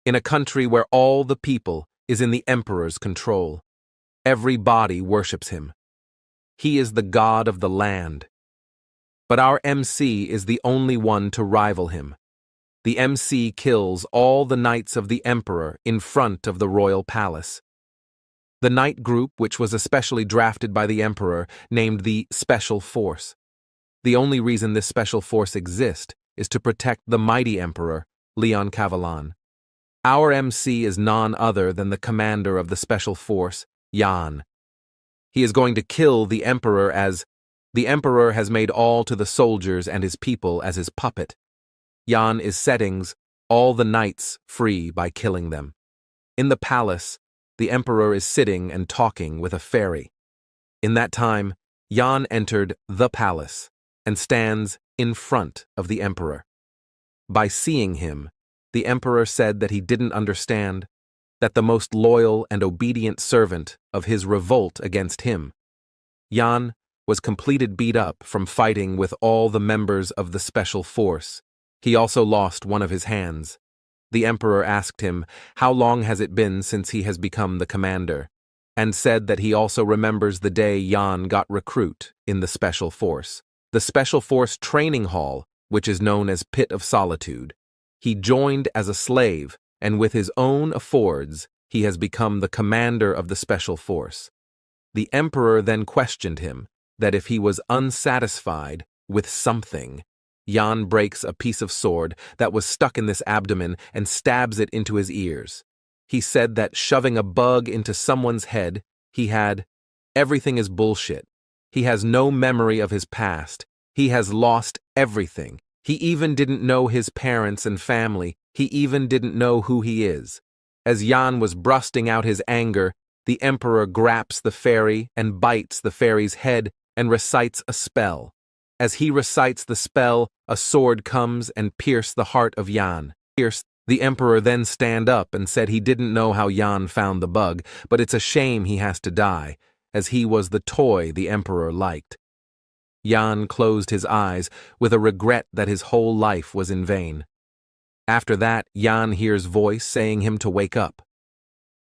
in a country where all the people is in the emperor's control. Every body worships him. He is the god of the land. But our MC is the only one to rival him. The MC kills all the knights of the emperor in front of the royal palace. The knight group, which was especially drafted by the emperor, named the Special Force. The only reason this special force exists is to protect the mighty emperor, Leon Cavalon. Our MC is none other than the commander of the Special Force, Yan. He is going to kill the emperor as the emperor has made all to the soldiers and his people as his puppet. Yan is setting all the knights free by killing them. In the palace, the emperor is sitting and talking with a fairy. In that time, Yan entered the palace and stands in front of the emperor. By seeing him, the emperor said that he didn't understand, that the most loyal and obedient servant of his revolt against him, Yan, was completely beat up from fighting with all the members of the special force. He also lost one of his hands. The emperor asked him, how long has it been since he has become the commander, and said that he also remembers the day Yan got recruit in the special force. The special force training hall, which is known as Pit of Solitude. He joined as a slave, and with his own affords, he has become the commander of the special force. The emperor then questioned him, that if he was unsatisfied with something, Yan breaks a piece of sword that was stuck in this abdomen and stabs it into his ears. He said that shoving a bug into someone's head, everything is bullshit. He has no memory of his past. He has lost everything. He even didn't know his parents and family. He even didn't know who he is. As Yan was bursting out his anger, the emperor grabs the fairy and bites the fairy's head and recites a spell. As he recites the spell, a sword comes and pierces the heart of Yan. The emperor then stand up and said he didn't know how Yan found the bug, but it's a shame he has to die, as he was the toy the emperor liked. Yan closed his eyes with a regret that his whole life was in vain. After that, Yan hears voice saying him to wake up.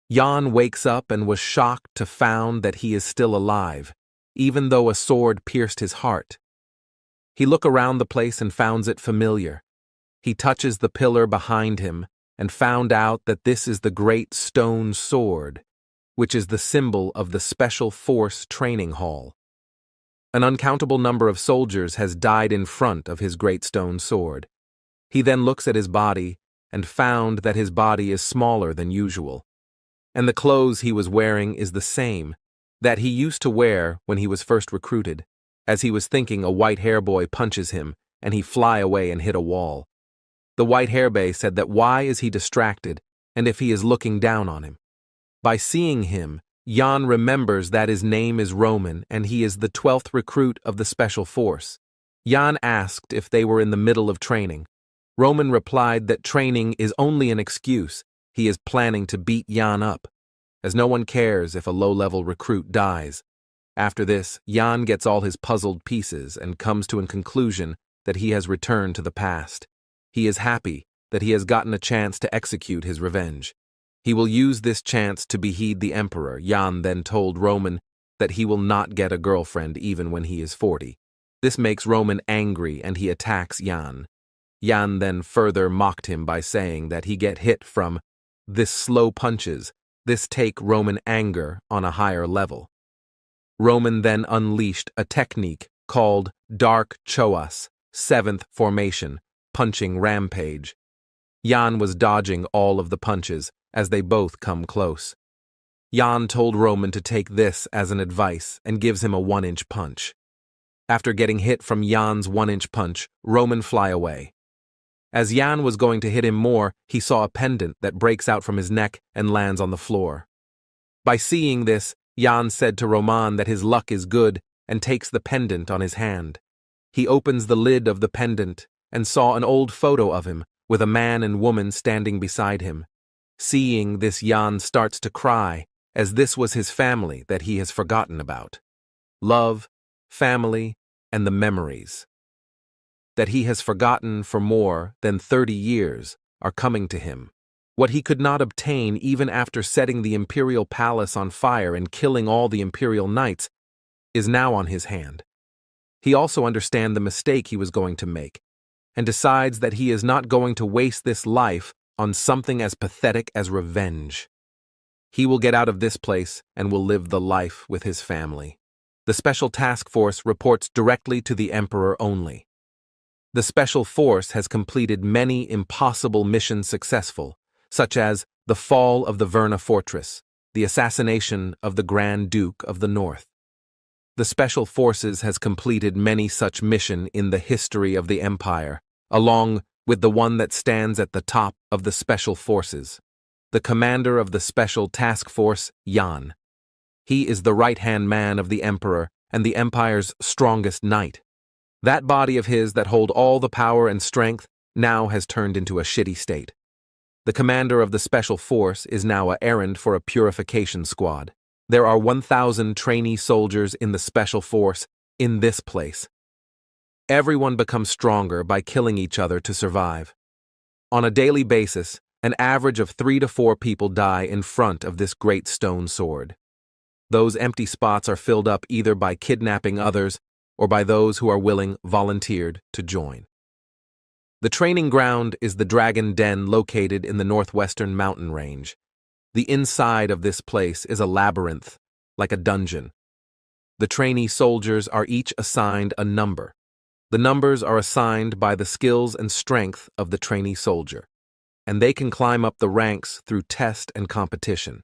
Yan wakes up and was shocked to find that he is still alive, even though a sword pierced his heart. He look around the place and finds it familiar. He touches the pillar behind him and found out that this is the great stone sword, which is the symbol of the Special Force Training Hall. An uncountable number of soldiers has died in front of his great stone sword. He then looks at his body and found that his body is smaller than usual, and the clothes he was wearing is the same that he used to wear when he was first recruited. As he was thinking, a white hair boy punches him, and he fly away and hit a wall. The white hair boy said that why is he distracted, and if he is looking down on him. By seeing him, Yan remembers that his name is Roman and he is the 12th recruit of the special force. Yan asked if they were in the middle of training. Roman replied that training is only an excuse. He is planning to beat Yan up, as no one cares if a low-level recruit dies. After this, Yan gets all his puzzled pieces and comes to a conclusion that he has returned to the past. He is happy that he has gotten a chance to execute his revenge. He will use this chance to behead the emperor. Yan then told Roman that he will not get a girlfriend even when he is 40. This makes Roman angry and he attacks Yan. Yan then further mocked him by saying that he get hit from this slow punches. This take Roman anger on a higher level. Roman then unleashed a technique called Dark Choas, 7th formation, punching rampage. Yan was dodging all of the punches as they both come close. Yan told Roman to take this as an advice and gives him a 1-inch punch. After getting hit from Yan's 1-inch punch, Roman fly away. As Yan was going to hit him more, he saw a pendant that breaks out from his neck and lands on the floor. By seeing this, Yan said to Roman that his luck is good and takes the pendant on his hand. He opens the lid of the pendant and saw an old photo of him with a man and woman standing beside him. Seeing this, Yan starts to cry, as this was his family that he has forgotten about. Love, family, and the memories that he has forgotten for more than 30 years are coming to him. What he could not obtain even after setting the imperial palace on fire and killing all the imperial knights is now on his hand. He also understands the mistake he was going to make, and decides that he is not going to waste this life on something as pathetic as revenge. He will get out of this place and will live the life with his family. The Special Task Force reports directly to the Emperor only. The Special Force has completed many impossible missions successful, such as the fall of the Verna Fortress, the assassination of the Grand Duke of the North. The Special Forces has completed many such missions in the history of the Empire, along with the one that stands at the top of the Special Forces, the commander of the Special Task Force, Yan. He is the right-hand man of the Emperor and the Empire's strongest knight. That body of his that hold all the power and strength now has turned into a shitty state. The commander of the Special Force is now an errand for a purification squad. There are 1,000 trainee soldiers in the Special Force in this place. Everyone becomes stronger by killing each other to survive. On a daily basis, an average of 3 to 4 people die in front of this great stone sword. Those empty spots are filled up either by kidnapping others or by those who are willing volunteered to join. The training ground is the Dragon Den located in the northwestern mountain range. The inside of this place is a labyrinth, like a dungeon. The trainee soldiers are each assigned a number. The numbers are assigned by the skills and strength of the trainee soldier, and they can climb up the ranks through test and competition.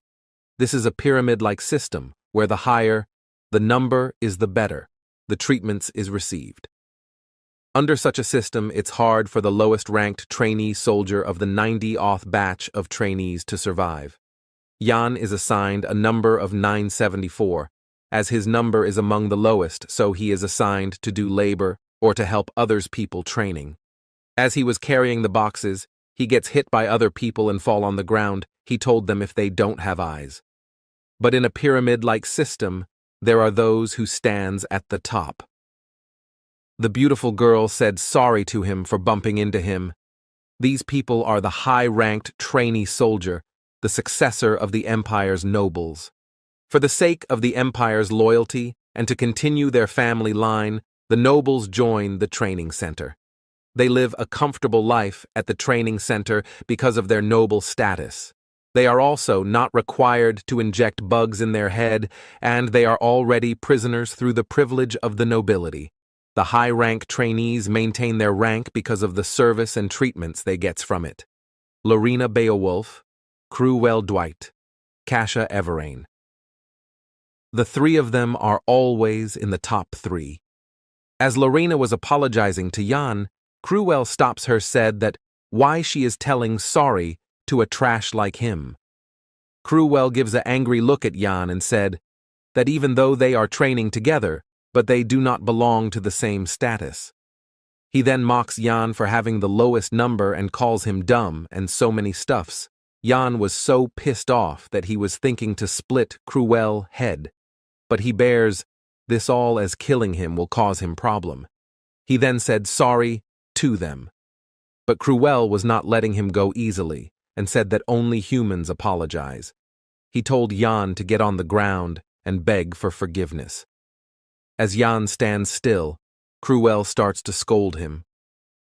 This is a pyramid-like system where the higher the number is, the better the treatments is received. Under such a system, it's hard for the lowest-ranked trainee soldier of the 90th batch of trainees to survive. Yan is assigned a number of 974, as his number is among the lowest, so he is assigned to do labor or to help others people training. As he was carrying the boxes, he gets hit by other people and fall on the ground. He told them if they don't have eyes. But in a pyramid-like system, there are those who stands at the top. The beautiful girl said sorry to him for bumping into him. These people are the high-ranked trainee soldier, the successor of the Empire's nobles. For the sake of the Empire's loyalty and to continue their family line, the nobles join the training center. They live a comfortable life at the training center because of their noble status. They are also not required to inject bugs in their head, and they are already prisoners through the privilege of the nobility. The high-rank trainees maintain their rank because of the service and treatments they get from it. Lorena Beowulf, Crewell Dwight, Kasha Everain. The 3 of them are always in the top 3. As Lorena was apologizing to Jan, Crewell stops her said that why she is telling sorry to a trash like him. Crewell gives an angry look at Jan and said that even though they are training together, but they do not belong to the same status. He then mocks Jan for having the lowest number and calls him dumb and so many stuffs. Jan was so pissed off that he was thinking to split Crewell's head, but he bears this all as killing him will cause him problem. He then said sorry to them. But Crewell was not letting him go easily and said that only humans apologize. He told Jan to get on the ground and beg for forgiveness. As Jan stands still, Crewell starts to scold him.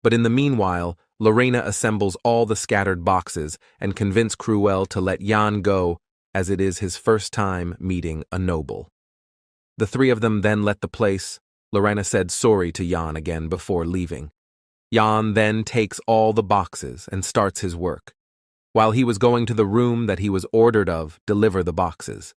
But in the meanwhile, Lorena assembles all the scattered boxes and convinces Crewell to let Jan go, as it is his first time meeting a noble. The 3 of them then let the place. Lorena said sorry to Jan again before leaving. Jan then takes all the boxes and starts his work. While he was going to the room that he was ordered of deliver the boxes,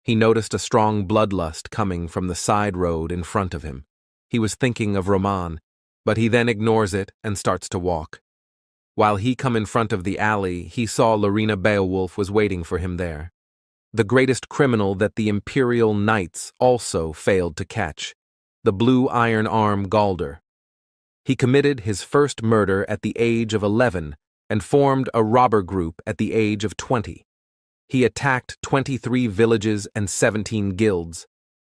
he noticed a strong bloodlust coming from the side road in front of him. He was thinking of Roman, but he then ignores it and starts to walk. While he come in front of the alley, he saw Lorena Beowulf was waiting for him there. The greatest criminal that the Imperial Knights also failed to catch, the Blue Iron Arm Galder. He committed his first murder at the age of 11 and formed a robber group at the age of 20. He attacked 23 villages and 17 guilds.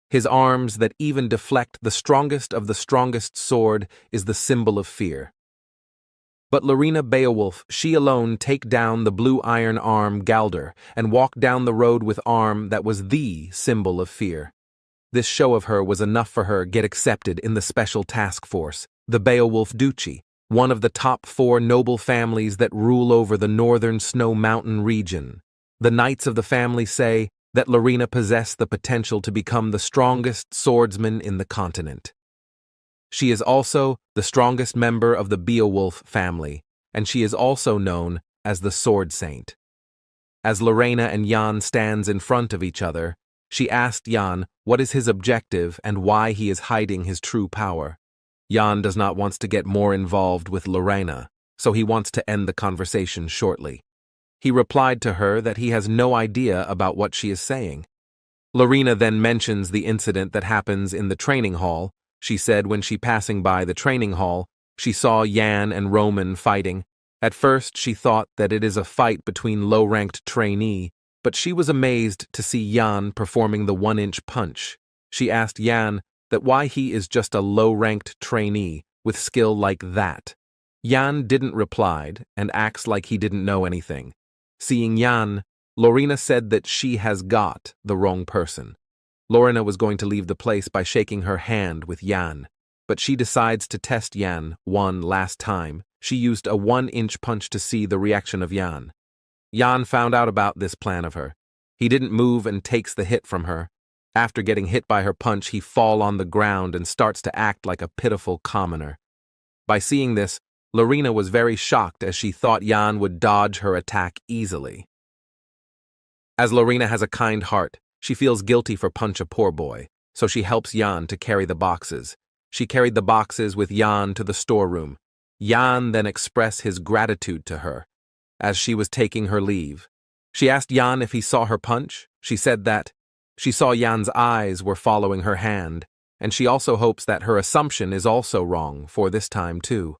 His arms that even deflect the strongest of the strongest sword is the symbol of fear. But Lorena Beowulf, she alone, take down the blue iron arm Galder and walk down the road with arm that was the symbol of fear. This show of her was enough for her get accepted in the special task force, the Beowulf Duchy, one of the top 4 noble families that rule over the northern Snow Mountain region. The knights of the family say that Lorena possessed the potential to become the strongest swordsman in the continent. She is also the strongest member of the Beowulf family, and she is also known as the Sword Saint. As Lorena and Jan stands in front of each other, she asked Jan what is his objective and why he is hiding his true power. Jan does not want to get more involved with Lorena, so he wants to end the conversation shortly. He replied to her that he has no idea about what she is saying. Lorena then mentions the incident that happens in the training hall. She said when she passing by the training hall, she saw Jan and Roman fighting. At first she thought that it is a fight between low-ranked trainee, but she was amazed to see Jan performing the 1-inch punch. She asked Jan that why he is just a low-ranked trainee with skill like that. Jan didn't reply and acts like he didn't know anything. Seeing Jan, Lorena said that she has got the wrong person. Lorena was going to leave the place by shaking her hand with Jan, but she decides to test Jan one last time. She used a 1-inch punch to see the reaction of Jan. Jan found out about this plan of her. He didn't move and takes the hit from her. After getting hit by her punch, he fall on the ground and starts to act like a pitiful commoner. By seeing this, Lorena was very shocked as she thought Jan would dodge her attack easily. As Lorena has a kind heart, she feels guilty for punch a poor boy, so she helps Jan to carry the boxes. She carried the boxes with Jan to the storeroom. Jan then expressed his gratitude to her. As she was taking her leave, she asked Jan if he saw her punch. She said that she saw Jan's eyes were following her hand, and she also hopes that her assumption is also wrong for this time too.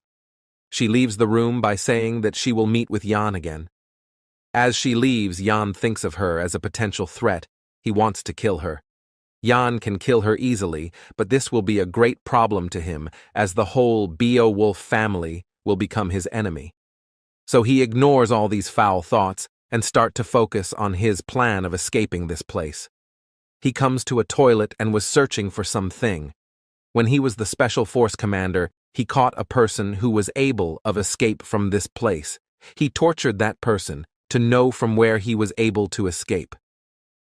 She leaves the room by saying that she will meet with Jan again. As she leaves, Jan thinks of her as a potential threat. He wants to kill her. Jan can kill her easily, but this will be a great problem to him as the whole Beowulf family will become his enemy. So he ignores all these foul thoughts and starts to focus on his plan of escaping this place. He comes to a toilet and was searching for something. When he was the special force commander, he caught a person who was able to escape from this place. He tortured that person to know from where he was able to escape.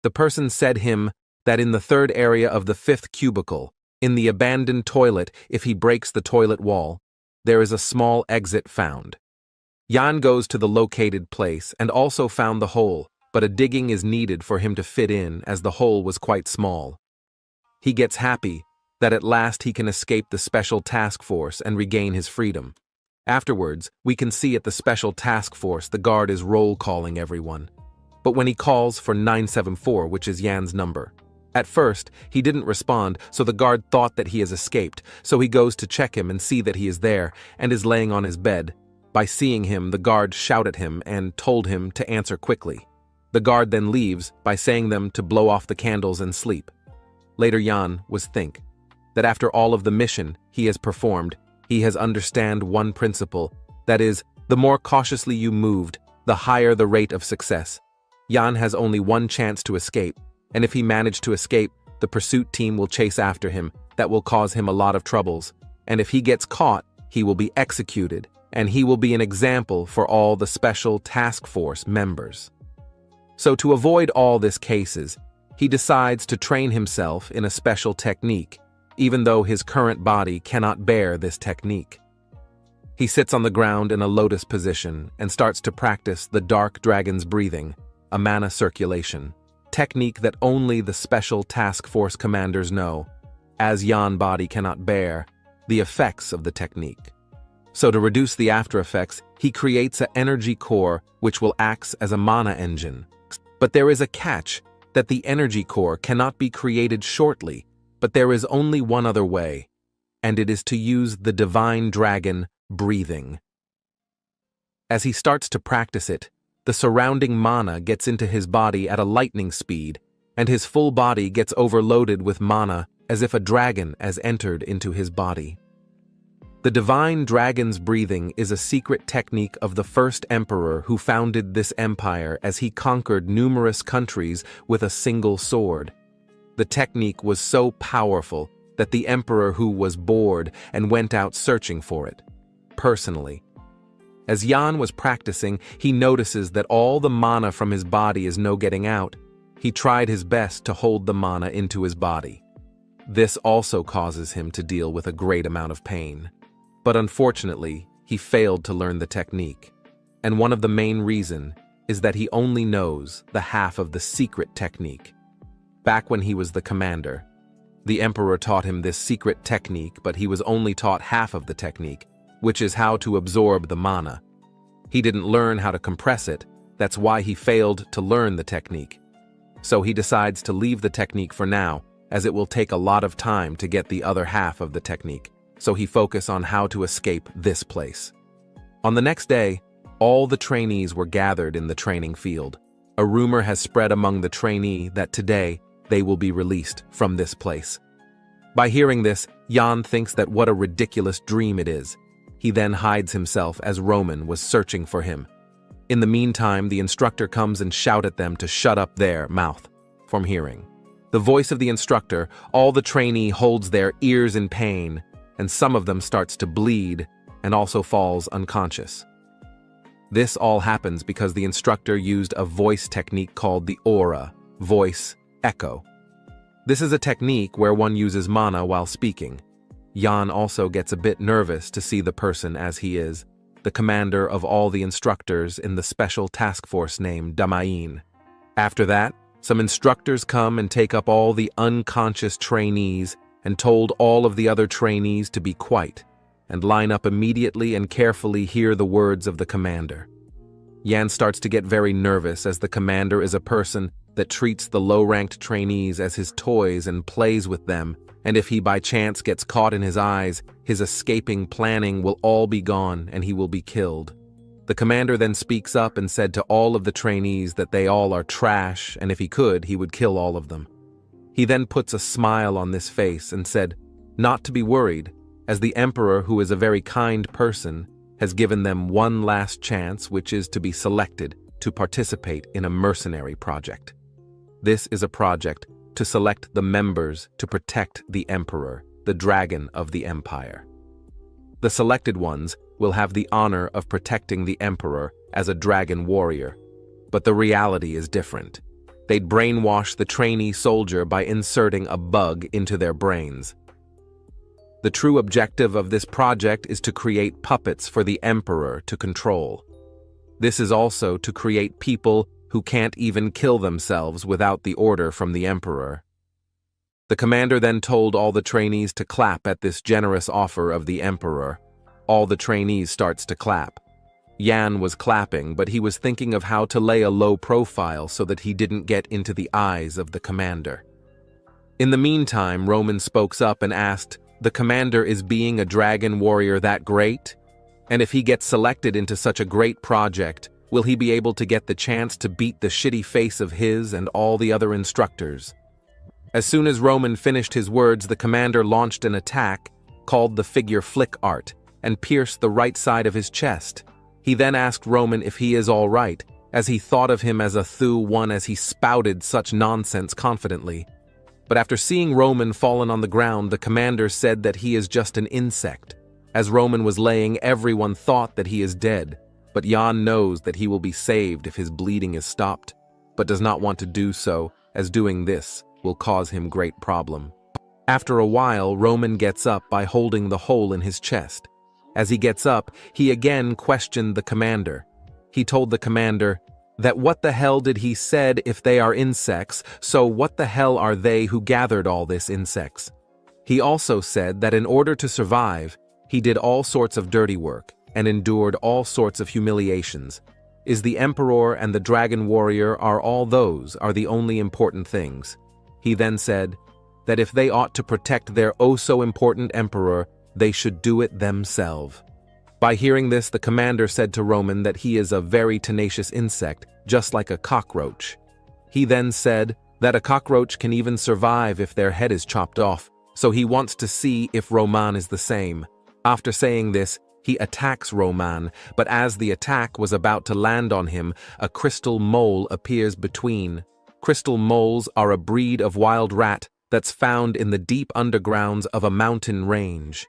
The person said him that in the 3rd area of the 5th cubicle, in the abandoned toilet, if he breaks the toilet wall, there is a small exit found. Jan goes to the located place and also found the hole, but a digging is needed for him to fit in as the hole was quite small. He gets happy that at last he can escape the special task force and regain his freedom. Afterwards, we can see at the special task force the guard is roll calling everyone. But when he calls for 974, which is Jan's number, at first, he didn't respond, so the guard thought that he has escaped, so he goes to check him and see that he is there and is laying on his bed. By seeing him, the guard shouted at him and told him to answer quickly. The guard then leaves by saying them to blow off the candles and sleep. Later Jan was think that after all of the mission he has performed, he has understand one principle, that is, the more cautiously you moved, the higher the rate of success. Jan has only one chance to escape, and if he managed to escape, the pursuit team will chase after him. That will cause him a lot of troubles, and if he gets caught, he will be executed, and he will be an example for all the special task force members. So to avoid all these cases, he decides to train himself in a special technique, even though his current body cannot bear this technique. He sits on the ground in a lotus position and starts to practice the dark dragon's breathing, a mana circulation, technique that only the special task force commanders know, as Jan body cannot bear the effects of the technique. So to reduce the after effects, he creates an energy core which will act as a mana engine. But there is a catch, that the energy core cannot be created shortly, but there is only one other way, and it is to use the divine dragon breathing. As he starts to practice it, the surrounding mana gets into his body at a lightning speed, and his full body gets overloaded with mana as if a dragon has entered into his body. The divine dragon's breathing is a secret technique of the first emperor who founded this empire as he conquered numerous countries with a single sword. The technique was so powerful that the emperor who was bored and went out searching for it, personally. As Yan was practicing, he notices that all the mana from his body is no getting out. He tried his best to hold the mana into his body. This also causes him to deal with a great amount of pain. But unfortunately, he failed to learn the technique. And one of the main reasons is that he only knows the half of the secret technique. Back when he was the commander, the emperor taught him this secret technique, but he was only taught half of the technique, which is how to absorb the mana. He didn't learn how to compress it, that's why he failed to learn the technique. So he decides to leave the technique for now, as it will take a lot of time to get the other half of the technique, so he focuses on how to escape this place. On the next day, all the trainees were gathered in the training field. A rumor has spread among the trainee that today they will be released from this place. By hearing this, Yan thinks that what a ridiculous dream it is. He then hides himself as Roman was searching for him. In the meantime, the instructor comes and shouts at them to shut up their mouth from hearing. The voice of the instructor, all the trainee holds their ears in pain, and some of them starts to bleed and also falls unconscious. This all happens because the instructor used a voice technique called the aura, voice, echo. This is a technique where one uses mana while speaking. Yan also gets a bit nervous to see the person as he is, the commander of all the instructors in the special task force named Damain. After that, some instructors come and take up all the unconscious trainees and told all of the other trainees to be quiet and line up immediately and carefully hear the words of the commander. Yan starts to get very nervous as the commander is a person that treats the low-ranked trainees as his toys and plays with them, and if he by chance gets caught in his eyes, his escaping planning will all be gone and he will be killed. The commander then speaks up and said to all of the trainees that they all are trash, and if he could, he would kill all of them. He then puts a smile on this face and said not to be worried, as the emperor, who is a very kind person, has given them one last chance, which is to be selected to participate in a mercenary project. This is a project to select the members to protect the emperor, the dragon of the empire. The selected ones will have the honor of protecting the emperor as a dragon warrior, but the reality is different. They'd brainwash the trainee soldier by inserting a bug into their brains. The true objective of this project is to create puppets for the emperor to control. This is also to create people who can't even kill themselves without the order from the emperor. The commander then told all the trainees to clap at this generous offer of the emperor. All the trainees starts to clap. Yan was clapping, but he was thinking of how to lay a low profile so that he didn't get into the eyes of the commander. In the meantime, Roman spoke up and asked, "The commander is being a dragon warrior that great? And if he gets selected into such a great project, will he be able to get the chance to beat the shitty face of his and all the other instructors?" As soon as Roman finished his words, the commander launched an attack called the figure flick art and pierced the right side of his chest. He then asked Roman if he is all right, as he thought of him as a one as he spouted such nonsense confidently. But after seeing Roman fallen on the ground, the commander said that he is just an insect. As Roman was laying, everyone thought that he is dead, but Yan knows that he will be saved if his bleeding is stopped, but does not want to do so, as doing this will cause him great problem. After a while, Roman gets up by holding the hole in his chest. As he gets up, he again questioned the commander. He told the commander that what the hell did he said if they are insects, so what the hell are they who gathered all this insects? He also said that in order to survive, he did all sorts of dirty work and endured all sorts of humiliations. Is the emperor and the dragon warrior are the only important things. He then said that if they ought to protect their oh-so-important emperor, they should do it themselves. By hearing this, the commander said to Roman that he is a very tenacious insect, just like a cockroach. He then said that a cockroach can even survive if their head is chopped off, so he wants to see if Roman is the same. After saying this, he attacks Roman, but as the attack was about to land on him, a crystal mole appears between. Crystal moles are a breed of wild rat that's found in the deep undergrounds of a mountain range.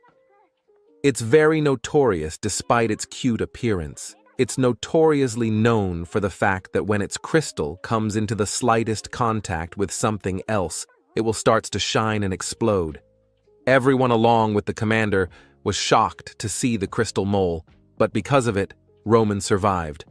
It's very notorious despite its cute appearance. It's notoriously known for the fact that when its crystal comes into the slightest contact with something else, it will start to shine and explode. Everyone along with the commander was shocked to see the crystal mole, but because of it, Roman survived.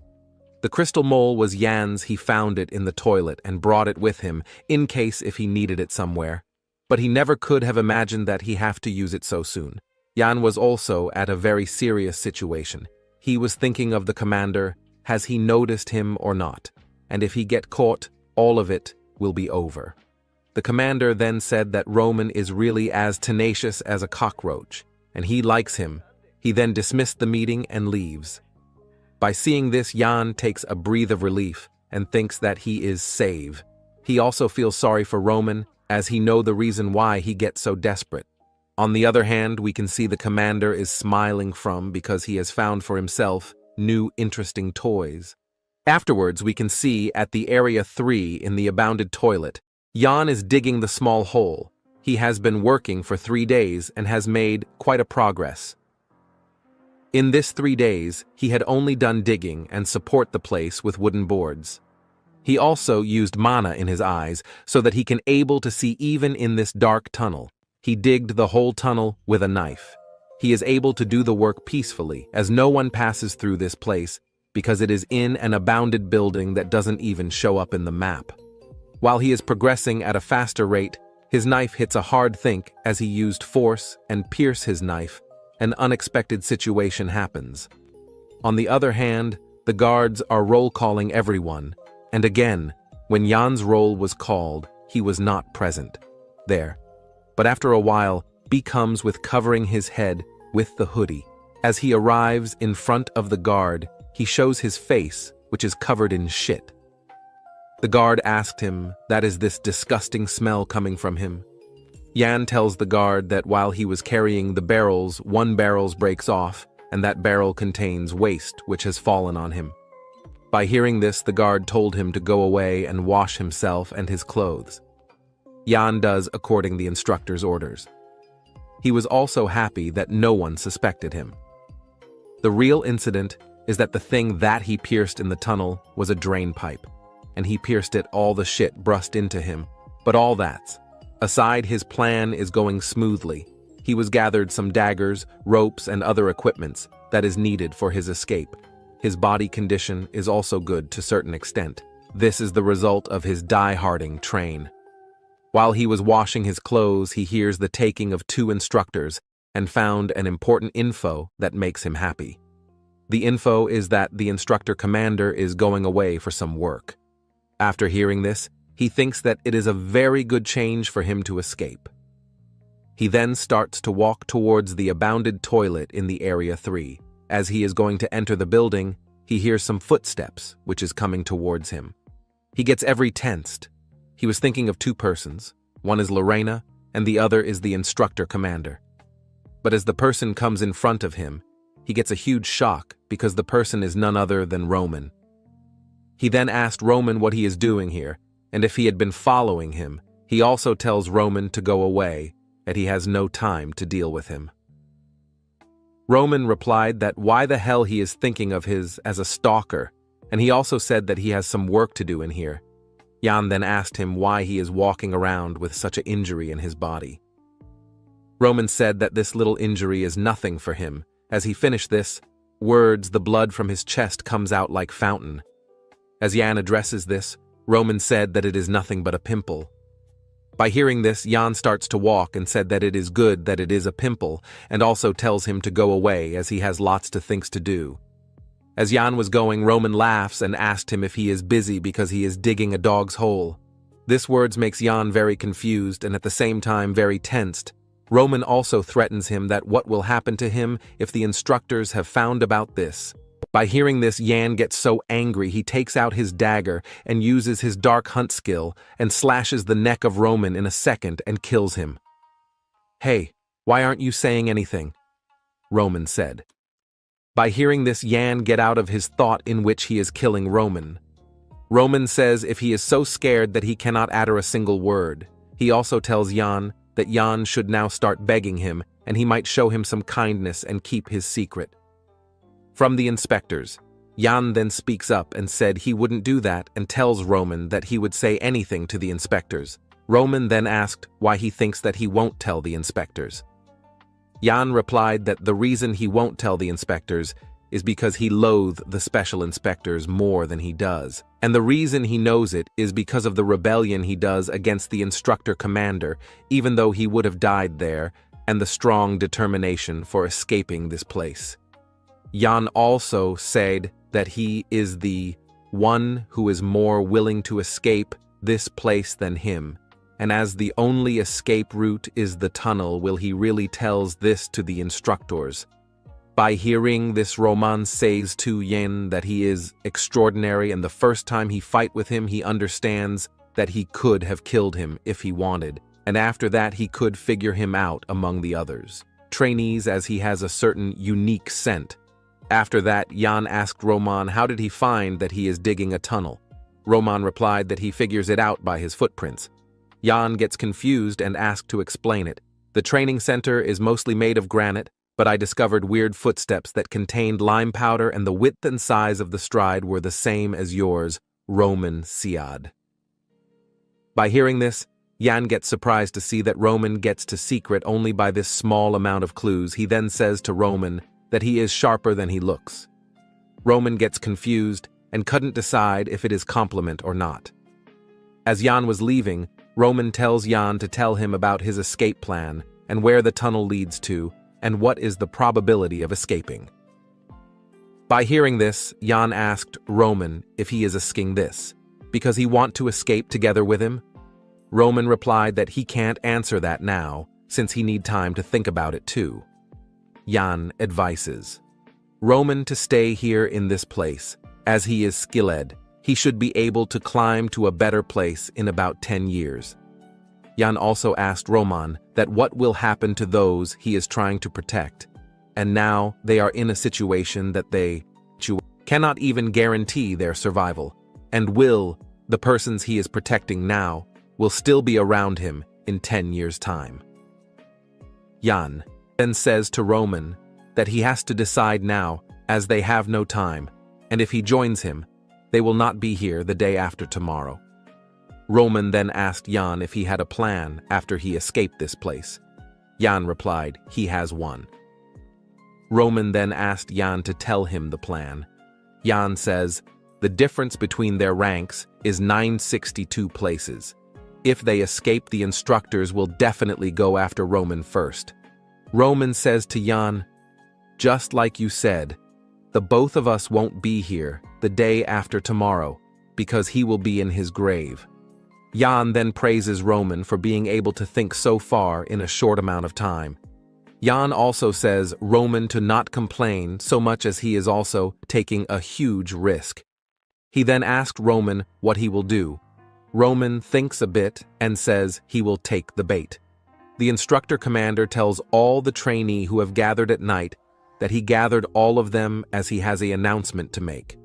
The crystal mole was Jan's. He found it in the toilet and brought it with him, in case if he needed it somewhere. But he never could have imagined that he have to use it so soon. Jan was also at a very serious situation. He was thinking of the commander, has he noticed him or not? And if he get caught, all of it will be over. The commander then said that Roman is really as tenacious as a cockroach, and he likes him. He then dismissed the meeting and leaves. By seeing this, Jan takes a breath of relief and thinks that he is safe. He also feels sorry for Roman, as he knows the reason why he gets so desperate. On the other hand, we can see the commander is smiling because he has found for himself new interesting toys. Afterwards, we can see at the Area 3 in the abandoned toilet, Jan is digging the small hole. He has been working for 3 days and has made quite a progress. In this 3 days, he had only done digging and support the place with wooden boards. He also used mana in his eyes so that he can able to see even in this dark tunnel. He digged the whole tunnel with a knife. He is able to do the work peacefully, as no one passes through this place because it is in an abandoned building that doesn't even show up in the map. While he is progressing at a faster rate, his knife hits a hard think as he used force and pierce his knife. An unexpected situation happens. On the other hand, the guards are roll-calling everyone, and again, when Jan's roll was called, he was not present there. But after a while, B comes with covering his head with the hoodie. As he arrives in front of the guard, he shows his face, which is covered in shit. The guard asked him, that is this disgusting smell coming from him. Jan tells the guard that while he was carrying the barrels, one barrel breaks off, and that barrel contains waste which has fallen on him. By hearing this, the guard told him to go away and wash himself and his clothes. Jan does according the instructor's orders. He was also happy that no one suspected him. The real incident is that the thing that he pierced in the tunnel was a drain pipe, and he pierced it, all the shit brushed into him. But all that aside, his plan is going smoothly. He was gathered some daggers, ropes, and other equipments that is needed for his escape. His body condition is also good to a certain extent. This is the result of his die-harding train. While he was washing his clothes, he hears the taking of 2 instructors and found an important info that makes him happy. The info is that the instructor commander is going away for some work. After hearing this, he thinks that it is a very good change for him to escape. He then starts to walk towards the abandoned toilet in the Area 3. As he is going to enter the building, he hears some footsteps, which is coming towards him. He gets every tensed. He was thinking of 2 persons. One is Lorena, and the other is the instructor commander. But as the person comes in front of him, he gets a huge shock because the person is none other than Roman. He then asked Roman what he is doing here, and if he had been following him. He also tells Roman to go away, and he has no time to deal with him. Roman replied that why the hell he is thinking of his as a stalker, and he also said that he has some work to do in here. Jan then asked him why he is walking around with such an injury in his body. Roman said that this little injury is nothing for him. As he finished this words, the blood from his chest comes out like fountain. As Jan addresses this, Roman said that it is nothing but a pimple. By hearing this, Jan starts to walk and said that it is good that it is a pimple, and also tells him to go away as he has lots of things to do. As Jan was going, Roman laughs and asked him if he is busy because he is digging a dog's hole. This words makes Jan very confused and at the same time very tensed. Roman also threatens him that what will happen to him if the instructors have found about this. By hearing this, Jan gets so angry he takes out his dagger and uses his dark hunt skill and slashes the neck of Roman in a second and kills him. "Hey, why aren't you saying anything?" Roman said. By hearing this, Yan get out of his thought in which he is killing Roman. Roman says if he is so scared that he cannot utter a single word. He also tells Yan that Yan should now start begging him and he might show him some kindness and keep his secret. From the inspectors, Yan then speaks up and said he wouldn't do that and tells Roman that he would say anything to the inspectors. Roman then asked why he thinks that he won't tell the inspectors. Yan replied that the reason he won't tell the inspectors is because he loathes the special inspectors more than he does. And the reason he knows it is because of the rebellion he does against the instructor commander, even though he would have died there, and the strong determination for escaping this place. Yan also said that he is the one who is more willing to escape this place than him, and as the only escape route is the tunnel, will he really tells this to the instructors. By hearing this, Roman says to Yan that he is extraordinary, and the first time he fight with him, he understands that he could have killed him if he wanted, and after that he could figure him out among the others trainees, as he has a certain unique scent. After that, Yan asked Roman how did he find that he is digging a tunnel. Roman replied that he figures it out by his footprints. Yan gets confused and asked to explain it. The training center is mostly made of granite, but I discovered weird footsteps that contained lime powder, and the width and size of the stride were the same as yours, Roman Siad. By hearing this, Yan gets surprised to see that Roman gets to secret only by this small amount of clues. He then says to Roman that he is sharper than he looks. Roman gets confused and couldn't decide if it is compliment or not. As Yan was leaving, Roman tells Yan to tell him about his escape plan and where the tunnel leads to, and what is the probability of escaping. By hearing this, Yan asked Roman if he is asking this because he want to escape together with him. Roman replied that he can't answer that now, since he need time to think about it too. Yan advises Roman to stay here in this place, as he is skilled. He should be able to climb to a better place in about 10 years. Yan also asked Roman that what will happen to those he is trying to protect, and now they are in a situation that they cannot even guarantee their survival, and the persons he is protecting now will still be around him in 10 years' time. Yan then says to Roman that he has to decide now, as they have no time, and if he joins him, they will not be here the day after tomorrow. Roman then asked Yan if he had a plan after he escaped this place. Yan replied he has one. Roman then asked Yan to tell him the plan. Yan says the difference between their ranks is 962 places. If they escape, the instructors will definitely go after Roman first. Roman says to Yan, just like you said, the both of us won't be here the day after tomorrow because he will be in his grave. Yan then praises Roman for being able to think so far in a short amount of time. Yan also says Roman to not complain so much as he is also taking a huge risk. He then asked Roman what he will do. Roman thinks a bit and says he will take the bait. The instructor commander tells all the trainee who have gathered at night that he gathered all of them as he has an announcement to make.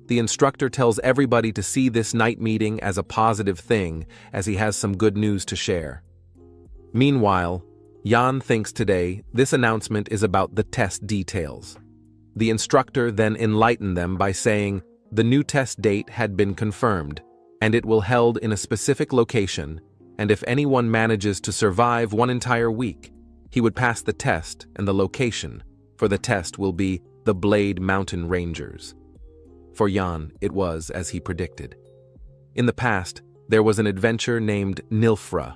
The instructor tells everybody to see this night meeting as a positive thing, as he has some good news to share. Meanwhile, Yan thinks today this announcement is about the test details. The instructor then enlightened them by saying the new test date had been confirmed, and it will held in a specific location, and if anyone manages to survive one entire week, he would pass the test, and the location for the test will be the Blade Mountain Rangers. For Yan, it was as he predicted. In the past, there was an adventurer named Nilfra,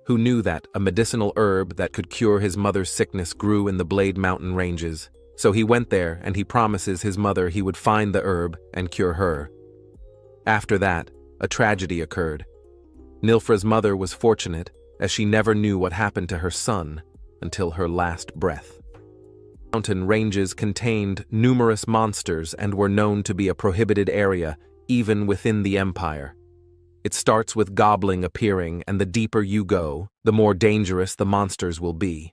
who knew that a medicinal herb that could cure his mother's sickness grew in the Blade Mountain Ranges. So he went there and he promises his mother he would find the herb and cure her. After that, a tragedy occurred. Nilfra's mother was fortunate, as she never knew what happened to her son until her last breath. Mountain ranges contained numerous monsters and were known to be a prohibited area, even within the empire. It starts with goblin appearing, and the deeper you go, the more dangerous the monsters will be.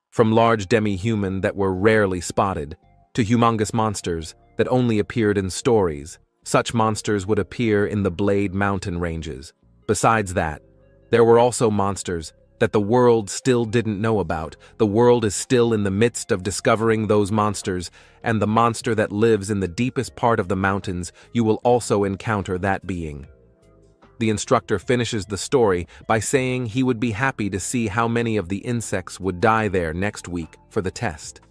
from large demi-human that were rarely spotted, to humongous monsters that only appeared in stories. Such monsters would appear in the Blade Mountain ranges. Besides that, there were also monsters that the world still didn't know about. The world is still in the midst of discovering those monsters, and the monster that lives in the deepest part of the mountains, you will also encounter that being. The instructor finishes the story by saying he would be happy to see how many of the insects would die there next week for the test.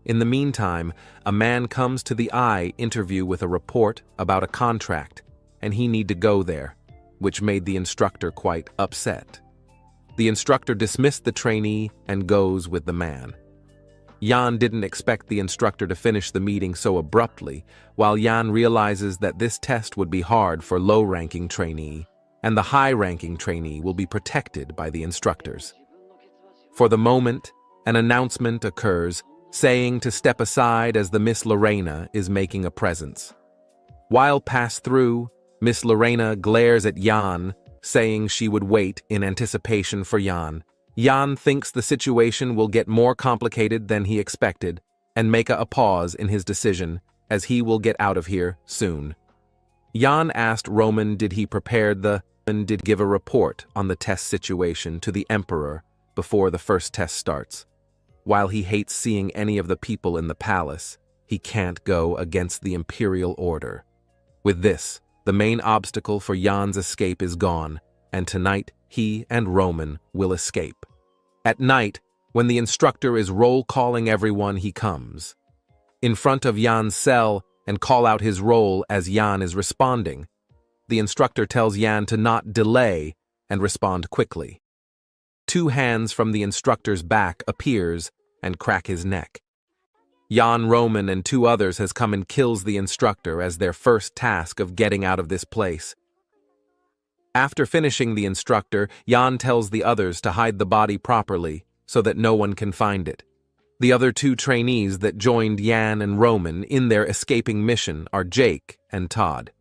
In the meantime, a man comes to the eye interview with a report about a contract, and he need to go there, which made the instructor quite upset. The instructor dismissed the trainee and goes with the man. Jan didn't expect the instructor to finish the meeting so abruptly, while Jan realizes that this test would be hard for low-ranking trainee, and the high-ranking trainee will be protected by the instructors. For the moment, an announcement occurs, saying to step aside as the Miss Lorena is making a presence. While passed through, Miss Lorena glares at Jan, saying she would wait in anticipation for Jan. Jan thinks the situation will get more complicated than he expected, and make a pause in his decision, as he will get out of here soon. Jan asked Roman did he give a report on the test situation to the Emperor before the first test starts. While he hates seeing any of the people in the palace, he can't go against the imperial order. With this, the main obstacle for Jan's escape is gone, and tonight he and Roman will escape. At night, when the instructor is roll-calling everyone, he comes in front of Jan's cell and call out his roll as Jan is responding. The instructor tells Jan to not delay and respond quickly. 2 hands from the instructor's back appears and crack his neck. Jan, Roman, and 2 others has come and kills the instructor as their first task of getting out of this place. After finishing the instructor, Jan tells the others to hide the body properly so that no one can find it. The other 2 trainees that joined Jan and Roman in their escaping mission are Jake and Todd.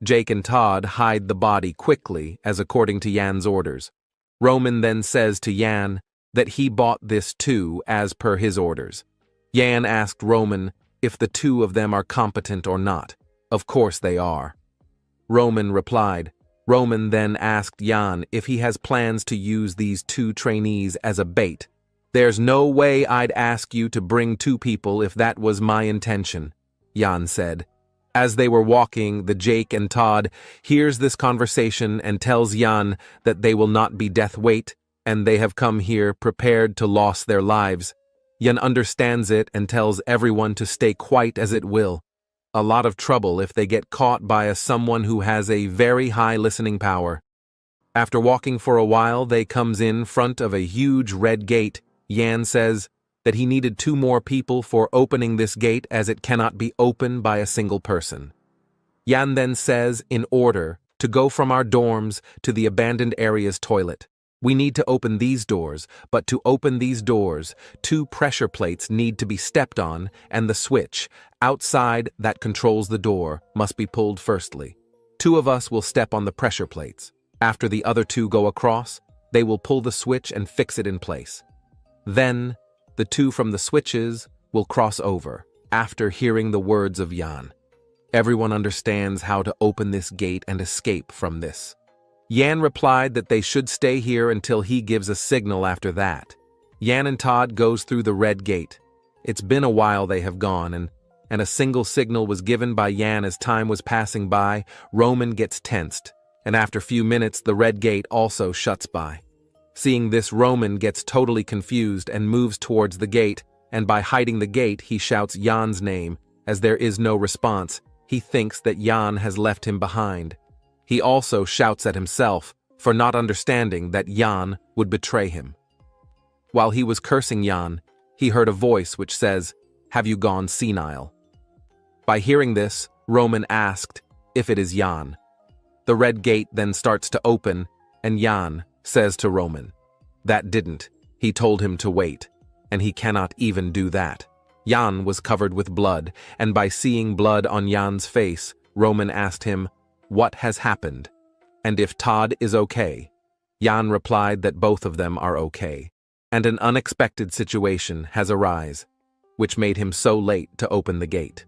Jake and Todd hide the body quickly as according to Jan's orders. Roman then says to Jan that he bought this too as per his orders. Jan asked Roman if the 2 of them are competent or not. Of course they are. Roman replied. Roman then asked Jan if he has plans to use these 2 trainees as a bait. There's no way I'd ask you to bring 2 people if that was my intention, Jan said. As they were walking, the Jake and Todd hears this conversation and tells Jan that they will not be death weight and they have come here prepared to lose their lives. Jan understands it and tells everyone to stay quiet as it will. A lot of trouble if they get caught by someone who has a very high listening power. After walking for a while, they comes in front of a huge red gate. Jan says that he needed 2 more people for opening this gate as it cannot be opened by a single person. Jan then says in order to go from our dorms to the abandoned area's toilet. We need to open these doors, but to open these doors, 2 pressure plates need to be stepped on and the switch outside that controls the door must be pulled firstly. 2 of us will step on the pressure plates. After the other 2 go across, they will pull the switch and fix it in place. Then, the 2 from the switches will cross over after hearing the words of Jan. Everyone understands how to open this gate and escape from this. Jan replied that they should stay here until he gives a signal after that. Jan and Todd goes through the red gate. It's been a while they have gone, and a single signal was given by Jan as time was passing by. Roman gets tensed, and after a few minutes the red gate also shuts by. Seeing this, Roman gets totally confused and moves towards the gate, and by hiding the gate he shouts Jan's name. As there is no response, he thinks that Jan has left him behind. He also shouts at himself for not understanding that Jan would betray him. While he was cursing Jan, he heard a voice which says, "Have you gone senile?" By hearing this, Roman asked if it is Jan. The red gate then starts to open, and Jan says to Roman, "That didn't. He told him to wait, and he cannot even do that." Jan was covered with blood, and by seeing blood on Jan's face, Roman asked him, "What has happened?" and if Todd is okay. Jan replied that both of them are okay. and an unexpected situation has arisen, which made him so late to open the gate.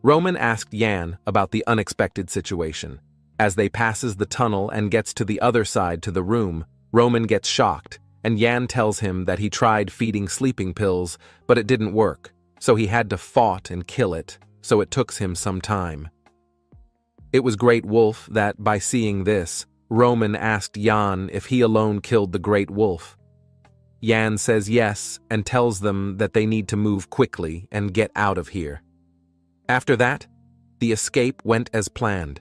Roman asked Yan about the unexpected situation. As they passes the tunnel and gets to the other side to the room, Roman gets shocked, and Yan tells him that he tried feeding sleeping pills, but it didn't work, so he had to fought and kill it, so it took him some time. It was Great Wolf that, by seeing this, Roman asked Yan if he alone killed the Great Wolf. Yan says yes and tells them that they need to move quickly and get out of here. After that, the escape went as planned.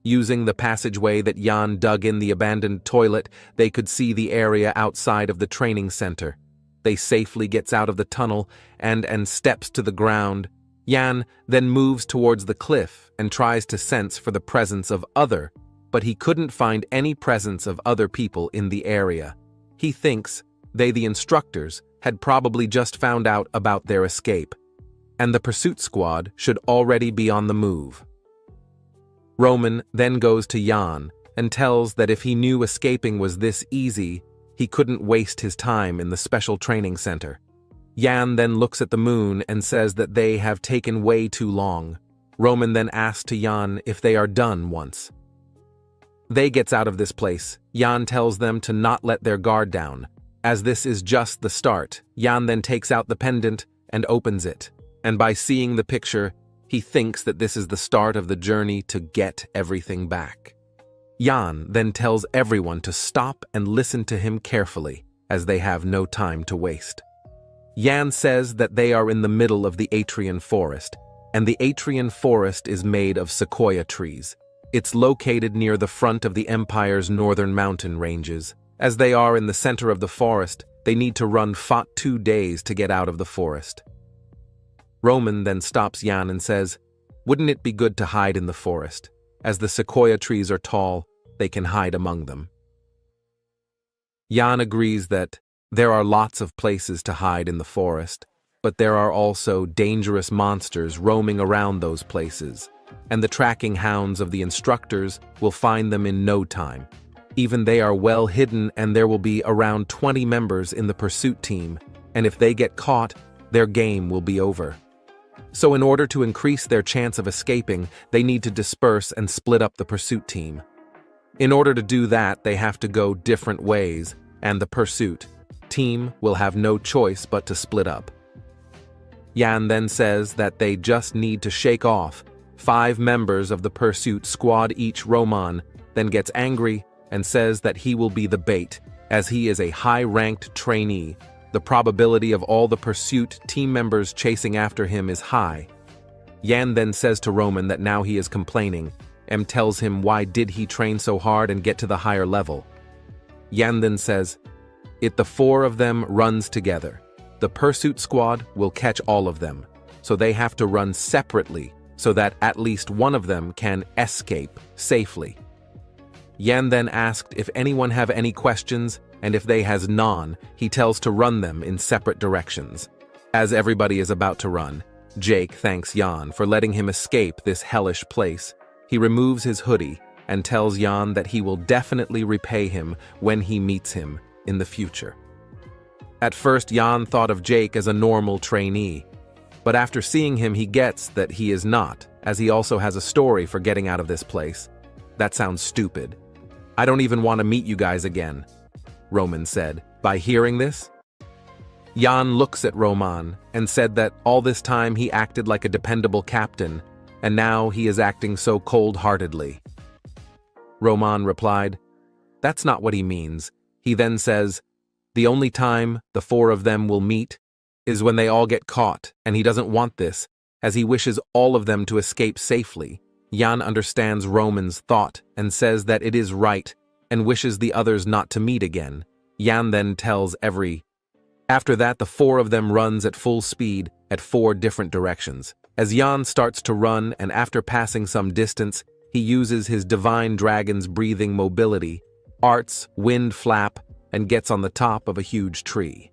Using the passageway that Yan dug in the abandoned toilet, they could see the area outside of the training center. They safely gets out of the tunnel and steps to the ground. Yan then moves towards the cliff and tries to sense for the presence of other, but he couldn't find any presence of other people in the area. He thinks they, the instructors, had probably just found out about their escape, and the pursuit squad should already be on the move. Roman then goes to Yan and tells that if he knew escaping was this easy, he couldn't waste his time in the special training center. Yan then looks at the moon and says that they have taken way too long. Roman then asks to Yan if they are done once. They gets out of this place. Yan tells them to not let their guard down. As this is just the start, Yan then takes out the pendant and opens it, and by seeing the picture, he thinks that this is the start of the journey to get everything back. Yan then tells everyone to stop and listen to him carefully, as they have no time to waste. Yan says that they are in the middle of the Atrian Forest, and the Atrian Forest is made of sequoia trees. It's located near the front of the Empire's northern mountain ranges. As they are in the center of the forest, they need to run 2 days to get out of the forest. Roman then stops Yan and says, "Wouldn't it be good to hide in the forest? As the sequoia trees are tall, they can hide among them." Yan agrees that there are lots of places to hide in the forest, but there are also dangerous monsters roaming around those places, and the tracking hounds of the instructors will find them in no time. Even they are well hidden, and there will be around 20 members in the pursuit team, and if they get caught, their game will be over. So in order to increase their chance of escaping, they need to disperse and split up the pursuit team. In order to do that, they have to go different ways, and the pursuit team will have no choice but to split up. Yan then says that they just need to shake off 5 members of the pursuit squad each. Roman then gets angry and says that he will be the bait, as he is a high-ranked trainee. The probability of all the pursuit team members chasing after him is high. Yan then says to Roman that now he is complaining, and tells him why did he train so hard and get to the higher level. Yan then says, "It the 4 of them runs together. The pursuit squad will catch all of them, so they have to run separately so that at least one of them can escape safely." Yan then asked if anyone have any questions, and if they has none, he tells to run them in separate directions. As everybody is about to run, Jake thanks Yan for letting him escape this hellish place. He removes his hoodie and tells Yan that he will definitely repay him when he meets him in the future. At first, Yan thought of Jake as a normal trainee, but after seeing him he gets that he is not, as he also has a story for getting out of this place. "That sounds stupid. I don't even want to meet you guys again," Roman said. By hearing this, Yan looks at Roman and said that all this time he acted like a dependable captain, and now he is acting so cold-heartedly. Roman replied, "That's not what he means." He then says, "The only time the 4 of them will meet is when they all get caught, and he doesn't want this, as he wishes all of them to escape safely." Yan understands Roman's thought and says that it is right and wishes the others not to meet again. Yan then tells After that, the 4 of them runs at full speed at 4 different directions. As Yan starts to run and after passing some distance, he uses his divine dragon's breathing mobility, arts, wind flap, and gets on the top of a huge tree.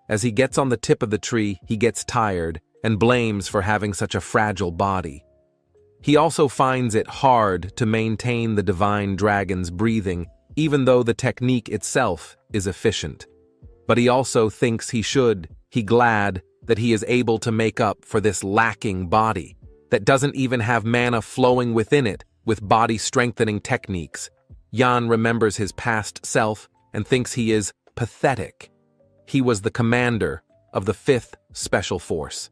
As he gets on the tip of the tree, he gets tired and blames for having such a fragile body. He also finds it hard to maintain the divine dragon's breathing, even though the technique itself is efficient. But he also thinks he glad that he is able to make up for this lacking body that doesn't even have mana flowing within it with body-strengthening techniques. Jan remembers his past self and thinks he is pathetic. He was the commander of the 5th Special Force,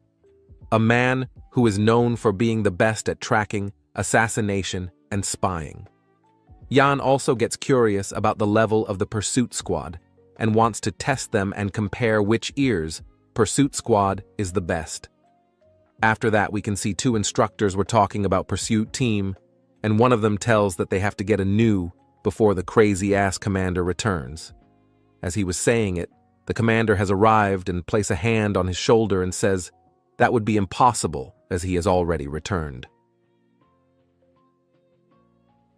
a man who is known for being the best at tracking, assassination, and spying. Jan also gets curious about the level of the Pursuit Squad and wants to test them and compare which ears Pursuit Squad is the best. After that, we can see 2 instructors were talking about Pursuit Team, and one of them tells that they have to get a new before the crazy-ass commander returns. As he was saying it, the commander has arrived and places a hand on his shoulder and says that would be impossible as he has already returned.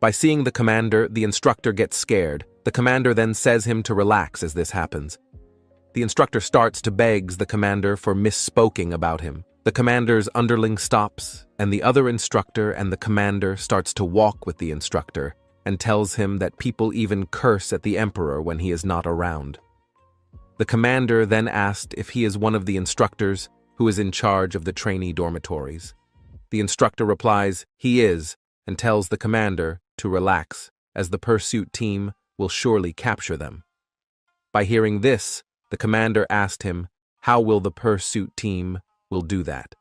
By seeing the commander, the instructor gets scared. The commander then says him to relax as this happens. The instructor starts to beg the commander for misspoking about him. The commander's underling stops, and the other instructor and the commander starts to walk with the instructor and tells him that people even curse at the emperor when he is not around. The commander then asked if he is one of the instructors who is in charge of the trainee dormitories. The instructor replies he is and tells the commander to relax, as the Pursuit Team will surely capture them. By hearing this, the commander asked him, how will the Pursuit Team will do that?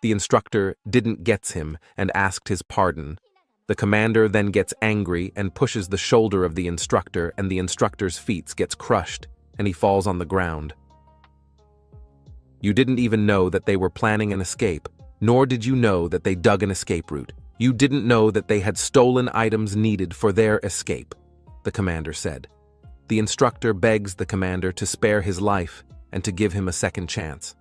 The instructor didn't gets him and asked his pardon. The commander then gets angry and pushes the shoulder of the instructor, and the instructor's feet gets crushed and he falls on the ground. You didn't even know that they were planning an escape, nor did you know that they dug an escape route. You didn't know that they had stolen items needed for their escape, the commander said. The instructor begs the commander to spare his life and to give him a second chance.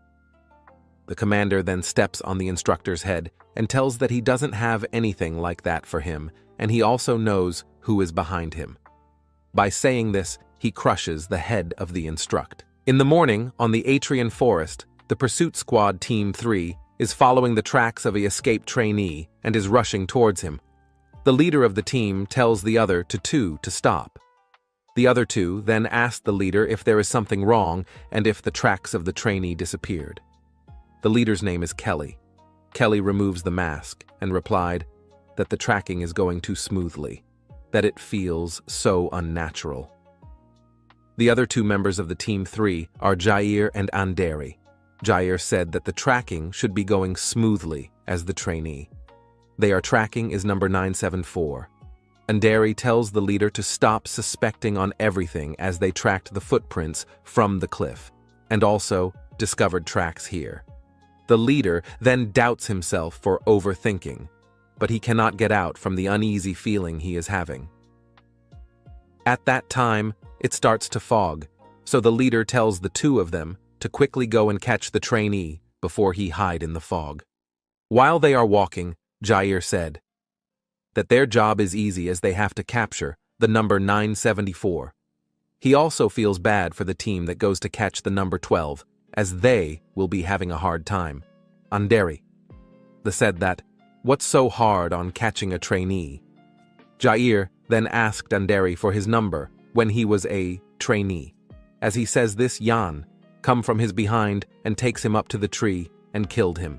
The commander then steps on the instructor's head and tells that he doesn't have anything like that for him, and he also knows who is behind him. By saying this, he crushes the head of the instruct. In the morning, on the Atrian Forest, the Pursuit Squad Team 3 is following the tracks of an escaped trainee and is rushing towards him. The leader of the team tells the other two to stop. The other 2 then ask the leader if there is something wrong and if the tracks of the trainee disappeared. The leader's name is Kelly. Kelly removes the mask and replied that the tracking is going too smoothly, that it feels so unnatural. The other 2 members of the Team 3 are Jair and Anderi. Jair said that the tracking should be going smoothly as the trainee. Their tracking is number 974. Anderi tells the leader to stop suspecting on everything as they tracked the footprints from the cliff, and also discovered tracks here. The leader then doubts himself for overthinking, but he cannot get out from the uneasy feeling he is having. At that time, it starts to fog, so the leader tells the 2 of them to quickly go and catch the trainee before he hide in the fog. While they are walking, Jair said that their job is easy as they have to capture the number 974. He also feels bad for the team that goes to catch the number 12, as they will be having a hard time. Anderi said that, what's so hard on catching a trainee? Jair then asked Anderi for his number when he was a trainee. As he says this, Jan come from his behind and takes him up to the tree and killed him.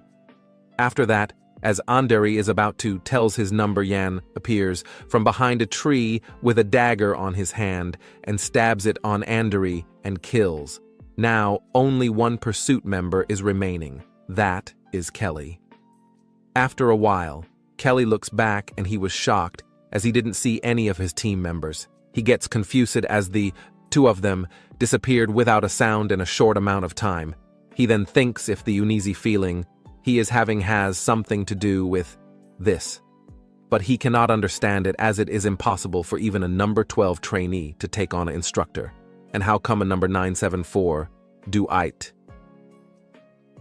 After that, as Anderi is about to tells his number, Jan appears from behind a tree with a dagger on his hand and stabs it on Anderi and kills. Now, only one pursuit member is remaining. That is Kelly. After a while, Kelly looks back and he was shocked as he didn't see any of his team members. He gets confused as the 2 of them disappeared without a sound in a short amount of time. He then thinks if the uneasy feeling he is having has something to do with this. But he cannot understand it as it is impossible for even a number 12 trainee to take on an instructor. And how come a number 974 do it?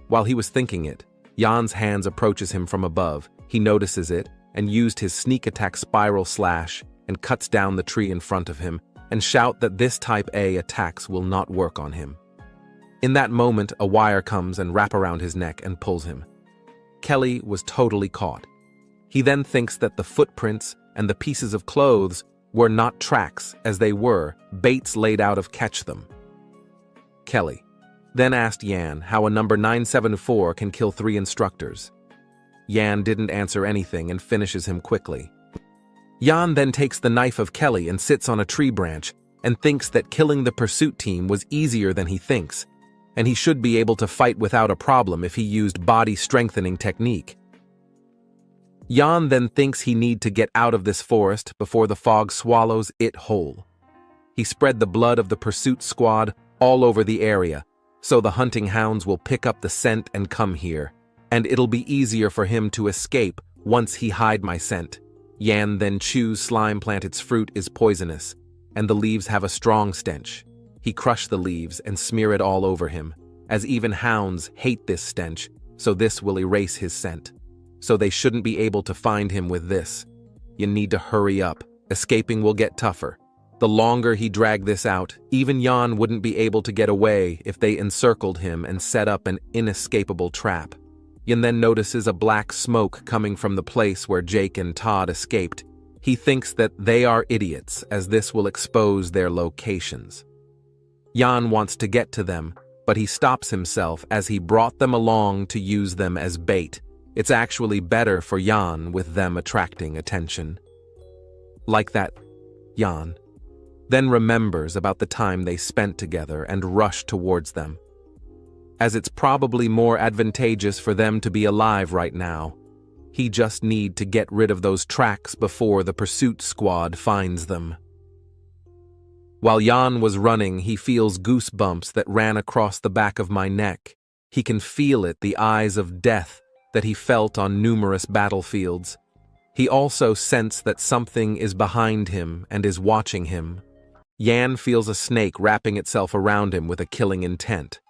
While he was thinking it, Jan's hands approaches him from above. He notices it and used his sneak attack spiral slash and cuts down the tree in front of him and shout that this type A attacks will not work on him. In that moment, a wire comes and wrap around his neck and pulls him. Kelly was totally caught. He then thinks that the footprints and the pieces of clothes were not tracks as they were baits laid out to catch them. Kelly, then asked Yan how a number 974 can kill 3 instructors. Yan didn't answer anything and finishes him quickly. Yan then takes the knife of Kelly and sits on a tree branch and thinks that killing the pursuit team was easier than he thinks, and he should be able to fight without a problem if he used body-strengthening technique. Yan then thinks he need to get out of this forest before the fog swallows it whole. He spread the blood of the pursuit squad all over the area, so the hunting hounds will pick up the scent and come here, and it'll be easier for him to escape once he hide my scent. Yan then chews slime plant. Its fruit is poisonous, and the leaves have a strong stench. He crush the leaves and smear it all over him, as even hounds hate this stench, so this will erase his scent. So they shouldn't be able to find him with this. You need to hurry up. Escaping will get tougher. The longer he dragged this out, even Yan wouldn't be able to get away if they encircled him and set up an inescapable trap. Yan then notices a black smoke coming from the place where Jake and Todd escaped. He thinks that they are idiots, as this will expose their locations. Yan wants to get to them, but he stops himself as he brought them along to use them as bait. It's actually better for Yan with them attracting attention. Like that, Yan then remembers about the time they spent together and rushed towards them, as it's probably more advantageous for them to be alive right now. He just need to get rid of those tracks before the pursuit squad finds them. While Yan was running, he feels goosebumps that ran across the back of my neck. He can feel it, the eyes of death that he felt on numerous battlefields. He also sensed that something is behind him and is watching him. Yan feels a snake wrapping itself around him with a killing intent.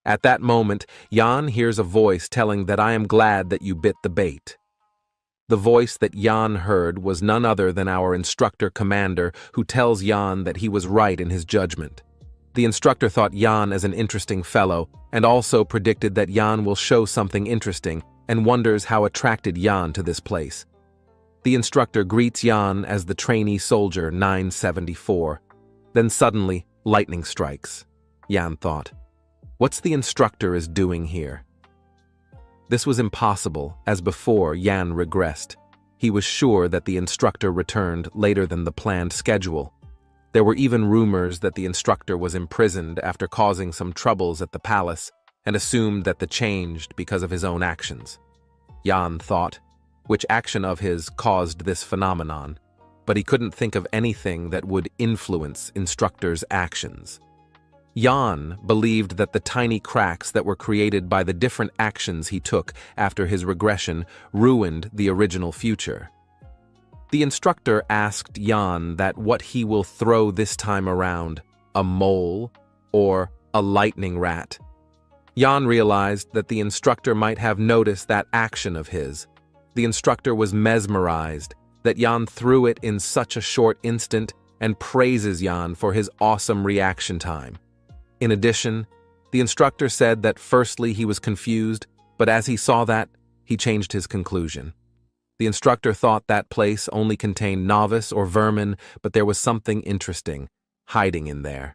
At that moment, Yan hears a voice telling that I am glad that you bit the bait. The voice that Yan heard was none other than our instructor commander, who tells Yan that he was right in his judgment. The instructor thought Yan as an interesting fellow and also predicted that Yan will show something interesting and wonders how attracted Yan to this place. The instructor greets Yan as the trainee soldier 974. Then suddenly, lightning strikes. Yan thought, what's the instructor is doing here? This was impossible, as before Yan regressed. He was sure that the instructor returned later than the planned schedule. There were even rumors that the instructor was imprisoned after causing some troubles at the palace, and assumed that the changed because of his own actions. Yan thought, which action of his caused this phenomenon, but he couldn't think of anything that would influence instructor's actions. Yan believed that the tiny cracks that were created by the different actions he took after his regression ruined the original future. The instructor asked Yan that what he will throw this time around, a mole or a lightning rat. Yan realized that the instructor might have noticed that action of his. The instructor was mesmerized that Yan threw it in such a short instant and praises Yan for his awesome reaction time. In addition, the instructor said that firstly he was confused, but as he saw that, he changed his conclusion. The instructor thought that place only contained novice or vermin, but there was something interesting hiding in there.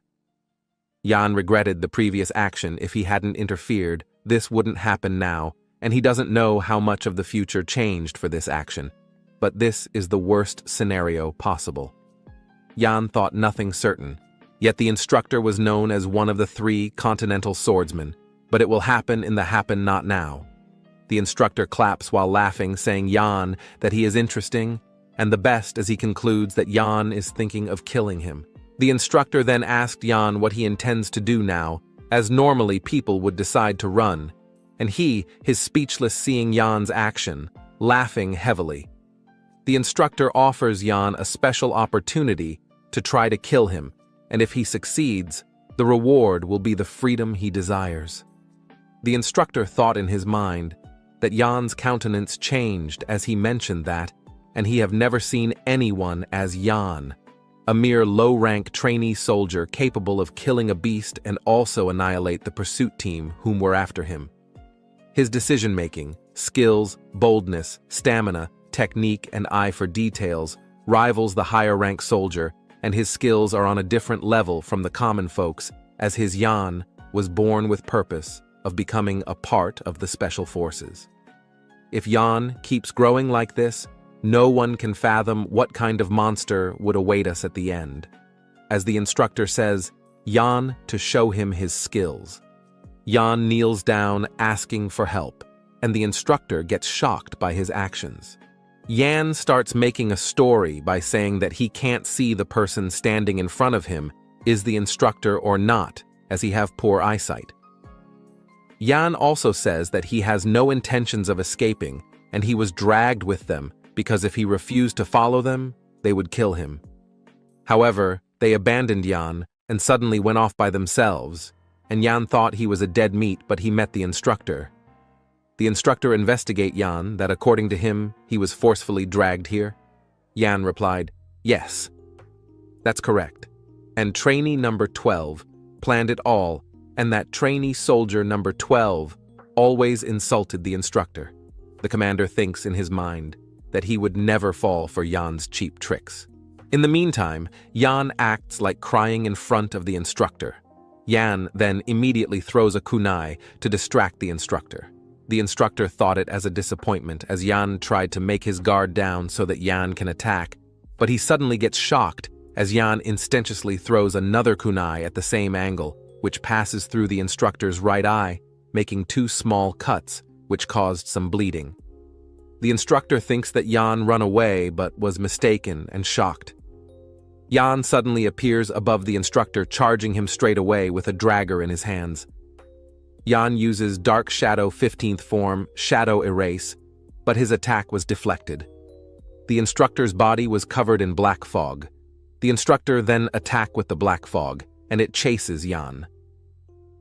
Yan regretted the previous action. If he hadn't interfered, this wouldn't happen now, and he doesn't know how much of the future changed for this action. But this is the worst scenario possible. Yan thought nothing certain, yet the instructor was known as one of the 3 continental swordsmen, but it will happen in the happen not now. The instructor claps while laughing, saying Yan that he is interesting, and the best as he concludes that Yan is thinking of killing him. The instructor then asked Yan what he intends to do now, as normally people would decide to run, and he, his speechless seeing Yan's action, laughing heavily. The instructor offers Yan a special opportunity to try to kill him, and if he succeeds, the reward will be the freedom he desires. The instructor thought in his mind that Yan's countenance changed as he mentioned that, and he have never seen anyone as Yan, a mere low-rank trainee soldier capable of killing a beast and also annihilate the pursuit team whom were after him. His decision-making, skills, boldness, stamina, technique, and eye for details rivals the higher-rank soldier, and his skills are on a different level from the common folks, as his Yan was born with purpose of becoming a part of the Special Forces. If Yan keeps growing like this, no one can fathom what kind of monster would await us at the end. As the instructor says, Yan to show him his skills. Yan kneels down asking for help, and the instructor gets shocked by his actions. Yan starts making a story by saying that he can't see the person standing in front of him is the instructor or not, as he have poor eyesight. Yan also says that he has no intentions of escaping, and he was dragged with them because if he refused to follow them, they would kill him. However, they abandoned Yan and suddenly went off by themselves, and Yan thought he was a dead meat, but he met the instructor. The instructor investigated Yan that according to him, he was forcefully dragged here. Yan replied, "Yes, that's correct. And trainee number 12 planned it all, and that trainee soldier number 12 always insulted the instructor." The commander thinks in his mind that he would never fall for Yan's cheap tricks. In the meantime, Yan acts like crying in front of the instructor. Yan then immediately throws a kunai to distract the instructor. The instructor thought it as a disappointment as Yan tried to make his guard down so that Yan can attack, but he suddenly gets shocked as Yan instinctually throws another kunai at the same angle, which passes through the instructor's right eye, making 2 small cuts, which caused some bleeding. The instructor thinks that Yan run away but was mistaken and shocked. Yan suddenly appears above the instructor, charging him straight away with a dragger in his hands. Yan uses Dark Shadow 15th form, Shadow Erase, but his attack was deflected. The instructor's body was covered in black fog. The instructor then attacks with the black fog, and it chases Yan.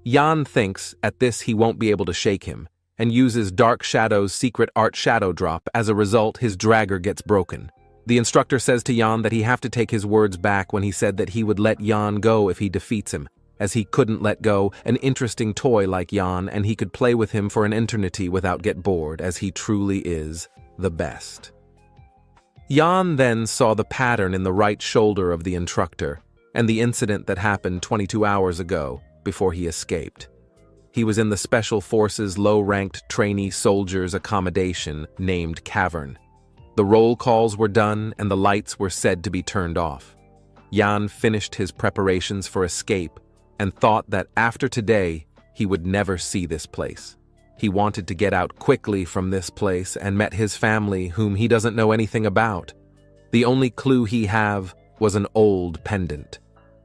Yan thinks at this he won't be able to shake him, and uses Dark Shadow's secret art Shadow Drop. As a result, his dragger gets broken. The instructor says to Yan that he have to take his words back when he said that he would let Yan go if he defeats him, as he couldn't let go an interesting toy like Yan and he could play with him for an eternity without get bored, as he truly is the best. Yan then saw the pattern in the right shoulder of the instructor and the incident that happened 22 hours ago before he escaped. He was in the Special Forces low-ranked trainee soldiers' accommodation named Cavern. The roll calls were done and the lights were said to be turned off. Yan finished his preparations for escape and thought that after today, he would never see this place. He wanted to get out quickly from this place and met his family whom he doesn't know anything about. The only clue he have was an old pendant.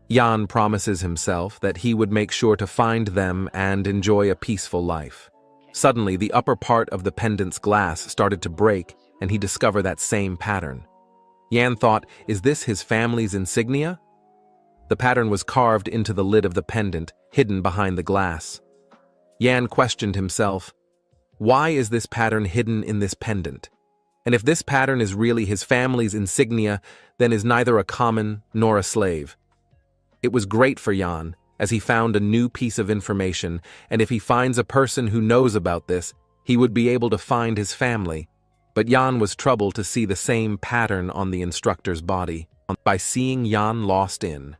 Yan promises himself that he would make sure to find them and enjoy a peaceful life. Suddenly, the upper part of the pendant's glass started to break and he discovered that same pattern. Yan thought, is this his family's insignia? The pattern was carved into the lid of the pendant, hidden behind the glass. Yan questioned himself, why is this pattern hidden in this pendant? And if this pattern is really his family's insignia, then is neither a common nor a slave. It was great for Yan, as he found a new piece of information, and if he finds a person who knows about this, he would be able to find his family. But Yan was troubled to see the same pattern on the instructor's body. By seeing Yan lost in,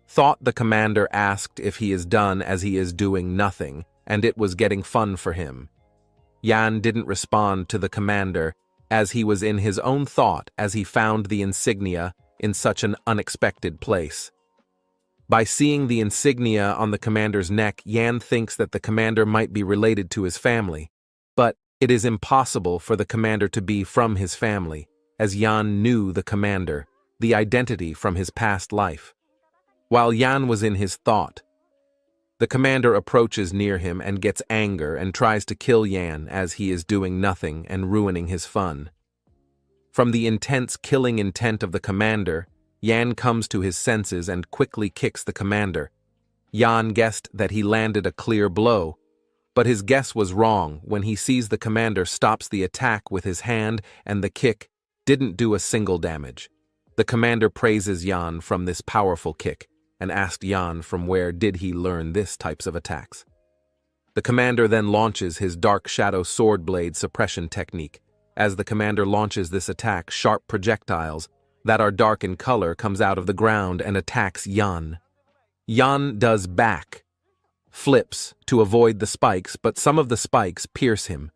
thought the commander asked if he is done as he is doing nothing, and it was getting fun for him. Yan didn't respond to the commander, as he was in his own thought as he found the insignia in such an unexpected place. By seeing the insignia on the commander's neck, Yan thinks that the commander might be related to his family, but it is impossible for the commander to be from his family, as Yan knew the commander, the identity from his past life. While Yan was in his thought, the commander approaches near him and gets anger and tries to kill Yan as he is doing nothing and ruining his fun. From the intense killing intent of the commander, Yan comes to his senses and quickly kicks the commander. Yan guessed that he landed a clear blow, but his guess was wrong when he sees the commander stops the attack with his hand and the kick didn't do a single damage. The commander praises Yan from this powerful kick and asked Yan from where did he learn this types of attacks. The commander then launches his Dark Shadow sword blade suppression technique. As the commander launches this attack, sharp projectiles that are dark in color comes out of the ground and attacks Yan. Yan does back flips to avoid the spikes, but some of the spikes pierce him.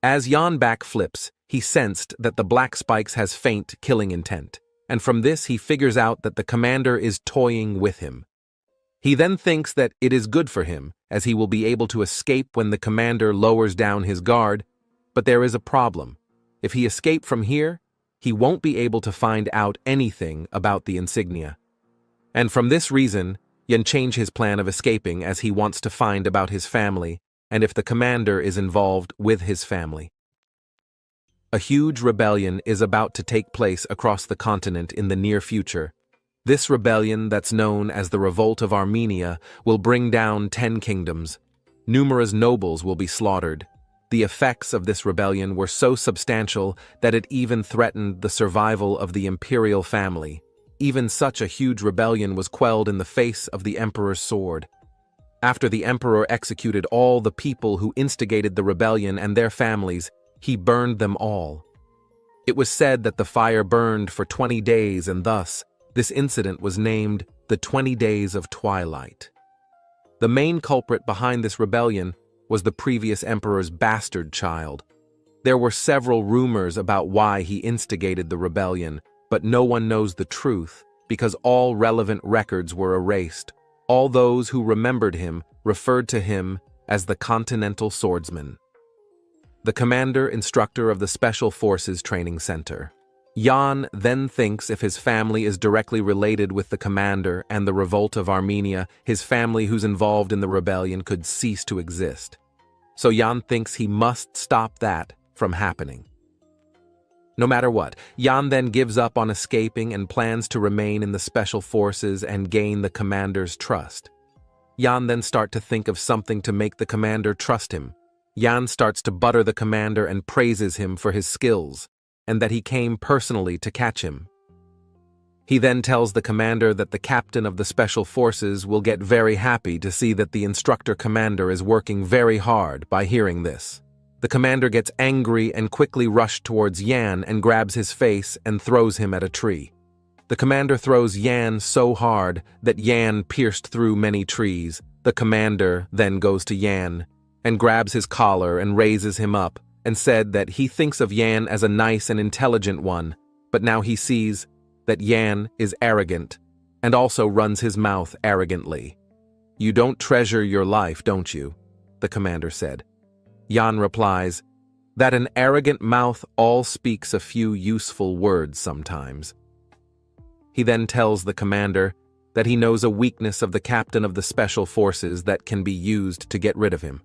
As Yan back flips, he sensed that the black spikes has faint killing intent, and from this he figures out that the commander is toying with him. He then thinks that it is good for him, as he will be able to escape when the commander lowers down his guard, but there is a problem. If he escapes from here, he won't be able to find out anything about the insignia. And from this reason, Yan changes his plan of escaping as he wants to find about his family and if the commander is involved with his family. A huge rebellion is about to take place across the continent in the near future. This rebellion, that's known as the Revolt of Armenia, will bring down 10 kingdoms. Numerous nobles will be slaughtered. The effects of this rebellion were so substantial that it even threatened the survival of the imperial family. Even such a huge rebellion was quelled in the face of the emperor's sword. After the emperor executed all the people who instigated the rebellion and their families, he burned them all. It was said that the fire burned for 20 days, and thus, this incident was named the 20 Days of Twilight. The main culprit behind this rebellion was the previous emperor's bastard child. There were several rumors about why he instigated the rebellion, but no one knows the truth because all relevant records were erased. All those who remembered him referred to him as the Continental Swordsman. The commander-instructor of the Special Forces Training Center. Yan then thinks if his family is directly related with the commander and the Revolt of Armenia, his family who's involved in the rebellion could cease to exist. So Yan thinks he must stop that from happening. No matter what, Yan then gives up on escaping and plans to remain in the Special Forces and gain the commander's trust. Yan then starts to think of something to make the commander trust him. Yan starts to butter the commander and praises him for his skills, and that he came personally to catch him. He then tells the commander that the captain of the Special Forces will get very happy to see that the instructor commander is working very hard by hearing this. The commander gets angry and quickly rushes towards Yan and grabs his face and throws him at a tree. The commander throws Yan so hard that Yan pierced through many trees. The commander then goes to Yan and grabs his collar and raises him up and said that he thinks of Yan as a nice and intelligent one, but now he sees that Yan is arrogant and also runs his mouth arrogantly. "You don't treasure your life, don't you?" the commander said. Yan replies, "That an arrogant mouth all speaks a few useful words sometimes." He then tells the commander that he knows a weakness of the captain of the Special Forces that can be used to get rid of him.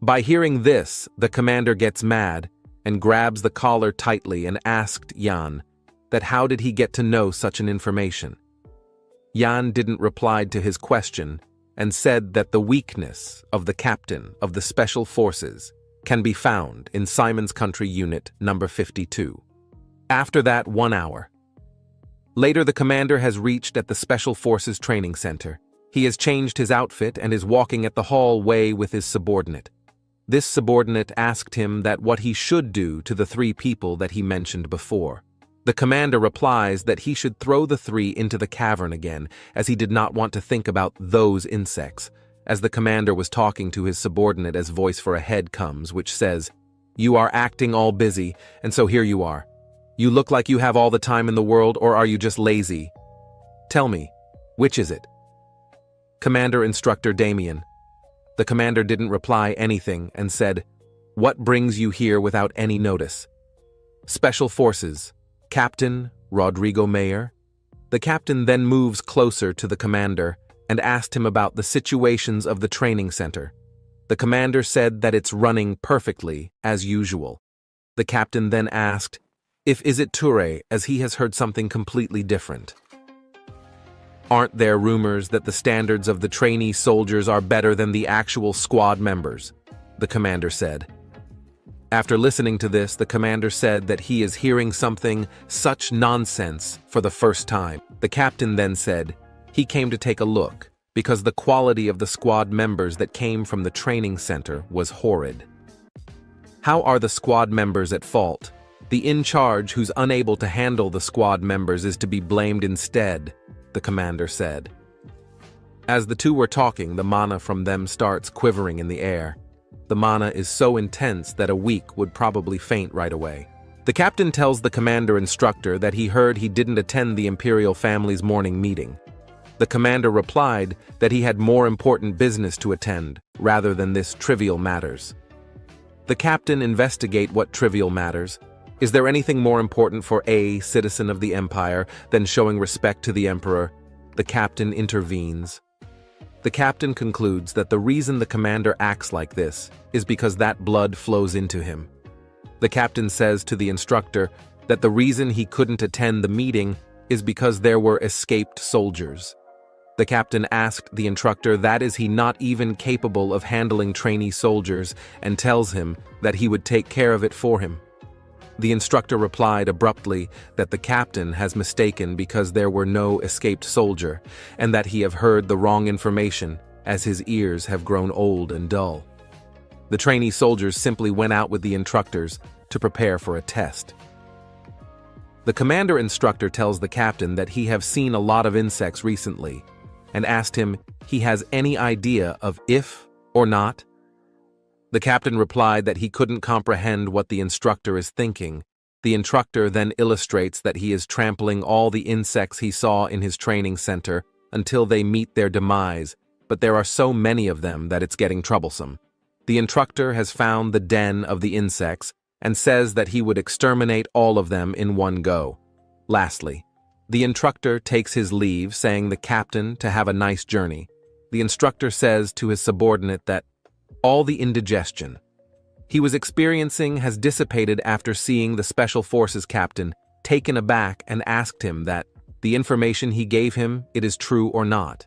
By hearing this, the commander gets mad and grabs the collar tightly and asked Yan that how did he get to know such an information. Yan didn't reply to his question and said that the weakness of the captain of the Special Forces can be found in Simon's Country Unit number 52. After that 1 hour. Later, the commander has reached at the Special Forces Training Center. He has changed his outfit and is walking at the hallway with his subordinate. This subordinate asked him that what he should do to the 3 people that he mentioned before. The commander replies that he should throw the 3 into the cavern again, as he did not want to think about those insects. As the commander was talking to his subordinate, as voice for a head comes, which says, "You are acting all busy, and so here you are. You look like you have all the time in the world, or are you just lazy? Tell me, which is it?" Commander Instructor Damien. The commander didn't reply anything and said, "What brings you here without any notice?" Special Forces. Captain Rodrigo Mayer. The captain then moves closer to the commander and asked him about the situations of the training center. The commander said that it's running perfectly, as usual. The captain then asked if is it Toure, as he has heard something completely different. "Aren't there rumors that the standards of the trainee soldiers are better than the actual squad members?" the commander said. After listening to this, the commander said that he is hearing something such nonsense for the first time. The captain then said he came to take a look because the quality of the squad members that came from the training center was horrid. How are the squad members at fault? The in-charge who's unable to handle the squad members is to be blamed instead, the commander said. As the two were talking, the mana from them starts quivering in the air. The mana is so intense that a weak would probably faint right away. The captain tells the commander instructor that he heard he didn't attend the imperial family's morning meeting. The commander replied that he had more important business to attend, rather than this trivial matters. The captain investigate what trivial matters. Is there anything more important for a citizen of the empire than showing respect to the emperor? The captain intervenes. The captain concludes that the reason the commander acts like this is because that blood flows into him. The captain says to the instructor that the reason he couldn't attend the meeting is because there were escaped soldiers. The captain asked the instructor that is he not even capable of handling trainee soldiers and tells him that he would take care of it for him. The instructor replied abruptly that the captain has mistaken because there were no escaped soldier and that he have heard the wrong information as his ears have grown old and dull. The trainee soldiers simply went out with the instructors to prepare for a test. The commander instructor tells the captain that he have seen a lot of insects recently and asked him he has any idea of if or not. The captain replied that he couldn't comprehend what the instructor is thinking. The instructor then illustrates that he is trampling all the insects he saw in his training center until they meet their demise, but there are so many of them that it's getting troublesome. The instructor has found the den of the insects and says that he would exterminate all of them in one go. Lastly, the instructor takes his leave, saying the captain to have a nice journey. The instructor says to his subordinate that all the indigestion he was experiencing has dissipated after seeing the Special Forces captain taken aback and asked him that the information he gave him, it is true or not.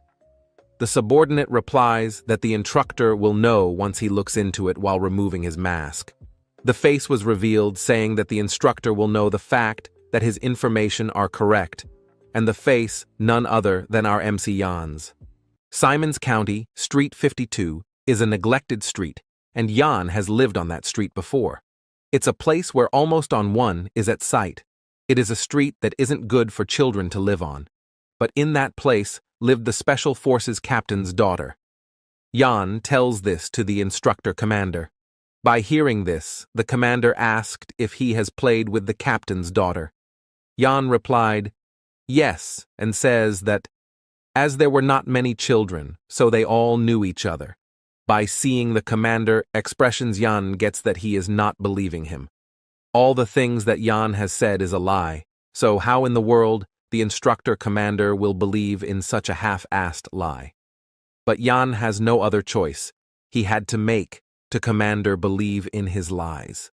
The subordinate replies that the instructor will know once he looks into it while removing his mask. The face was revealed, saying that the instructor will know the fact that his information are correct, and the face none other than our MC Jan's. Simons County, Street 52, is a neglected street, and Jan has lived on that street before. It's a place where almost on one is at sight. It is a street that isn't good for children to live on. But in that place lived the Special Forces captain's daughter. Jan tells this to the instructor commander. By hearing this, the commander asked if he has played with the captain's daughter. Jan replied, yes, and says that as there were not many children, so they all knew each other. By seeing the commander expressions, Jan gets that he is not believing him. All the things that Jan has said is a lie, so how in the world the instructor commander will believe in such a half-assed lie? But Jan has no other choice. He had to make the commander believe in his lies.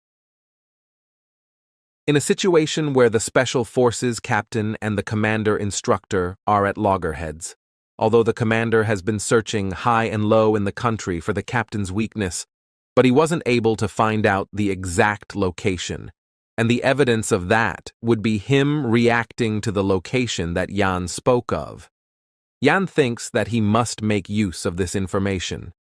In a situation where the Special Forces captain and the commander instructor are at loggerheads, although the commander has been searching high and low in the country for the captain's weakness, but he wasn't able to find out the exact location, and the evidence of that would be him reacting to the location that Jan spoke of. Jan thinks that he must make use of this information.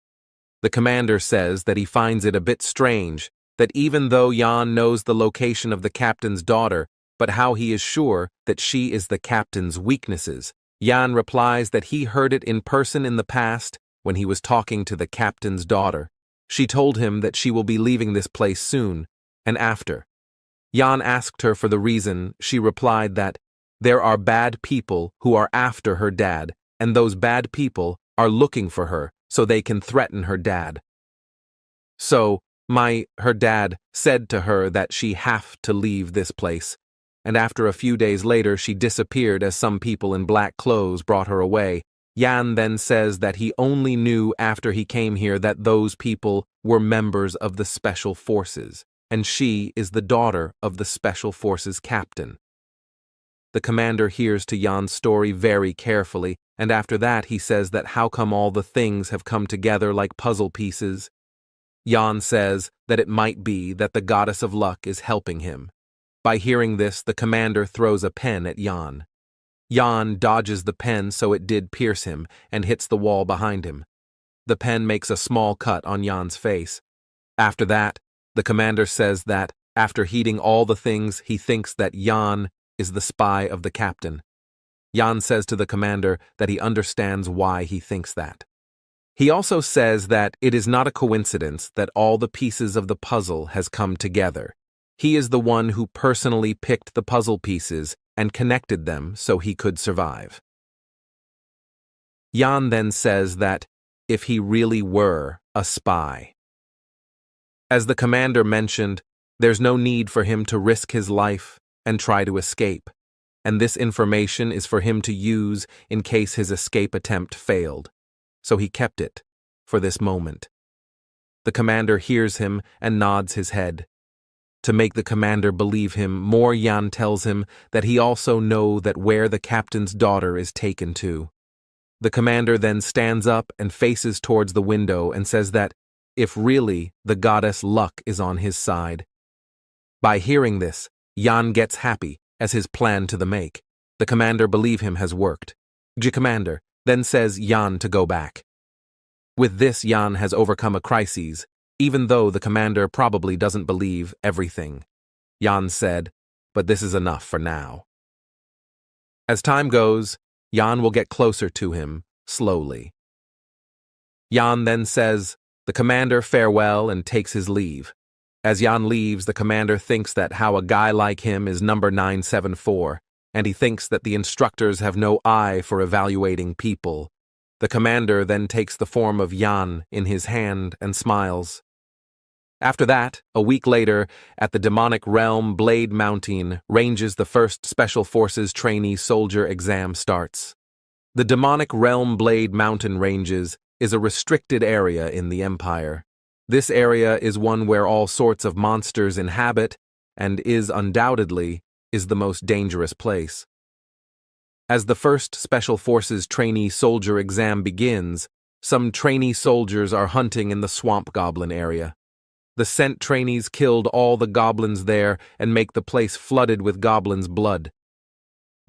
The commander says that he finds it a bit strange that even though Jan knows the location of the captain's daughter, but how he is sure that she is the captain's weaknesses. Jan replies that he heard it in person in the past when he was talking to the captain's daughter. She told him that she will be leaving this place soon, and after. Jan asked her for the reason. She replied that there are bad people who are after her dad, and those bad people are looking for her so they can threaten her dad. So, her dad said to her that she have to leave this place, and after a few days later she disappeared as some people in black clothes brought her away. Jan then says that he only knew after he came here that those people were members of the Special Forces, and she is the daughter of the Special Forces captain. The commander hears to Jan's story very carefully, and after that he says that how come all the things have come together like puzzle pieces. Jan says that it might be that the goddess of luck is helping him. By hearing this, the commander throws a pen at Jan. Jan dodges the pen so it did pierce him and hits the wall behind him. The pen makes a small cut on Jan's face. After that, the commander says that, after heeding all the things, he thinks that Jan is the spy of the captain. Jan says to the commander that he understands why he thinks that. He also says that it is not a coincidence that all the pieces of the puzzle has come together. He is the one who personally picked the puzzle pieces and connected them so he could survive. Jan then says that if he really were a spy. As the commander mentioned, there's no need for him to risk his life and try to escape, and this information is for him to use in case his escape attempt failed. So he kept it for this moment. The commander hears him and nods his head. To make the commander believe him more, Jan tells him that he also knows that where the captain's daughter is taken to. The commander then stands up and faces towards the window and says that if really the goddess Luck is on his side. By hearing this, Jan gets happy as his plan to the make. The commander believe him has worked. Commander then says Jan to go back. With this, Jan has overcome a crisis, even though the commander probably doesn't believe everything. Jan said, but this is enough for now. As time goes, Jan will get closer to him, slowly. Jan then says, the commander farewell and takes his leave. As Jan leaves, the commander thinks that how a guy like him is number 974, and he thinks that the instructors have no eye for evaluating people. The commander then takes the form of Jan in his hand and smiles. After that, a week later, at the demonic realm Blade Mountain ranges, the first Special Forces trainee soldier exam starts. The demonic realm Blade Mountain ranges is a restricted area in the Empire. This area is one where all sorts of monsters inhabit and is undoubtedly the most dangerous place. As the first Special Forces trainee soldier exam begins, some trainee soldiers are hunting in the swamp goblin area. The scent trainees killed all the goblins there and make the place flooded with goblins' blood.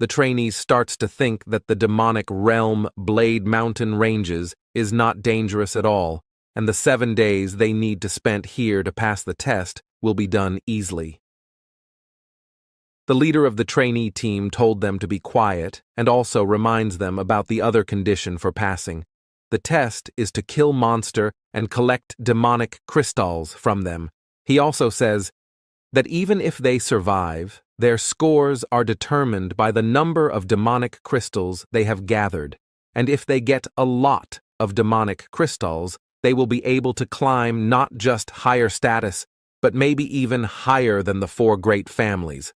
The trainees starts to think that the demonic realm Blade Mountain ranges is not dangerous at all, and the 7 days they need to spend here to pass the test will be done easily. The leader of the trainee team told them to be quiet and also reminds them about the other condition for passing. The test is to kill monster and collect demonic crystals from them. He also says that even if they survive, their scores are determined by the number of demonic crystals they have gathered, and if they get a lot of demonic crystals, they will be able to climb not just higher status, but maybe even higher than the 4 great families.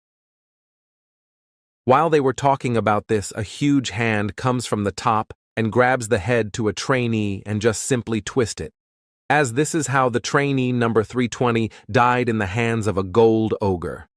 While they were talking about this, a huge hand comes from the top and grabs the head to a trainee and just simply twist it. As this is how the trainee number 320 died in the hands of a gold ogre.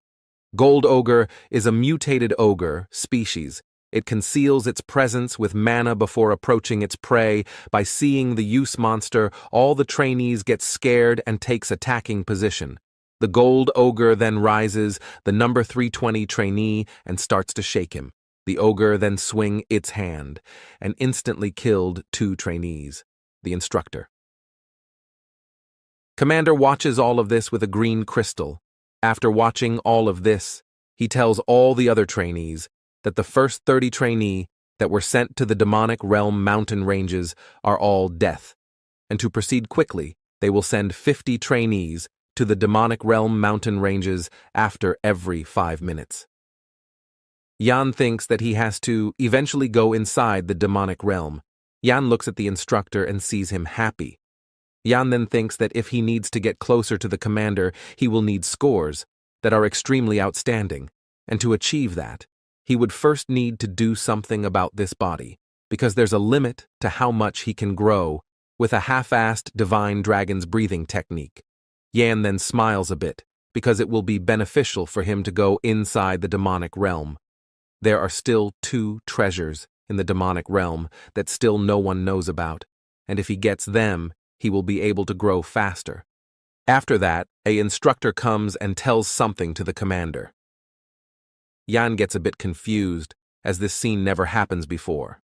Gold ogre is a mutated ogre species. It conceals its presence with mana before approaching its prey. By seeing the use monster, all the trainees get scared and takes attacking position. The gold ogre then rises, the number 320 trainee, and starts to shake him. The ogre then swing its hand, and instantly killed 2 trainees, the instructor. Commander watches all of this with a green crystal. After watching all of this, he tells all the other trainees that the first 30 trainee that were sent to the demonic realm mountain ranges are all death, and to proceed quickly, they will send 50 trainees to the demonic realm mountain ranges after every 5 minutes. Jan thinks that he has to eventually go inside the demonic realm. Jan looks at the instructor and sees him happy. Jan then thinks that if he needs to get closer to the commander, he will need scores that are extremely outstanding, and to achieve that, he would first need to do something about this body, because there's a limit to how much he can grow with a half-assed divine dragon's breathing technique. Jan then smiles a bit, because it will be beneficial for him to go inside the demonic realm. There are still 2 treasures in the demonic realm that still no one knows about, and if he gets them, he will be able to grow faster. After that, an instructor comes and tells something to the commander. Jan gets a bit confused, as this scene never happens before.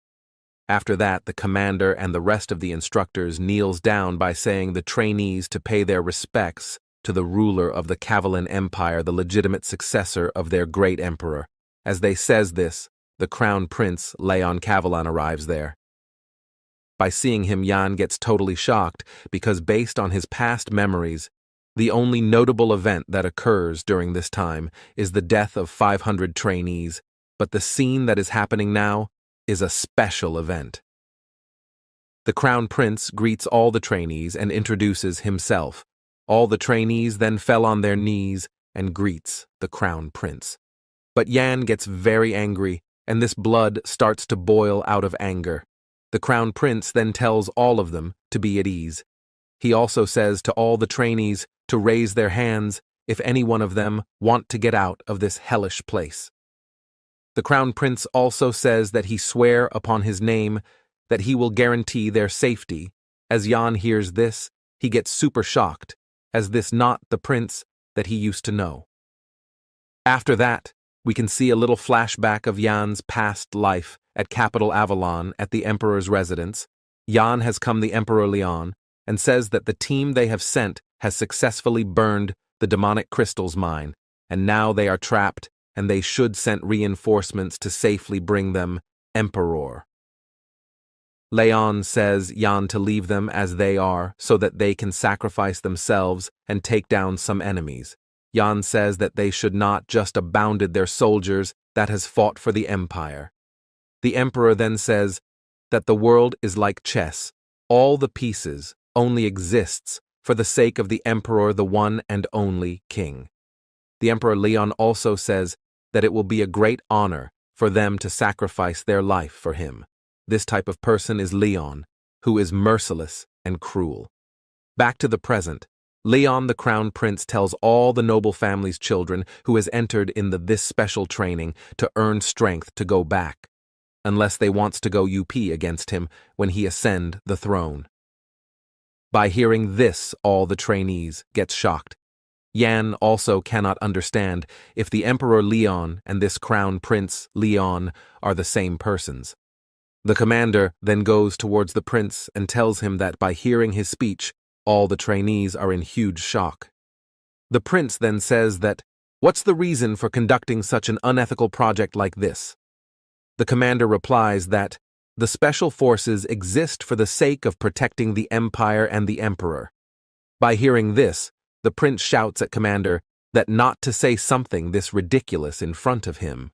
After that, the commander and the rest of the instructors kneels down by saying the trainees to pay their respects to the ruler of the Kavalan Empire, the legitimate successor of their great emperor. As they says this, the crown prince, Leon Cavalan, arrives there. By seeing him, Jan gets totally shocked because based on his past memories, the only notable event that occurs during this time is the death of 500 trainees, but the scene that is happening now is a special event. The crown prince greets all the trainees and introduces himself. All the trainees then fell on their knees and greets the crown prince. But Jan gets very angry, and this blood starts to boil out of anger. The crown prince then tells all of them to be at ease. He also says to all the trainees to raise their hands if any one of them want to get out of this hellish place. The crown prince also says that he swear upon his name that he will guarantee their safety. As Jan hears this, he gets super shocked, as this not the prince that he used to know. After that, we can see a little flashback of Jan's past life at Capital Avalon at the Emperor's residence. Jan has come the Emperor Leon and says that the team they have sent has successfully burned the demonic crystal's mine, and now they are trapped and they should send reinforcements to safely bring them Emperor. Leon says Jan to leave them as they are so that they can sacrifice themselves and take down some enemies. Jan says that they should not just abounded their soldiers that has fought for the empire. The emperor then says that the world is like chess. All the pieces only exists for the sake of the emperor, the one and only king. The Emperor Leon also says that it will be a great honor for them to sacrifice their life for him. This type of person is Leon, who is merciless and cruel. Back to the present, Leon the Crown Prince tells all the noble family's children who has entered in this special training to earn strength to go back, unless they wants to go UP against him when he ascend the throne. By hearing this, all the trainees get shocked. Jan also cannot understand if the Emperor Leon and this Crown Prince Leon are the same persons. The commander then goes towards the prince and tells him that by hearing his speech, all the trainees are in huge shock. The prince then says that, "What's the reason for conducting such an unethical project like this?" The commander replies that the special forces exist for the sake of protecting the empire and the emperor. By hearing this, the prince shouts at commander that not to say something this ridiculous in front of him.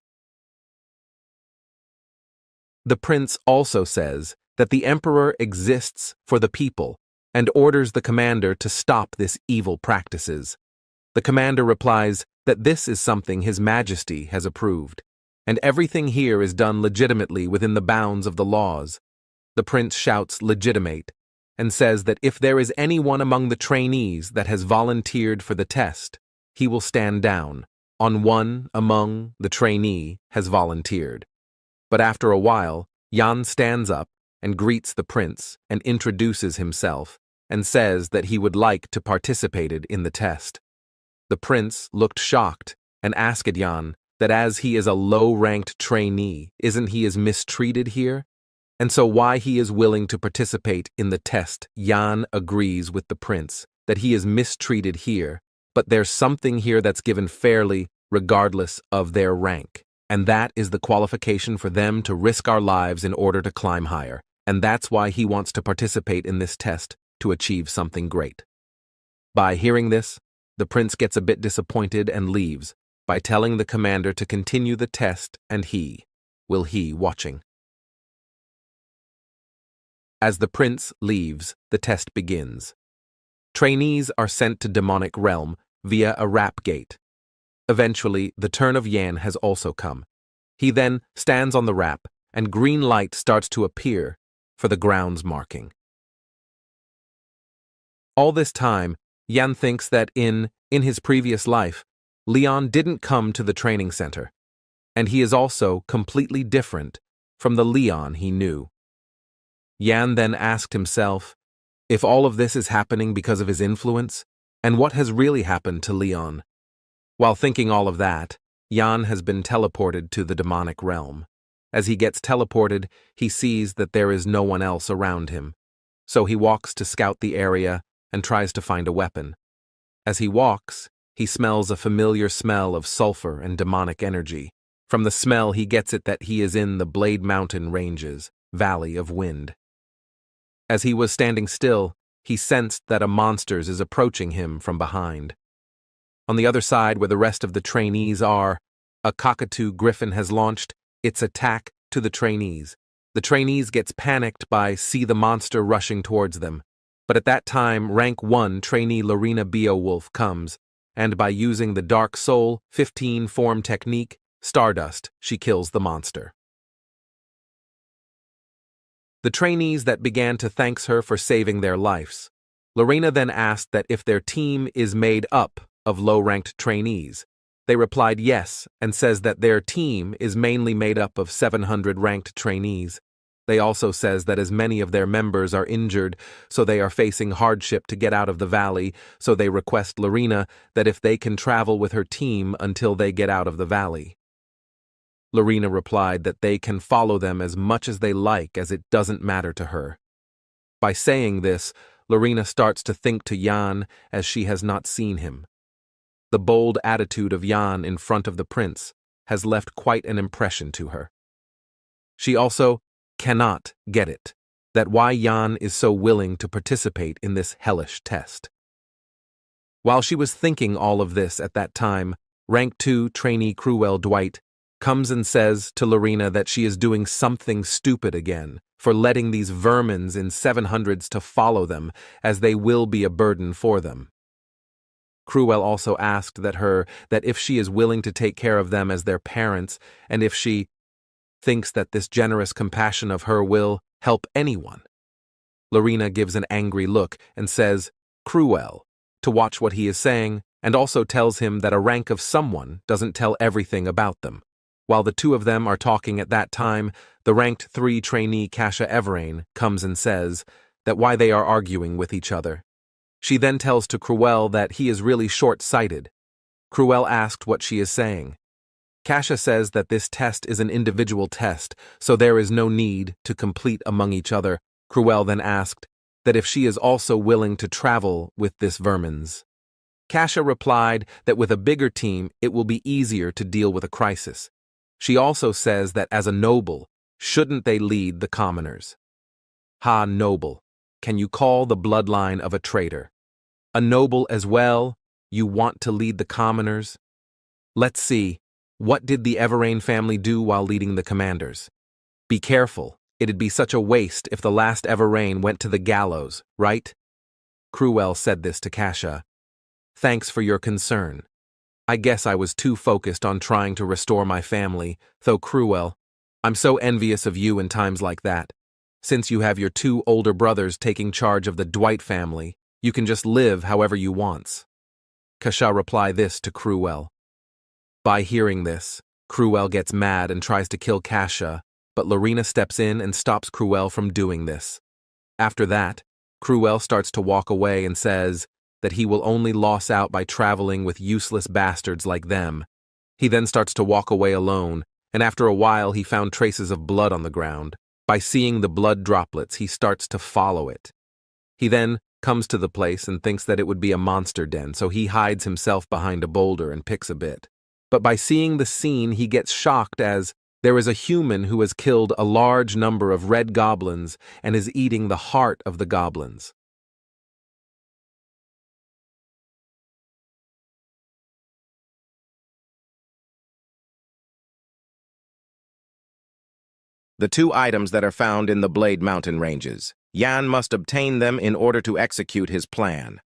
The prince also says that the emperor exists for the people and orders the commander to stop this evil practices. The commander replies that this is something His Majesty has approved, and everything here is done legitimately within the bounds of the laws. The prince shouts legitimate and says that if there is anyone among the trainees that has volunteered for the test, he will stand down. On one among the trainee has volunteered. But after a while, Jan stands up and greets the prince and introduces himself and says that he would like to participate in the test. The prince looked shocked and asked Jan that as he is a low-ranked trainee, isn't he as mistreated here? And so why he is willing to participate in the test. Jan agrees with the prince that he is mistreated here, but there's something here that's given fairly regardless of their rank. And that is the qualification for them to risk our lives in order to climb higher. And that's why he wants to participate in this test to achieve something great. By hearing this, the prince gets a bit disappointed and leaves by telling the commander to continue the test and he watching. As the prince leaves, the test begins. Trainees are sent to demonic realm via a rap gate. Eventually, the turn of Jan has also come. He then stands on the rap, and green light starts to appear for the grounds marking. All this time, Jan thinks that in his previous life, Leon didn't come to the training center, and he is also completely different from the Leon he knew. Jan then asked himself if all of this is happening because of his influence, and what has really happened to Leon. While thinking all of that, Jan has been teleported to the demonic realm. As he gets teleported, he sees that there is no one else around him. So he walks to scout the area and tries to find a weapon. As he walks, he smells a familiar smell of sulfur and demonic energy. From the smell, he gets it that he is in the Blade Mountain Ranges, Valley of Wind. As he was standing still, he sensed that a monster is approaching him from behind. On the other side, where the rest of the trainees are, a cockatoo griffin has launched its attack to the trainees. The trainees gets panicked by see the monster rushing towards them. But at that time, rank 1 trainee Lorena Beowulf comes, and by using the Dark Soul 15 form technique, Stardust, she kills the monster. The trainees that began to thank her for saving their lives. Lorena then asked that if their team is made up of low-ranked trainees. They replied yes, and says that their team is mainly made up of 700 ranked trainees. They also says that as many of their members are injured, so they are facing hardship to get out of the valley, so they request Lorena that if they can travel with her team until they get out of the valley. Lorena replied that they can follow them as much as they like, as it doesn't matter to her. By saying this, Lorena starts to think to Jan as she has not seen him. The bold attitude of Jan in front of the prince has left quite an impression to her. She also cannot get it, that why Jan is so willing to participate in this hellish test. While she was thinking all of this at that time, rank 2 trainee Cruel Dwight comes and says to Lorena that she is doing something stupid again for letting these vermins in 700s to follow them, as they will be a burden for them. Cruel also asked that if she is willing to take care of them as their parents, and if she thinks that this generous compassion of her will help anyone. Lorena gives an angry look and says, Cruel, to watch what he is saying, and also tells him that a rank of someone doesn't tell everything about them. While the two of them are talking at that time, the ranked 3 trainee Kasha Everain comes and says that why they are arguing with each other. She then tells to Cruel that he is really short-sighted. Cruel asked what she is saying. Kasha says that this test is an individual test, so there is no need to complete among each other. Cruel then asked that if she is also willing to travel with this vermins. Kasha replied that with a bigger team, it will be easier to deal with a crisis. She also says that as a noble, shouldn't they lead the commoners? Ha, noble, can you call the bloodline of a traitor? A noble as well, you want to lead the commoners? Let's see, what did the Everain family do while leading the commanders? Be careful, it'd be such a waste if the last Everain went to the gallows, right? Cruel said this to Kasha. Thanks for your concern. I guess I was too focused on trying to restore my family, though Cruel, I'm so envious of you in times like that. Since you have your 2 older brothers taking charge of the Dwight family, you can just live however you want. Kasha replied this to Cruel. By hearing this, Cruel gets mad and tries to kill Kasha, but Lorena steps in and stops Cruel from doing this. After that, Cruel starts to walk away and says that he will only lose out by traveling with useless bastards like them. He then starts to walk away alone, and after a while he found traces of blood on the ground. By seeing the blood droplets, he starts to follow it. He then comes to the place and thinks that it would be a monster den, so he hides himself behind a boulder and picks a bit. But by seeing the scene, he gets shocked as there is a human who has killed a large number of red goblins and is eating the heart of the goblins. The 2 items that are found in the Blade Mountain Ranges. Jan must obtain them in order to execute his plan.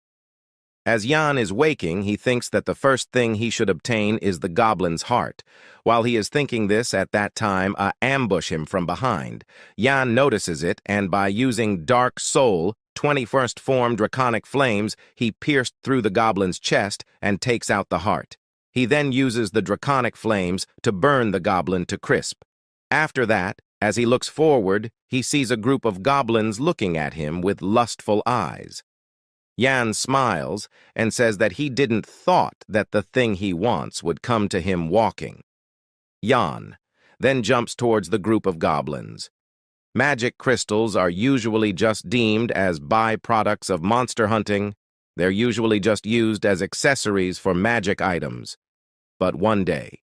As Jan is waking, he thinks that the first thing he should obtain is the goblin's heart. While he is thinking this at that time, ambush him from behind. Jan notices it, and by using Dark Soul, 21st form draconic flames, he pierced through the goblin's chest and takes out the heart. He then uses the draconic flames to burn the goblin to crisp. After that, as he looks forward, he sees a group of goblins looking at him with lustful eyes. Jan smiles and says that he didn't thought that the thing he wants would come to him walking. Jan then jumps towards the group of goblins. Magic crystals are usually just deemed as byproducts of monster hunting. They're usually just used as accessories for magic items. But one day,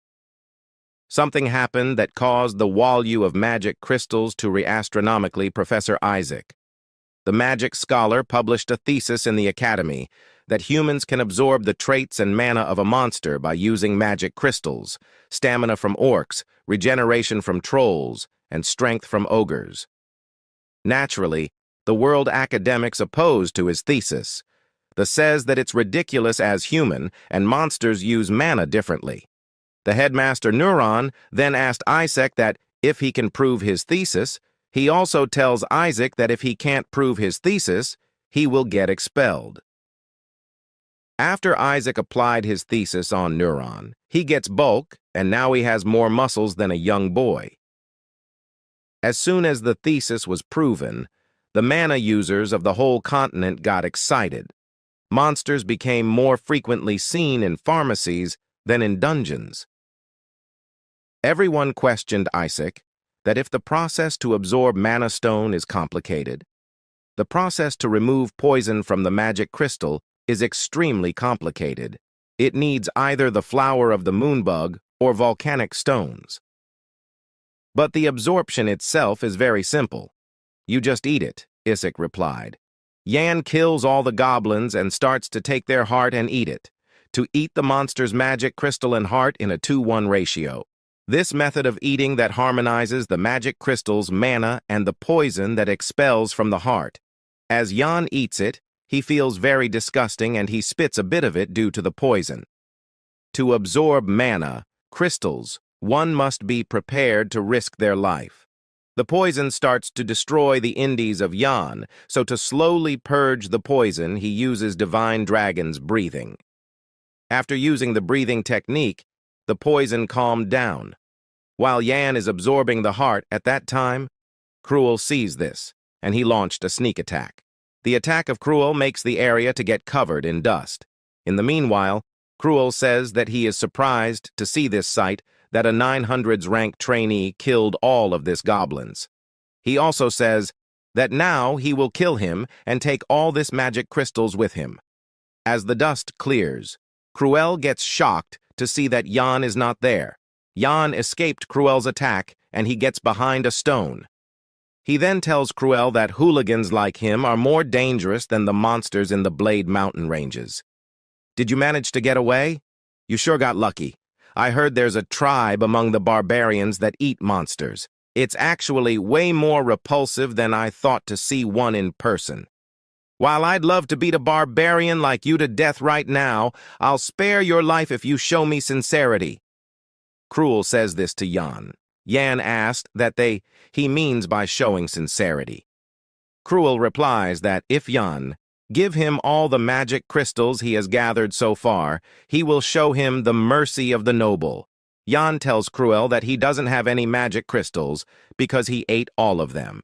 Something happened that caused the value of magic crystals to re-astronomically Professor Isaac. The magic scholar published a thesis in the Academy that humans can absorb the traits and mana of a monster by using magic crystals, stamina from orcs, regeneration from trolls, and strength from ogres. Naturally, the world academics opposed to his thesis. The says that it's ridiculous as human and monsters use mana differently. The headmaster Neuron then asked Isaac that if he can prove his thesis, he also tells Isaac that if he can't prove his thesis, he will get expelled. After Isaac applied his thesis on Neuron, he gets bulk, and now he has more muscles than a young boy. As soon as the thesis was proven, the mana users of the whole continent got excited. Monsters became more frequently seen in pharmacies than in dungeons. Everyone questioned Isaac that if the process to absorb mana stone is complicated, the process to remove poison from the magic crystal is extremely complicated. It needs either the flower of the moonbug or volcanic stones. But the absorption itself is very simple. You just eat it, Isaac replied. Yan kills all the goblins and starts to take their heart and eat it, to eat the monster's magic crystal and heart in a 2-1 ratio. This method of eating that harmonizes the magic crystal's mana and the poison that expels from the heart. As Yan eats it, he feels very disgusting and he spits a bit of it due to the poison. To absorb mana, crystals, one must be prepared to risk their life. The poison starts to destroy the indies of Yan, so to slowly purge the poison, he uses Divine Dragon's breathing. After using the breathing technique, the poison calmed down. While Yan is absorbing the heart at that time, Cruel sees this, and he launched a sneak attack. The attack of Cruel makes the area to get covered in dust. In the meanwhile, Cruel says that he is surprised to see this sight, that a 900s rank trainee killed all of this goblins. He also says that now he will kill him and take all this magic crystals with him. As the dust clears, Cruel gets shocked to see that Yan is not there. Yan escaped Cruel's attack and he gets behind a stone. He then tells Cruel that hooligans like him are more dangerous than the monsters in the Blade Mountain ranges. Did you manage to get away? You sure got lucky. I heard there's a tribe among the barbarians that eat monsters. It's actually way more repulsive than I thought to see one in person. While I'd love to beat a barbarian like you to death right now, I'll spare your life if you show me sincerity. Cruel says this to Yan. Yan asked that he means by showing sincerity. Cruel replies that if Yan give him all the magic crystals he has gathered so far, he will show him the mercy of the noble. Yan tells Cruel that he doesn't have any magic crystals because he ate all of them.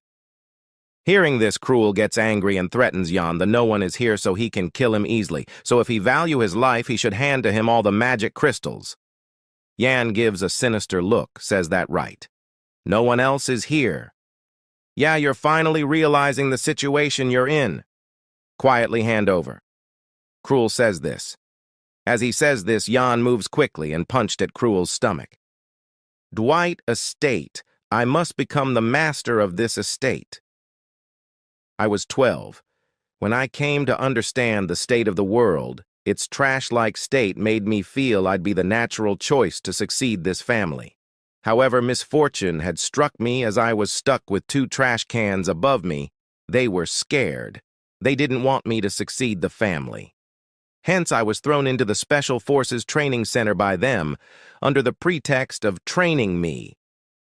Hearing this, Cruel gets angry and threatens Yan that no one is here so he can kill him easily, so if he value his life, he should hand to him all the magic crystals. Yan gives a sinister look, says that right. No one else is here. Yeah, you're finally realizing the situation you're in. Quietly hand over. Cruel says this. As he says this, Yan moves quickly and punched at Cruel's stomach. Dwight estate. I must become the master of this estate. I was 12. When I came to understand the state of the world, its trash-like state made me feel I'd be the natural choice to succeed this family. However, misfortune had struck me as I was stuck with 2 trash cans above me. They were scared. They didn't want me to succeed the family. Hence, I was thrown into the Special Forces Training Center by them, under the pretext of training me.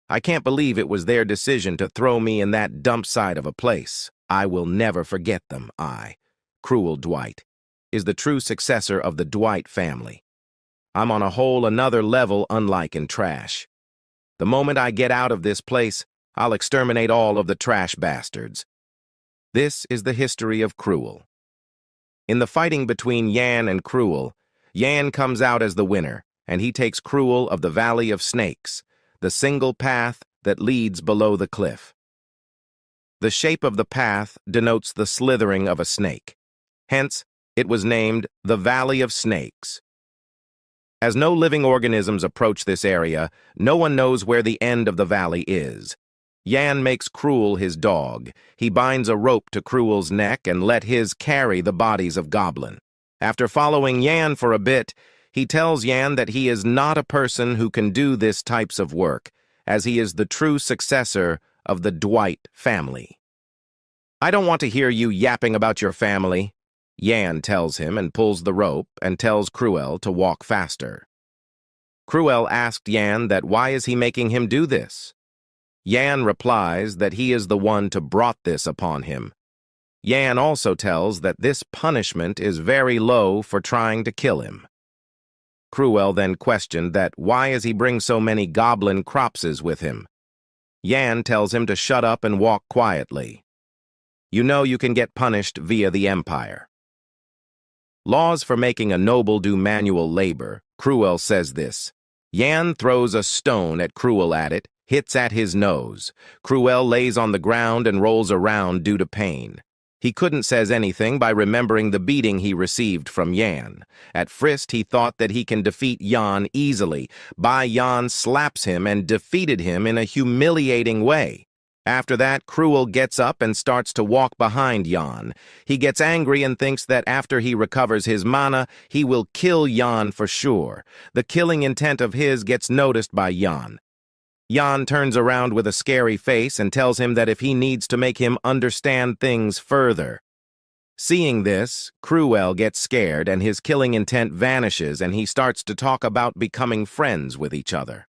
I can't believe it was their decision to throw me in that dump site of a place. I will never forget them. Cruel Dwight, is the true successor of the Dwight family. I'm on a whole another level unlike in trash. The moment I get out of this place, I'll exterminate all of the trash bastards. This is the history of Cruel. In the fighting between Yan and Cruel, Yan comes out as the winner, and he takes Cruel of the Valley of Snakes, the single path that leads below the cliff. The shape of the path denotes the slithering of a snake. Hence, it was named the Valley of Snakes. As no living organisms approach this area, no one knows where the end of the valley is. Yan makes Cruel his dog. He binds a rope to Cruel's neck and let his carry the bodies of Goblin. After following Yan for a bit, he tells Yan that he is not a person who can do this types of work, as he is the true successor of the Dwight family. "I don't want to hear you yapping about your family," Yan tells him and pulls the rope and tells Cruel to walk faster. Cruel asked Yan that why is he making him do this? Yan replies that he is the one to brought this upon him. Yan also tells that this punishment is very low for trying to kill him. Cruel then questioned that why is he bring so many goblin cropses with him? Yan tells him to shut up and walk quietly. "You know you can get punished via the Empire." Laws for making a noble do manual labor. Cruel says this. Yan throws a stone at Cruel at it, hits at his nose. Cruel lays on the ground and rolls around due to pain. He couldn't says anything by remembering the beating he received from Yan. At first he thought that he can defeat Yan easily. Yan slaps him and defeated him in a humiliating way. After that, Cruel gets up and starts to walk behind Yan. He gets angry and thinks that after he recovers his mana, he will kill Yan for sure. The killing intent of his gets noticed by Yan. Yan turns around with a scary face and tells him that if he needs to make him understand things further. Seeing this, Cruel gets scared and his killing intent vanishes and he starts to talk about becoming friends with each other.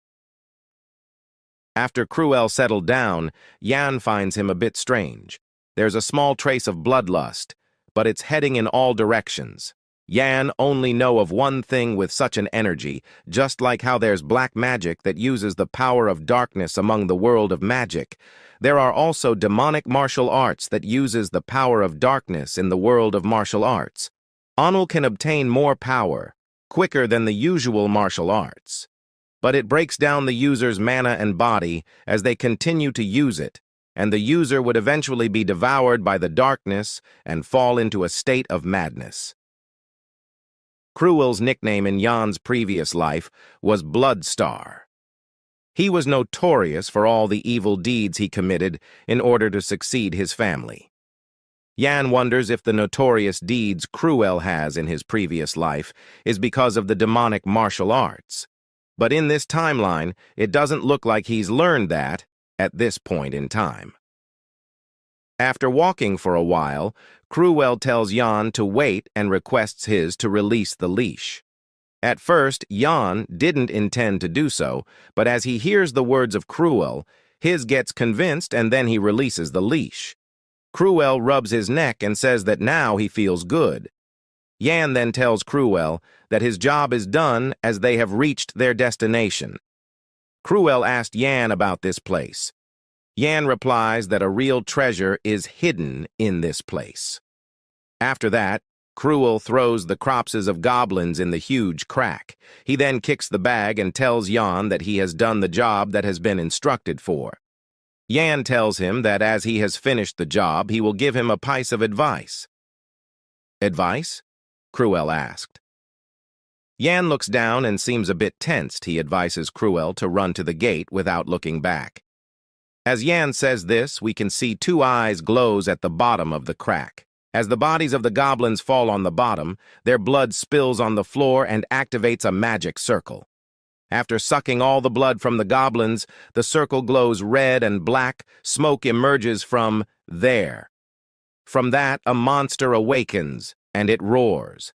After Cruel settled down, Yan finds him a bit strange. There's a small trace of bloodlust, but it's heading in all directions. Yan only know of one thing with such an energy, just like how there's black magic that uses the power of darkness among the world of magic. There are also demonic martial arts that uses the power of darkness in the world of martial arts. Anul can obtain more power, quicker than the usual martial arts. But it breaks down the user's mana and body as they continue to use it, and the user would eventually be devoured by the darkness and fall into a state of madness. Cruel's nickname in Yan's previous life was Bloodstar. He was notorious for all the evil deeds he committed in order to succeed his family. Yan wonders if the notorious deeds Cruel has in his previous life is because of the demonic martial arts. But in this timeline, it doesn't look like he's learned that at this point in time. After walking for a while, Cruel tells Yan to wait and requests his to release the leash. At first, Yan didn't intend to do so, but as he hears the words of Cruel, his gets convinced and then he releases the leash. Cruel rubs his neck and says that now he feels good. Yan then tells Cruel that his job is done as they have reached their destination. Cruel asked Yan about this place. Yan replies that a real treasure is hidden in this place. After that, Cruel throws the cropses of goblins in the huge crack. He then kicks the bag and tells Yan that he has done the job that has been instructed for. Yan tells him that as he has finished the job, he will give him a piece of advice. "Advice?" Cruel asked. Yan looks down and seems a bit tensed. He advises Cruel to run to the gate without looking back. As Yan says this, we can see two eyes glows at the bottom of the crack. As the bodies of the goblins fall on the bottom, their blood spills on the floor and activates a magic circle. After sucking all the blood from the goblins, the circle glows red and black. Smoke emerges from there. From that, a monster awakens, and it roars.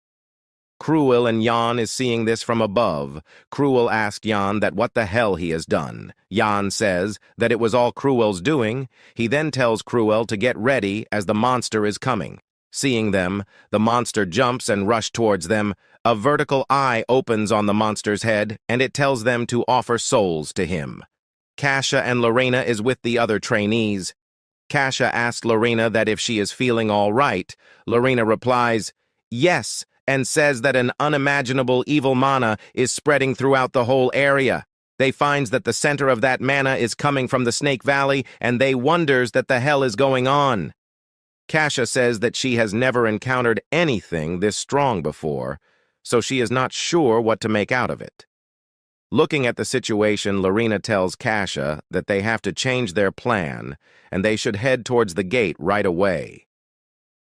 Cruel and Yan is seeing this from above. Cruel asked Yan that what the hell he has done. Yan says that it was all Cruel's doing. He then tells Cruel to get ready as the monster is coming. Seeing them, the monster jumps and rushes towards them. A vertical eye opens on the monster's head, and it tells them to offer souls to him. Kasha and Lorena is with the other trainees. Kasha asks Lorena that if she is feeling all right. Lorena replies, "Yes," and says that an unimaginable evil mana is spreading throughout the whole area. They finds that the center of that mana is coming from the Snake Valley, and they wonders that the hell is going on. Kasha says that she has never encountered anything this strong before. so she is not sure what to make out of it. Looking at the situation, Lorena tells Kasha that they have to change their plan and they should head towards the gate right away.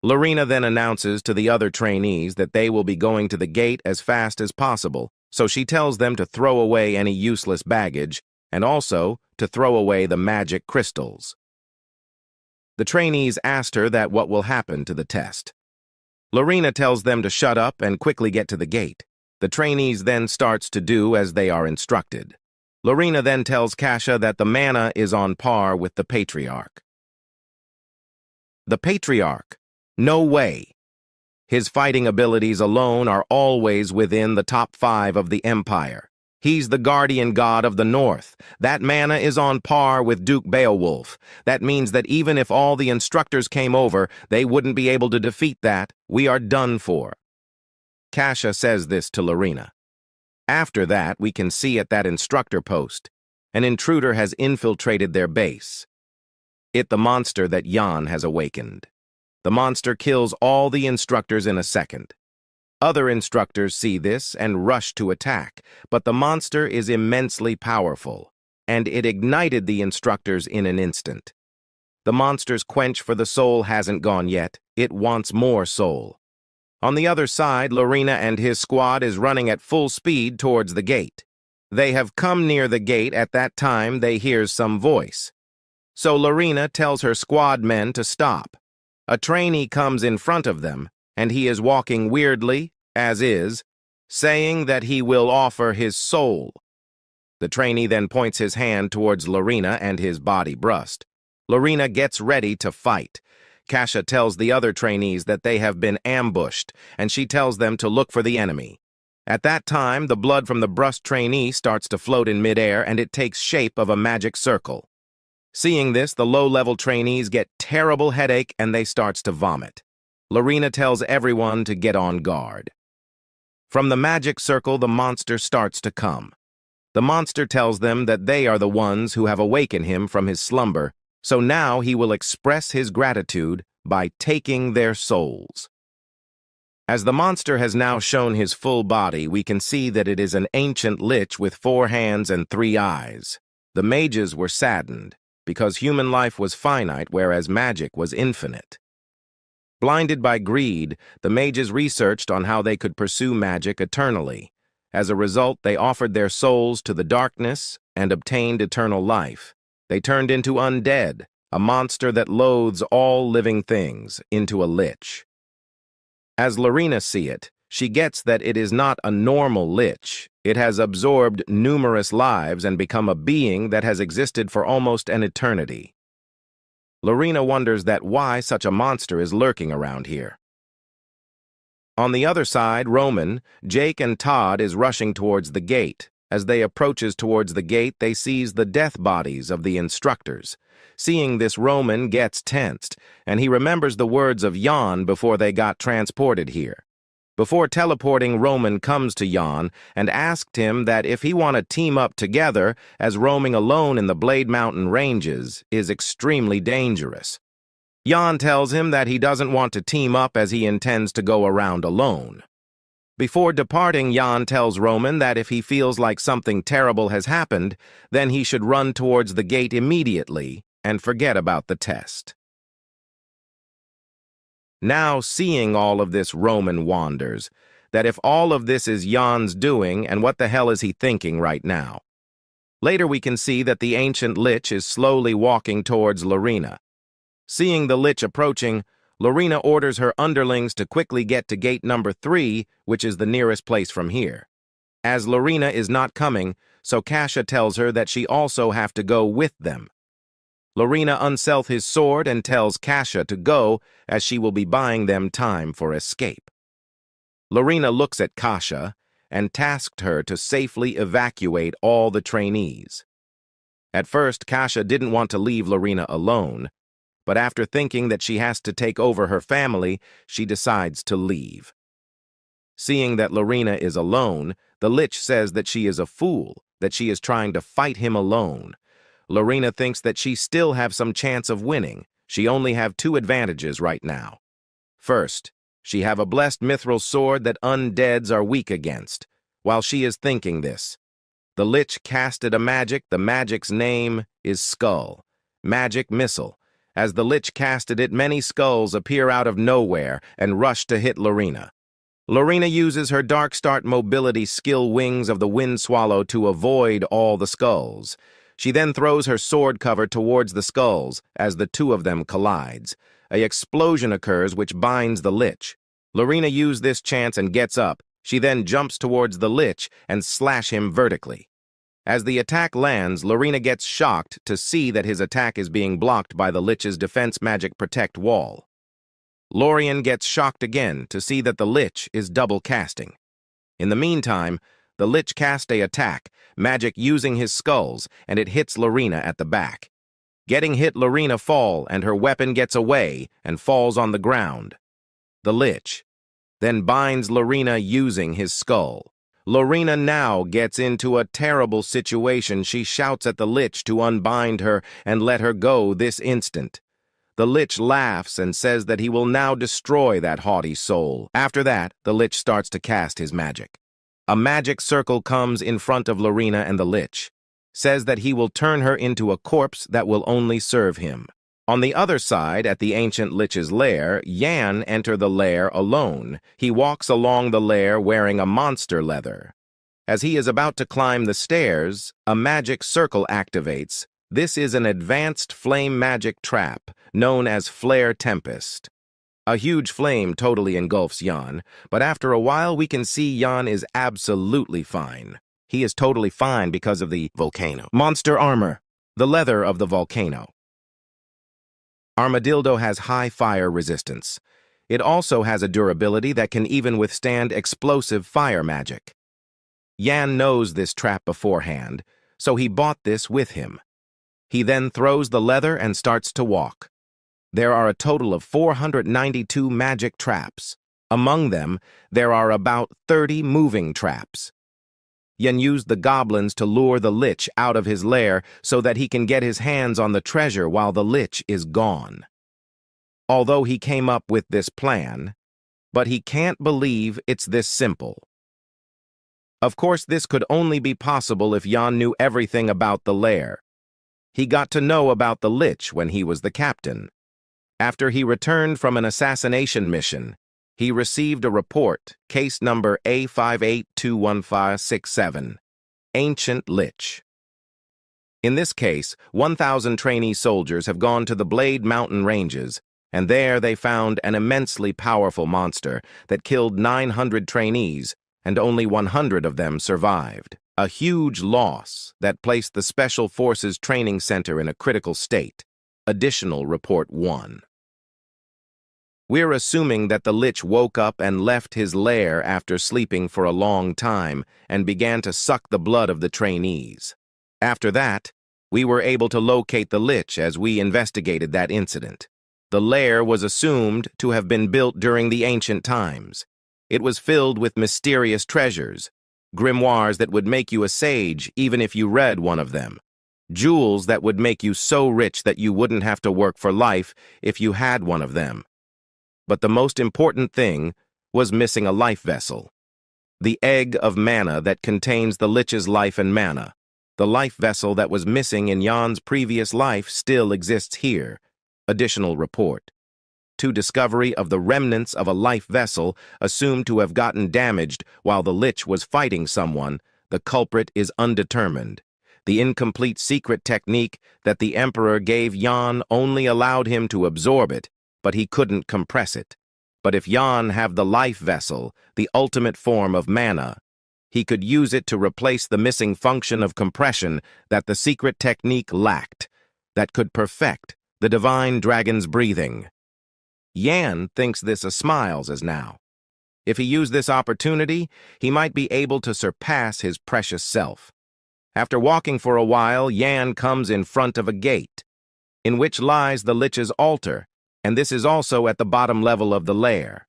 Lorena then announces to the other trainees that they will be going to the gate as fast as possible, so she tells them to throw away any useless baggage and also to throw away the magic crystals. The trainees asked her that what will happen to the test. Lorena tells them to shut up and quickly get to the gate. The trainees then starts to do as they are instructed. Lorena then tells Kasha that the mana is on par with the Patriarch. The Patriarch? No way! His fighting abilities alone are always within the top 5 of the Empire. He's the guardian god of the North. That mana is on par with Duke Beowulf. That means that even if all the instructors came over, they wouldn't be able to defeat that. We are done for. Kasha says this to Lorena. After that, we can see at that instructor post. An intruder has infiltrated their base. It's the monster that Jan has awakened. The monster kills all the instructors in a second. Other instructors see this and rush to attack, but the monster is immensely powerful, and it ignited the instructors in an instant. The monster's quench for the soul hasn't gone yet. It wants more soul. On the other side, Lorena and his squad is running at full speed towards the gate. They have come near the gate at that time they hear some voice. So Lorena tells her squad men to stop. A trainee comes in front of them, and he is walking weirdly, as is, saying that he will offer his soul. The trainee then points his hand towards Lorena and his body brust. Lorena gets ready to fight. Kasha tells the other trainees that they have been ambushed, and she tells them to look for the enemy. At that time, the blood from the brust trainee starts to float in midair, and it takes shape of a magic circle. Seeing this, the low-level trainees get terrible headache and they starts to vomit. Lorena tells everyone to get on guard. From the magic circle, the monster starts to come. The monster tells them that they are the ones who have awakened him from his slumber, so now he will express his gratitude by taking their souls. As the monster has now shown his full body, we can see that it is an ancient lich with 4 hands and 3 eyes. The mages were saddened, because human life was finite, whereas magic was infinite. Blinded by greed, the mages researched on how they could pursue magic eternally. As a result, they offered their souls to the darkness and obtained eternal life. They turned into undead, a monster that loathes all living things, into a lich. As Lorena sees it, she gets that it is not a normal lich. It has absorbed numerous lives and become a being that has existed for almost an eternity. Lorena wonders that why such a monster is lurking around here. On the other side, Roman, Jake, and Todd is rushing towards the gate. As they approaches towards the gate, they sees the death bodies of the instructors. Seeing this, Roman gets tensed, and he remembers the words of Jan before they got transported here. Before teleporting, Roman comes to Jan and asked him that if he want to team up together, as roaming alone in the Blade Mountain ranges is extremely dangerous. Jan tells him that he doesn't want to team up as he intends to go around alone. Before departing, Jan tells Roman that if he feels like something terrible has happened, then he should run towards the gate immediately and forget about the test. Now, seeing all of this, Roman wonders that if all of this is Jan's doing, and what the hell is he thinking right now? Later we can see that the ancient lich is slowly walking towards Lorena. Seeing the lich approaching, Lorena orders her underlings to quickly get to gate number 3, which is the nearest place from here. As Lorena is not coming, so Kasha tells her that she also have to go with them. Lorena unsells his sword and tells Kasha to go, as she will be buying them time for escape. Lorena looks at Kasha and tasked her to safely evacuate all the trainees. At first, Kasha didn't want to leave Lorena alone, but after thinking that she has to take over her family, she decides to leave. Seeing that Lorena is alone, the lich says that she is a fool, that she is trying to fight him alone. Lorena thinks that she still have some chance of winning. She only have 2 advantages right now. First, She have a blessed mithril sword that undeads are weak against. While she is thinking this, the Lich casted a magic. The magic's name is Skull. Magic Missile. As the Lich casted it, many skulls appear out of nowhere and rush to hit Lorena. Lorena uses her Dark Start mobility skill Wings of the Wind Swallow to avoid all the skulls. She then throws her sword cover towards the skulls as the two of them collides. An explosion occurs which binds the Lich. Lorena uses this chance and gets up. She then jumps towards the Lich and slash him vertically. As the attack lands, Lorena gets shocked to see that his attack is being blocked by the Lich's Defense Magic Protect wall. Lorien gets shocked again to see that the Lich is double casting. In the meantime, the Lich casts a attack, magic using his skulls, and it hits Lorena at the back. Getting hit, Lorena fall, and her weapon gets away and falls on the ground. The Lich then binds Lorena using his skull. Lorena now gets into a terrible situation. She shouts at the Lich to unbind her and let her go this instant. The Lich laughs and says that he will now destroy that haughty soul. After that, the Lich starts to cast his magic. A magic circle comes in front of Lorena, and the Lich says that he will turn her into a corpse that will only serve him. On the other side, at the ancient Lich's lair, Yan enters the lair alone. He walks along the lair wearing a monster leather. As he is about to climb the stairs, a magic circle activates. This is an advanced flame magic trap, known as Flare Tempest. A huge flame totally engulfs Yan, but after a while we can see Yan is absolutely fine. He is totally fine because of the volcano. Monster armor, the leather of the volcano. Armadillo has high fire resistance. It also has a durability that can even withstand explosive fire magic. Yan knows this trap beforehand, so he bought this with him. He then throws the leather and starts to walk. There are a total of 492 magic traps. Among them, there are about 30 moving traps. Yan used the goblins to lure the Lich out of his lair so that he can get his hands on the treasure while the Lich is gone. Although he came up with this plan, but he can't believe it's this simple. Of course, this could only be possible if Yan knew everything about the lair. He got to know about the Lich when he was the captain. After he returned from an assassination mission, he received a report, case number A582157, Ancient Lich. In this case, 1,000 trainee soldiers have gone to the Blade Mountain Ranges, and there they found an immensely powerful monster that killed 900 trainees, and only 100 of them survived. A huge loss that placed the Special Forces Training Center in a critical state. Additional Report 1. We're assuming that the Lich woke up and left his lair after sleeping for a long time and began to suck the blood of the trainees. After that, we were able to locate the Lich as we investigated that incident. The lair was assumed to have been built during the ancient times. It was filled with mysterious treasures, grimoires that would make you a sage even if you read one of them, jewels that would make you so rich that you wouldn't have to work for life if you had one of them. But the most important thing was missing a life vessel. The egg of mana that contains the Lich's life and mana. The life vessel that was missing in Yan's previous life still exists here. Additional report. To discovery of the remnants of a life vessel assumed to have gotten damaged while the Lich was fighting someone, the culprit is undetermined. The incomplete secret technique that the Emperor gave Yan only allowed him to absorb it, but he couldn't compress it. But if Yan have the life vessel, the ultimate form of mana, he could use it to replace the missing function of compression that the secret technique lacked, that could perfect the divine dragon's breathing. Yan thinks this smiles as now. If he used this opportunity, he might be able to surpass his precious self. After walking for a while, Yan comes in front of a gate, in which lies the Lich's altar, and this is also at the bottom level of the lair.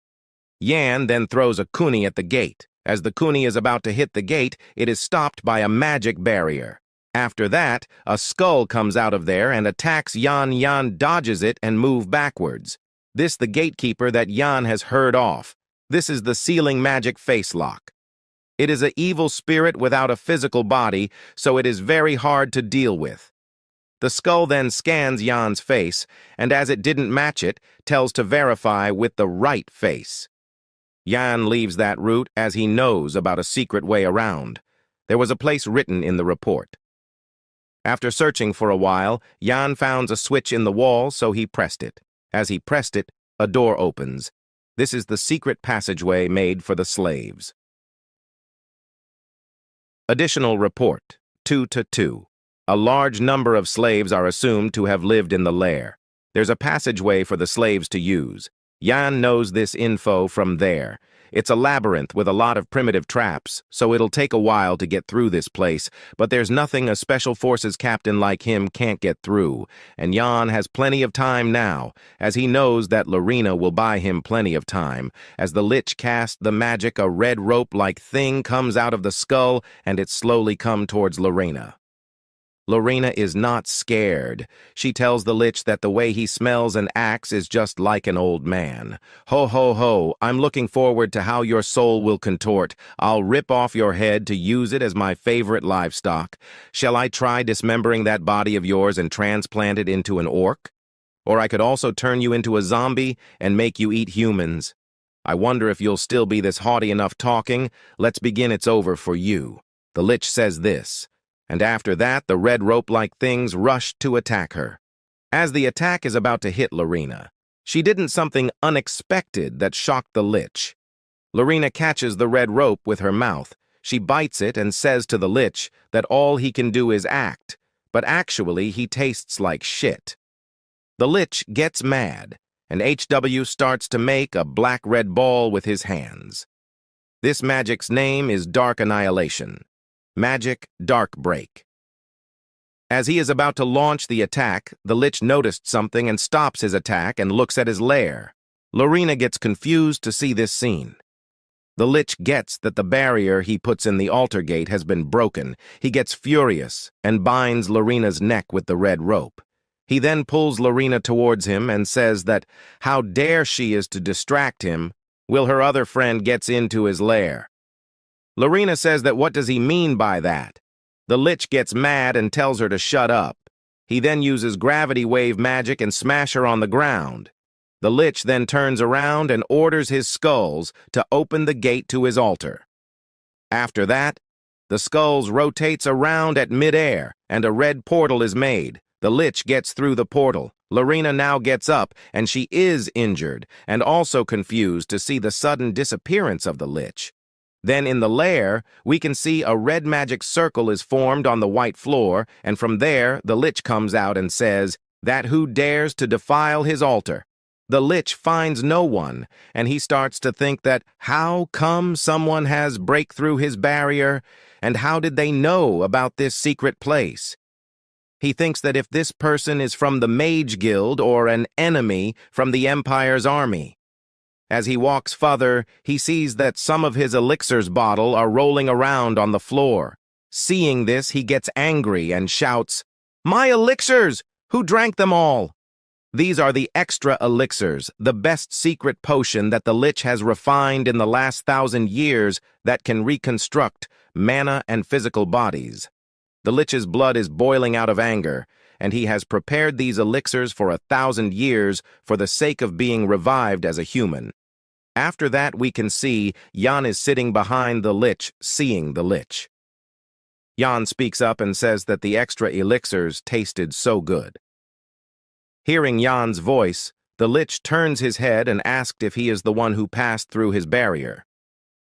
Yan then throws a kuni at the gate. As the kuni is about to hit the gate, it is stopped by a magic barrier. After that, a skull comes out of there and attacks Yan. Yan dodges it and moves backwards. This the gatekeeper that Jan has heard off. This is the sealing magic face lock. It is an evil spirit without a physical body, so it is very hard to deal with. The skull then scans Jan's face, and as it didn't match it, tells to verify with the right face. Jan leaves that route as he knows about a secret way around. There was a place written in the report. After searching for a while, Jan found a switch in the wall, so he pressed it. As he pressed it, a door opens. This is the secret passageway made for the slaves. Additional report, 2-2. A large number of slaves are assumed to have lived in the lair. There's a passageway for the slaves to use. Jan knows this info from there. It's a labyrinth with a lot of primitive traps, so it'll take a while to get through this place, but there's nothing a special forces captain like him can't get through, and Jan has plenty of time now, as he knows that Lorena will buy him plenty of time. As the Lich casts the magic, a red rope-like thing comes out of the skull, and it slowly comes towards Lorena. Lorena is not scared. She tells the Lich that the way he smells and acts is just like an old man. Ho, ho, ho, I'm looking forward to how your soul will contort. I'll rip off your head to use it as my favorite livestock. Shall I try dismembering that body of yours and transplant it into an orc? Or I could also turn you into a zombie and make you eat humans. I wonder if you'll still be this haughty enough talking. Let's begin, it's over for you. The Lich says this. And after that, the red rope-like things rushed to attack her. As the attack is about to hit Lorena, she did something unexpected that shocked the Lich. Lorena catches the red rope with her mouth. She bites it and says to the Lich that all he can do is act, but actually he tastes like shit. The Lich gets mad, and HW starts to make a black-red ball with his hands. This magic's name is Dark Annihilation. Magic Dark Break. As he is about to launch the attack, the Lich noticed something and stops his attack and looks at his lair. Lorena gets confused to see this scene. The Lich gets that the barrier he puts in the altar gate has been broken. He gets furious and binds Lorena's neck with the red rope. He then pulls Lorena towards him and says that how dare she is to distract him while her other friend gets into his lair. Lorena says that what does he mean by that? The Lich gets mad and tells her to shut up. He then uses gravity wave magic and smash her on the ground. The Lich then turns around and orders his skulls to open the gate to his altar. After that, the skulls rotates around at mid-air and a red portal is made. The Lich gets through the portal. Lorena now gets up and she is injured and also confused to see the sudden disappearance of the Lich. Then in the lair, we can see a red magic circle is formed on the white floor, and from there, the Lich comes out and says, that who dares to defile his altar? The Lich finds no one, and he starts to think that how come someone has break through his barrier, and how did they know about this secret place? He thinks that if this person is from the Mage Guild or an enemy from the Empire's army. As he walks further, he sees that some of his elixirs bottle are rolling around on the floor. Seeing this, he gets angry and shouts, "My elixirs! Who drank them all?" These are the extra elixirs, the best secret potion that the Lich has refined in the last 1,000 years that can reconstruct mana and physical bodies. The Lich's blood is boiling out of anger, and he has prepared these elixirs for 1,000 years for the sake of being revived as a human. After that, we can see Jan is sitting behind the Lich, seeing the Lich. Jan speaks up and says that the extra elixirs tasted so good. Hearing Jan's voice, the Lich turns his head and asks if he is the one who passed through his barrier.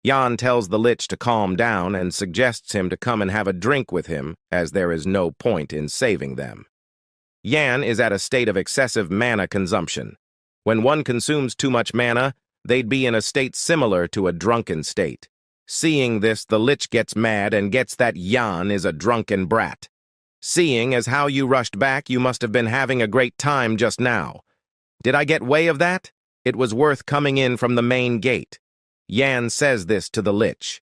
Jan tells the Lich to calm down and suggests him to come and have a drink with him, as there is no point in saving them. Jan is at a state of excessive mana consumption. When one consumes too much mana, they'd be in a state similar to a drunken state. Seeing this, the Lich gets mad and gets that Jan is a drunken brat. Seeing as how you rushed back, you must have been having a great time just now. Did I get way of that? It was worth coming in from the main gate. Jan says this to the Lich.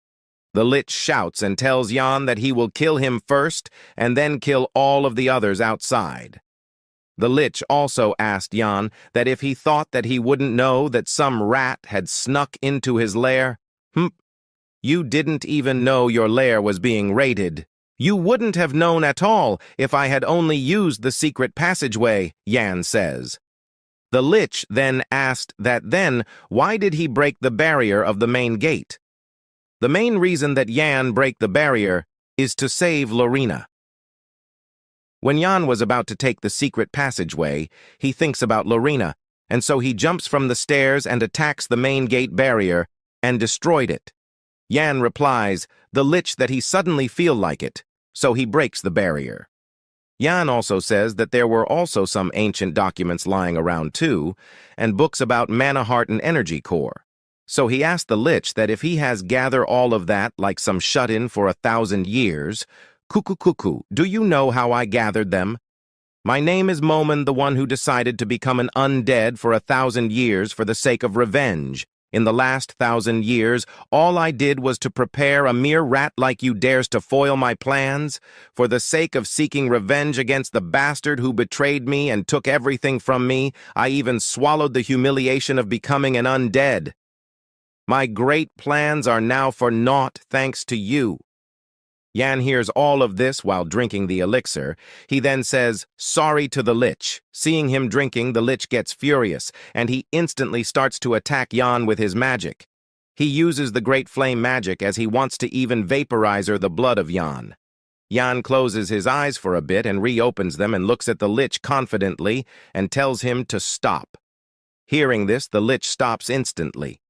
The Lich shouts and tells Jan that he will kill him first and then kill all of the others outside. The Lich also asked Jan that if he thought that he wouldn't know that some rat had snuck into his lair. You didn't even know your lair was being raided. You wouldn't have known at all if I had only used the secret passageway, Jan says. The Lich then asked why did he break the barrier of the main gate? The main reason that Jan break the barrier is to save Lorena. When Jan was about to take the secret passageway, he thinks about Lorena, and so he jumps from the stairs and attacks the main gate barrier and destroyed it. Jan replies, the Lich, that he suddenly feel like it, so he breaks the barrier. Jan also says that there were also some ancient documents lying around too, and books about mana heart and energy core. So he asked the Lich that if he has gather all of that like some shut-in for 1,000 years, Cuckoo, do you know how I gathered them? My name is Momen, the one who decided to become an undead for 1,000 years for the sake of revenge. In the last 1,000 years, all I did was to prepare a mere rat like you dares to foil my plans. For the sake of seeking revenge against the bastard who betrayed me and took everything from me, I even swallowed the humiliation of becoming an undead. My great plans are now for naught thanks to you. Jan hears all of this while drinking the elixir. He then says, sorry to the Lich. Seeing him drinking, the Lich gets furious, and he instantly starts to attack Jan with his magic. He uses the Great Flame magic as he wants to even vaporize the blood of Jan. Jan closes his eyes for a bit and reopens them and looks at the Lich confidently and tells him to stop. Hearing this, the Lich stops instantly.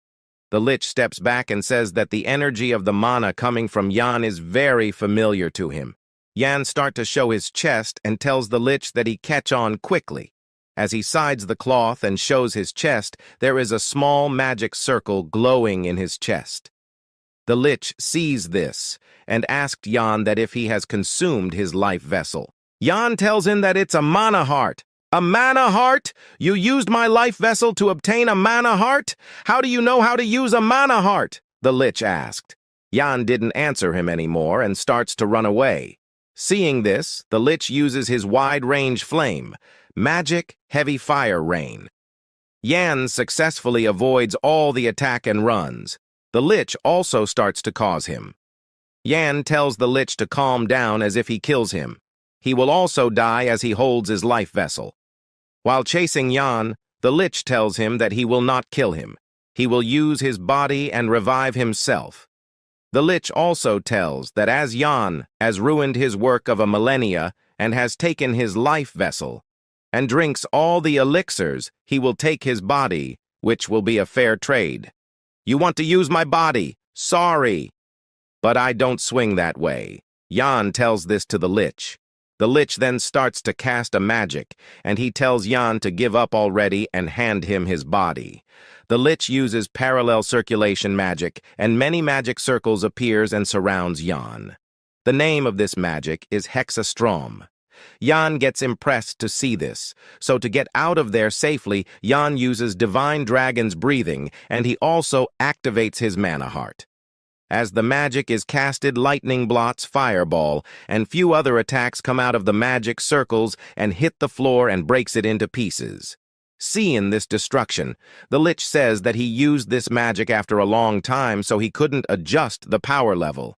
The Lich steps back and says that the energy of the mana coming from Jan is very familiar to him. Jan starts to show his chest and tells the Lich that he catch on quickly. As he sides the cloth and shows his chest, there is a small magic circle glowing in his chest. The Lich sees this and asked Jan that if he has consumed his life vessel. Jan tells him that it's a mana heart. A mana heart? You used my life vessel to obtain a mana heart? How do you know how to use a mana heart? The Lich asked. Jan didn't answer him anymore and starts to run away. Seeing this, the Lich uses his wide-range flame, magic heavy fire rain. Jan successfully avoids all the attack and runs. The Lich also starts to cause him. Jan tells the Lich to calm down as if he kills him. He will also die as he holds his life vessel. While chasing Jan, the Lich tells him that he will not kill him. He will use his body and revive himself. The Lich also tells that as Jan has ruined his work of a millennia and has taken his life vessel, and drinks all the elixirs, he will take his body, which will be a fair trade. You want to use my body? Sorry. But I don't swing that way. Jan tells this to the Lich. The Lich then starts to cast a magic, and he tells Jan to give up already and hand him his body. The Lich uses parallel circulation magic, and many magic circles appears and surrounds Jan. The name of this magic is Hexastrom. Jan gets impressed to see this, so to get out of there safely, Jan uses Divine Dragon's breathing, and he also activates his mana heart. As the magic is casted, lightning blots fireball, and few other attacks come out of the magic circles and hit the floor and breaks it into pieces. Seeing this destruction, the Lich says that he used this magic after a long time so he couldn't adjust the power level.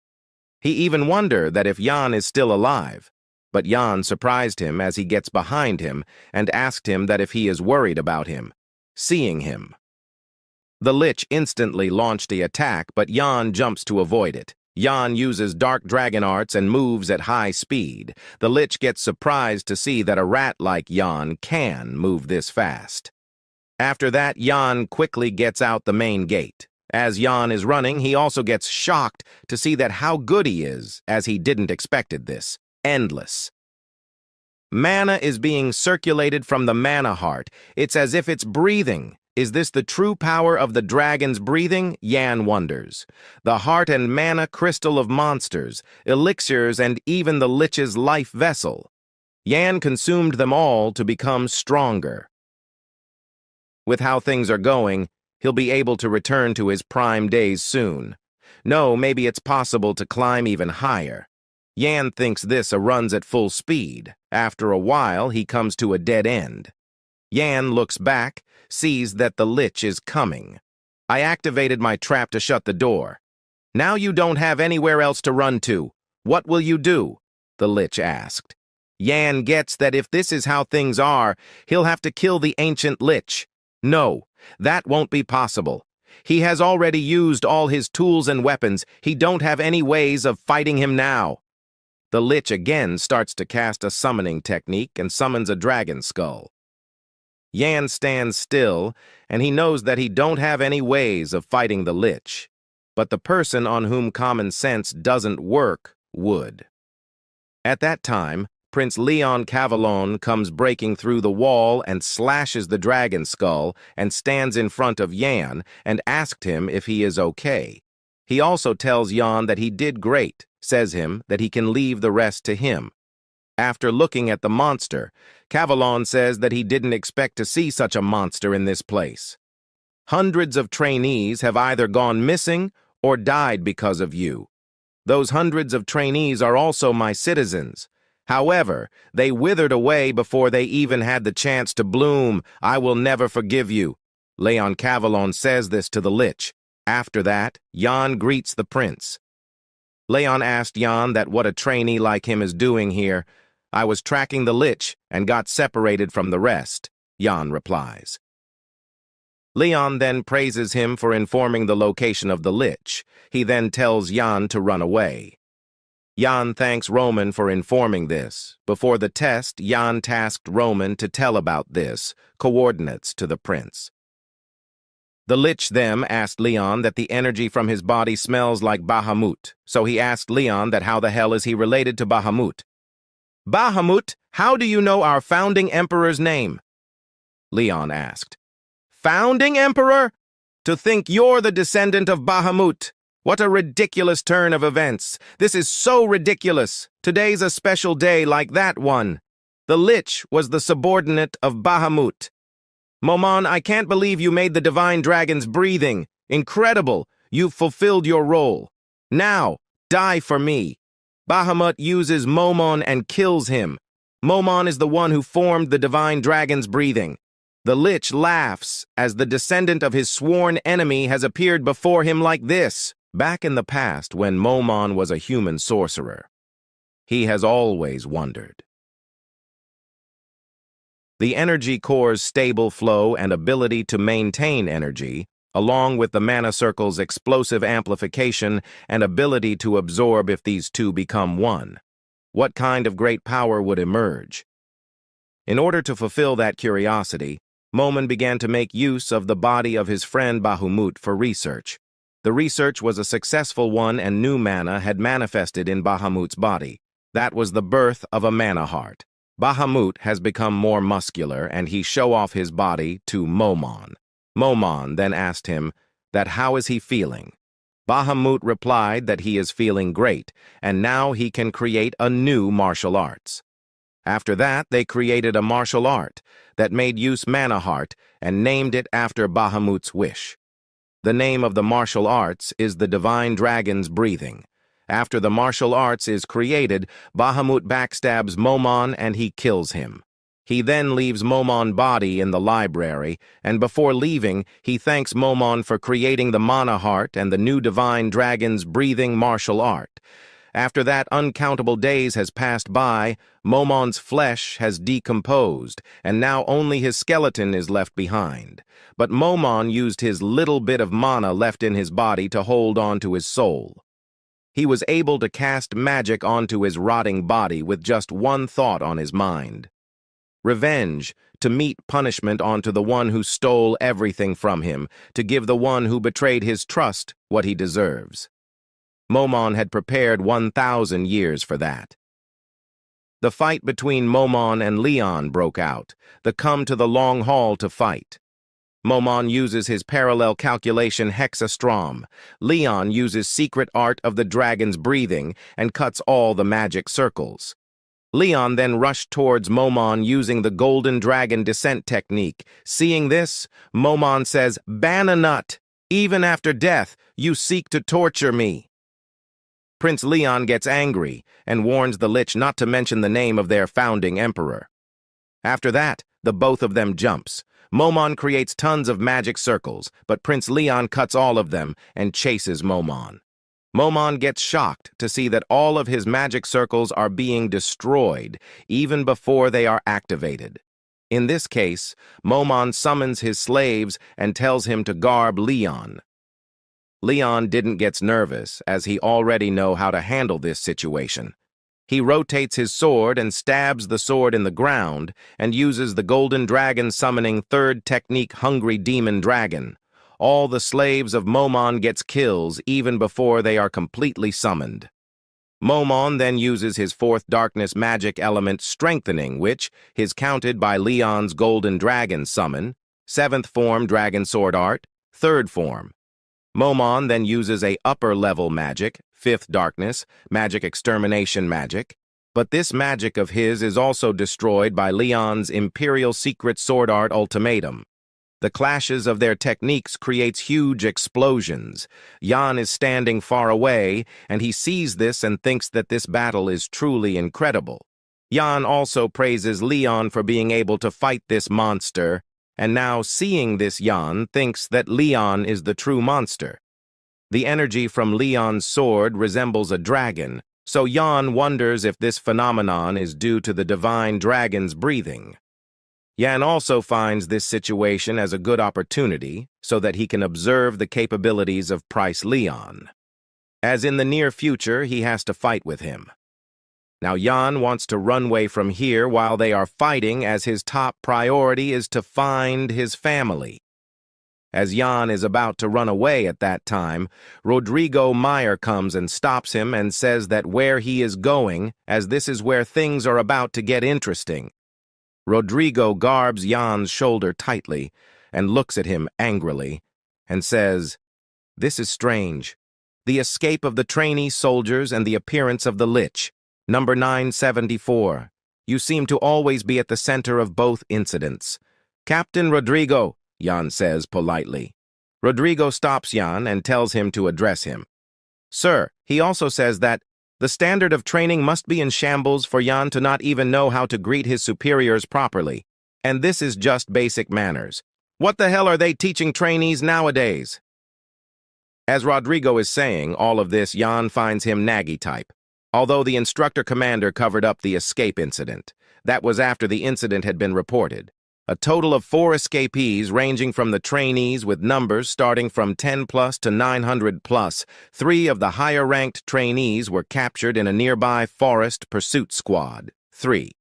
He even wondered that if Jan is still alive, but Jan surprised him as he gets behind him and asked him that if he is worried about him. Seeing him, the Lich instantly launched the attack, but Jan jumps to avoid it. Jan uses dark dragon arts and moves at high speed. The Lich gets surprised to see that a rat like Jan can move this fast. After that, Jan quickly gets out the main gate. As Jan is running, he also gets shocked to see that how good he is, as he didn't expected this. Endless. Mana is being circulated from the mana heart. It's as if it's breathing. Is this the true power of the dragon's breathing? Jan wonders. The heart and mana crystal of monsters, elixirs, and even the Lich's life vessel. Jan consumed them all to become stronger. With how things are going, he'll be able to return to his prime days soon. No, maybe it's possible to climb even higher. Jan thinks this runs at full speed. After a while, he comes to a dead end. Yan looks back, sees that the lich is coming. I activated my trap to shut the door. Now you don't have anywhere else to run to. What will you do? The lich asked. Yan gets that if this is how things are, he'll have to kill the ancient lich. No, that won't be possible. He has already used all his tools and weapons. He don't have any ways of fighting him now. The lich again starts to cast a summoning technique and summons a dragon skull. Yan stands still, and he knows that he don't have any ways of fighting the lich. But the person on whom common sense doesn't work would. At that time, Prince Leon Cavallon comes breaking through the wall and slashes the dragon skull and stands in front of Yan and asked him if he is okay. He also tells Yan that he did great, says him that he can leave the rest to him. After looking at the monster, Cavallon says that he didn't expect to see such a monster in this place. Hundreds of trainees have either gone missing or died because of you. Those hundreds of trainees are also my citizens. However, they withered away before they even had the chance to bloom. I will never forgive you. Leon Cavallon says this to the lich. After that, Yan greets the prince. Leon asked Yan that what a trainee like him is doing here. I was tracking the lich and got separated from the rest, Yan replies. Leon then praises him for informing the location of the lich. He then tells Yan to run away. Yan thanks Roman for informing this. Before the test, Yan tasked Roman to tell about this, coordinates to the prince. The lich then asked Leon that the energy from his body smells like Bahamut, so he asked Leon that how the hell is he related to Bahamut. Bahamut, how do you know our founding emperor's name? Leon asked. Founding emperor? To think you're the descendant of Bahamut. What a ridiculous turn of events. This is so ridiculous. Today's a special day like that one. The lich was the subordinate of Bahamut. Momon, I can't believe you made the divine dragon's breathing. Incredible. You've fulfilled your role. Now, die for me. Bahamut uses Momon and kills him. Momon is the one who formed the divine dragon's breathing. The lich laughs as the descendant of his sworn enemy has appeared before him like this. Back in the past, when Momon was a human sorcerer, he has always wondered. The energy core's stable flow and ability to maintain energy, along with the mana circle's explosive amplification and ability to absorb if these two become one. What kind of great power would emerge? In order to fulfill that curiosity, Momon began to make use of the body of his friend Bahamut for research. The research was a successful one and new mana had manifested in Bahamut's body. That was the birth of a mana heart. Bahamut has become more muscular and he show off his body to Momon. Momon then asked him that how is he feeling? Bahamut replied that he is feeling great and now he can create a new martial arts. After that, they created a martial art that made use mana heart and named it after Bahamut's wish. The name of the martial arts is the divine dragon's breathing. After the martial arts is created, Bahamut backstabs Momon and he kills him. He then leaves Momon body in the library, and before leaving, he thanks Momon for creating the mana heart and the new divine dragon's breathing martial art. After that, uncountable days has passed by, Momon's flesh has decomposed, and now only his skeleton is left behind. But Momon used his little bit of mana left in his body to hold on to his soul. He was able to cast magic onto his rotting body with just one thought on his mind. Revenge, to meet punishment onto the one who stole everything from him, to give the one who betrayed his trust what he deserves. Momon had prepared 1,000 years for that. The fight between Momon and Leon broke out, the come to the long hall to fight. Momon uses his parallel calculation hexastrom. Leon uses secret art of the dragon's breathing and cuts all the magic circles. Leon then rushed towards Momon using the golden dragon descent technique. Seeing this, Momon says, "Ban a nut! Even after death, you seek to torture me." Prince Leon gets angry and warns the Lich not to mention the name of their founding emperor. After that, the both of them jumps. Momon creates tons of magic circles, but Prince Leon cuts all of them and chases Momon. Momon gets shocked to see that all of his magic circles are being destroyed even before they are activated. In this case, Momon summons his slaves and tells him to garb Leon. Leon didn't get nervous, as he already know how to handle this situation. He rotates his sword and stabs the sword in the ground and uses the Golden Dragon summoning third technique Hungry Demon Dragon. All the slaves of Momon gets kills even before they are completely summoned. Momon then uses his fourth darkness magic element Strengthening, which is counted by Leon's Golden Dragon summon, 7th form Dragon Sword Art, 3rd form. Momon then uses a upper level magic, 5th darkness, magic extermination magic, but this magic of his is also destroyed by Leon's Imperial Secret Sword Art Ultimatum. The clashes of their techniques creates huge explosions. Yan is standing far away, and he sees this and thinks that this battle is truly incredible. Yan also praises Leon for being able to fight this monster, and now seeing this Yan thinks that Leon is the true monster. The energy from Leon's sword resembles a dragon, so Yan wonders if this phenomenon is due to the divine dragon's breathing. Yan also finds this situation as a good opportunity so that he can observe the capabilities of Prince Leon, as in the near future he has to fight with him. Now Yan wants to run away from here while they are fighting, as his top priority is to find his family. As Yan is about to run away at that time, Rodrigo Meyer comes and stops him and says that where he is going, as this is where things are about to get interesting. Rodrigo garbs Jan's shoulder tightly and looks at him angrily and says, "This is strange. The escape of the trainee soldiers and the appearance of the Lich. Number 974. You seem to always be at the center of both incidents." "Captain Rodrigo," Jan says politely. Rodrigo stops Jan and tells him to address him. "Sir," he also says that the standard of training must be in shambles for Jan to not even know how to greet his superiors properly. And this is just basic manners. What the hell are they teaching trainees nowadays? As Rodrigo is saying all of this, Jan finds him naggy type. Although the instructor commander covered up the escape incident. That was after the incident had been reported. A total of 4 escapees ranging from the trainees with numbers starting from 10 plus to 900 plus. 3 of the higher-ranked trainees were captured in a nearby forest pursuit squad. 3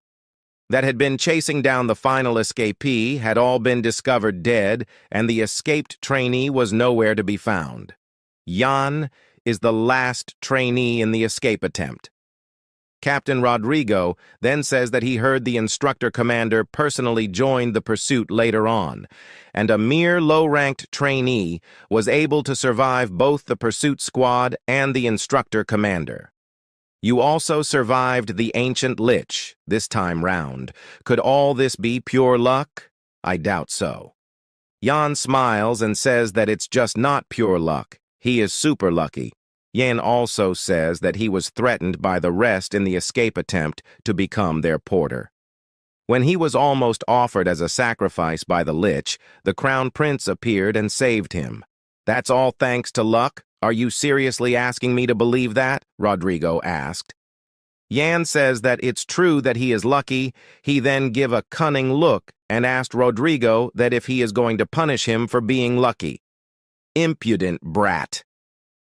that had been chasing down the final escapee had all been discovered dead, and the escaped trainee was nowhere to be found. Jan is the last trainee in the escape attempt. Captain Rodrigo then says that he heard the instructor commander personally joined the pursuit later on, and a mere low-ranked trainee was able to survive both the pursuit squad and the instructor commander. You also survived the ancient Lich this time round. Could all this be pure luck? I doubt so. Jan smiles and says that it's just not pure luck. He is super lucky. Yan also says that he was threatened by the rest in the escape attempt to become their porter. When he was almost offered as a sacrifice by the Lich, the Crown Prince appeared and saved him. "That's all thanks to luck? Are you seriously asking me to believe that?" Rodrigo asked. Yan says that it's true that he is lucky. He then give a cunning look and asked Rodrigo that if he is going to punish him for being lucky. Impudent brat.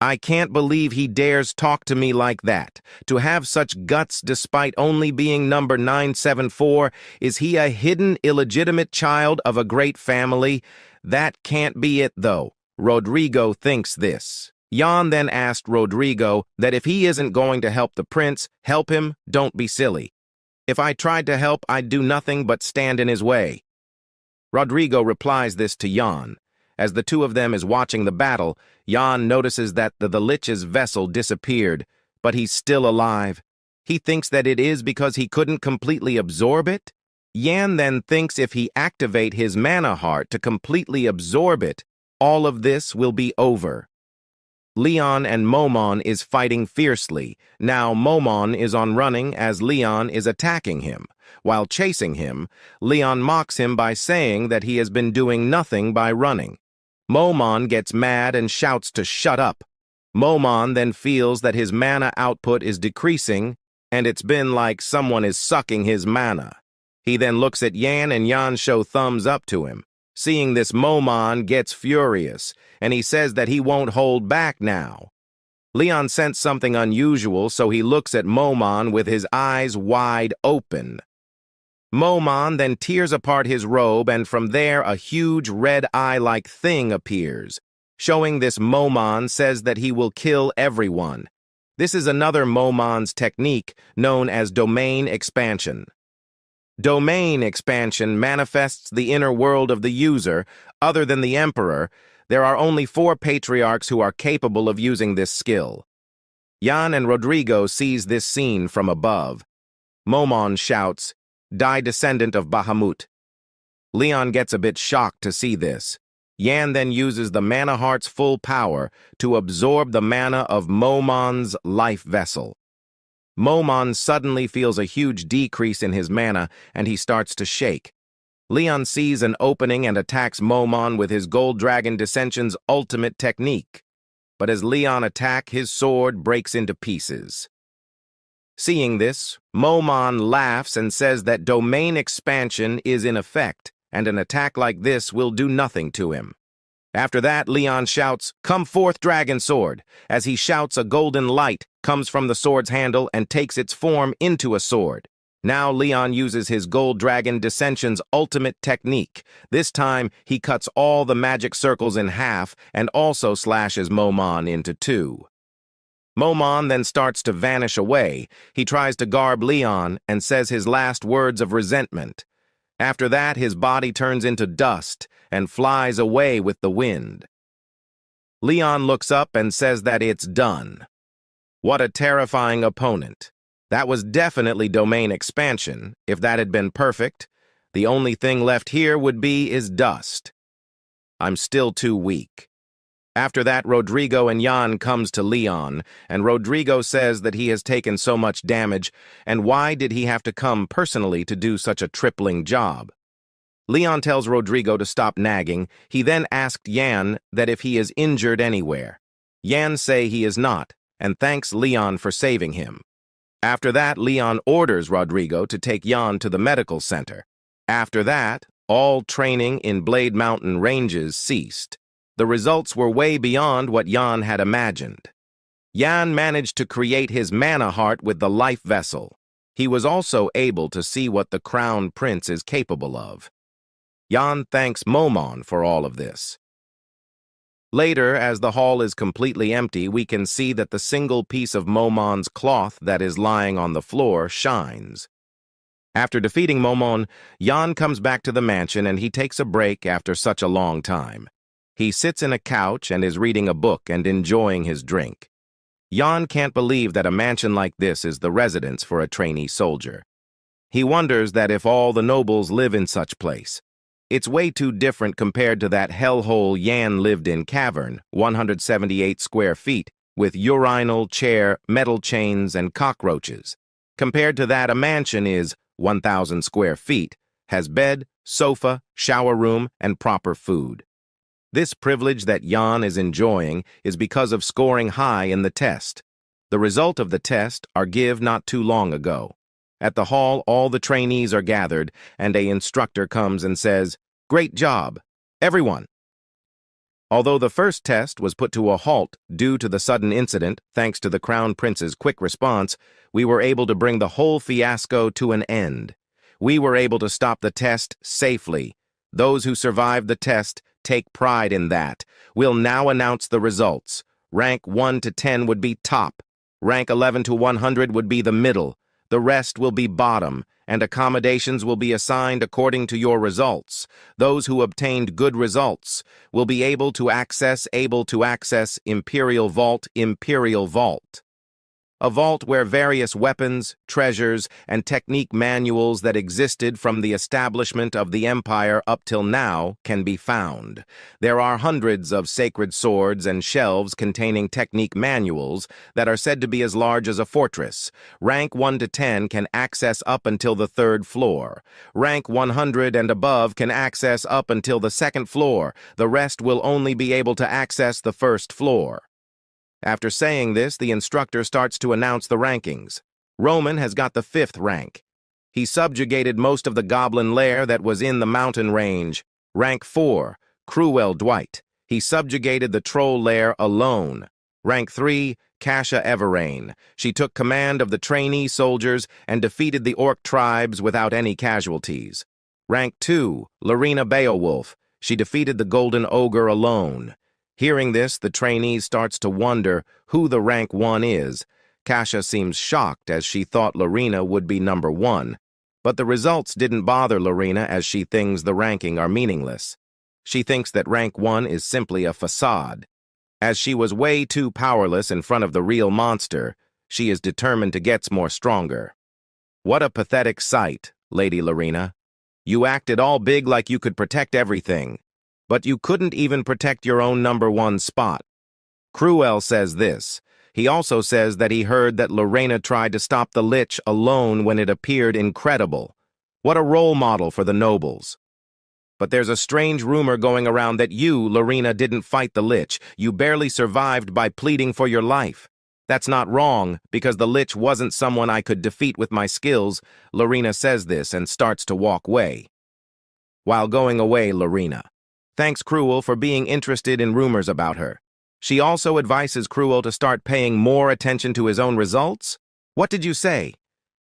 I can't believe he dares talk to me like that. To have such guts despite only being number 974, is he a hidden, illegitimate child of a great family? That can't be it, though. Rodrigo thinks this. Jan then asked Rodrigo that if he isn't going to help the prince, help him, don't be silly. If I tried to help, I'd do nothing but stand in his way. Rodrigo replies this to Jan. As the two of them is watching the battle, Jan notices that the Lich's vessel disappeared, but he's still alive. He thinks that it is because he couldn't completely absorb it. Yan then thinks if he activate his mana heart to completely absorb it, all of this will be over. Leon and Momon is fighting fiercely. Now Momon is on running as Leon is attacking him. While chasing him, Leon mocks him by saying that he has been doing nothing by running. Momon gets mad and shouts to shut up. Momon then feels that his mana output is decreasing, and it's been like someone is sucking his mana. He then looks at Yan, and Yan show thumbs up to him. Seeing this, Momon gets furious, and he says that he won't hold back now. Leon sensed something unusual, so he looks at Momon with his eyes wide open. Momon then tears apart his robe, and from there a huge red eye-like thing appears. Showing this, Momon says that he will kill everyone. This is another Momon's technique known as domain expansion. Domain expansion manifests the inner world of the user. Other than the Emperor, there are only 4 patriarchs who are capable of using this skill. Yan and Rodrigo sees this scene from above. Momon shouts, "Die, descendant of Bahamut." Leon gets a bit shocked to see this. Yan then uses the mana heart's full power to absorb the mana of Momon's life vessel. Momon suddenly feels a huge decrease in his mana, and he starts to shake. Leon sees an opening and attacks Momon with his Gold Dragon Dissension's ultimate technique. But as Leon attacks, his sword breaks into pieces. Seeing this, Momon laughs and says that domain expansion is in effect, and an attack like this will do nothing to him. After that, Leon shouts, "Come forth, Dragon Sword!" As he shouts, a golden light comes from the sword's handle and takes its form into a sword. Now Leon uses his Gold Dragon Dissension's ultimate technique. This time, he cuts all the magic circles in half and also slashes Momon into 2. Momon then starts to vanish away. He tries to garb Leon and says his last words of resentment. After that, his body turns into dust and flies away with the wind. Leon looks up and says that it's done. What a terrifying opponent. That was definitely domain expansion. If that had been perfect, the only thing left here would be is dust. I'm still too weak. After that, Rodrigo and Yan comes to Leon, and Rodrigo says that he has taken so much damage, and why did he have to come personally to do such a tripling job? Leon tells Rodrigo to stop nagging. He then asked Yan that if he is injured anywhere. Yan say he is not, and thanks Leon for saving him. After that, Leon orders Rodrigo to take Yan to the medical center. After that, all training in Blade Mountain ranges ceased. The results were way beyond what Yan had imagined. Yan managed to create his mana heart with the life vessel. He was also able to see what the Crown Prince is capable of. Yan thanks Momon for all of this. Later, as the hall is completely empty, we can see that the single piece of Momon's cloth that is lying on the floor shines. After defeating Momon, Yan comes back to the mansion and he takes a break after such a long time. He sits in a couch and is reading a book and enjoying his drink. Yan can't believe that a mansion like this is the residence for a trainee soldier. He wonders that if all the nobles live in such place. It's way too different compared to that hellhole Yan lived in cavern, 178 square feet, with urinal, chair, metal chains, and cockroaches. Compared to that, a mansion is 1,000 square feet, has bed, sofa, shower room, and proper food. This privilege that Yan is enjoying is because of scoring high in the test. The result of the test are given not too long ago. At the hall, all the trainees are gathered, and an instructor comes and says, "Great job, everyone." Although the first test was put to a halt due to the sudden incident, thanks to the Crown Prince's quick response, we were able to bring the whole fiasco to an end. We were able to stop the test safely. Those who survived the test take pride in that. We'll now announce the results. Rank 1 to 10 would be top. Rank 11 to 100 would be the middle. The rest will be bottom, and accommodations will be assigned according to your results. Those who obtained good results will be able to access Imperial Vault. a vault where various weapons, treasures, and technique manuals that existed from the establishment of the empire up till now can be found. There are hundreds of sacred swords and shelves containing technique manuals that are said to be as large as a fortress. Rank 1 to 10 can access up until the 3rd floor. Rank 100 and above can access up until the 2nd floor. The rest will only be able to access the 1st floor. After saying this, the instructor starts to announce the rankings. Roman has got the 5th rank. He subjugated most of the goblin lair that was in the mountain range. Rank 4, Cruel Dwight. He subjugated the troll lair alone. Rank 3, Kasha Everain. She took command of the trainee soldiers and defeated the orc tribes without any casualties. Rank 2, Lorena Beowulf. She defeated the golden ogre alone. Hearing this, the trainee starts to wonder who the rank 1 is. Kasha seems shocked as she thought Lorena would be number 1. But the results didn't bother Lorena as she thinks the ranking are meaningless. She thinks that rank 1 is simply a facade. As she was way too powerless in front of the real monster, she is determined to get more stronger. What a pathetic sight, Lady Lorena. You acted all big like you could protect everything. But you couldn't even protect your own number 1 spot. Cruel says this. He also says that he heard that Lorena tried to stop the Lich alone when it appeared incredible. What a role model for the nobles. But there's a strange rumor going around that you, Lorena, didn't fight the Lich. You barely survived by pleading for your life. That's not wrong, because the Lich wasn't someone I could defeat with my skills. Lorena says this and starts to walk away. While going away, Lorena thanks Cruel for being interested in rumors about her. She also advises Cruel to start paying more attention to his own results. What did you say?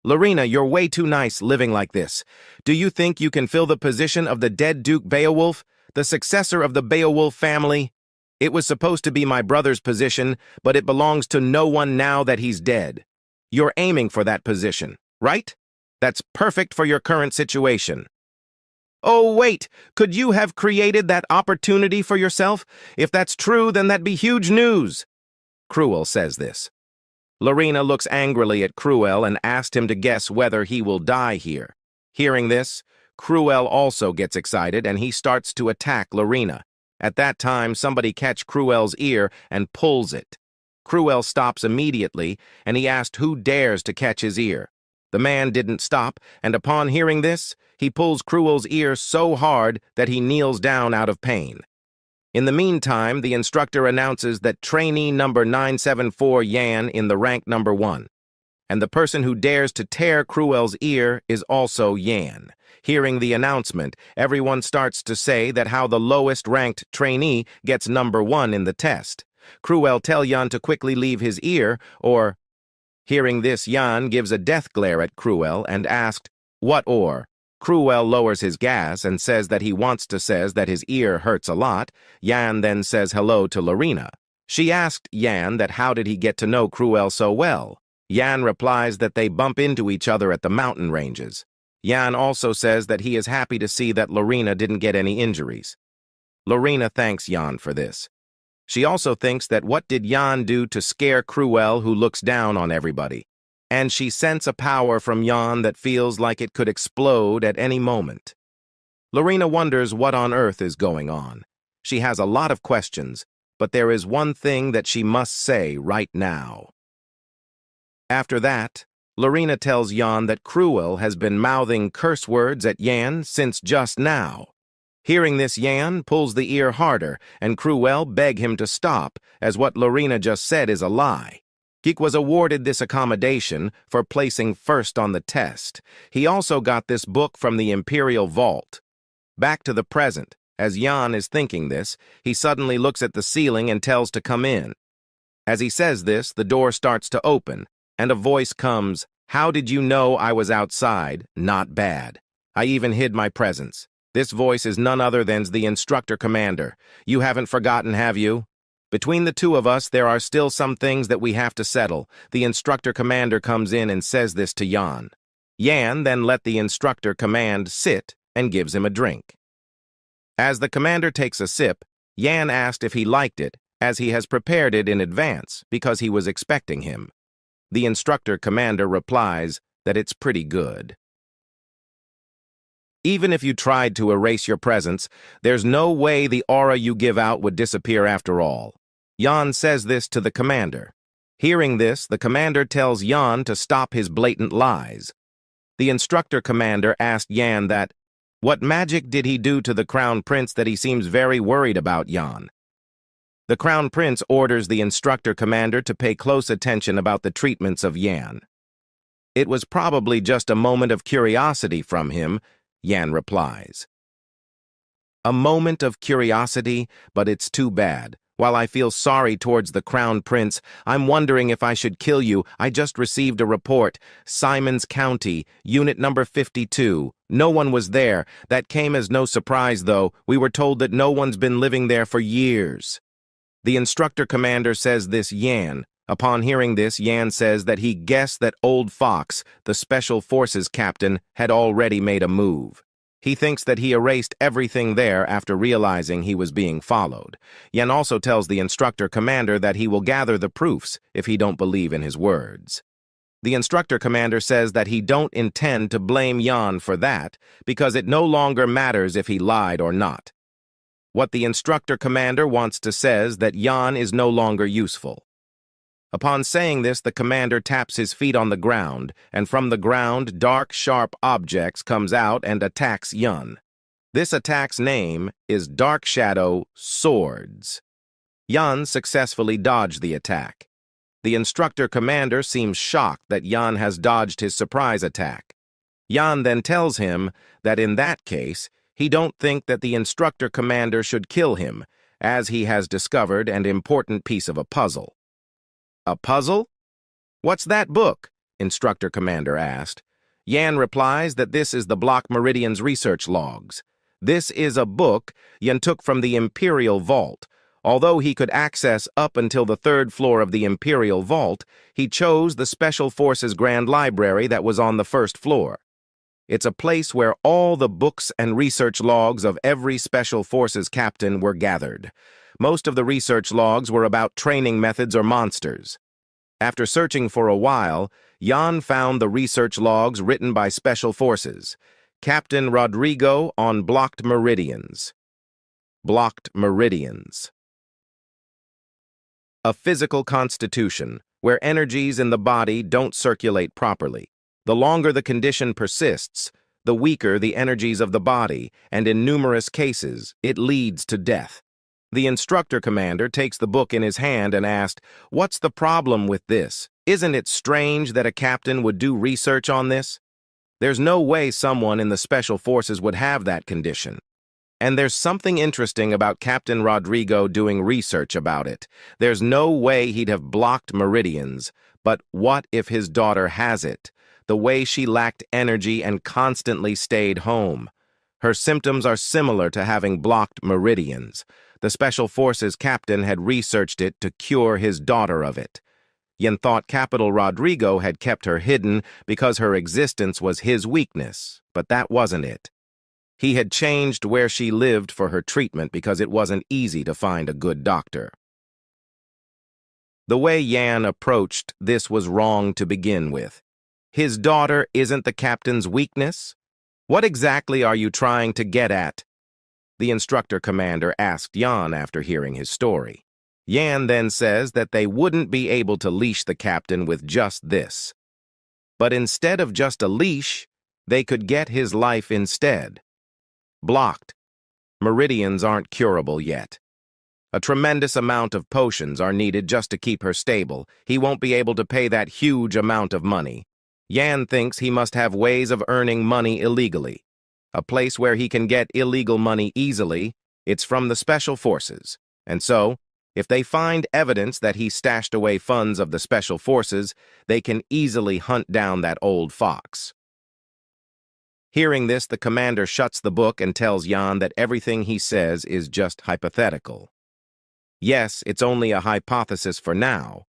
Lorena, you're way too nice living like this. Do you think you can fill the position of the dead Duke Beowulf, the successor of the Beowulf family? It was supposed to be my brother's position, but it belongs to no one now that he's dead. You're aiming for that position, right? That's perfect for your current situation. Oh, wait, could you have created that opportunity for yourself? If that's true, then that'd be huge news. Cruel says this. Lorena looks angrily at Cruel and asked him to guess whether he will die here. Hearing this, Cruel also gets excited and he starts to attack Lorena. At that time, somebody catch Cruel's ear and pulls it. Cruel stops immediately and he asked who dares to catch his ear. The man didn't stop, and upon hearing this, he pulls Cruel's ear so hard that he kneels down out of pain. In the meantime, the instructor announces that trainee number 974 Yan in the rank number 1. And the person who dares to tear Cruel's ear is also Yan. Hearing the announcement, everyone starts to say that how the lowest ranked trainee gets number 1 in the test. Cruel tells Yan to quickly leave his ear, or... Hearing this, Yan gives a death glare at Cruel and asked, "What or?" Cruel lowers his gas and says that he wants to says that his ear hurts a lot. Yan then says hello to Lorena. She asked Yan that how did he get to know Cruel so well. Yan replies that they bump into each other at the mountain ranges. Yan also says that he is happy to see that Lorena didn't get any injuries. Lorena thanks Yan for this. She also thinks that what did Yan do to scare Cruel, who looks down on everybody? And she senses a power from Yan that feels like it could explode at any moment. Lorena wonders what on earth is going on. She has a lot of questions, but there is one thing that she must say right now. After that, Lorena tells Yan that Cruel has been mouthing curse words at Yan since just now. Hearing this, Yan pulls the ear harder, and Cruel begs him to stop, as what Lorena just said is a lie. Geek was awarded this accommodation for placing first on the test. He also got this book from the Imperial Vault. Back to the present, as Yan is thinking this, he suddenly looks at the ceiling and tells to come in. As he says this, the door starts to open, and a voice comes, "How did you know I was outside? Not bad. I even hid my presence." This voice is none other than the instructor commander. You haven't forgotten, have you? Between the two of us, there are still some things that we have to settle. The instructor commander comes in and says this to Yan. Yan then let the instructor command sit and gives him a drink. As the commander takes a sip, Yan asked if he liked it, as he has prepared it in advance because he was expecting him. The instructor commander replies that it's pretty good. Even if you tried to erase your presence, there's no way the aura you give out would disappear after all. Yan says this to the commander. Hearing this, the commander tells Yan to stop his blatant lies. The instructor commander asked Yan what magic did he do to the Crown Prince that he seems very worried about Yan? The Crown Prince orders the instructor commander to pay close attention about the treatments of Yan. It was probably just a moment of curiosity from him, Yan replies. A moment of curiosity, but it's too bad. While I feel sorry towards the Crown Prince, I'm wondering if I should kill you. I just received a report. Simons County, Unit number 52. No one was there. That came as no surprise, though. We were told that no one's been living there for years. The instructor commander says this Yan. Upon hearing this, Yan says that he guessed that Old Fox, the Special Forces captain, had already made a move. He thinks that he erased everything there after realizing he was being followed. Yan also tells the instructor commander that he will gather the proofs if he don't believe in his words. The instructor commander says that he don't intend to blame Yan for that because it no longer matters if he lied or not. What the instructor commander wants to says that Yan is no longer useful. Upon saying this, the commander taps his feet on the ground, and from the ground, dark, sharp objects comes out and attacks Yan. This attack's name is Dark Shadow Swords. Yan successfully dodged the attack. The instructor commander seems shocked that Yan has dodged his surprise attack. Yan then tells him that in that case, he don't think that the instructor commander should kill him, as he has discovered an important piece of a puzzle. A puzzle? What's that book? Instructor commander asked. Yan replies that this is the Block Meridian's research logs. This is a book Yan took from the Imperial Vault. Although he could access up until the 3rd floor of the Imperial Vault, he chose the Special Forces Grand Library that was on the 1st floor. It's a place where all the books and research logs of every Special Forces captain were gathered. Most of the research logs were about training methods or monsters. After searching for a while, Yan found the research logs written by Special Forces. Captain Rodrigo on Blocked Meridians. Blocked Meridians. A physical constitution, where energies in the body don't circulate properly. The longer the condition persists, the weaker the energies of the body, and in numerous cases, it leads to death. The instructor commander takes the book in his hand and asked, "What's the problem with this? Isn't it strange that a captain would do research on this? There's no way someone in the Special Forces would have that condition. And there's something interesting about Captain Rodrigo doing research about it. There's no way he'd have blocked meridians, but what if his daughter has it? The way she lacked energy and constantly stayed home. Her symptoms are similar to having blocked meridians. The Special Forces captain had researched it to cure his daughter of it. Yin thought Capital Rodrigo had kept her hidden because her existence was his weakness, but that wasn't it. He had changed where she lived for her treatment because it wasn't easy to find a good doctor. The way Yan approached this was wrong to begin with. His daughter isn't the captain's weakness? What exactly are you trying to get at? The instructor commander asked Yan after hearing his story. Yan then says that they wouldn't be able to leash the captain with just this. But instead of just a leash, they could get his life instead. Blocked. Meridians aren't curable yet. A tremendous amount of potions are needed just to keep her stable. He won't be able to pay that huge amount of money. Yan thinks he must have ways of earning money illegally. A place where he can get illegal money easily, it's from the Special Forces. And so, if they find evidence that he stashed away funds of the Special Forces, they can easily hunt down that old fox. Hearing this, the commander shuts the book and tells Yan that everything he says is just hypothetical. Yes, it's only a hypothesis for now,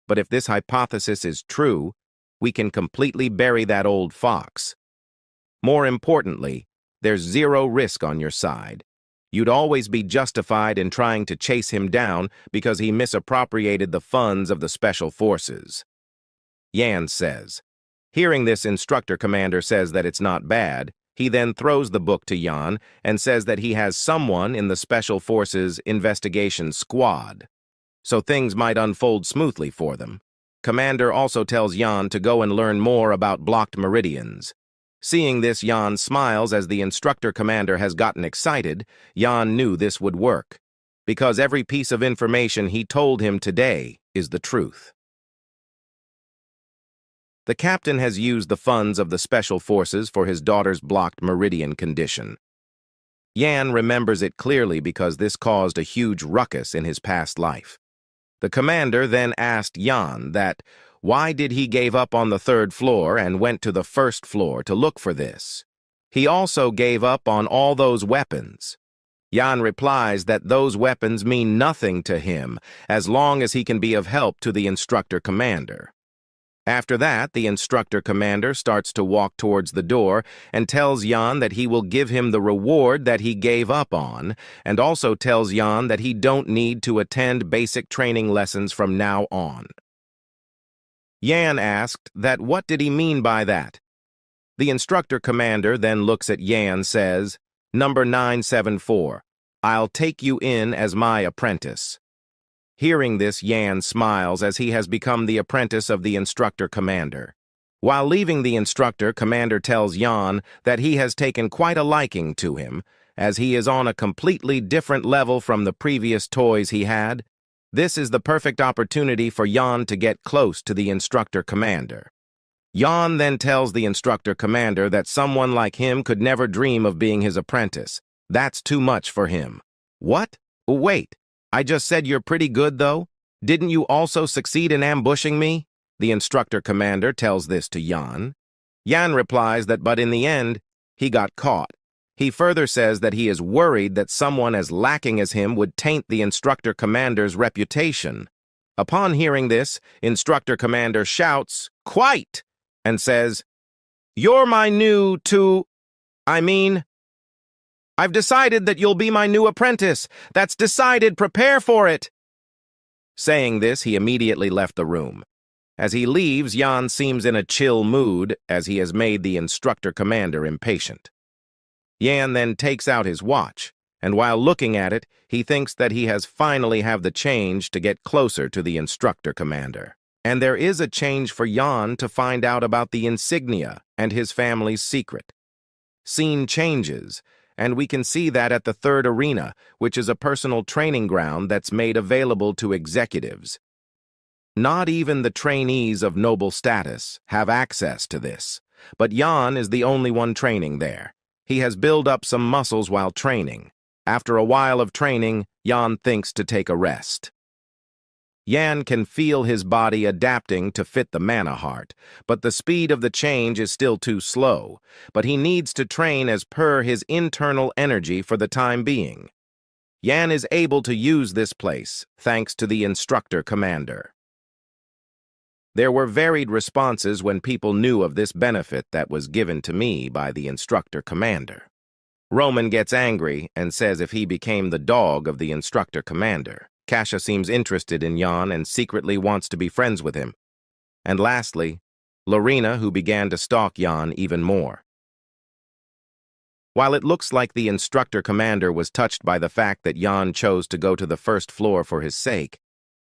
but if this hypothesis is true, we can completely bury that old fox. More importantly, there's zero risk on your side. You'd always be justified in trying to chase him down because he misappropriated the funds of the Special Forces. Yan says. Hearing this, instructor commander says that it's not bad. He then throws the book to Yan and says that he has someone in the Special Forces Investigation Squad, so things might unfold smoothly for them. Commander also tells Yan to go and learn more about blocked meridians. Seeing this, Yan smiles as the instructor commander has gotten excited. Yan knew this would work, because every piece of information he told him today is the truth. The captain has used the funds of the Special Forces for his daughter's blocked meridian condition. Yan remembers it clearly because this caused a huge ruckus in his past life. The commander then asked Yan that why did he gave up on the 3rd floor and went to the 1st floor to look for this. He also gave up on all those weapons. Yan replies that those weapons mean nothing to him as long as he can be of help to the instructor commander. After that, the instructor commander starts to walk towards the door and tells Yan that he will give him the reward that he gave up on, and also tells Yan that he don't need to attend basic training lessons from now on. Yan asked that what did he mean by that? The instructor commander then looks at Yan, says, "Number 974, I'll take you in as my apprentice." Hearing this, Yan smiles as he has become the apprentice of the instructor commander. While leaving the instructor, commander tells Yan that he has taken quite a liking to him, as he is on a completely different level from the previous toys he had. This is the perfect opportunity for Yan to get close to the instructor commander. Yan then tells the instructor commander that someone like him could never dream of being his apprentice. That's too much for him. What? Wait. I just said you're pretty good, though? Didn't you also succeed in ambushing me? The instructor commander tells this to Yan. Yan replies that but in the end, he got caught. He further says that he is worried that someone as lacking as him would taint the instructor commander's reputation. Upon hearing this, instructor commander shouts, "Quite!" and says, "You're my new I've decided that you'll be my new apprentice. That's decided. Prepare for it." Saying this, he immediately left the room. As he leaves, Yan seems in a chill mood as he has made the instructor commander impatient. Yan then takes out his watch, and while looking at it, he thinks that he has finally have the change to get closer to the instructor commander. And there is a change for Yan to find out about the insignia and his family's secret. Scene changes, and we can see that at the 3rd arena, which is a personal training ground that's made available to executives. Not even the trainees of noble status have access to this, but Yan is the only one training there. He has built up some muscles while training. After a while of training, Yan thinks to take a rest. Yan can feel his body adapting to fit the mana heart, but the speed of the change is still too slow, but he needs to train as per his internal energy for the time being. Yan is able to use this place, thanks to the instructor commander. There were varied responses when people knew of this benefit that was given to me by the instructor commander. Roman gets angry and says if he became the dog of the instructor commander. Kasha seems interested in Yan and secretly wants to be friends with him. And lastly, Lorena, who began to stalk Yan even more. While it looks like the instructor commander was touched by the fact that Yan chose to go to the 1st floor for his sake,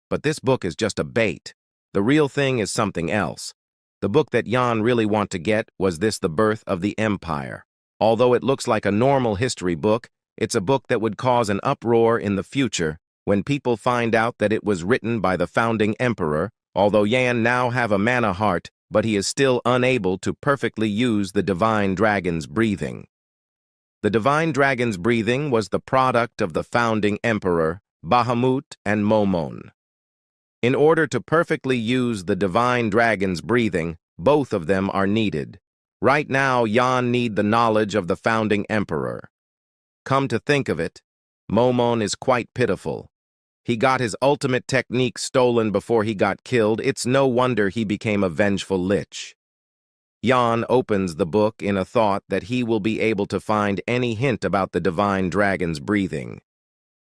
but this book is just a bait. The real thing is something else. The book that Yan really want to get was this The Birth of the Empire. Although it looks like a normal history book, it's a book that would cause an uproar in the future when people find out that it was written by the founding emperor. Although Yan now have a mana heart, but he is still unable to perfectly use the divine dragon's breathing. The divine dragon's breathing was the product of the founding emperor, Bahamut and Momon. In order to perfectly use the divine dragon's breathing, both of them are needed. Right now, Yan need the knowledge of the founding emperor. Come to think of it, Momon is quite pitiful. He got his ultimate technique stolen before he got killed. It's no wonder he became a vengeful lich. Yan opens the book in a thought that he will be able to find any hint about the divine dragon's breathing.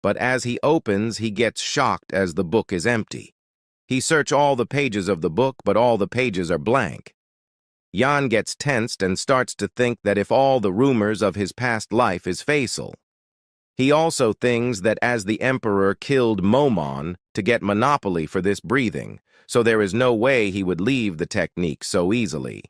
But as he opens, he gets shocked as the book is empty. He searches all the pages of the book, but all the pages are blank. Yan gets tensed and starts to think that if all the rumors of his past life is fatal. He also thinks that as the emperor killed Momon to get monopoly for this breathing, so there is no way he would leave the technique so easily.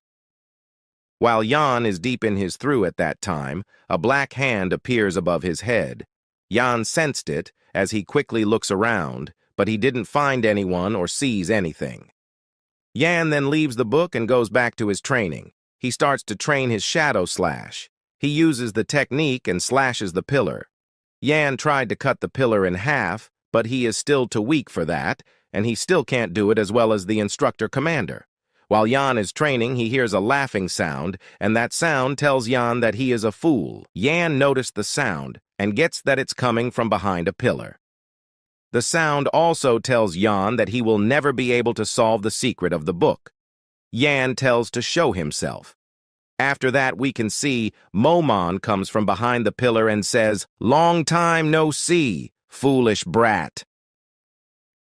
While Yan is deep in his through at that time, a black hand appears above his head. Yan sensed it as he quickly looks around, but he didn't find anyone or sees anything. Yan then leaves the book and goes back to his training. He starts to train his shadow slash. He uses the technique and slashes the pillar. Yan tried to cut the pillar in half, but he is still too weak for that, and he still can't do it as well as the instructor commander. While Yan is training, he hears a laughing sound, and that sound tells Yan that he is a fool. Yan noticed the sound and gets that it's coming from behind a pillar. The sound also tells Yan that he will never be able to solve the secret of the book. Yan tells to show himself. After that, we can see Momon comes from behind the pillar and says, "Long time no see, foolish brat."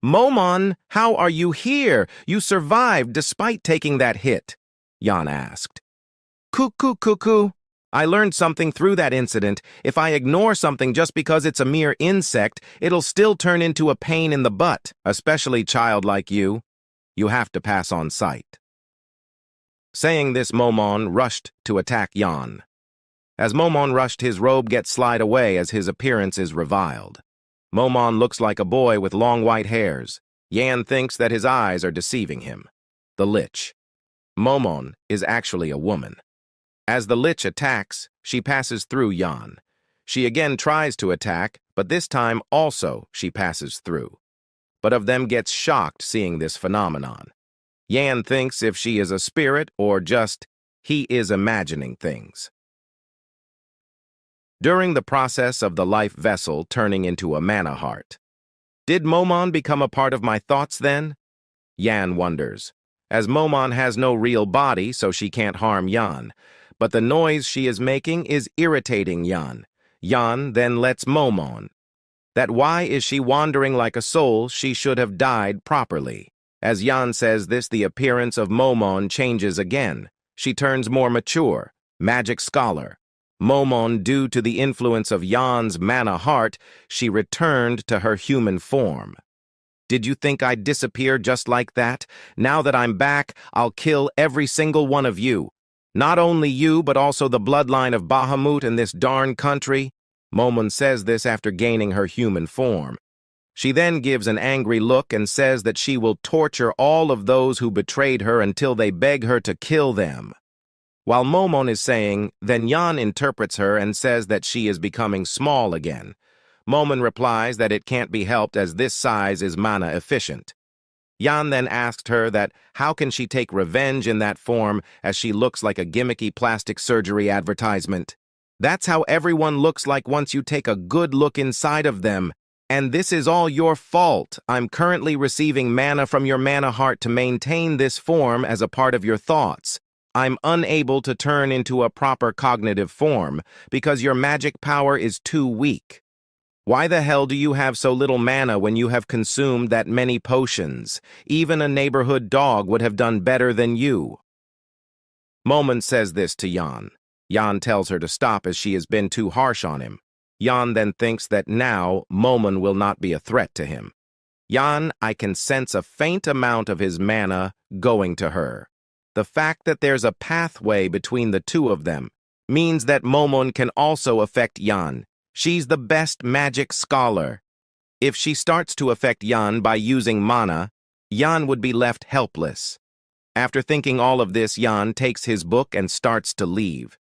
"Momon, how are you here? You survived despite taking that hit," Yan asked. "Cuckoo, cuckoo. I learned something through that incident. If I ignore something just because it's a mere insect, it'll still turn into a pain in the butt, especially child like you. You have to pass on sight." Saying this, Momon rushed to attack Yan. As Momon rushed, his robe gets slid away as his appearance is reviled. Momon looks like a boy with long white hairs. Yan thinks that his eyes are deceiving him. The Lich. Momon is actually a woman. As the Lich attacks, she passes through Yan. She again tries to attack, but this time also she passes through. But of them gets shocked seeing this phenomenon. Yan thinks if she is a spirit or just he is imagining things. During the process of the life vessel turning into a mana heart, did Momon become a part of my thoughts then? Yan wonders, as Momon has no real body, so she can't harm Yan. But the noise she is making is irritating Yan. Yan then lets Momon. That why is she wandering like a soul? She should have died properly. As Yan says this, the appearance of Momon changes again. She turns more mature, magic scholar. Momon, due to the influence of Yan's mana heart, she returned to her human form. Did you think I'd disappear just like that? Now that I'm back, I'll kill every single one of you. Not only you, but also the bloodline of Bahamut in this darn country. Momon says this after gaining her human form. She then gives an angry look and says that she will torture all of those who betrayed her until they beg her to kill them. While Momon is saying, then Yan interprets her and says that she is becoming small again. Momon replies that it can't be helped as this size is mana efficient. Yan then asked her that how can she take revenge in that form as she looks like a gimmicky plastic surgery advertisement. That's how everyone looks like once you take a good look inside of them. And this is all your fault. I'm currently receiving mana from your mana heart to maintain this form as a part of your thoughts. I'm unable to turn into a proper cognitive form because your magic power is too weak. Why the hell do you have so little mana when you have consumed that many potions? Even a neighborhood dog would have done better than you. Momon says this to Yan. Yan tells her to stop as she has been too harsh on him. Yan then thinks that now Momon will not be a threat to him. Yan, I can sense a faint amount of his mana going to her. The fact that there's a pathway between the two of them means that Momon can also affect Yan. She's the best magic scholar. If she starts to affect Yan by using mana, Yan would be left helpless. After thinking all of this, Yan takes his book and starts to leave.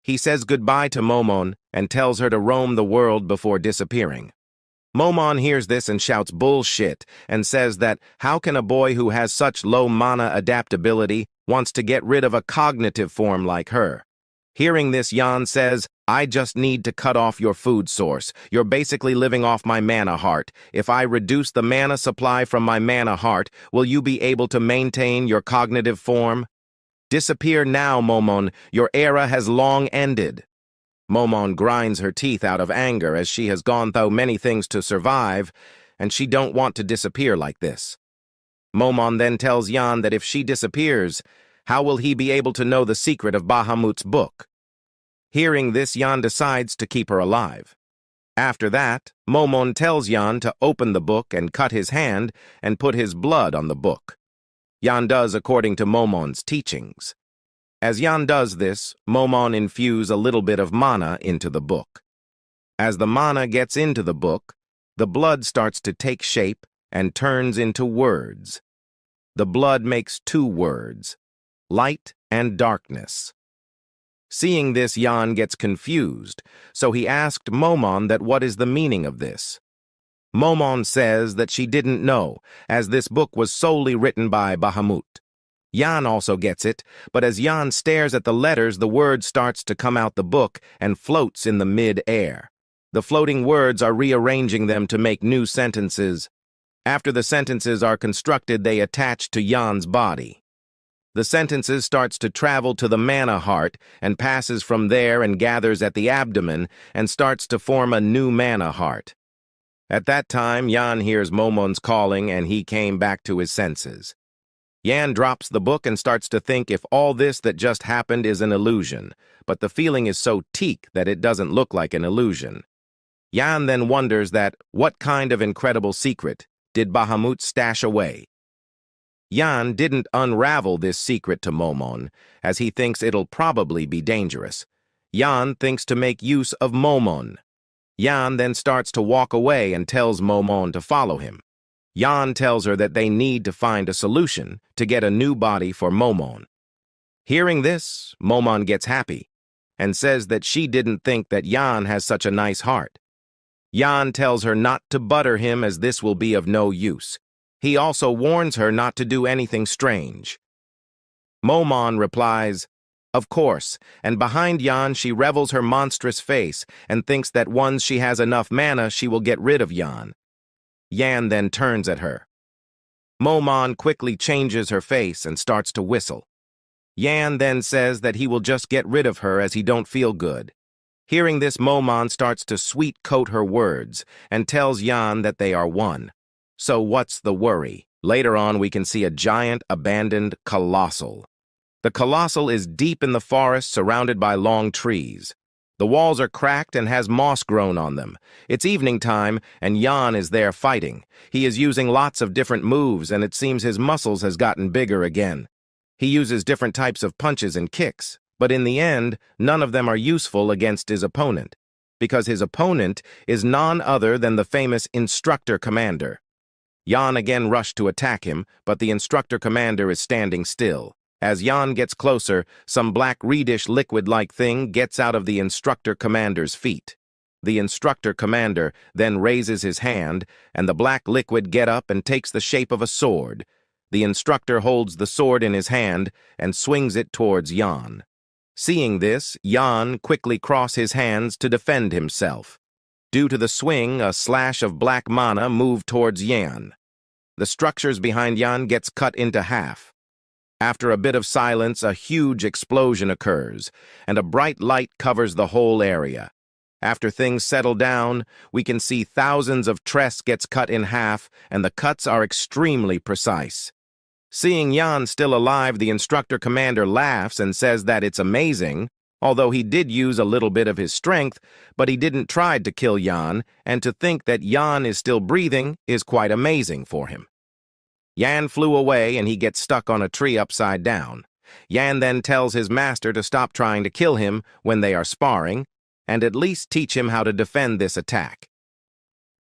He says goodbye to Momon and tells her to roam the world before disappearing. Momon hears this and shouts bullshit and says that how can a boy who has such low mana adaptability wants to get rid of a cognitive form like her. Hearing this, Yan says, I just need to cut off your food source. You're basically living off my mana heart. If I reduce the mana supply from my mana heart, will you be able to maintain your cognitive form? Disappear now, Momon. Your era has long ended. Momon grinds her teeth out of anger as she has gone through many things to survive, and she don't want to disappear like this. Momon then tells Yan that if she disappears, how will he be able to know the secret of Bahamut's book? Hearing this, Yan decides to keep her alive. After that, Momon tells Yan to open the book and cut his hand and put his blood on the book. Yan does according to Momon's teachings. As Yan does this, Momon infuse a little bit of mana into the book. As the mana gets into the book, the blood starts to take shape and turns into words. The blood makes two words, light and darkness. Seeing this, Yan gets confused, so he asked Momon that what is the meaning of this. Momon says that she didn't know, as this book was solely written by Bahamut. Yan also gets it, but as Yan stares at the letters, the word starts to come out the book and floats in the mid-air. The floating words are rearranging them to make new sentences. After the sentences are constructed, they attach to Yan's body. The sentences starts to travel to the mana heart and passes from there and gathers at the abdomen and starts to form a new mana heart. At that time, Yan hears Momon's calling and he came back to his senses. Yan drops the book and starts to think if all this that just happened is an illusion, but the feeling is so teak that it doesn't look like an illusion. Yan then wonders that what kind of incredible secret did Bahamut stash away? Yan didn't unravel this secret to Momon, as he thinks it'll probably be dangerous. Yan thinks to make use of Momon. Yan then starts to walk away and tells Momon to follow him. Yan tells her that they need to find a solution to get a new body for Momon. Hearing this, Momon gets happy and says that she didn't think that Yan has such a nice heart. Yan tells her not to butter him as this will be of no use. He also warns her not to do anything strange. Momon replies, "Of course," and behind Yan she revels her monstrous face and thinks that once she has enough mana she will get rid of Yan. Yan then turns at her. Momon quickly changes her face and starts to whistle. Yan then says that he will just get rid of her as he don't feel good. Hearing this, Momon starts to sweet-coat her words and tells Yan that they are one. So what's the worry? Later on, we can see a giant, abandoned colossal. The colossal is deep in the forest, surrounded by long trees. The walls are cracked and has moss grown on them. It's evening time, and Yan is there fighting. He is using lots of different moves, and it seems his muscles has gotten bigger again. He uses different types of punches and kicks, but in the end, none of them are useful against his opponent, because his opponent is none other than the famous Instructor Commander. Yan again rushed to attack him, but the Instructor Commander is standing still. As Yan gets closer, some black reddish liquid-like thing gets out of the Instructor Commander's feet. The Instructor Commander then raises his hand, and the black liquid gets up and takes the shape of a sword. The instructor holds the sword in his hand and swings it towards Yan. Seeing this, Yan quickly crosses his hands to defend himself. Due to the swing, a slash of black mana moved towards Yan. The structures behind Yan gets cut into half. After a bit of silence, a huge explosion occurs, and a bright light covers the whole area. After things settle down, we can see thousands of tress gets cut in half, and the cuts are extremely precise. Seeing Yan still alive, the Instructor Commander laughs and says that it's amazing, although he did use a little bit of his strength, but he didn't try to kill Yan, and to think that Yan is still breathing is quite amazing for him. Yan flew away and he gets stuck on a tree upside down. Yan then tells his master to stop trying to kill him when they are sparring, and at least teach him how to defend this attack.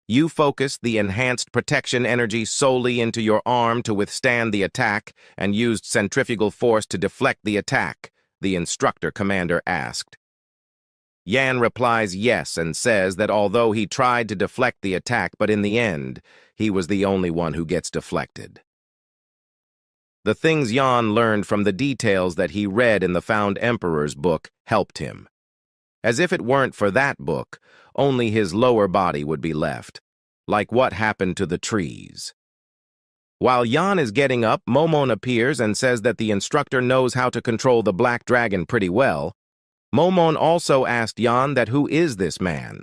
You focus the enhanced protection energy solely into your arm to withstand the attack and used centrifugal force to deflect the attack, the Instructor Commander asked. Yan replies yes and says that although he tried to deflect the attack, but in the end, he was the only one who gets deflected. The things Yan learned from the details that he read in the Found Emperor's book helped him. As if it weren't for that book, only his lower body would be left, like what happened to the trees. While Yan is getting up, Momon appears and says that the instructor knows how to control the black dragon pretty well. Momon also asked Yan that who is this man.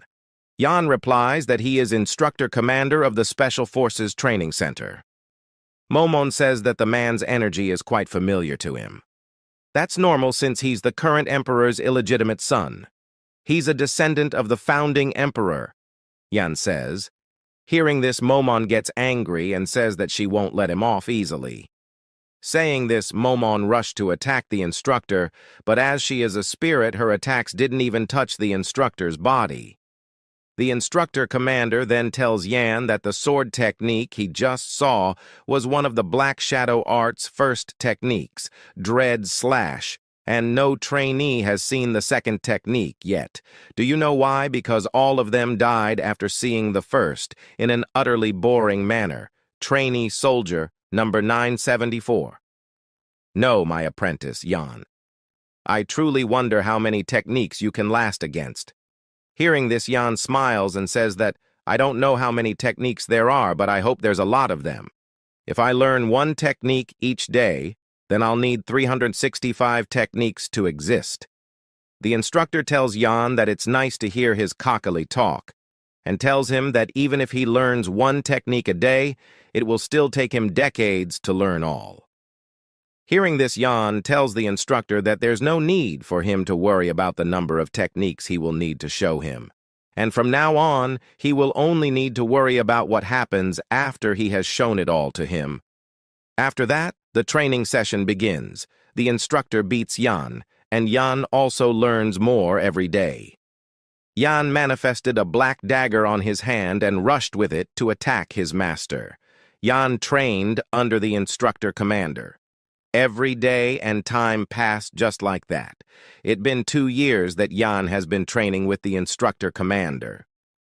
Yan replies that he is Instructor Commander of the Special Forces Training Center. Momon says that the man's energy is quite familiar to him. That's normal since he's the current emperor's illegitimate son. He's a descendant of the founding emperor, Yan says. Hearing this, Momon gets angry and says that she won't let him off easily. Saying this, Momon rushed to attack the instructor, but as she is a spirit, her attacks didn't even touch the instructor's body. The instructor commander then tells Yan that the sword technique he just saw was one of the Black Shadow Art's first techniques, Dread Slash, and no trainee has seen the second technique yet. Do you know why? Because all of them died after seeing the first, in an utterly boring manner. Trainee Soldier, number 974. No, my apprentice, Yan. I truly wonder how many techniques you can last against. Hearing this, Yan smiles and says that, I don't know how many techniques there are, but I hope there's a lot of them. If I learn one technique each day, then I'll need 365 techniques to exist. The instructor tells Yan that it's nice to hear his cockily talk, and tells him that even if he learns one technique a day, it will still take him decades to learn all. Hearing this, Yan tells the instructor that there's no need for him to worry about the number of techniques he will need to show him. And from now on, he will only need to worry about what happens after he has shown it all to him. After that, the training session begins. The instructor beats Yan, and Yan also learns more every day. Yan manifested a black dagger on his hand and rushed with it to attack his master. Yan trained under the instructor commander. Every day and time passed just like that. It'd been 2 years that Yan has been training with the instructor commander.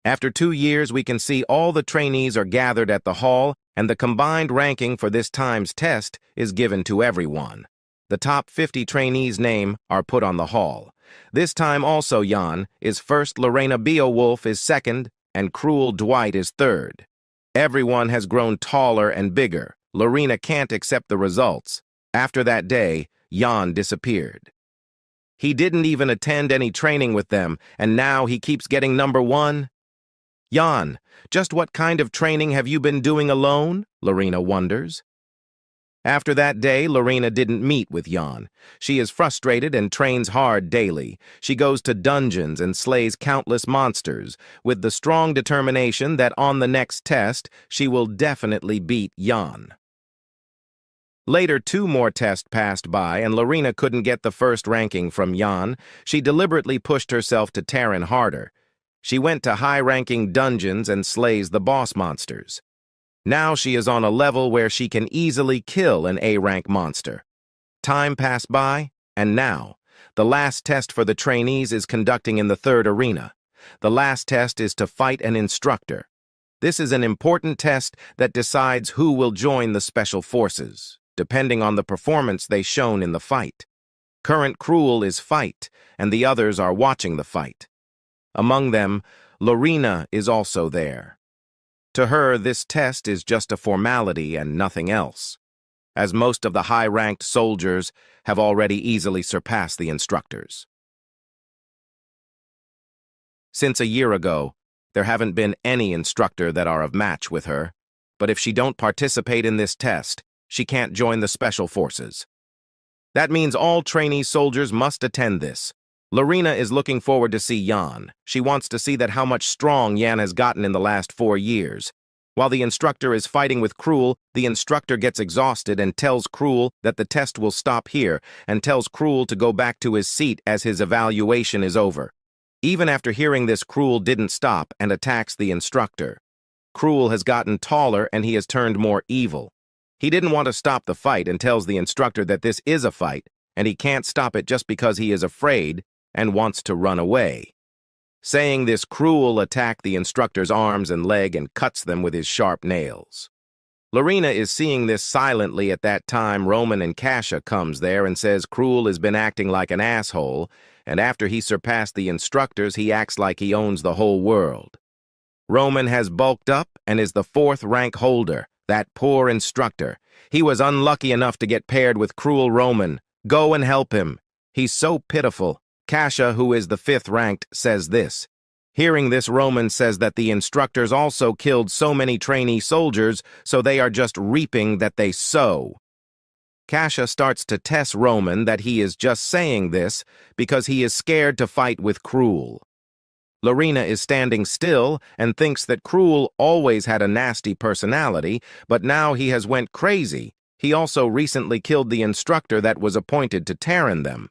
After 2 years, we can see all the trainees are gathered at the hall, and the combined ranking for this time's test is given to everyone. The top 50 trainees' names are put on the hall. This time also Yan is first, Lorena Beowulf is second, and Cruel Dwight is third. Everyone has grown taller and bigger. Lorena can't accept the results. After that day, Yan disappeared. He didn't even attend any training with them, and now he keeps getting number 1. Yan, just what kind of training have you been doing alone? Lorena wonders. After that day, Lorena didn't meet with Yan. She is frustrated and trains hard daily. She goes to dungeons and slays countless monsters, with the strong determination that on the next test, she will definitely beat Yan. Later, 2 more tests passed by, and Lorena couldn't get the first ranking from Yan. She deliberately pushed herself to Terran harder. She went to high-ranking dungeons and slays the boss monsters. Now she is on a level where she can easily kill an A-rank monster. Time passed by, and now, the last test for the trainees is conducting in the 3rd arena. The last test is to fight an instructor. This is an important test that decides who will join the special forces, depending on the performance they shown in the fight. Current Cruel is fight, and the others are watching the fight. Among them, Lorena is also there. To her, this test is just a formality and nothing else, as most of the high-ranked soldiers have already easily surpassed the instructors. Since a year ago, there haven't been any instructor that are of match with her, but if she don't participate in this test, she can't join the special forces. That means all trainee soldiers must attend this. Lorena is looking forward to see Yan. She wants to see that how much strong Yan has gotten in the last 4 years. While the instructor is fighting with Cruel, the instructor gets exhausted and tells Cruel that the test will stop here, and tells Cruel to go back to his seat as his evaluation is over. Even after hearing this, Cruel didn't stop and attacks the instructor. Cruel has gotten taller and he has turned more evil. He didn't want to stop the fight and tells the instructor that this is a fight, and he can't stop it just because he is afraid and wants to run away. Saying this, Cruel attacks the instructor's arms and leg and cuts them with his sharp nails. Lorena is seeing this silently. At that time, Roman and Kasha comes there and says Cruel has been acting like an asshole, and after he surpassed the instructors, he acts like he owns the whole world. Roman has bulked up and is the 4th rank holder. That poor instructor. He was unlucky enough to get paired with Cruel Roman. Go and help him. He's so pitiful. Kasha, who is the 5th ranked, says this. Hearing this, Roman says that the instructors also killed so many trainee soldiers, so they are just reaping that they sow. Kasha starts to test Roman that he is just saying this because he is scared to fight with Cruel. Lorena is standing still and thinks that Cruel always had a nasty personality, but now he has went crazy. He also recently killed the instructor that was appointed to Terran them.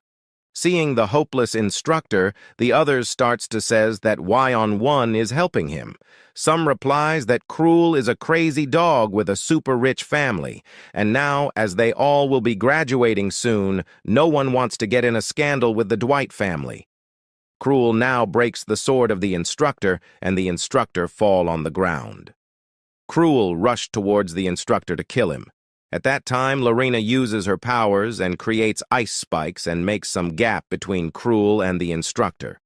Seeing the hopeless instructor, the others starts to says that Y-on-1 is helping him. Some replies that Cruel is a crazy dog with a super rich family, and now, as they all will be graduating soon, no one wants to get in a scandal with the Dwight family. Cruel now breaks the sword of the instructor, and the instructor fall on the ground. Cruel rushed towards the instructor to kill him. At that time, Lorena uses her powers and creates ice spikes and makes some gap between Cruel and the instructor.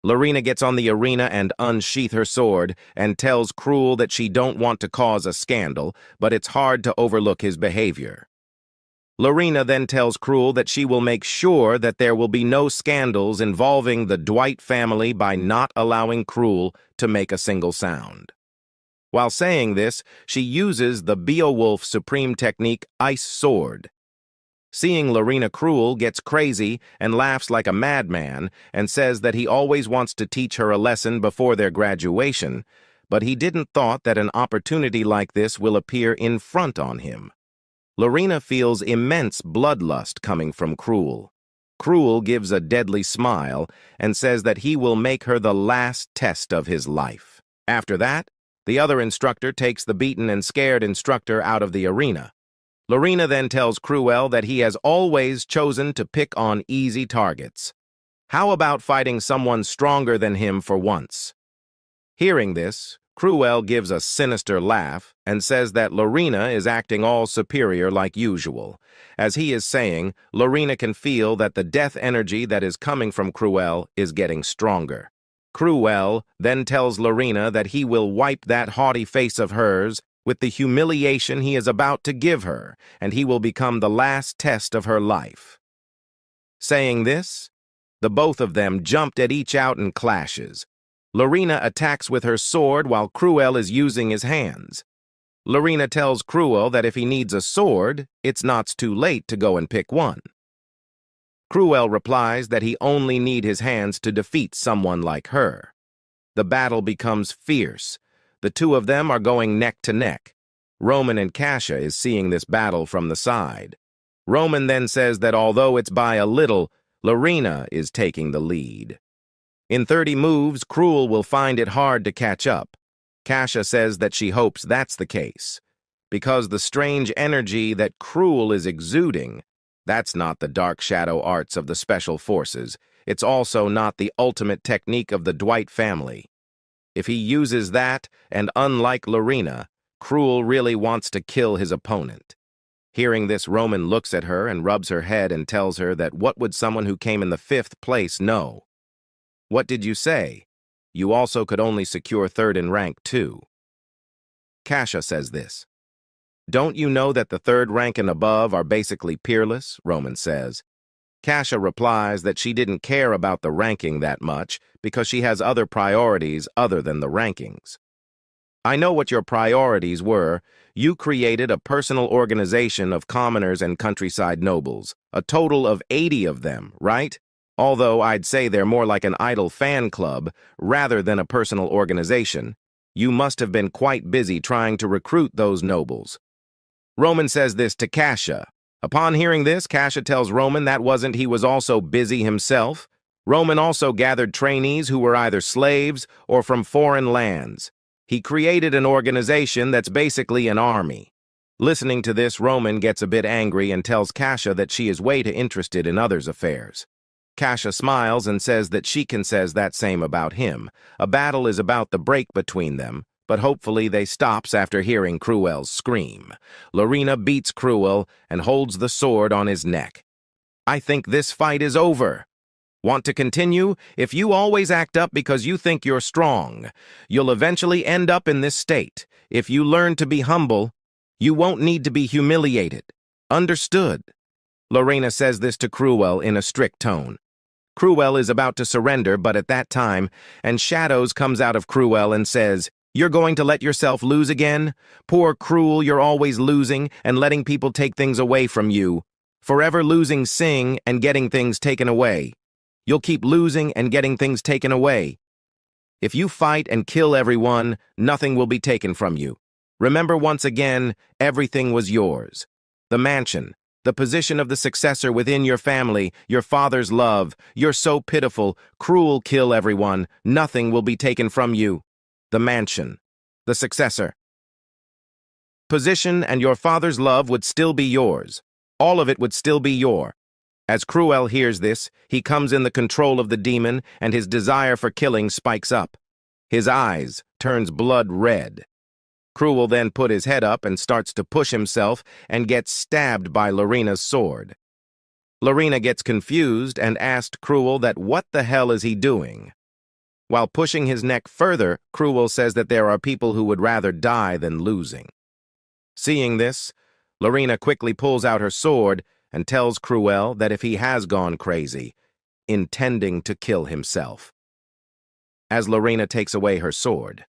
Lorena gets on the arena and unsheath her sword and tells Cruel that she don't want to cause a scandal, but it's hard to overlook his behavior. Lorena then tells Cruel that she will make sure that there will be no scandals involving the Dwight family by not allowing Cruel to make a single sound. While saying this, she uses the Beowulf supreme technique Ice Sword. Seeing Lorena, Cruel gets crazy and laughs like a madman and says that he always wants to teach her a lesson before their graduation, but he didn't thought that an opportunity like this will appear in front on him. Lorena feels immense bloodlust coming from Cruel. Cruel gives a deadly smile and says that he will make her the last test of his life. After that, the other instructor takes the beaten and scared instructor out of the arena. Lorena then tells Cruel that he has always chosen to pick on easy targets. How about fighting someone stronger than him for once? Hearing this, Cruel gives a sinister laugh and says that Lorena is acting all superior like usual. As he is saying, Lorena can feel that the death energy that is coming from Cruel is getting stronger. Cruel then tells Lorena that he will wipe that haughty face of hers with the humiliation he is about to give her, and he will become the last test of her life. Saying this, the both of them jumped at each out and clashes. Lorena attacks with her sword while Cruel is using his hands. Lorena tells Cruel that if he needs a sword, it's not too late to go and pick one. Cruel replies that he only need his hands to defeat someone like her. The battle becomes fierce. The two of them are going neck to neck. Roman and Kasha is seeing this battle from the side. Roman then says that although it's by a little, Lorena is taking the lead. In 30 moves, Cruel will find it hard to catch up. Kasha says that she hopes that's the case, because the strange energy that Cruel is exuding, that's not the dark shadow arts of the special forces. It's also not the ultimate technique of the Dwight family. If he uses that, and unlike Lorena, Cruel really wants to kill his opponent. Hearing this, Roman looks at her and rubs her head and tells her that what would someone who came in the 5th place know? What did you say? You also could only secure 3rd in rank too. Kasha says this. Don't you know that the 3rd rank and above are basically peerless? Roman says. Kasha replies that she didn't care about the ranking that much because she has other priorities other than the rankings. I know what your priorities were. You created a personal organization of commoners and countryside nobles, a total of 80 of them, right? Although I'd say they're more like an idle fan club rather than a personal organization. You must have been quite busy trying to recruit those nobles. Roman says this to Kasha. Upon hearing this, Kasha tells Roman that he was also busy himself. Roman also gathered trainees who were either slaves or from foreign lands. He created an organization that's basically an army. Listening to this, Roman gets a bit angry and tells Kasha that she is way too interested in others' affairs. Kasha smiles and says that she can says that same about him. A battle is about the break between them, but hopefully they stops after hearing Cruel's scream. Lorena beats Cruel and holds the sword on his neck. I think this fight is over. Want to continue? If you always act up because you think you're strong, you'll eventually end up in this state. If you learn to be humble, you won't need to be humiliated. Understood? Lorena says this to Cruel in a strict tone. Cruel is about to surrender, but at that time, and Shadows comes out of Cruel and says, "You're going to let yourself lose again? Poor Cruel, you're always losing and letting people take things away from you. Forever losing Sing and getting things taken away. You'll keep losing and getting things taken away. If you fight and kill everyone, nothing will be taken from you. Remember once again, everything was yours. The mansion, the position of the successor within your family, your father's love. You're so pitiful, cruel, kill everyone. Nothing will be taken from you. The mansion, the successor. Position and your father's love would still be yours. All of it would still be yours. As Cruel hears this, he comes in the control of the demon, and his desire for killing spikes up. His eyes turns blood red. Cruel then put his head up and starts to push himself and gets stabbed by Lorena's sword. Lorena gets confused and asked Cruel that what the hell is he doing? While pushing his neck further, Cruel says that there are people who would rather die than losing. Seeing this, Lorena quickly pulls out her sword and tells Cruel that if he has gone crazy, intending to kill himself. As Lorena takes away her sword,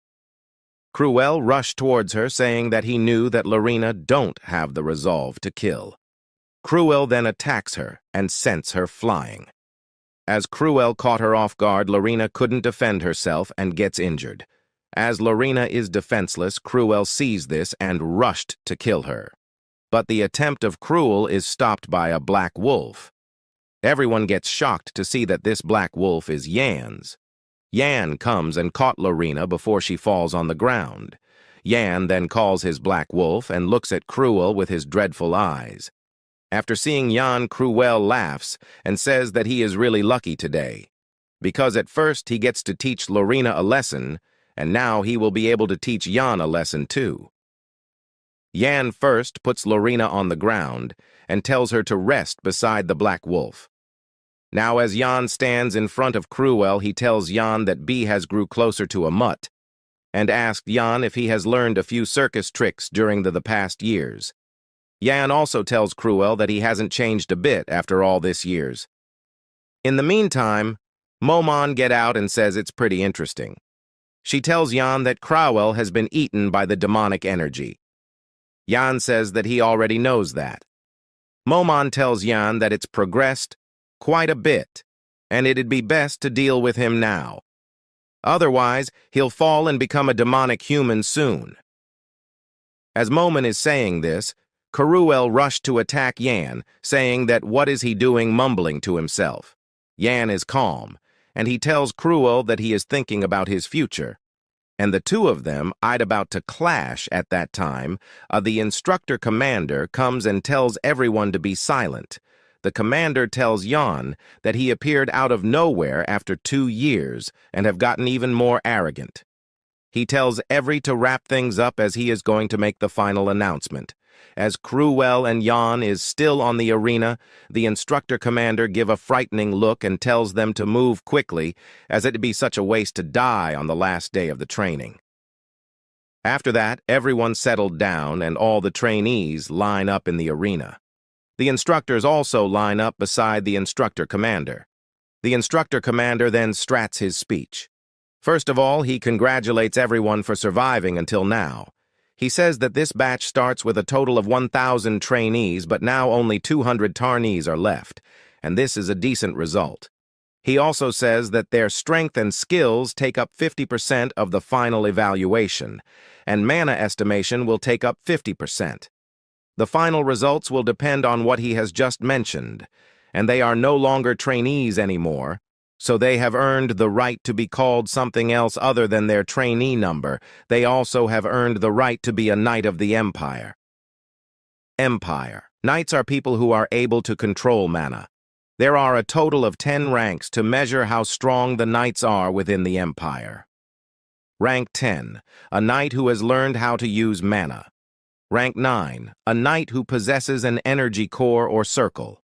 Cruel rushed towards her, saying that he knew that Lorena don't have the resolve to kill. Cruel then attacks her and sends her flying. As Cruel caught her off guard, Lorena couldn't defend herself and gets injured. As Lorena is defenseless, Cruel sees this and rushed to kill her. But the attempt of Cruel is stopped by a black wolf. Everyone gets shocked to see that this black wolf is Yan's. Yan comes and caught Lorena before she falls on the ground. Yan then calls his black wolf and looks at Cruel with his dreadful eyes. After seeing Yan, Cruel laughs and says that he is really lucky today, because at first he gets to teach Lorena a lesson, and now he will be able to teach Yan a lesson too. Yan first puts Lorena on the ground and tells her to rest beside the black wolf. Now as Yan stands in front of Cruel, he tells Yan that B has grew closer to a mutt, and asked Yan if he has learned a few circus tricks during the past years. Yan also tells Cruel that he hasn't changed a bit after all this years. In the meantime, Momon gets out and says it's pretty interesting. She tells Yan that Cruel has been eaten by the demonic energy. Yan says that he already knows that. Momon tells Yan that it's progressed quite a bit, and it'd be best to deal with him now. Otherwise, he'll fall and become a demonic human soon. As Momon is saying this, Cruel rushed to attack Yan, saying that what is he doing, mumbling to himself. Yan is calm, and he tells Cruel that he is thinking about his future. And the two of them eyed about to clash at that time. The instructor commander comes and tells everyone to be silent. The commander tells Yan that he appeared out of nowhere after 2 years and have gotten even more arrogant. He tells every to wrap things up as he is going to make the final announcement. As Cruel and Yan is still on the arena, the instructor commander give a frightening look and tells them to move quickly, as it'd be such a waste to die on the last day of the training. After that, everyone settled down and all the trainees line up in the arena. The instructors also line up beside the instructor commander. The instructor commander then strats his speech. First of all, he congratulates everyone for surviving until now. He says that this batch starts with a total of 1,000 trainees, but now only 200 tarnees are left, and this is a decent result. He also says that their strength and skills take up 50% of the final evaluation, and mana estimation will take up 50%. The final results will depend on what he has just mentioned, and they are no longer trainees anymore, so they have earned the right to be called something else other than their trainee number. They also have earned the right to be a Knight of the Empire. Empire. Knights are people who are able to control mana. There are a total of 10 ranks to measure how strong the knights are within the Empire. Rank 10, a knight who has learned how to use mana. Rank 9, a knight who possesses an energy core or circle.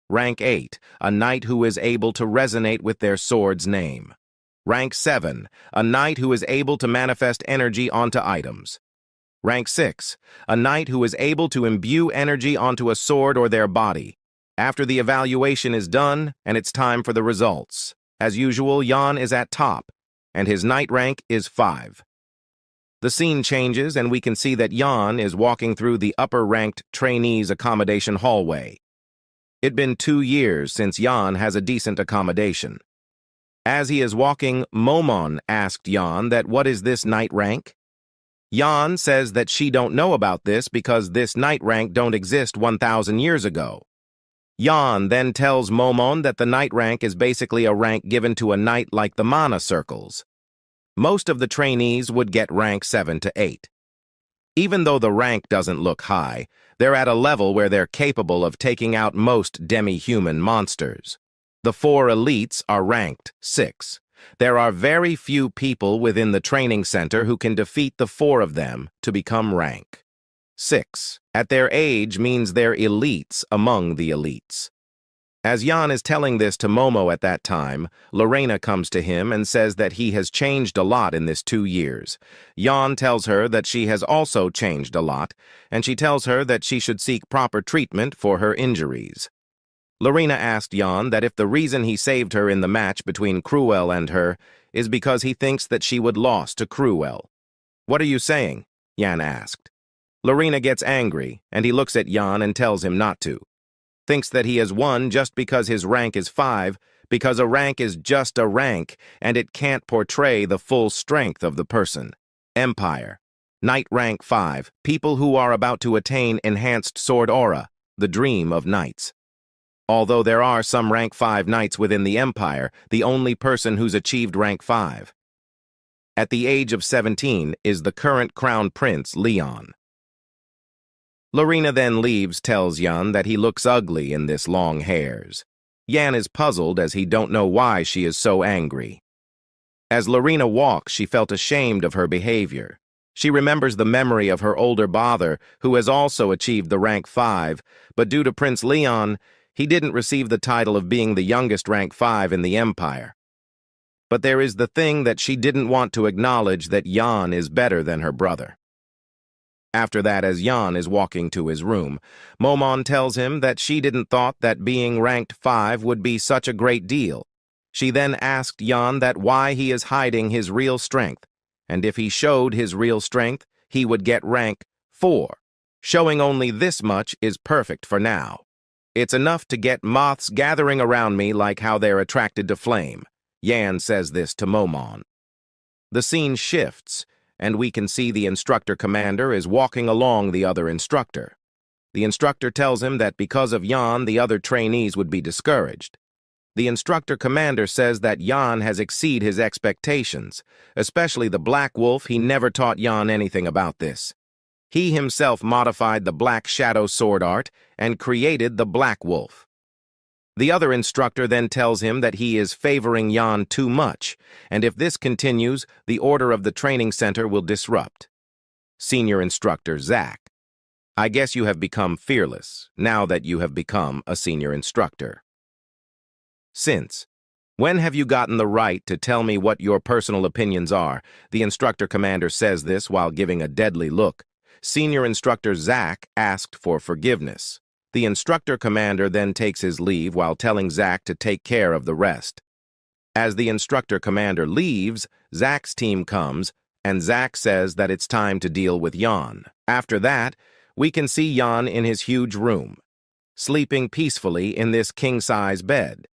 Rank 8, a knight who is able to resonate with their sword's name. Rank 7, a knight who is able to manifest energy onto items. Rank 6, a knight who is able to imbue energy onto a sword or their body. After the evaluation is done, and it's time for the results. As usual, Yan is at top, and his night rank is 5. The scene changes, and we can see that Yan is walking through the upper-ranked trainees' accommodation hallway. It'd been 2 years since Yan has a decent accommodation. As he is walking, Momon asked Yan that what is this night rank? Yan says that she don't know about this because this night rank don't exist 1,000 years ago. Yan then tells Momon that the night rank is basically a rank given to a knight like the mana circles. Most of the trainees would get rank 7 to 8. Even though the rank doesn't look high, they're at a level where they're capable of taking out most demi-human monsters. The 4 elites are ranked 6. There are very few people within the training center who can defeat the 4 of them to become rank 6. At their age means they're elites among the elites. As Yan is telling this to Momo at that time, Lorena comes to him and says that he has changed a lot in this 2 years. Yan tells her that she has also changed a lot, and she tells her that she should seek proper treatment for her injuries. Lorena asked Yan that if the reason he saved her in the match between Cruel and her is because he thinks that she would lose to Cruel. "What are you saying?" Yan asked. Lorena gets angry, and he looks at Yan and tells him not to. Thinks that he has won just because his rank is 5, because a rank is just a rank, and it can't portray the full strength of the person. Empire. Knight rank 5, people who are about to attain enhanced sword aura, the dream of knights. Although there are some rank 5 knights within the Empire, the only person who's achieved rank 5. At the age of 17 is the current crown prince, Leon. Lorena then leaves, tells Yan that he looks ugly in this long hairs. Yan is puzzled as he don't know why she is so angry. As Lorena walks, she felt ashamed of her behavior. She remembers the memory of her older brother, who has also achieved the rank 5, but due to Prince Leon, he didn't receive the title of being the youngest rank 5 in the Empire. But there is the thing that she didn't want to acknowledge, that Yan is better than her brother. After that, as Yan is walking to his room, Momon tells him that she didn't thought that being ranked 5 would be such a great deal. She then asked Yan that why he is hiding his real strength, and if he showed his real strength, he would get rank 4. Showing only this much is perfect for now. It's enough to get moths gathering around me like how they're attracted to flame. Yan says this to Momon. The scene shifts, and we can see the instructor commander is walking along the other instructor. The instructor tells him that because of Yan, the other trainees would be discouraged. The instructor commander says that Yan has exceeded his expectations, especially the Black Wolf. He never taught Yan anything about this. He himself modified the Black Shadow sword art and created the Black Wolf. The other instructor then tells him that he is favoring Yan too much, and if this continues, the order of the training center will disrupt. Senior instructor Zach. I guess you have become fearless, now that you have become a senior instructor. Since. When have you gotten the right to tell me what your personal opinions are? The instructor commander says this while giving a deadly look. Senior instructor Zach asked for forgiveness. The instructor commander then takes his leave while telling Zach to take care of the rest. As the instructor commander leaves, Zach's team comes, and Zach says that it's time to deal with Yan. After that, we can see Yan in his huge room, sleeping peacefully in this king-size bed.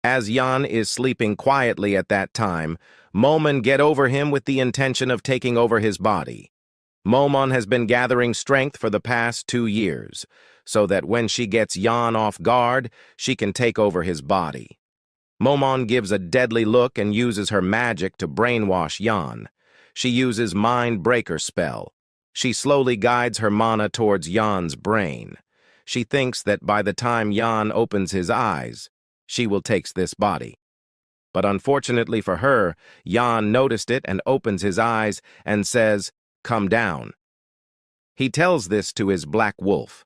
As Yan is sleeping quietly at that time, Momon get over him with the intention of taking over his body. Momon has been gathering strength for the past 2 years, so that when she gets Yan off guard, she can take over his body. Momon gives a deadly look and uses her magic to brainwash Yan. She uses Mind Breaker spell. She slowly guides her mana towards Yan's brain. She thinks that by the time Yan opens his eyes, she will take this body. But unfortunately for her, Yan noticed it and opens his eyes and says, "Come down." He tells this to his Black Wolf.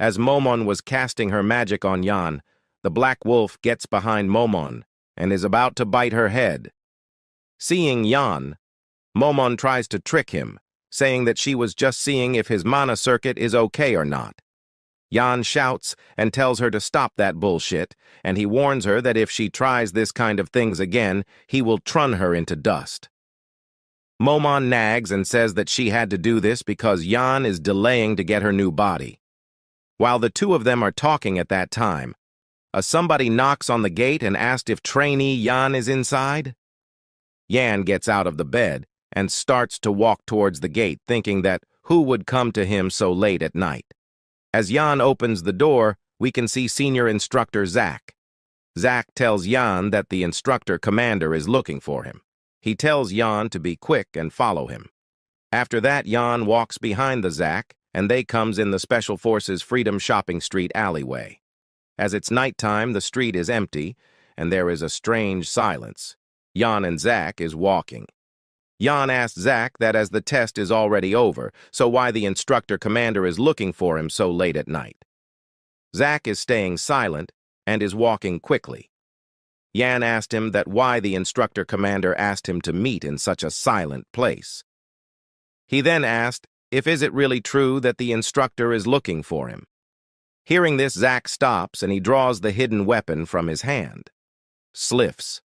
As Momon was casting her magic on Yan, the Black Wolf gets behind Momon and is about to bite her head. Seeing Yan, Momon tries to trick him, saying that she was just seeing if his mana circuit is okay or not. Yan shouts and tells her to stop that bullshit, and he warns her that if she tries this kind of things again, he will trun her into dust. Momon nags and says that she had to do this because Yan is delaying to get her new body. While the two of them are talking at that time, somebody knocks on the gate and asks if trainee Yan is inside. Yan gets out of the bed and starts to walk towards the gate, thinking that who would come to him so late at night. As Yan opens the door, we can see senior instructor Zach. Zach tells Yan that the instructor commander is looking for him. He tells Yan to be quick and follow him. After that, Yan walks behind the Zach, and they comes in the Special Forces Freedom Shopping Street alleyway. As it's nighttime, the street is empty, and there is a strange silence. Yan and Zach is walking. Yan asks Zach that as the test is already over, so why the instructor commander is looking for him so late at night. Zach is staying silent and is walking quickly. Yan asked him that why the instructor commander asked him to meet in such a silent place. He then asked if is it really true that the instructor is looking for him. Hearing this, Zach stops and he draws the hidden weapon from his hand. Sliffs.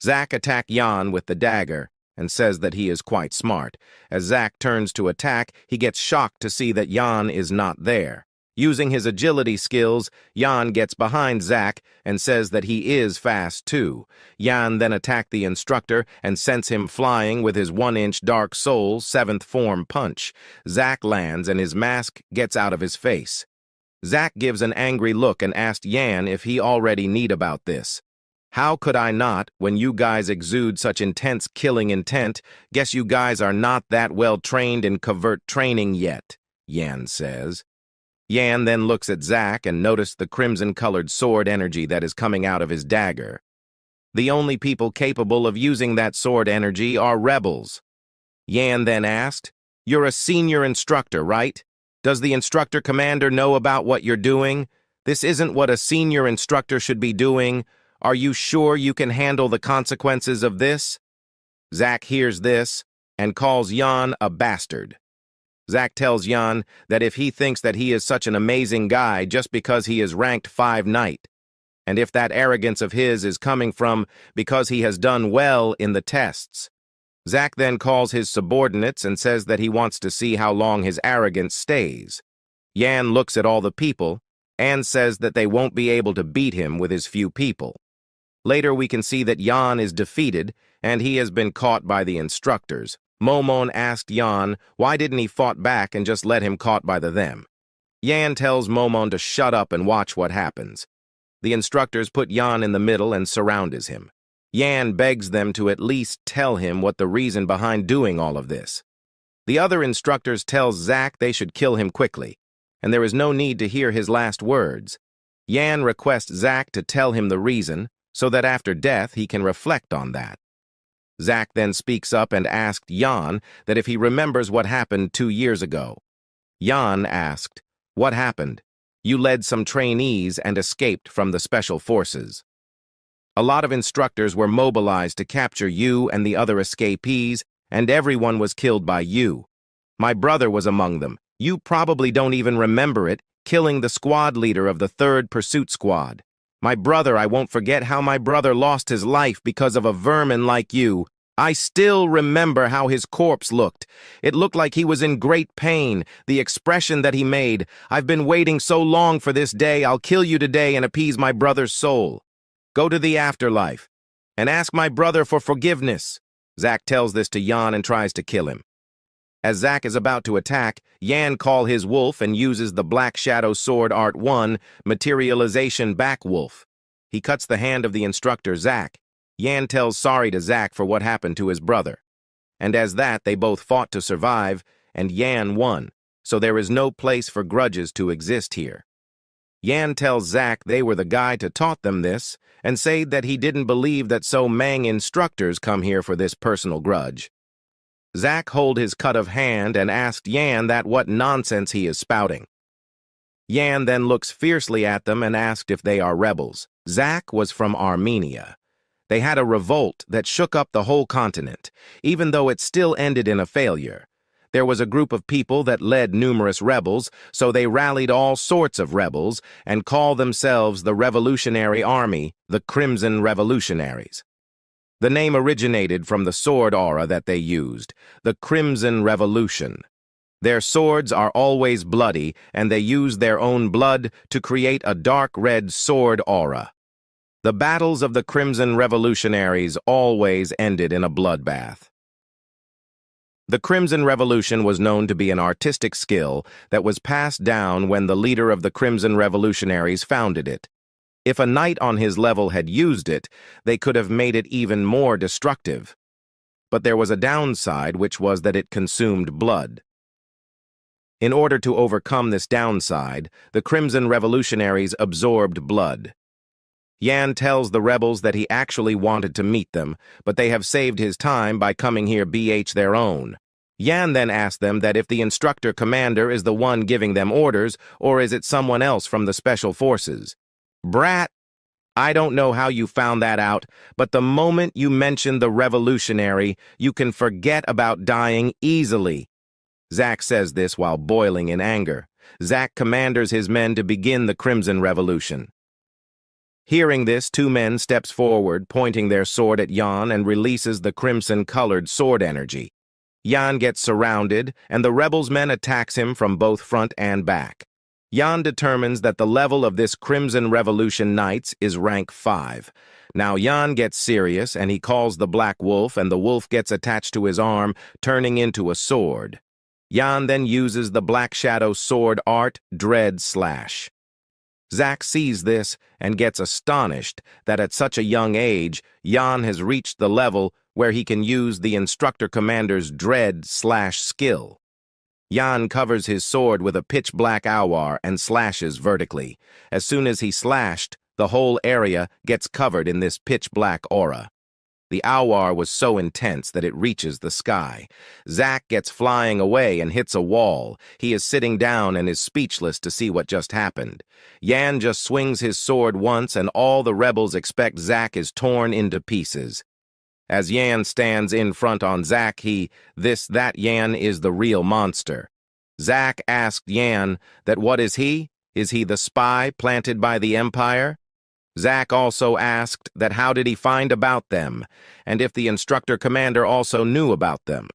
Zach attacks Yan with the dagger and says that he is quite smart. As Zach turns to attack, he gets shocked to see that Yan is not there. Using his agility skills, Yan gets behind Zach and says that he is fast too. Yan then attacks the instructor and sends him flying with his 1-inch Dark Soul 7th form punch. Zach lands and his mask gets out of his face. Zach gives an angry look and asked Yan if he already knew about this. How could I not, when you guys exude such intense killing intent? Guess you guys are not that well trained in covert training yet, Yan says. Yan then looks at Zach and noticed the crimson-colored sword energy that is coming out of his dagger. The only people capable of using that sword energy are rebels. Yan then asked, "You're a senior instructor, right? Does the instructor commander know about what you're doing? This isn't what a senior instructor should be doing. Are you sure you can handle the consequences of this?" Zach hears this and calls Yan a bastard. Zach tells Yan that if he thinks that he is such an amazing guy just because he is ranked 5 Knight, and if that arrogance of his is coming from because he has done well in the tests. Zach then calls his subordinates and says that he wants to see how long his arrogance stays. Yan looks at all the people and says that they won't be able to beat him with his few people. Later we can see that Yan is defeated and he has been caught by the instructors. Momon asked Yan why didn't he fought back and just let him caught by them. Yan tells Momon to shut up and watch what happens. The instructors put Yan in the middle and surrounds him. Yan begs them to at least tell him what the reason behind doing all of this. The other instructors tell Zach they should kill him quickly, and there is no need to hear his last words. Yan requests Zach to tell him the reason, so that after death he can reflect on that. Zach then speaks up and asked Yan that if he remembers what happened 2 years ago. Yan asked, "What happened? You led some trainees and escaped from the special forces. A lot of instructors were mobilized to capture you and the other escapees, and everyone was killed by you. My brother was among them. You probably don't even remember it, killing the squad leader of the 3rd Pursuit Squad. My brother, I won't forget how my brother lost his life because of a vermin like you. I still remember how his corpse looked. It looked like he was in great pain, the expression that he made. I've been waiting so long for this day. I'll kill you today and appease my brother's soul. Go to the afterlife and ask my brother for forgiveness." Zach tells this to Yan and tries to kill him. As Zach is about to attack, Yan calls his wolf and uses the Black Shadow Sword Art 1 Materialization Back Wolf. He cuts the hand of the instructor, Zach. Yan tells sorry to Zach for what happened to his brother. And as that, they both fought to survive, and Yan won, so there is no place for grudges to exist here. Yan tells Zach they were the guy to taught them this, and said that he didn't believe that so Mang instructors come here for this personal grudge. Zach hold his cut of hand and asked Yan that what nonsense he is spouting. Yan then looks fiercely at them and asked if they are rebels. Zach was from Armenia. They had a revolt that shook up the whole continent, even though it still ended in a failure. There was a group of people that led numerous rebels, so they rallied all sorts of rebels and called themselves the Revolutionary Army, the Crimson Revolutionaries. The name originated from the sword aura that they used, the Crimson Revolution. Their swords are always bloody, and they use their own blood to create a dark red sword aura. The battles of the Crimson Revolutionaries always ended in a bloodbath. The Crimson Revolution was known to be an artistic skill that was passed down when the leader of the Crimson Revolutionaries founded it. If a knight on his level had used it, they could have made it even more destructive. But there was a downside, which was that it consumed blood. In order to overcome this downside, the Crimson Revolutionaries absorbed blood. Yan tells the rebels that he actually wanted to meet them, but they have saved his time by coming here their own. Yan then asks them that if the instructor commander is the one giving them orders, or is it someone else from the special forces. Brat, I don't know how you found that out, but the moment you mention the revolutionary, you can forget about dying easily. Zack says this while boiling in anger. Zack commands his men to begin the Crimson Revolution. Hearing this, two men steps forward, pointing their sword at Yan and releases the crimson-colored sword energy. Yan gets surrounded, and the rebels' men attacks him from both front and back. Yan determines that the level of this Crimson Revolution Knights is rank 5. Now Yan gets serious, and he calls the Black Wolf, and the wolf gets attached to his arm, turning into a sword. Yan then uses the Black Shadow sword art, Dread Slash. Zack sees this and gets astonished that at such a young age, Yan has reached the level where he can use the instructor commander's Dread Slash skill. Yan covers his sword with a pitch-black awar and slashes vertically. As soon as he slashed, the whole area gets covered in this pitch-black aura. The awar was so intense that it reaches the sky. Zack gets flying away and hits a wall. He is sitting down and is speechless to see what just happened. Yan just swings his sword once and all the rebels expect Zack is torn into pieces. As Yan stands in front on Zack, that Yan is the real monster. Zack asked Yan that what is he? Is he the spy planted by the Empire? Zack also asked that how did he find about them, and if the instructor commander also knew about them.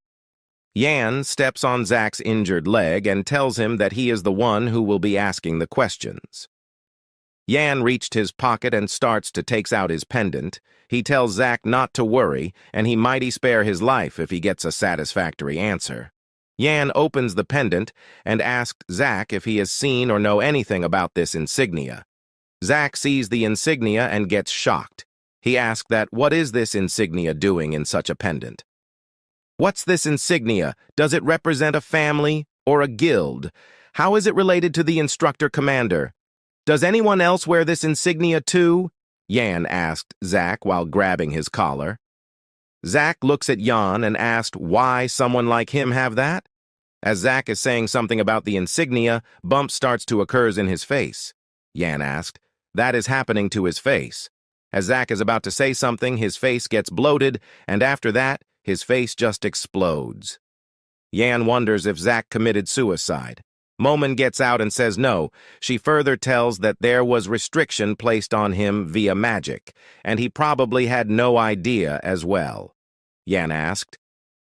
Yan steps on Zack's injured leg and tells him that he is the one who will be asking the questions. Yan reached his pocket and starts to take out his pendant. He tells Zack not to worry, and he mighty spare his life if he gets a satisfactory answer. Yan opens the pendant and asked Zack if he has seen or know anything about this insignia. Zack sees the insignia and gets shocked. He asked that, what is this insignia doing in such a pendant? What's this insignia? Does it represent a family or a guild? How is it related to the instructor commander? Does anyone else wear this insignia too? Yan asked Zack while grabbing his collar. Zack looks at Yan and asked why someone like him have that? As Zack is saying something about the insignia, bump starts to occur in his face. Yan asked, that is happening to his face. As Zack is about to say something, his face gets bloated, and after that, his face just explodes. Yan wonders if Zack committed suicide. Momin gets out and says no. She further tells that there was restriction placed on him via magic, and he probably had no idea as well. Yan asked,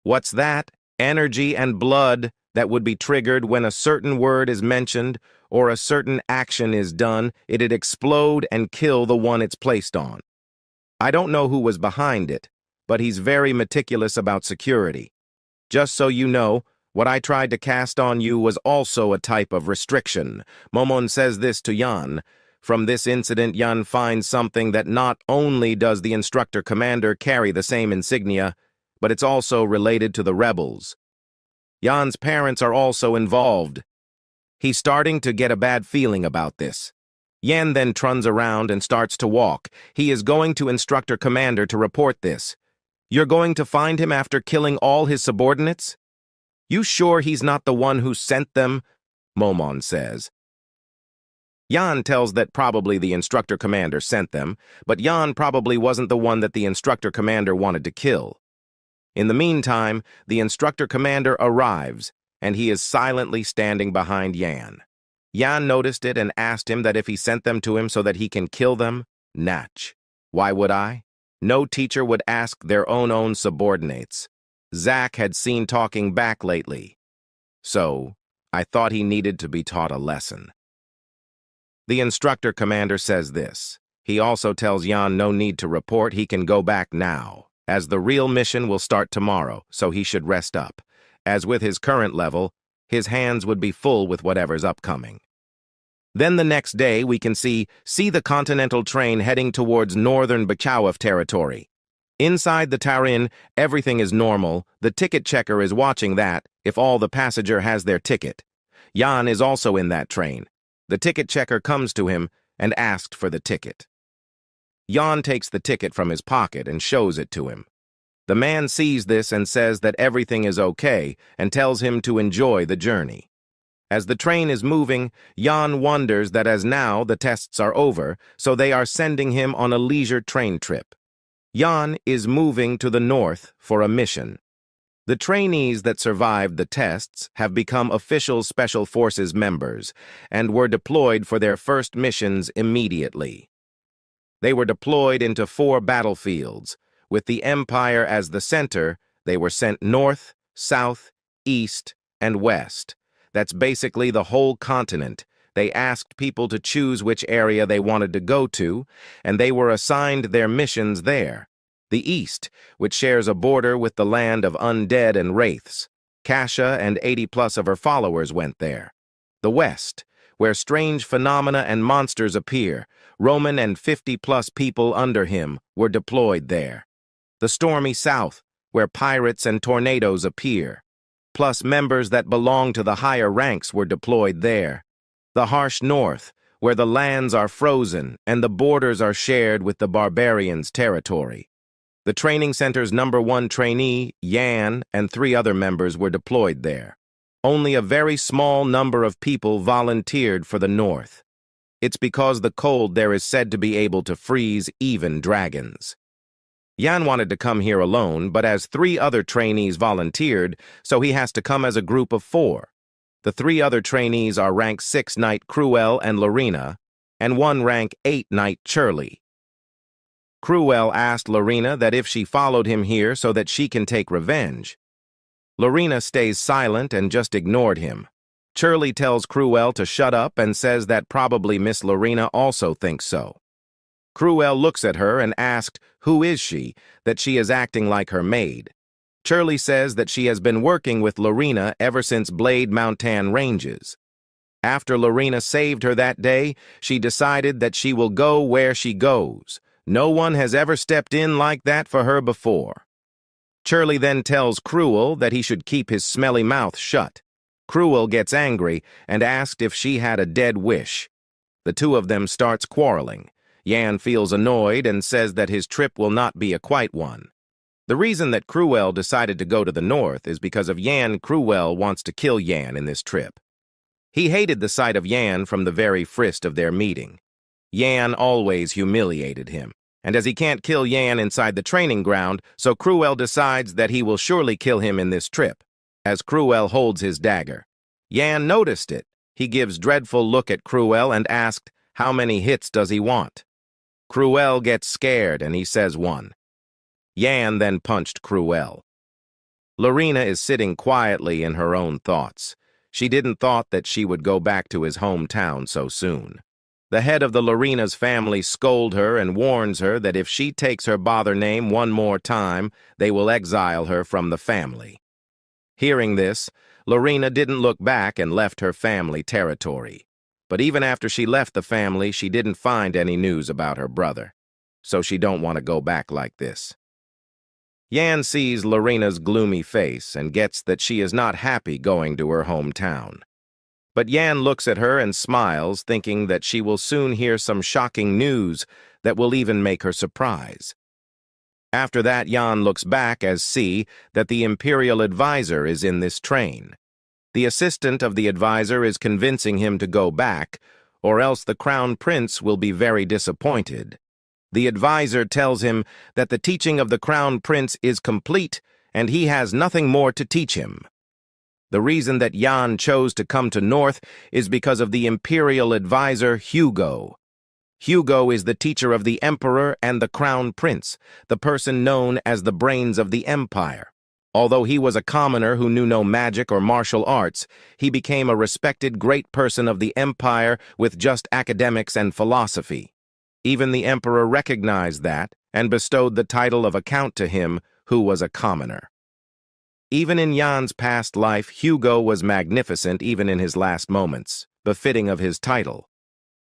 what's that? Energy and blood that would be triggered when a certain word is mentioned or a certain action is done, it'd explode and kill the one it's placed on. I don't know who was behind it, but he's very meticulous about security. Just so you know, what I tried to cast on you was also a type of restriction. Momon says this to Yan. From this incident, Yan finds something that not only does the instructor commander carry the same insignia, but it's also related to the rebels. Yan's parents are also involved. He's starting to get a bad feeling about this. Yan then turns around and starts to walk. He is going to instructor commander to report this. You're going to find him after killing all his subordinates? You sure he's not the one who sent them? Momon says. Yan tells that probably the instructor commander sent them, but Yan probably wasn't the one that the instructor commander wanted to kill. In the meantime, the instructor commander arrives, and he is silently standing behind Yan. Yan noticed it and asked him that if he sent them to him so that he can kill them. Natch. Why would I? No teacher would ask their own subordinates. Zack had seen talking back lately. So, I thought he needed to be taught a lesson. The instructor commander says this. He also tells Yan no need to report, he can go back now, as the real mission will start tomorrow, so he should rest up. As with his current level, his hands would be full with whatever's upcoming. Then the next day, we can see the Continental train heading towards northern Bachaof territory. Inside the Tarin, everything is normal. The ticket checker is watching that, if all the passenger has their ticket. Yan is also in that train. The ticket checker comes to him and asked for the ticket. Yan takes the ticket from his pocket and shows it to him. The man sees this and says that everything is okay and tells him to enjoy the journey. As the train is moving, Yan wonders that as now the tests are over, so they are sending him on a leisure train trip. Yan is moving to the north for a mission. The trainees that survived the tests have become official Special Forces members and were deployed for their first missions immediately. They were deployed into 4 battlefields. With the Empire as the center, they were sent north, south, east, and west. That's basically the whole continent. They asked people to choose which area they wanted to go to, and they were assigned their missions there. The east, which shares a border with the land of undead and wraiths. Kasha and 80+ of her followers went there. The west, where strange phenomena and monsters appear. Roman and 50+ people under him were deployed there. The stormy south, where pirates and tornadoes appear. Plus members that belong to the higher ranks were deployed there. The harsh north, where the lands are frozen and the borders are shared with the barbarians' territory. The training center's #1 trainee, Yan, and 3 other members were deployed there. Only a very small number of people volunteered for the north. It's because the cold there is said to be able to freeze even dragons. Yan wanted to come here alone, but as 3 other trainees volunteered, so he has to come as a group of 4. The 3 other trainees are rank 6 Knight Cruel and Lorena, and 1 rank 8 Knight Churly. Cruel asked Lorena that if she followed him here so that she can take revenge. Lorena stays silent and just ignored him. Churly tells Cruel to shut up and says that probably Miss Lorena also thinks so. Cruel looks at her and asked who is she, that she is acting like her maid. Churly says that she has been working with Lorena ever since Blade Mountain Ranges. After Lorena saved her that day, she decided that she will go where she goes. No one has ever stepped in like that for her before. Churly then tells Cruel that he should keep his smelly mouth shut. Cruel gets angry and asked if she had a dead wish. The 2 of them starts quarreling. Yan feels annoyed and says that his trip will not be a quiet one. The reason that Cruel decided to go to the north is because of Yan. Cruel wants to kill Yan in this trip. He hated the sight of Yan from the very first of their meeting. Yan always humiliated him, and as he can't kill Yan inside the training ground, so Cruel decides that he will surely kill him in this trip, as Cruel holds his dagger. Yan noticed it. He gives dreadful look at Cruel and asked, how many hits does he want? Cruel gets scared and he says 1. Yan then punched Cruel. Lorena is sitting quietly in her own thoughts. She didn't thought that she would go back to his hometown so soon. The head of the Lorena's family scolds her and warns her that if she takes her bother name one more time, they will exile her from the family. Hearing this, Lorena didn't look back and left her family territory. But even after she left the family, she didn't find any news about her brother. So she don't want to go back like this. Yan sees Lorena's gloomy face and gets that she is not happy going to her hometown. But Yan looks at her and smiles, thinking that she will soon hear some shocking news that will even make her surprise. After that, Yan looks back as see that the Imperial Advisor is in this train. The assistant of the advisor is convincing him to go back, or else the Crown Prince will be very disappointed. The advisor tells him that the teaching of the Crown Prince is complete and he has nothing more to teach him. The reason that Jan chose to come to North is because of the imperial advisor Hugo. Hugo is the teacher of the emperor and the crown prince, the person known as the brains of the empire. Although he was a commoner who knew no magic or martial arts, he became a respected great person of the empire with just academics and philosophy. Even the emperor recognized that and bestowed the title of a count to him who was a commoner. Even in Jan's past life, Hugo was magnificent even in his last moments, befitting of his title.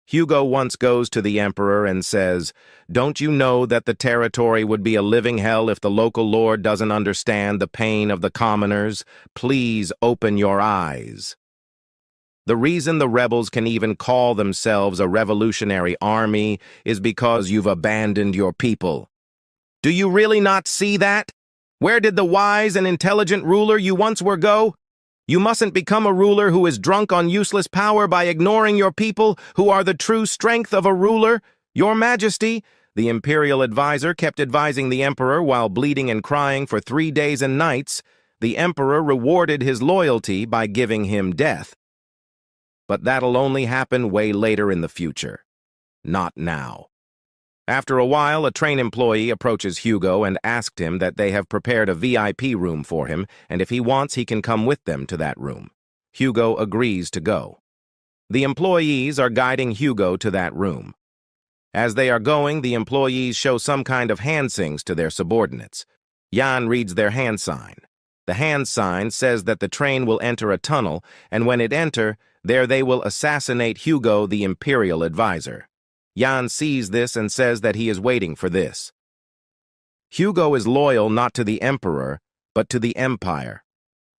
Hugo once goes to the emperor and says, "Don't you know that the territory would be a living hell if the local lord doesn't understand the pain of the commoners? Please open your eyes." The reason the rebels can even call themselves a revolutionary army is because you've abandoned your people. Do you really not see that? Where did the wise and intelligent ruler you once were go? You mustn't become a ruler who is drunk on useless power by ignoring your people, who are the true strength of a ruler. Your Majesty, the imperial advisor kept advising the emperor while bleeding and crying for 3 days and nights. The emperor rewarded his loyalty by giving him death. But that'll only happen way later in the future. Not now. After a while, a train employee approaches Hugo and asked him that they have prepared a VIP room for him, and if he wants, he can come with them to that room. Hugo agrees to go. The employees are guiding Hugo to that room. As they are going, the employees show some kind of hand signs to their subordinates. Jan reads their hand sign. The hand sign says that the train will enter a tunnel, and when it enter, there they will assassinate Hugo, the imperial advisor. Jan sees this and says that he is waiting for this. Hugo is loyal not to the emperor, but to the empire.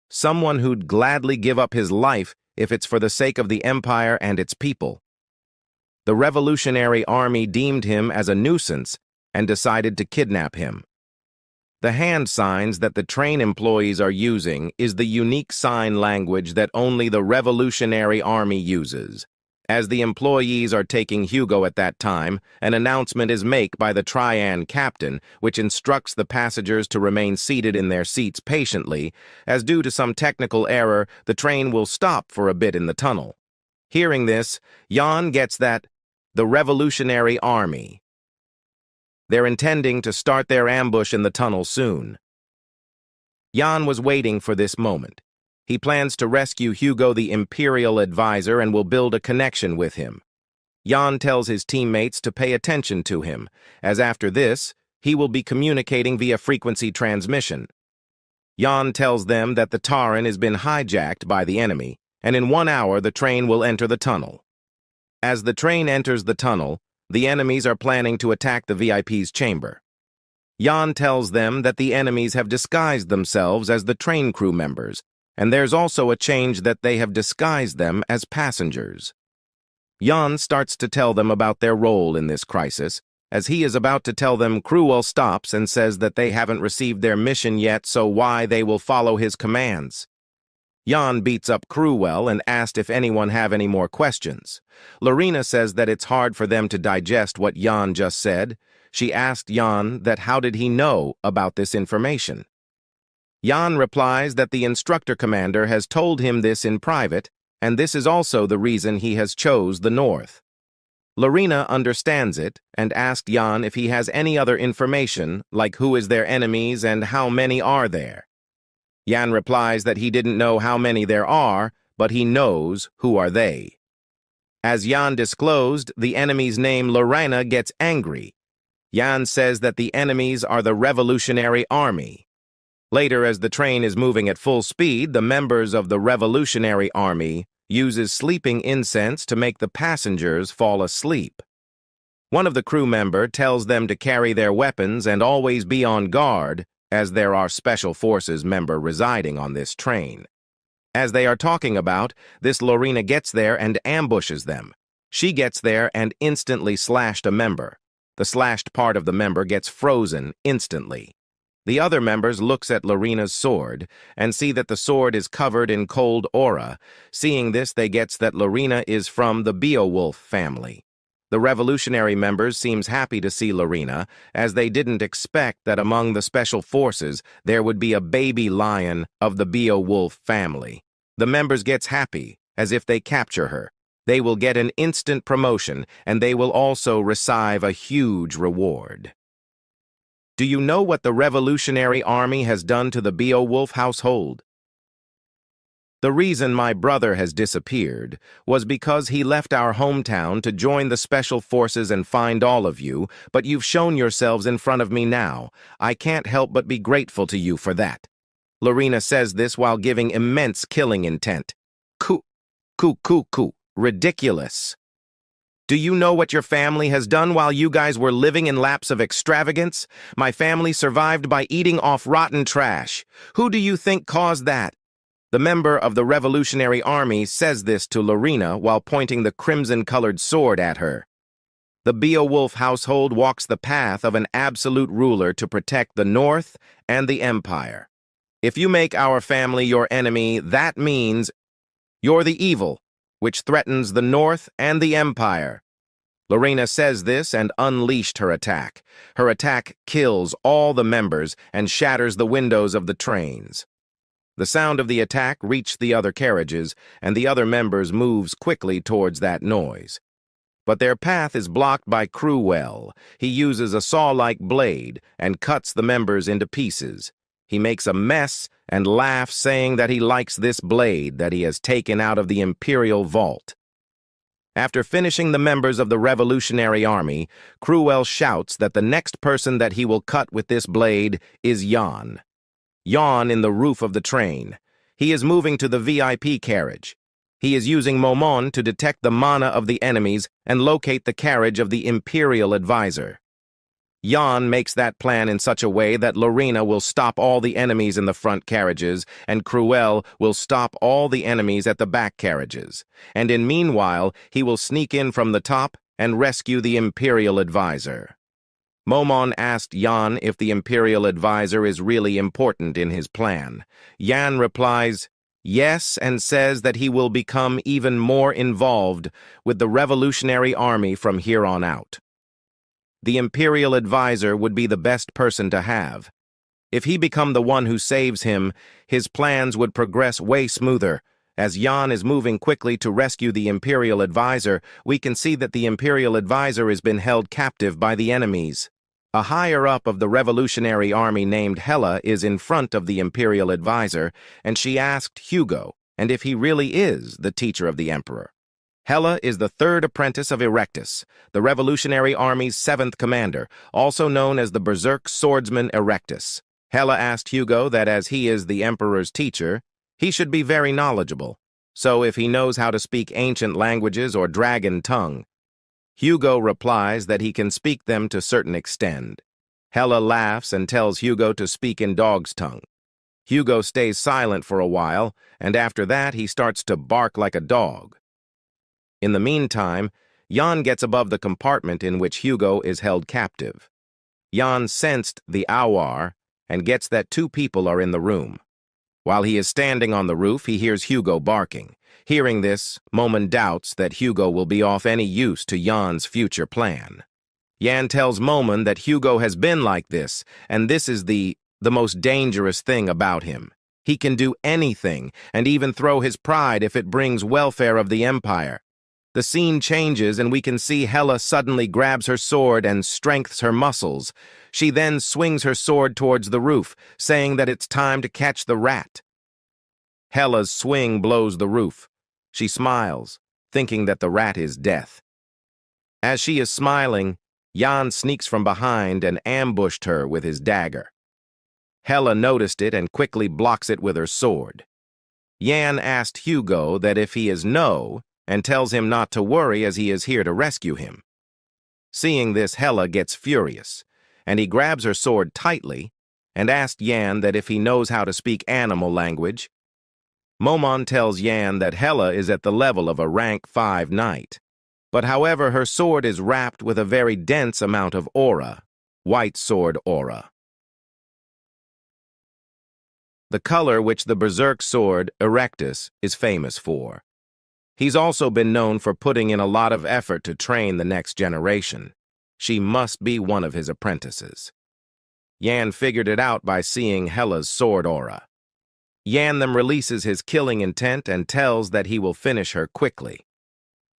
Someone who'd gladly give up his life if it's for the sake of the empire and its people. The revolutionary army deemed him as a nuisance and decided to kidnap him. The hand signs that the train employees are using is the unique sign language that only the revolutionary army uses. As the employees are taking Hugo at that time, an announcement is made by the Trian captain, which instructs the passengers to remain seated in their seats patiently, as due to some technical error, the train will stop for a bit in the tunnel. Hearing this, Jan gets that the Revolutionary Army. They're intending to start their ambush in the tunnel soon. Jan was waiting for this moment. He plans to rescue Hugo, the imperial advisor, and will build a connection with him. Jan tells his teammates to pay attention to him, as after this, he will be communicating via frequency transmission. Jan tells them that the Taran has been hijacked by the enemy, and in 1 hour the train will enter the tunnel. As the train enters the tunnel, the enemies are planning to attack the VIP's chamber. Jan tells them that the enemies have disguised themselves as the train crew members, and there's also a change that they have disguised them as passengers. Jan starts to tell them about their role in this crisis. As he is about to tell them, Cruel stops and says that they haven't received their mission yet, so why they will follow his commands. Jan beats up Cruel and asked if anyone have any more questions. Lorena says that it's hard for them to digest what Jan just said. She asked Jan that how did he know about this information. Jan replies that the instructor commander has told him this in private, and this is also the reason he has chose the North. Lorena understands it and asked Jan if he has any other information, like who is their enemies and how many are there. Jan replies that he didn't know how many there are, but he knows who are they. As Jan disclosed, the enemy's name Lorena gets angry. Jan says that the enemies are the Revolutionary Army. Later, as the train is moving at full speed, the members of the Revolutionary Army uses sleeping incense to make the passengers fall asleep. One of the crew members tells them to carry their weapons and always be on guard, as there are Special Forces members residing on this train. As they are talking about, this Lorena gets there and ambushes them. She gets there and instantly slashed a member. The slashed part of the member gets frozen instantly. The other members looks at Lorena's sword and see that the sword is covered in cold aura. Seeing this, they gets that Lorena is from the Beowulf family. The revolutionary members seems happy to see Lorena, as they didn't expect that among the special forces there would be a baby lion of the Beowulf family. The members gets happy, as if they capture her. They will get an instant promotion, and they will also receive a huge reward. Do you know what the Revolutionary Army has done to the Beowulf household? The reason my brother has disappeared was because he left our hometown to join the special forces and find all of you, but you've shown yourselves in front of me now. I can't help but be grateful to you for that. Lorena says this while giving immense killing intent. Coo. Ridiculous. Do you know what your family has done while you guys were living in laps of extravagance? My family survived by eating off rotten trash. Who do you think caused that? The member of the Revolutionary Army says this to Lorena while pointing the crimson-colored sword at her. The Beowulf household walks the path of an absolute ruler to protect the North and the Empire. If you make our family your enemy, that means you're the evil, which threatens the North and the Empire. Lorena says this and unleashed her attack. Her attack kills all the members and shatters the windows of the trains. The sound of the attack reached the other carriages, and the other members moves quickly towards that noise. But their path is blocked by Cruel. He uses a saw-like blade and cuts the members into pieces. He makes a mess and laughs, saying that he likes this blade that he has taken out of the Imperial Vault. After finishing the members of the Revolutionary Army, Cruel shouts that the next person that he will cut with this blade is Jan. Jan in the roof of the train. He is moving to the VIP carriage. He is using Momon to detect the mana of the enemies and locate the carriage of the Imperial Advisor. Jan makes that plan in such a way that Lorena will stop all the enemies in the front carriages and Cruel will stop all the enemies at the back carriages. And in meanwhile, he will sneak in from the top and rescue the Imperial Advisor. Momon asked Jan if the Imperial Advisor is really important in his plan. Jan replies, yes, and says that he will become even more involved with the Revolutionary Army from here on out. The Imperial Advisor would be the best person to have. If he become the one who saves him, his plans would progress way smoother. As Jan is moving quickly to rescue the Imperial Advisor, we can see that the Imperial Advisor has been held captive by the enemies. A higher-up of the Revolutionary Army named Hela is in front of the Imperial Advisor, and she asked Hugo, and if he really is the teacher of the Emperor. Hela is the third apprentice of Erectus, the Revolutionary Army's 7th commander, also known as the Berserk Swordsman Erectus. Hela asked Hugo that as he is the Emperor's teacher, he should be very knowledgeable, so if he knows how to speak ancient languages or dragon tongue. Hugo replies that he can speak them to a certain extent. Hela laughs and tells Hugo to speak in dog's tongue. Hugo stays silent for a while, and after that he starts to bark like a dog. In the meantime, Jan gets above the compartment in which Hugo is held captive. Jan sensed the hour and gets that 2 people are in the room. While he is standing on the roof, he hears Hugo barking. Hearing this, Momon doubts that Hugo will be of any use to Jan's future plan. Jan tells Momon that Hugo has been like this, and this is the most dangerous thing about him. He can do anything, and even throw his pride if it brings welfare of the Empire. The scene changes and we can see Hela suddenly grabs her sword and strengthens her muscles. She then swings her sword towards the roof, saying that it's time to catch the rat. Hela's swing blows the roof. She smiles, thinking that the rat is death. As she is smiling, Jan sneaks from behind and ambushed her with his dagger. Hela noticed it and quickly blocks it with her sword. Jan asked Hugo that if he is no, and tells him not to worry as he is here to rescue him. Seeing this, Hela gets furious, and he grabs her sword tightly and asks Jan that if he knows how to speak animal language. Momon tells Jan that Hela is at the level of a rank 5 knight, but however her sword is wrapped with a very dense amount of aura, white sword aura. The color which the Berserk sword, Erectus, is famous for. He's also been known for putting in a lot of effort to train the next generation. She must be one of his apprentices. Yan figured it out by seeing Hela's sword aura. Yan then releases his killing intent and tells that he will finish her quickly.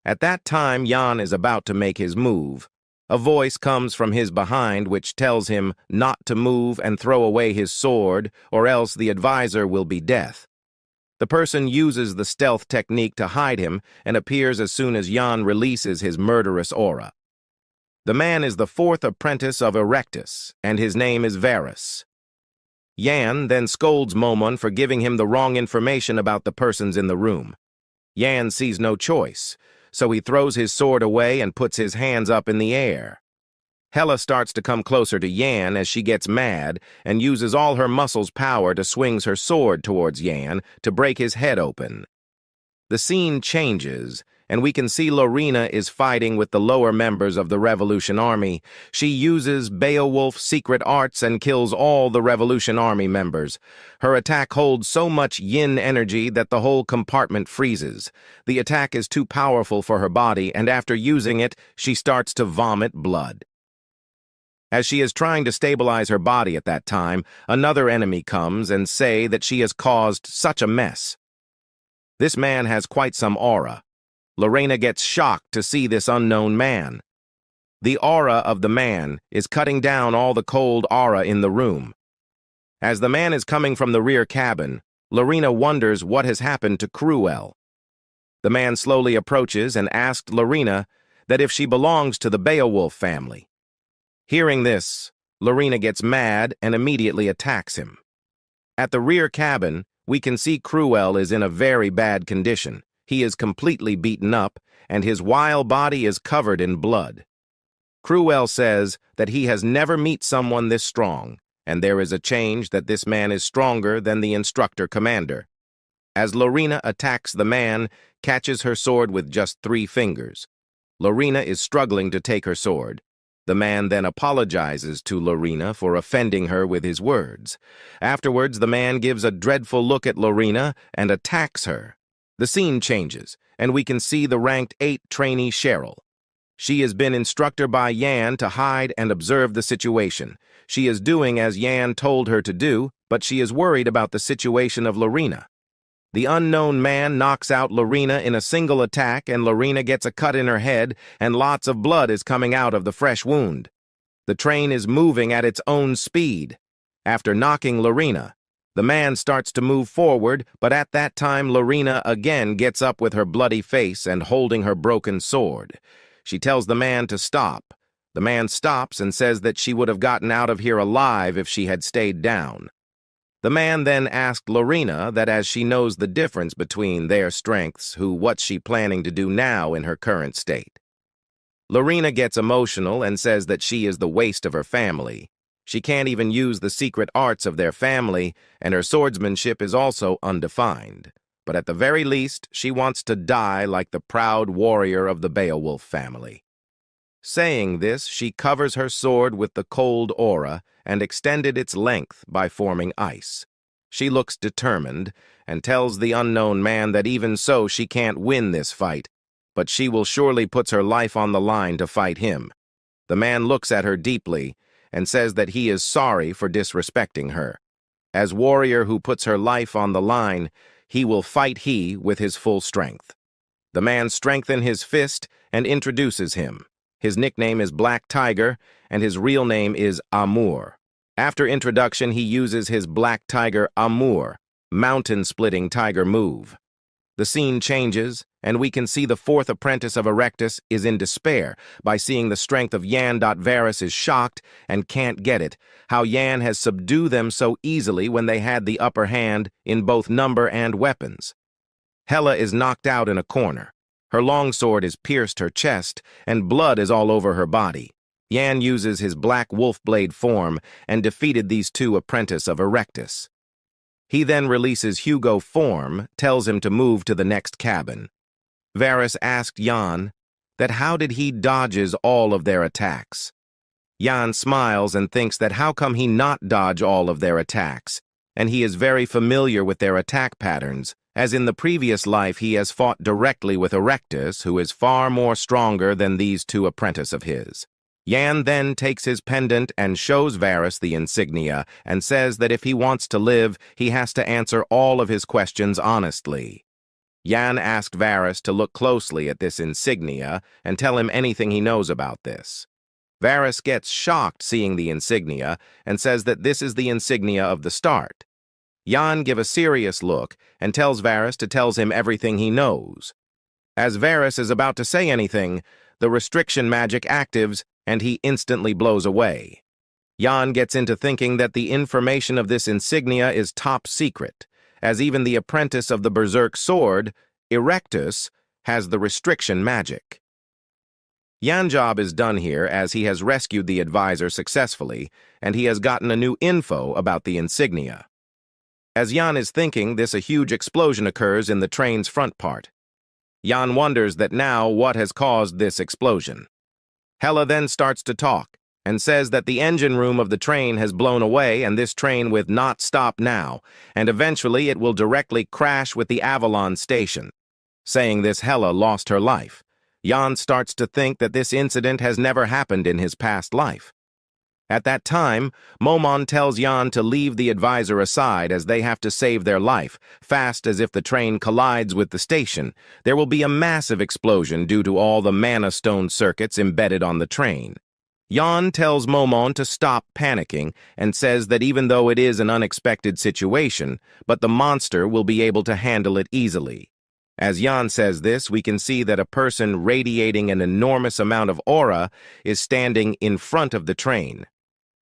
At that time, Yan is about to make his move. A voice comes from his behind which tells him not to move and throw away his sword, or else the advisor will be death. The person uses the stealth technique to hide him and appears as soon as Yan releases his murderous aura. The man is the fourth apprentice of Regressed, and his name is Varus. Yan then scolds Momon for giving him the wrong information about the persons in the room. Yan sees no choice, so he throws his sword away and puts his hands up in the air. Hela starts to come closer to Yan as she gets mad and uses all her muscles' power to swings her sword towards Yan to break his head open. The scene changes, and we can see Lorena is fighting with the lower members of the Revolution Army. She uses Beowulf's secret arts and kills all the Revolution Army members. Her attack holds so much yin energy that the whole compartment freezes. The attack is too powerful for her body, and after using it, she starts to vomit blood. As she is trying to stabilize her body at that time, another enemy comes and say that she has caused such a mess. This man has quite some aura. Lorena gets shocked to see this unknown man. The aura of the man is cutting down all the cold aura in the room. As the man is coming from the rear cabin, Lorena wonders what has happened to Cruel. The man slowly approaches and asks Lorena that if she belongs to the Beowulf family. Hearing this, Lorena gets mad and immediately attacks him. At the rear cabin, we can see Cruel is in a very bad condition. He is completely beaten up, and his wild body is covered in blood. Cruel says that he has never met someone this strong, and there is a change that this man is stronger than the instructor commander. As Lorena attacks the man, catches her sword with just 3 fingers. Lorena is struggling to take her sword. The man then apologizes to Lorena for offending her with his words. Afterwards, the man gives a dreadful look at Lorena and attacks her. The scene changes, and we can see the ranked 8 trainee Cheryl. She has been instructor by Yan to hide and observe the situation. She is doing as Yan told her to do, but she is worried about the situation of Lorena. The unknown man knocks out Lorena in a single attack, and Lorena gets a cut in her head, and lots of blood is coming out of the fresh wound. The train is moving at its own speed. After knocking Lorena, the man starts to move forward, but at that time Lorena again gets up with her bloody face and holding her broken sword. She tells the man to stop. The man stops and says that she would have gotten out of here alive if she had stayed down. The man then asked Lorena that as she knows the difference between their strengths, what's she planning to do now in her current state. Lorena gets emotional and says that she is the waste of her family. She can't even use the secret arts of their family, and her swordsmanship is also undefined. But at the very least, she wants to die like the proud warrior of the Beowulf family. Saying this, she covers her sword with the cold aura and extended its length by forming ice. She looks determined and tells the unknown man that even so she can't win this fight, but she will surely put her life on the line to fight him. The man looks at her deeply and says that he is sorry for disrespecting her. As warrior who puts her life on the line, he will fight with his full strength. The man strengthens his fist and introduces him. His nickname is Black Tiger, and his real name is Amour. After introduction, he uses his Black Tiger Amour, mountain-splitting tiger move. The scene changes, and we can see the 4th apprentice of Regressed is in despair by seeing the strength of Yan. Varus is shocked and can't get it, how Yan has subdued them so easily when they had the upper hand in both number and weapons. Hela is knocked out in a corner. Her longsword has pierced her chest, and blood is all over her body. Yan uses his black wolf blade form and defeated these 2 apprentices of Regressed. He then releases Hugo form, tells him to move to the next cabin. Varus asked Yan that how did he dodges all of their attacks. Yan smiles and thinks that how come he not dodge all of their attacks, and he is very familiar with their attack patterns, as in the previous life he has fought directly with Erectus, who is far more stronger than these two apprentices of his. Yan then takes his pendant and shows Varys the insignia and says that if he wants to live, he has to answer all of his questions honestly. Yan asked Varys to look closely at this insignia and tell him anything he knows about this. Varys gets shocked seeing the insignia and says that this is the insignia of the start. Yan gives a serious look and tells Varys to tell him everything he knows. As Varys is about to say anything, the restriction magic actives and he instantly blows away. Yan gets into thinking that the information of this insignia is top secret, as even the apprentice of the Berserk sword, Erectus, has the restriction magic. Yan's job is done here as he has rescued the advisor successfully, and he has gotten a new info about the insignia. As Yan is thinking this, a huge explosion occurs in the train's front part. Yan wonders that now what has caused this explosion. Hela then starts to talk and says that the engine room of the train has blown away and this train will not stop now, and eventually it will directly crash with the Avalon station. Saying this, Hela lost her life. Yan starts to think that this incident has never happened in his past life. At that time, Momon tells Yan to leave the advisor aside as they have to save their life. Fast as if the train collides with the station, there will be a massive explosion due to all the mana stone circuits embedded on the train. Yan tells Momon to stop panicking and says that even though it is an unexpected situation, but the monster will be able to handle it easily. As Yan says this, we can see that a person radiating an enormous amount of aura is standing in front of the train.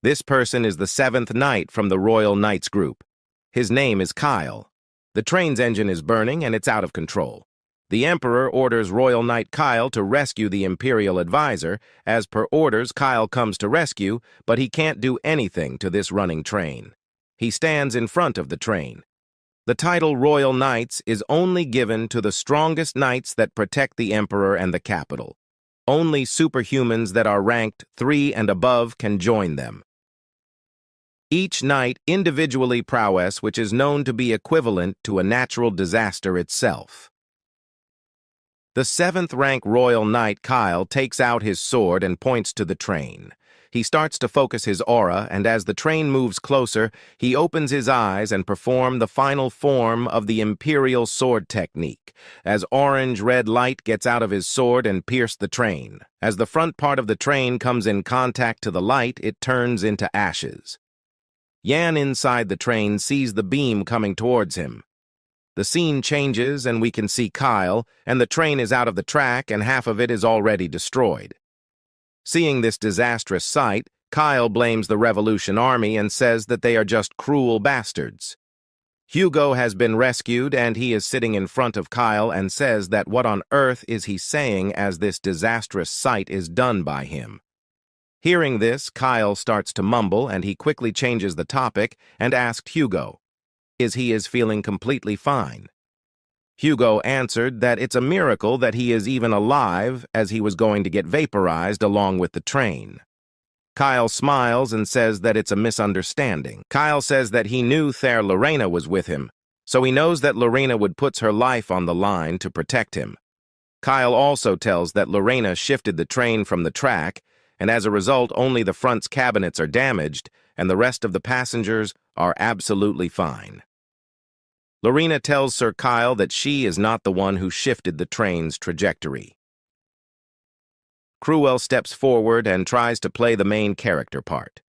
This person is the 7th Knight from the Royal Knights group. His name is Kyle. The train's engine is burning and it's out of control. The Emperor orders Royal Knight Kyle to rescue the Imperial Advisor. As per orders, Kyle comes to rescue, but he can't do anything to this running train. He stands in front of the train. The title Royal Knights is only given to the strongest knights that protect the Emperor and the capital. Only superhumans that are ranked 3 and above can join them. Each knight individually prowess, which is known to be equivalent to a natural disaster itself. The 7th rank Royal Knight Kyle takes out his sword and points to the train. He starts to focus his aura, and as the train moves closer, he opens his eyes and performs the final form of the Imperial Sword technique, as orange-red light gets out of his sword and pierces the train. As the front part of the train comes in contact to the light, it turns into ashes. Yan inside the train sees the beam coming towards him. The scene changes and we can see Kyle, and the train is out of the track and half of it is already destroyed. Seeing this disastrous sight, Kyle blames the Revolution Army and says that they are just cruel bastards. Hugo has been rescued and he is sitting in front of Kyle and says that what on earth is he saying as this disastrous sight is done by him. Hearing this, Kyle starts to mumble and he quickly changes the topic and asked Hugo, is he feeling completely fine? Hugo answered that it's a miracle that he is even alive as he was going to get vaporized along with the train. Kyle smiles and says that it's a misunderstanding. Kyle says that he knew Thair Lorena was with him, so he knows that Lorena would put her life on the line to protect him. Kyle also tells that Lorena shifted the train from the track, and as a result only the front's cabinets are damaged and the rest of the passengers are absolutely fine. Lorena tells Sir Kyle that she is not the one who shifted the train's trajectory. Cruel steps forward and tries to play the main character part.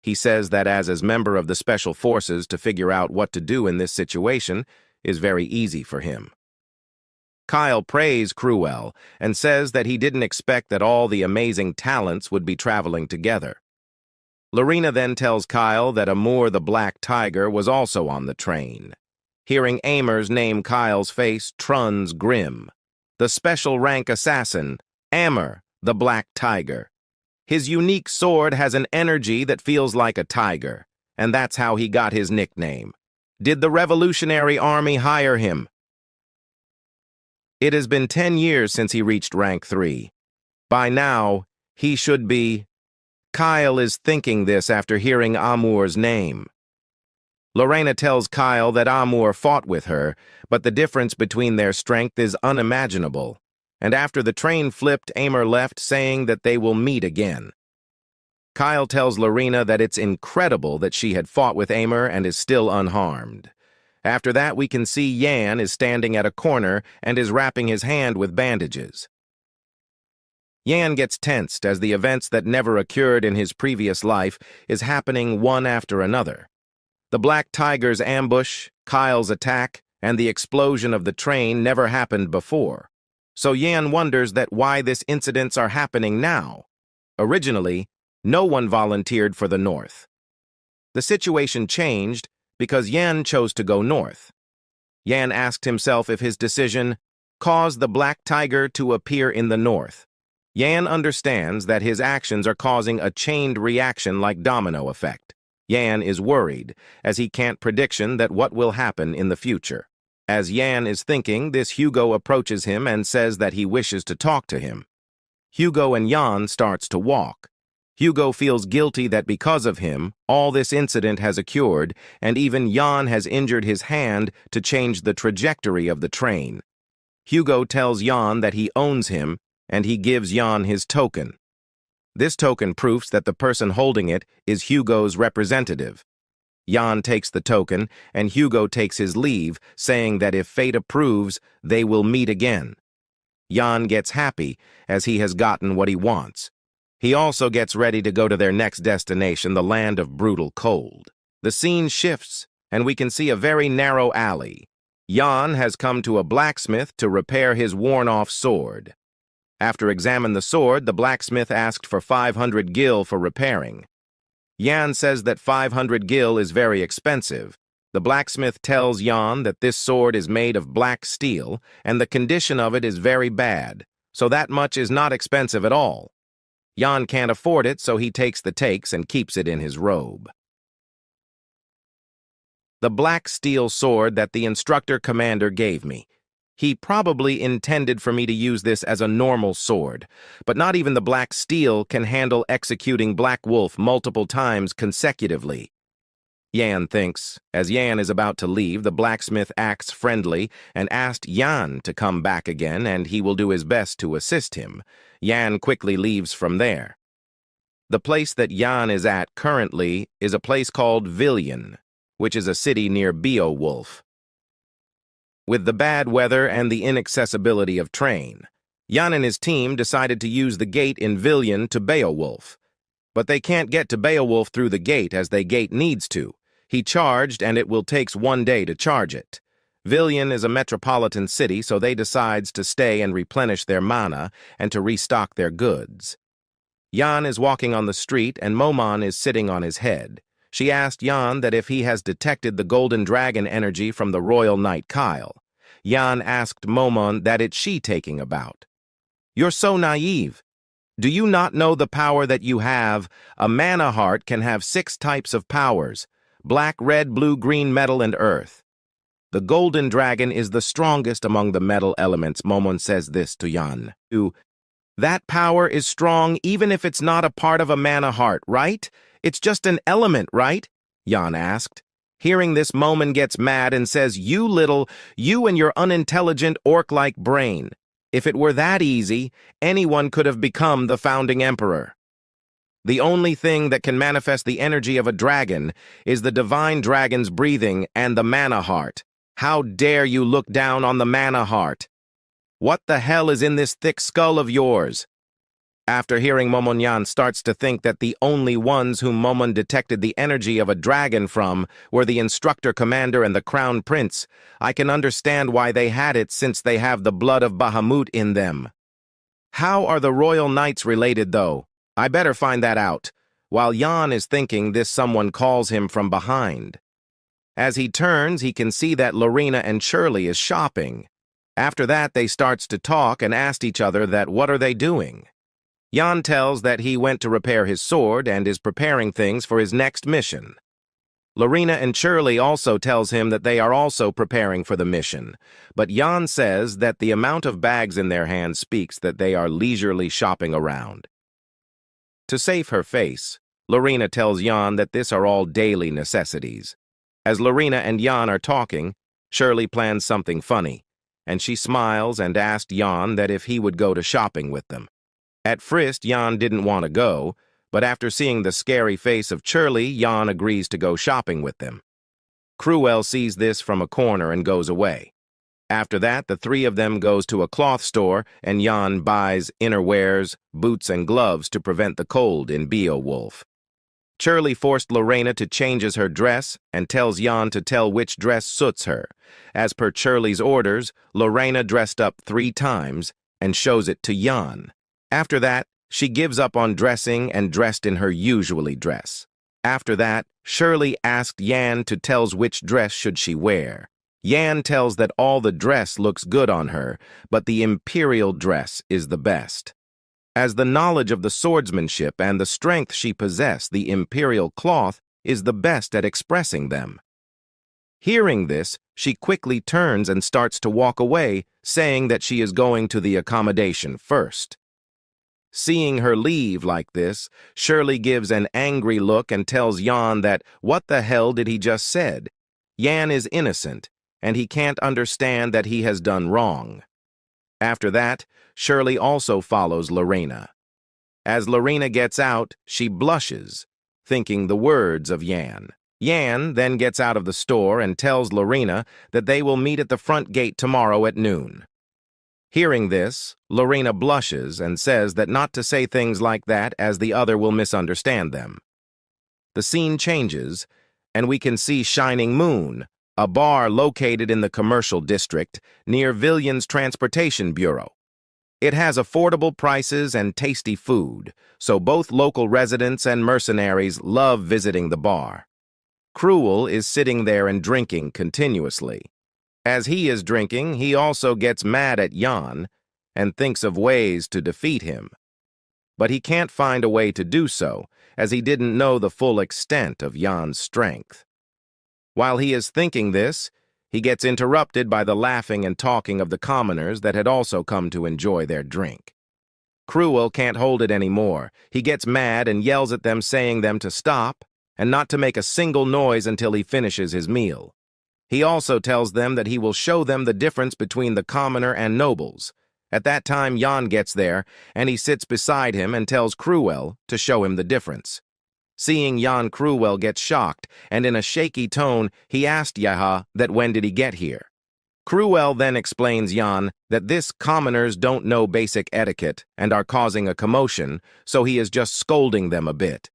He says that as member of the Special Forces to figure out what to do in this situation is very easy for him. Kyle praise Cruel and says that he didn't expect that all the amazing talents would be traveling together. Lorena then tells Kyle that Amur the Black Tiger was also on the train. Hearing Amer's name, Kyle's face turns grim. The special rank assassin, Amer the Black Tiger. His unique sword has an energy that feels like a tiger, and that's how he got his nickname. Did the Revolutionary Army hire him? It has been 10 years since he reached rank 3. By now, he should be... Kyle is thinking this after hearing Amur's name. Lorena tells Kyle that Amur fought with her, but the difference between their strength is unimaginable. And after the train flipped, Amur left, saying that they will meet again. Kyle tells Lorena that it's incredible that she had fought with Amur and is still unharmed. After that, we can see Yan is standing at a corner and is wrapping his hand with bandages. Yan gets tensed as the events that never occurred in his previous life is happening one after another. The Black Tiger's ambush, Kyle's attack, and the explosion of the train never happened before. So Yan wonders that why these incidents are happening now. Originally, no one volunteered for the North. The situation changed because Yan chose to go north. Yan asked himself if his decision caused the Black Tiger to appear in the North. Yan understands that his actions are causing a chained reaction like domino effect. Yan is worried, as he can't prediction that what will happen in the future. As Yan is thinking, this Hugo approaches him and says that he wishes to talk to him. Hugo and Yan starts to walk. Hugo feels guilty that because of him, all this incident has occurred, and even Yan has injured his hand to change the trajectory of the train. Hugo tells Yan that he owns him, and he gives Yan his token. This token proves that the person holding it is Hugo's representative. Yan takes the token, and Hugo takes his leave, saying that if fate approves, they will meet again. Yan gets happy, as he has gotten what he wants. He also gets ready to go to their next destination, the land of brutal cold. The scene shifts, and we can see a very narrow alley. Yan has come to a blacksmith to repair his worn-off sword. After examining the sword, the blacksmith asked for 500 gil for repairing. Yan says that 500 gil is very expensive. The blacksmith tells Yan that this sword is made of black steel, and the condition of it is very bad, so that much is not expensive at all. Yan can't afford it, so he takes the takes and keeps it in his robe. The black steel sword that the instructor commander gave me. He probably intended for me to use this as a normal sword, but not even the black steel can handle executing Black Wolf multiple times consecutively. Yan thinks. As Yan is about to leave, the blacksmith acts friendly and asked Yan to come back again, and he will do his best to assist him. Yan quickly leaves from there. The place that Yan is at currently is a place called Villian, which is a city near Beowulf. With the bad weather and the inaccessibility of train, Yan and his team decided to use the gate in Villian to Beowulf. But they can't get to Beowulf through the gate as the gate needs to. He charged, and it will take 1 day to charge it. Villian is a metropolitan city, so they decides to stay and replenish their mana and to restock their goods. Yan is walking on the street, and Momon is sitting on his head. She asked Yan that if he has detected the golden dragon energy from the royal knight Kyle. Yan asked Momon that it's she taking about. You're so naive. Do you not know the power that you have? A mana heart can have 6 types of powers: black, red, blue, green, metal, and earth. The golden dragon is the strongest among the metal elements. Momon says this to Yan. That power is strong even if it's not a part of a mana heart, right? It's just an element, right? Yan asked. Hearing this, Momon gets mad and says, you and your unintelligent orc-like brain. If it were that easy, anyone could have become the founding emperor. The only thing that can manifest the energy of a dragon is the divine dragon's breathing and the mana heart. How dare you look down on the mana heart? What the hell is in this thick skull of yours? After hearing Momon, Yan starts to think that the only ones whom Momon detected the energy of a dragon from were the instructor commander and the crown prince. I can understand why they had it, since they have the blood of Bahamut in them. How are the royal knights related, though? I better find that out. While Yan is thinking this, someone calls him from behind. As he turns, he can see that Lorena and Shirley is shopping. After that, they starts to talk and ask each other that what are they doing. Yan tells that he went to repair his sword and is preparing things for his next mission. Lorena and Shirley also tells him that they are also preparing for the mission, but Yan says that the amount of bags in their hands speaks that they are leisurely shopping around. To save her face, Lorena tells Yan that this are all daily necessities. As Lorena and Jan are talking, Shirley plans something funny, and she smiles and asks Jan that if he would go to shopping with them. At first, Jan didn't want to go, but after seeing the scary face of Shirley, Jan agrees to go shopping with them. Cruel sees this from a corner and goes away. After that, the three of them goes to a cloth store and Jan buys innerwears, boots, and gloves to prevent the cold in Beowulf. Shirley forced Lorena to changes her dress and tells Jan to tell which dress suits her. As per Shirley's orders, Lorena dressed up 3 times and shows it to Jan. After that, she gives up on dressing and dressed in her usually dress. After that, Shirley asked Jan to tells which dress should she wear. Jan tells that all the dress looks good on her, but the imperial dress is the best. As the knowledge of the swordsmanship and the strength she possessed, the imperial cloth is the best at expressing them. Hearing this, she quickly turns and starts to walk away, saying that she is going to the accommodation first. Seeing her leave like this, Shirley gives an angry look and tells Jan that what the hell did he just said? Jan is innocent, and he can't understand that he has done wrong. After that, Shirley also follows Lorena. As Lorena gets out, she blushes, thinking the words of Jan. Jan then gets out of the store and tells Lorena that they will meet at the front gate tomorrow at noon. Hearing this, Lorena blushes and says that not to say things like that as the other will misunderstand them. The scene changes, and we can see Shining Moon, a bar located in the commercial district near Villians Transportation Bureau. It has affordable prices and tasty food, so both local residents and mercenaries love visiting the bar. Cruel is sitting there and drinking continuously. As he is drinking, he also gets mad at Jan and thinks of ways to defeat him. But he can't find a way to do so, as he didn't know the full extent of Jan's strength. While he is thinking this, he gets interrupted by the laughing and talking of the commoners that had also come to enjoy their drink. Cruel can't hold it anymore. He gets mad and yells at them, saying them to stop and not to make a single noise until he finishes his meal. He also tells them that he will show them the difference between the commoner and nobles. At that time, Jan gets there, and he sits beside him and tells Cruel to show him the difference. Seeing Jan, Cruel gets shocked, and in a shaky tone, he asked Yaha that when did he get here. Cruel then explains Jan that this commoners don't know basic etiquette and are causing a commotion, so he is just scolding them a bit.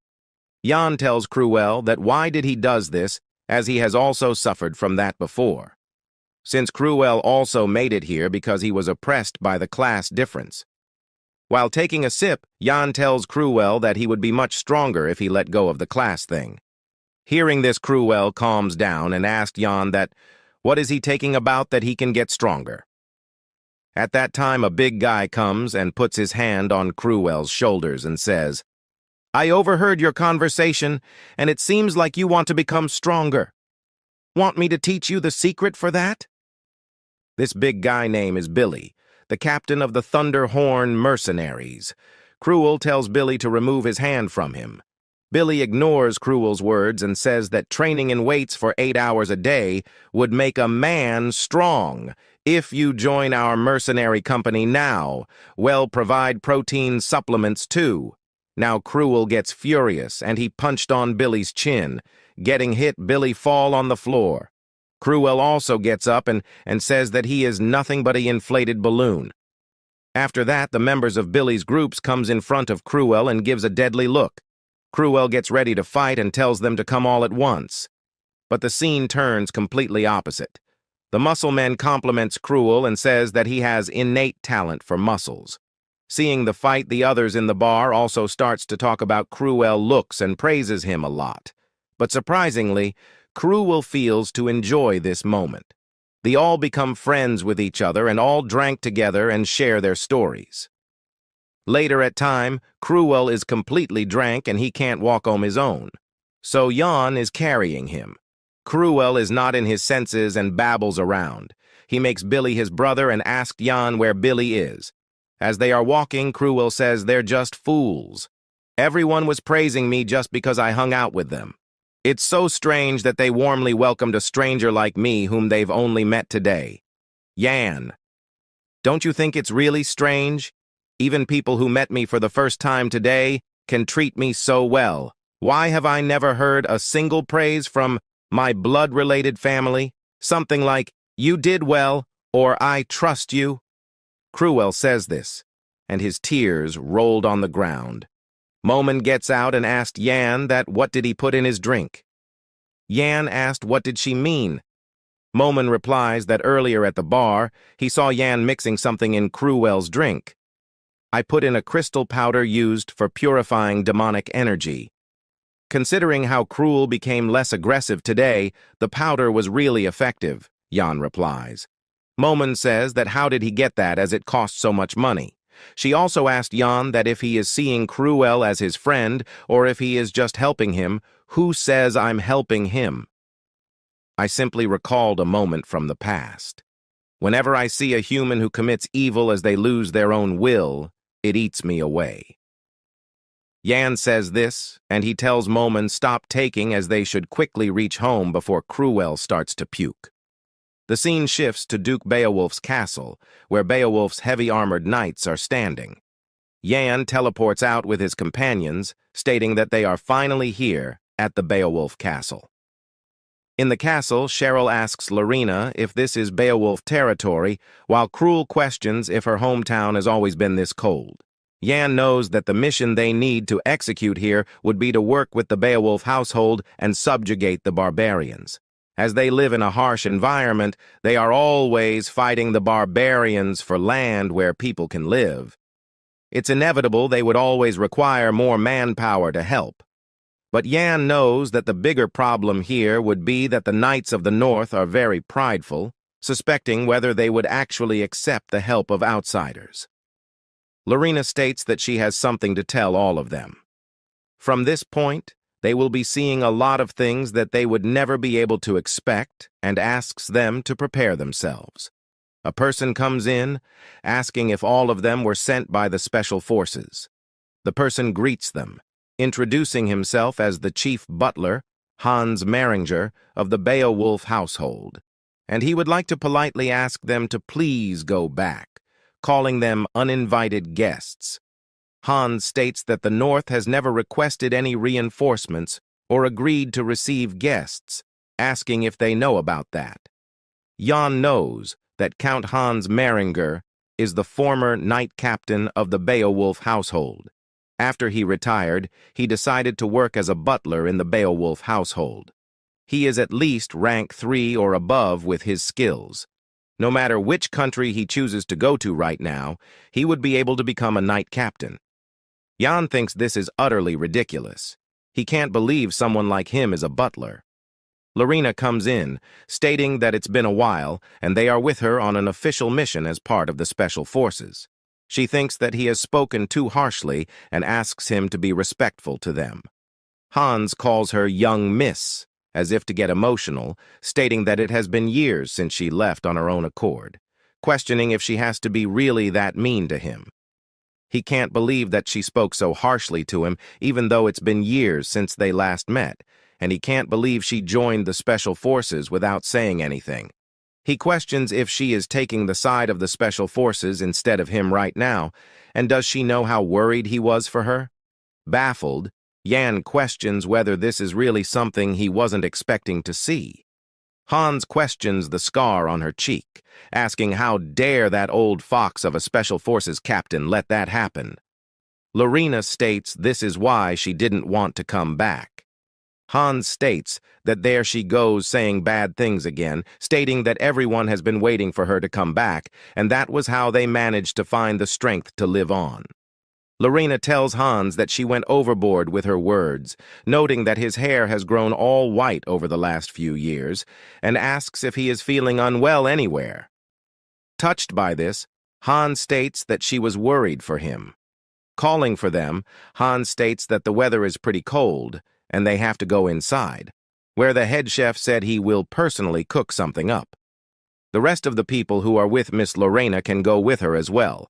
Jan tells Cruel that why did he does this, as he has also suffered from that before. Since Cruel also made it here because he was oppressed by the class difference. While taking a sip, Jan tells Cruel that he would be much stronger if he let go of the class thing. Hearing this, Cruel calms down and asks Jan that what is he taking about that he can get stronger. At that time, a big guy comes and puts his hand on Cruel's shoulders and says, "I overheard your conversation, and it seems like you want to become stronger. Want me to teach you the secret for that?" This big guy name is Billy, the captain of the Thunderhorn Mercenaries. Cruel tells Billy to remove his hand from him. Billy ignores Cruel's words and says that training in weights for 8 hours a day would make a man strong. If you join our mercenary company now, we'll provide protein supplements too. Now Cruel gets furious and he punched on Billy's chin. Getting hit, Billy fall on the floor. Cruel also gets up and says that he is nothing but an inflated balloon. After that, the members of Billy's groups comes in front of Cruel and gives a deadly look. Cruel gets ready to fight and tells them to come all at once. But the scene turns completely opposite. The muscle man compliments Cruel and says that he has innate talent for muscles. Seeing the fight, the others in the bar also starts to talk about Cruel looks and praises him a lot. But surprisingly, Cruel feels to enjoy this moment. They all become friends with each other and all drank together and share their stories. Later at time, Cruel is completely drank and he can't walk on his own. So Jan is carrying him. Cruel is not in his senses and babbles around. He makes Billy his brother and asks Jan where Billy is. As they are walking, Cruel says they're just fools. Everyone was praising me just because I hung out with them. It's so strange that they warmly welcomed a stranger like me whom they've only met today. Yan. Don't you think it's really strange? Even people who met me for the first time today can treat me so well. Why have I never heard a single praise from my blood-related family? Something like, "You did well," or "I trust you." Cruel says this, and his tears rolled on the ground. Momen gets out and asked Yan that what did he put in his drink. Yan asked what did she mean. Momen replies that earlier at the bar, he saw Yan mixing something in Cruel's drink. "I put in a crystal powder used for purifying demonic energy. Considering how Cruel became less aggressive today, the powder was really effective," Yan replies. Momen says that how did he get that as it costs so much money. She also asked Yan that if he is seeing Cruel as his friend or if he is just helping him, who says I'm helping him? I simply recalled a moment from the past. Whenever I see a human who commits evil as they lose their own will, it eats me away. Yan says this, and he tells Momen stop taking as they should quickly reach home before Cruel starts to puke. The scene shifts to Duke Beowulf's castle, where Beowulf's heavy-armored knights are standing. Yan teleports out with his companions, stating that they are finally here at the Beowulf castle. In the castle, Cheryl asks Larina if this is Beowulf territory, while Cruel questions if her hometown has always been this cold. Yan knows that the mission they need to execute here would be to work with the Beowulf household and subjugate the barbarians. As they live in a harsh environment, they are always fighting the barbarians for land where people can live. It's inevitable they would always require more manpower to help. But Yan knows that the bigger problem here would be that the Knights of the North are very prideful, suspecting whether they would actually accept the help of outsiders. Larina states that she has something to tell all of them. From this point, they will be seeing a lot of things that they would never be able to expect and asks them to prepare themselves. A person comes in, asking if all of them were sent by the Special Forces. The person greets them, introducing himself as the chief butler, Hans Meringer, of the Beowulf household, and he would like to politely ask them to please go back, calling them uninvited guests. Hans states that the North has never requested any reinforcements or agreed to receive guests, asking if they know about that. Jan knows that Count Hans Meringer is the former knight captain of the Beowulf household. After he retired, he decided to work as a butler in the Beowulf household. He is at least rank 3 or above with his skills. No matter which country he chooses to go to right now, he would be able to become a knight captain. Jan thinks this is utterly ridiculous. He can't believe someone like him is a butler. Larina comes in, stating that it's been a while, and they are with her on an official mission as part of the Special Forces. She thinks that he has spoken too harshly and asks him to be respectful to them. Hans calls her young miss, as if to get emotional, stating that it has been years since she left on her own accord, questioning if she has to be really that mean to him. He can't believe that she spoke so harshly to him, even though it's been years since they last met, and he can't believe she joined the Special Forces without saying anything. He questions if she is taking the side of the Special Forces instead of him right now, and does she know how worried he was for her? Baffled, Jan questions whether this is really something he wasn't expecting to see. Hans questions the scar on her cheek, asking how dare that old fox of a Special Forces captain let that happen. Larina states this is why she didn't want to come back. Hans states that there she goes saying bad things again, stating that everyone has been waiting for her to come back, and that was how they managed to find the strength to live on. Larina tells Hans that she went overboard with her words, noting that his hair has grown all white over the last few years, and asks if he is feeling unwell anywhere. Touched by this, Hans states that she was worried for him. Calling for them, Hans states that the weather is pretty cold, and they have to go inside, where the head chef said he will personally cook something up. The rest of the people who are with Miss Lorena can go with her as well.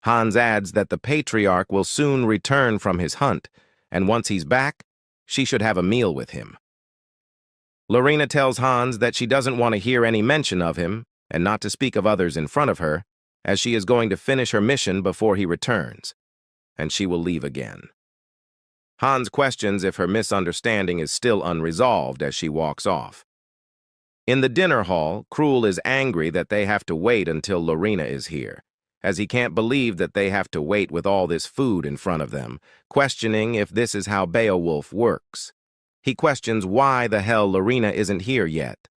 Hans adds that the patriarch will soon return from his hunt, and once he's back, she should have a meal with him. Lorena tells Hans that she doesn't want to hear any mention of him and not to speak of others in front of her, as she is going to finish her mission before he returns, and she will leave again. Hans questions if her misunderstanding is still unresolved as she walks off. In the dinner hall, Krul is angry that they have to wait until Lorena is here, as he can't believe that they have to wait with all this food in front of them, questioning if this is how Beowulf works. He questions why the hell Lorena isn't here yet.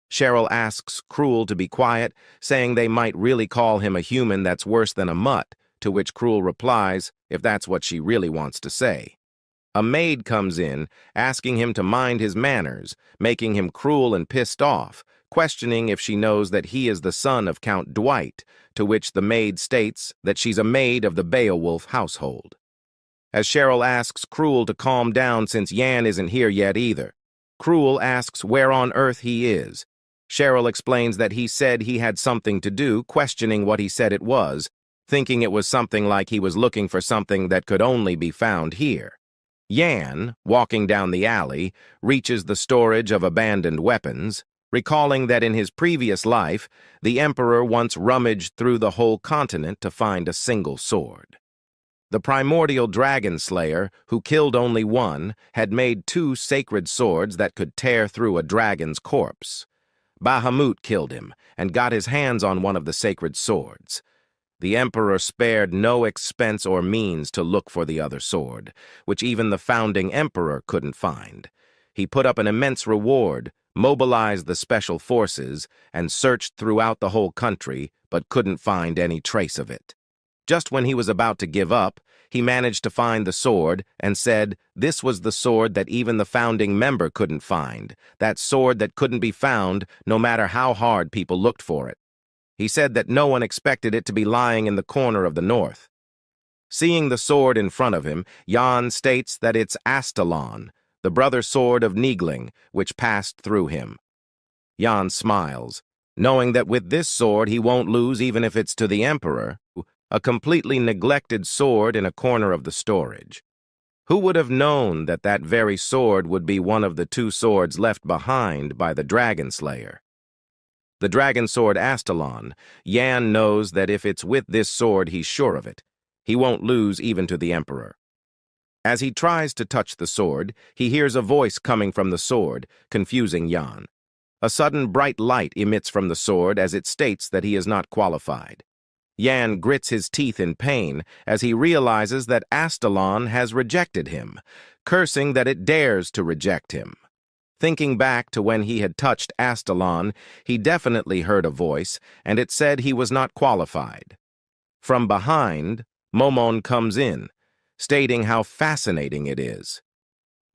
Cheryl asks Krul to be quiet, saying they might really call him a human that's worse than a mutt, to which Krul replies, if that's what she really wants to say. A maid comes in, asking him to mind his manners, making him cruel and pissed off, questioning if she knows that he is the son of Count Dwight, to which the maid states that she's a maid of the Beowulf household. As Cheryl asks Krul to calm down since Jan isn't here yet either, Krul asks where on earth he is. Cheryl explains that he said he had something to do, questioning what he said it was, thinking it was something like he was looking for something that could only be found here. Jan, walking down the alley, reaches the storage of abandoned weapons, recalling that in his previous life, the Emperor once rummaged through the whole continent to find a single sword. The primordial dragon slayer, who killed only one, had made 2 sacred swords that could tear through a dragon's corpse. Bahamut killed him and got his hands on one of the sacred swords. The Emperor spared no expense or means to look for the other sword, which even the founding Emperor couldn't find. He put up an immense reward, mobilized the special forces, and searched throughout the whole country, but couldn't find any trace of it. Just when he was about to give up, he managed to find the sword and said this was the sword that even the founding member couldn't find, that sword that couldn't be found no matter how hard people looked for it. He said that no one expected it to be lying in the corner of the north. Seeing the sword in front of him, Jan states that it's Astalon, the brother sword of Nigling, which passed through him. Jan smiles, knowing that with this sword he won't lose even if it's to the Emperor, a completely neglected sword in a corner of the storage. Who would have known that that very sword would be one of the 2 swords left behind by the Dragon Slayer? The dragon sword Astalon, Jan knows that if it's with this sword he's sure of it. He won't lose even to the Emperor. As he tries to touch the sword, he hears a voice coming from the sword, confusing Jan. A sudden bright light emits from the sword as it states that he is not qualified. Jan grits his teeth in pain as he realizes that Astalon has rejected him, cursing that it dares to reject him. Thinking back to when he had touched Astalon, he definitely heard a voice, and it said he was not qualified. From behind, Momon comes in, stating how fascinating it is.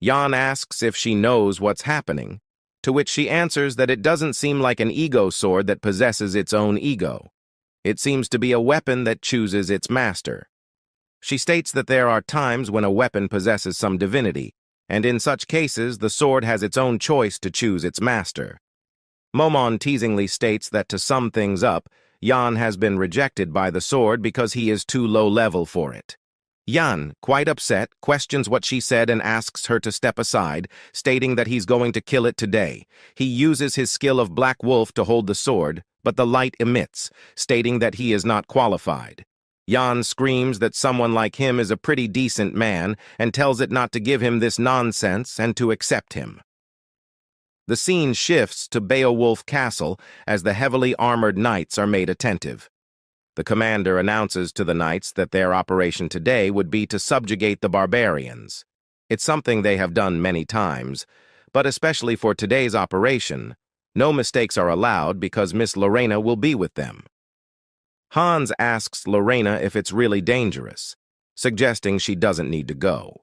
Jan asks if she knows what's happening, to which she answers that it doesn't seem like an ego sword that possesses its own ego. It seems to be a weapon that chooses its master. She states that there are times when a weapon possesses some divinity, and in such cases the sword has its own choice to choose its master. Momon teasingly states that to sum things up, Jan has been rejected by the sword because he is too low level for it. Jan, quite upset, questions what she said and asks her to step aside, stating that he's going to kill it today. He uses his skill of Black Wolf to hold the sword, but the light emits, stating that he is not qualified. Jan screams that someone like him is a pretty decent man and tells it not to give him this nonsense and to accept him. The scene shifts to Beowulf Castle as the heavily armored knights are made attentive. The commander announces to the knights that their operation today would be to subjugate the barbarians. It's something they have done many times, but especially for today's operation, no mistakes are allowed because Miss Lorena will be with them. Hans asks Lorena if it's really dangerous, suggesting she doesn't need to go.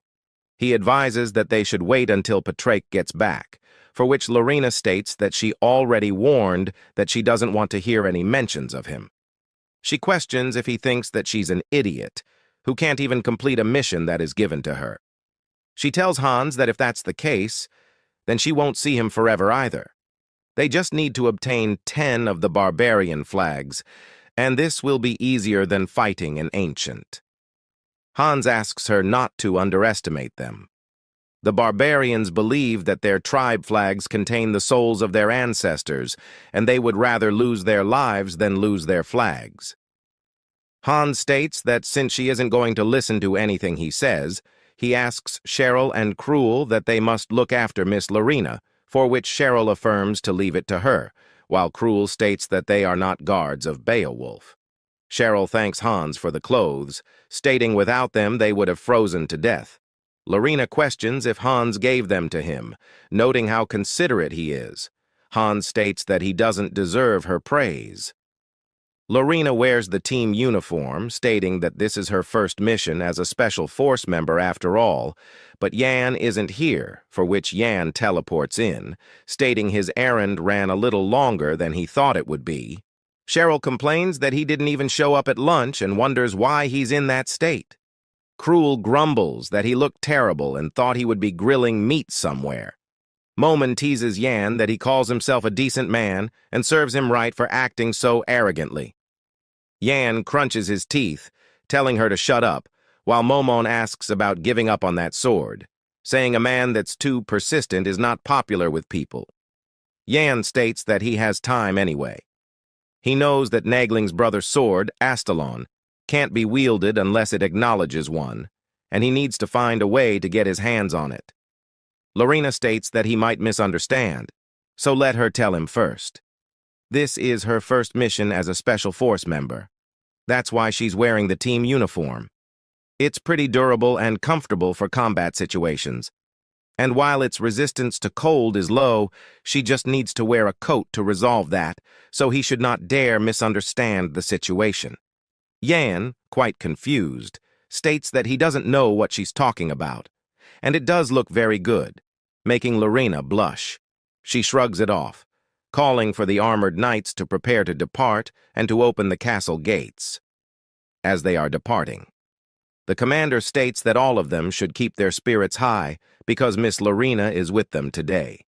He advises that they should wait until Patrake gets back, for which Lorena states that she already warned that she doesn't want to hear any mentions of him. She questions if he thinks that she's an idiot, who can't even complete a mission that is given to her. She tells Hans that if that's the case, then she won't see him forever either. They just need to obtain 10 of the barbarian flags, and this will be easier than fighting an ancient. Hans asks her not to underestimate them. The barbarians believe that their tribe flags contain the souls of their ancestors, and they would rather lose their lives than lose their flags. Han states that since she isn't going to listen to anything he says, he asks Cheryl and Cruel that they must look after Miss Lorena, for which Cheryl affirms to leave it to her, while Cruel states that they are not guards of Beowulf. Cheryl thanks Hans for the clothes, stating without them they would have frozen to death. Lorena questions if Hans gave them to him, noting how considerate he is. Hans states that he doesn't deserve her praise. Lorena wears the team uniform, stating that this is her first mission as a special force member after all, but Yan isn't here, for which Yan teleports in, stating his errand ran a little longer than he thought it would be. Cheryl complains that he didn't even show up at lunch and wonders why he's in that state. Cruel grumbles that he looked terrible and thought he would be grilling meat somewhere. Momin teases Yan that he calls himself a decent man and serves him right for acting so arrogantly. Yan crunches his teeth, telling her to shut up, while Momon asks about giving up on that sword, saying a man that's too persistent is not popular with people. Yan states that he has time anyway. He knows that Nagling's brother's sword, Astalon, can't be wielded unless it acknowledges one, and he needs to find a way to get his hands on it. Lorena states that he might misunderstand, so let her tell him first. This is her first mission as a Special Force member. That's why she's wearing the team uniform. It's pretty durable and comfortable for combat situations. And while its resistance to cold is low, she just needs to wear a coat to resolve that, so he should not dare misunderstand the situation. Yan, quite confused, states that he doesn't know what she's talking about, and it does look very good, making Lorena blush. She shrugs it off, calling for the armored knights to prepare to depart and to open the castle gates. As they are departing, the commander states that all of them should keep their spirits high because Miss Lorena is with them today.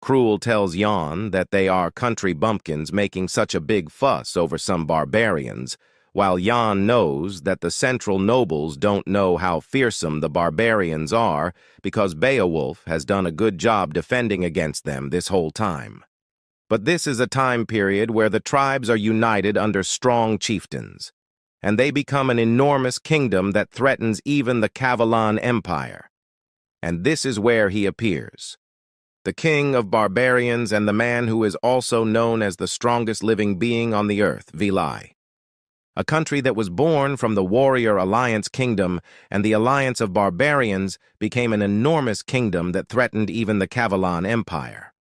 Cruel tells Yan that they are country bumpkins making such a big fuss over some barbarians, while Yan knows that the central nobles don't know how fearsome the barbarians are because Beowulf has done a good job defending against them this whole time. But this is a time period where the tribes are united under strong chieftains, and they become an enormous kingdom that threatens even the Kavalan Empire. And this is where he appears, the king of barbarians and the man who is also known as the strongest living being on the earth, Vilai. A country that was born from the Warrior Alliance Kingdom and the Alliance of Barbarians became an enormous kingdom that threatened even the Kavalan Empire.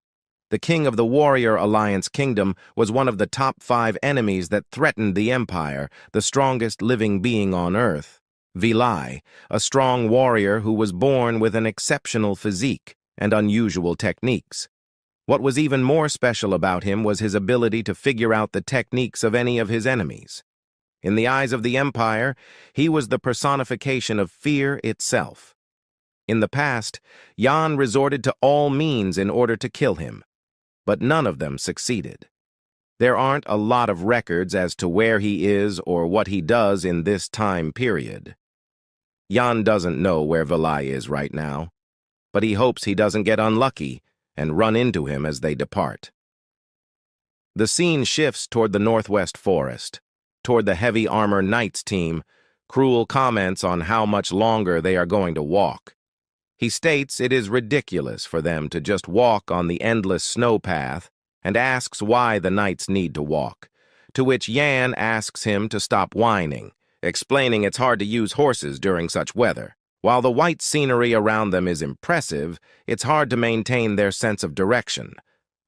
The king of the Warrior Alliance Kingdom was one of the top 5 enemies that threatened the Empire, the strongest living being on Earth. Vilai, a strong warrior who was born with an exceptional physique and unusual techniques. What was even more special about him was his ability to figure out the techniques of any of his enemies. In the eyes of the Empire, he was the personification of fear itself. In the past, Yan resorted to all means in order to kill him, but none of them succeeded. There aren't a lot of records as to where he is or what he does in this time period. Yan doesn't know where Vilai is right now, but he hopes he doesn't get unlucky and run into him as they depart. The scene shifts toward the northwest forest, toward the heavy armor knights team. Cruel comments on how much longer they are going to walk. He states it is ridiculous for them to just walk on the endless snow path and asks why the knights need to walk, to which Yan asks him to stop whining, explaining it's hard to use horses during such weather. While the white scenery around them is impressive, it's hard to maintain their sense of direction.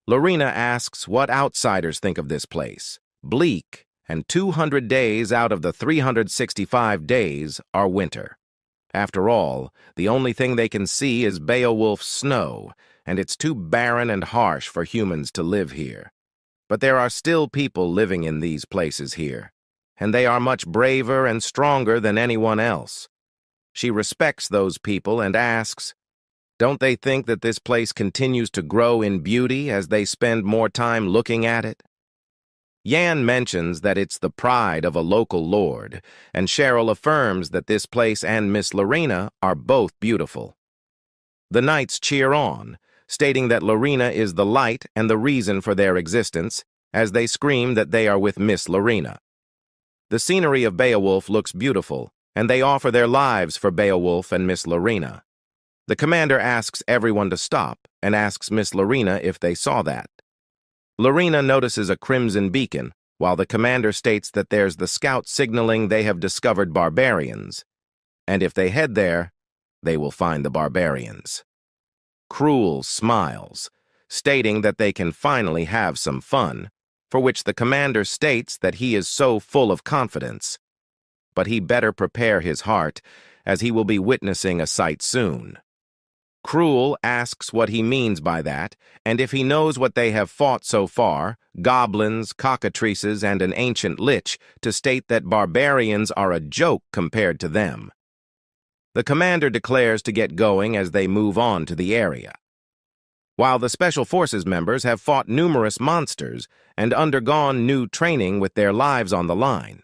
Lorena asks what outsiders think of this place. Bleak, and 200 days out of the 365 days are winter. After all, the only thing they can see is Beowulf's snow, and it's too barren and harsh for humans to live here. But there are still people living in these places here, and they are much braver and stronger than anyone else. She respects those people and asks, don't they think that this place continues to grow in beauty as they spend more time looking at it? Yan mentions that it's the pride of a local lord, and Cheryl affirms that this place and Miss Lorena are both beautiful. The knights cheer on, stating that Lorena is the light and the reason for their existence, as they scream that they are with Miss Lorena. The scenery of Beowulf looks beautiful, and they offer their lives for Beowulf and Miss Lorena. The commander asks everyone to stop and asks Miss Lorena if they saw that. Lorena notices a crimson beacon, while the commander states that there's the scout signaling they have discovered barbarians, and if they head there, they will find the barbarians. Cruel smiles, stating that they can finally have some fun, for which the commander states that he is so full of confidence. But he better prepare his heart, as he will be witnessing a sight soon. Cruel asks what he means by that, and if he knows what they have fought so far, goblins, cockatrices, and an ancient lich, to state that barbarians are a joke compared to them. The commander declares to get going as they move on to the area. While the Special Forces members have fought numerous monsters and undergone new training with their lives on the line,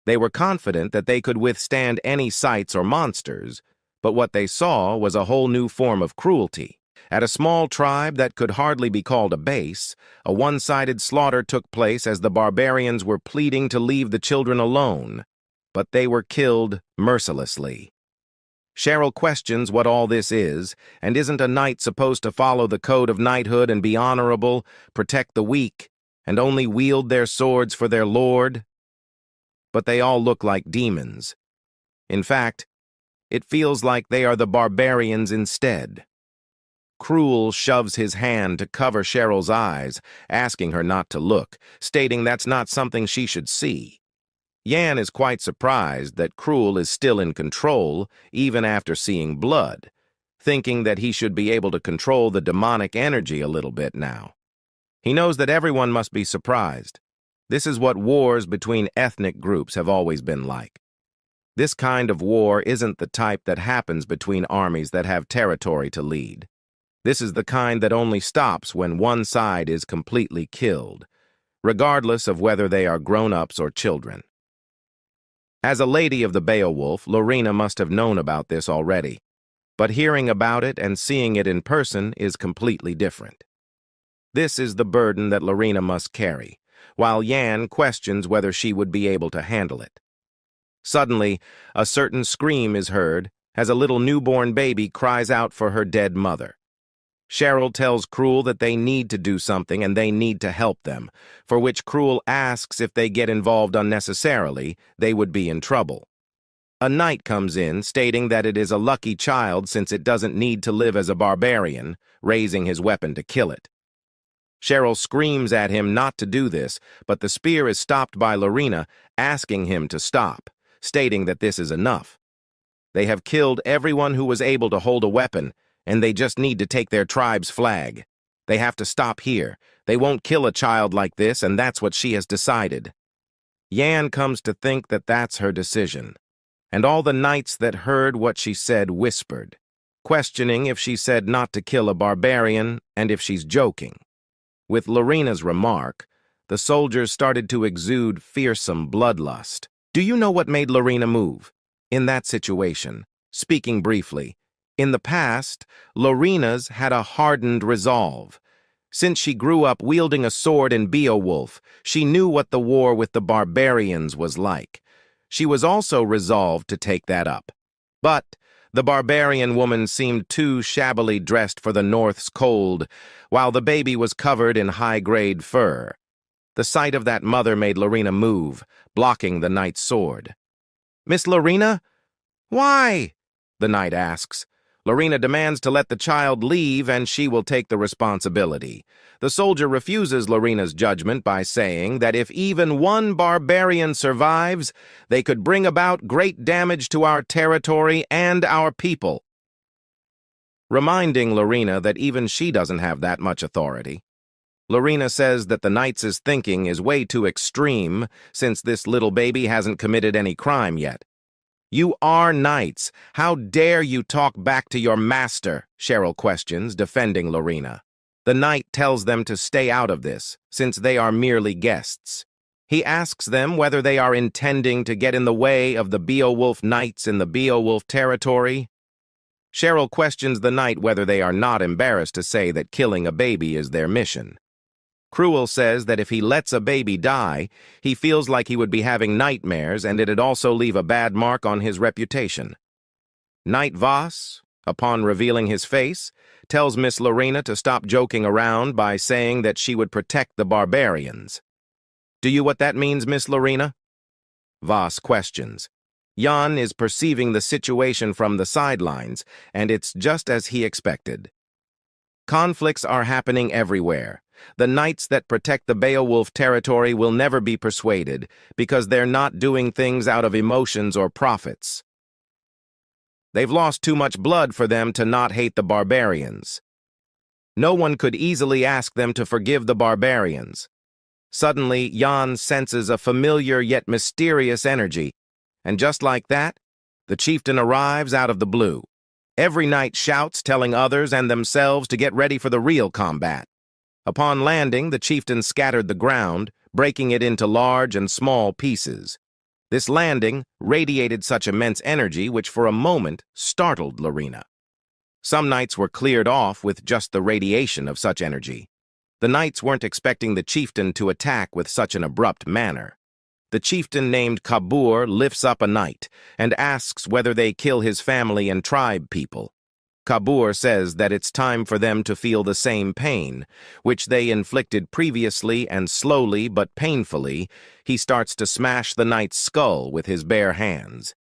they were confident that they could withstand any sights or monsters, but what they saw was a whole new form of cruelty. At a small tribe that could hardly be called a base, a one-sided slaughter took place as the barbarians were pleading to leave the children alone, but they were killed mercilessly. Cheryl questions what all this is, and isn't a knight supposed to follow the code of knighthood and be honorable, protect the weak, and only wield their swords for their lord? But they all look like demons. In fact, it feels like they are the barbarians instead. Cruel shoves his hand to cover Cheryl's eyes, asking her not to look, stating that's not something she should see. Yan is quite surprised that Cruel is still in control, even after seeing blood, thinking that he should be able to control the demonic energy a little bit now. He knows that everyone must be surprised. This is what wars between ethnic groups have always been like. This kind of war isn't the type that happens between armies that have territory to lead. This is the kind that only stops when one side is completely killed, regardless of whether they are grown-ups or children. As a lady of the Beowulf, Lorena must have known about this already, but hearing about it and seeing it in person is completely different. This is the burden that Lorena must carry, while Yan questions whether she would be able to handle it. Suddenly, a certain scream is heard as a little newborn baby cries out for her dead mother. Cheryl tells Cruel that they need to do something and they need to help them, for which Cruel asks if they get involved unnecessarily, they would be in trouble. A knight comes in, stating that it is a lucky child since it doesn't need to live as a barbarian, raising his weapon to kill it. Cheryl screams at him not to do this, but the spear is stopped by Lorena, asking him to stop, stating that this is enough. They have killed everyone who was able to hold a weapon, and they just need to take their tribe's flag. They have to stop here. They won't kill a child like this, and that's what she has decided. Yan comes to think that that's her decision, and all the knights that heard what she said whispered, questioning if she said not to kill a barbarian and if she's joking. With Lorena's remark, the soldiers started to exude fearsome bloodlust. Do you know what made Lorena move? In that situation, speaking briefly, in the past, Lorena's had a hardened resolve. Since she grew up wielding a sword in Beowulf, she knew what the war with the barbarians was like. She was also resolved to take that up. But the barbarian woman seemed too shabbily dressed for the North's cold, while the baby was covered in high-grade fur. The sight of that mother made Lorena move, blocking the knight's sword. "Miss Lorena? Why?" the knight asks. Lorena demands to let the child leave and she will take the responsibility. The soldier refuses Lorena's judgment by saying that if even one barbarian survives, they could bring about great damage to our territory and our people. Reminding Lorena that even she doesn't have that much authority. Lorena says that the knight's thinking is way too extreme since this little baby hasn't committed any crime yet. "You are knights. How dare you talk back to your master?" Cheryl questions, defending Lorena. The knight tells them to stay out of this, since they are merely guests. He asks them whether they are intending to get in the way of the Beowulf knights in the Beowulf territory. Cheryl questions the knight whether they are not embarrassed to say that killing a baby is their mission. Cruel says that if he lets a baby die, he feels like he would be having nightmares and it'd also leave a bad mark on his reputation. Knight Voss, upon revealing his face, tells Miss Lorena to stop joking around by saying that she would protect the barbarians. Do you what that means, Miss Lorena? Voss questions. Jan is perceiving the situation from the sidelines, and it's just as he expected. Conflicts are happening everywhere. The knights that protect the Beowulf territory will never be persuaded, because they're not doing things out of emotions or profits. They've lost too much blood for them to not hate the barbarians. No one could easily ask them to forgive the barbarians. Suddenly, Jan senses a familiar yet mysterious energy, and just like that, the chieftain arrives out of the blue. Every knight shouts, telling others and themselves to get ready for the real combat. Upon landing, the chieftain scattered the ground, breaking it into large and small pieces. This landing radiated such immense energy which for a moment startled Lorena. Some knights were cleared off with just the radiation of such energy. The knights weren't expecting the chieftain to attack with such an abrupt manner. The chieftain named Kabur lifts up a knight and asks whether they kill his family and tribe people. Kabur says that it's time for them to feel the same pain, which they inflicted previously, and slowly but painfully, he starts to smash the knight's skull with his bare hands.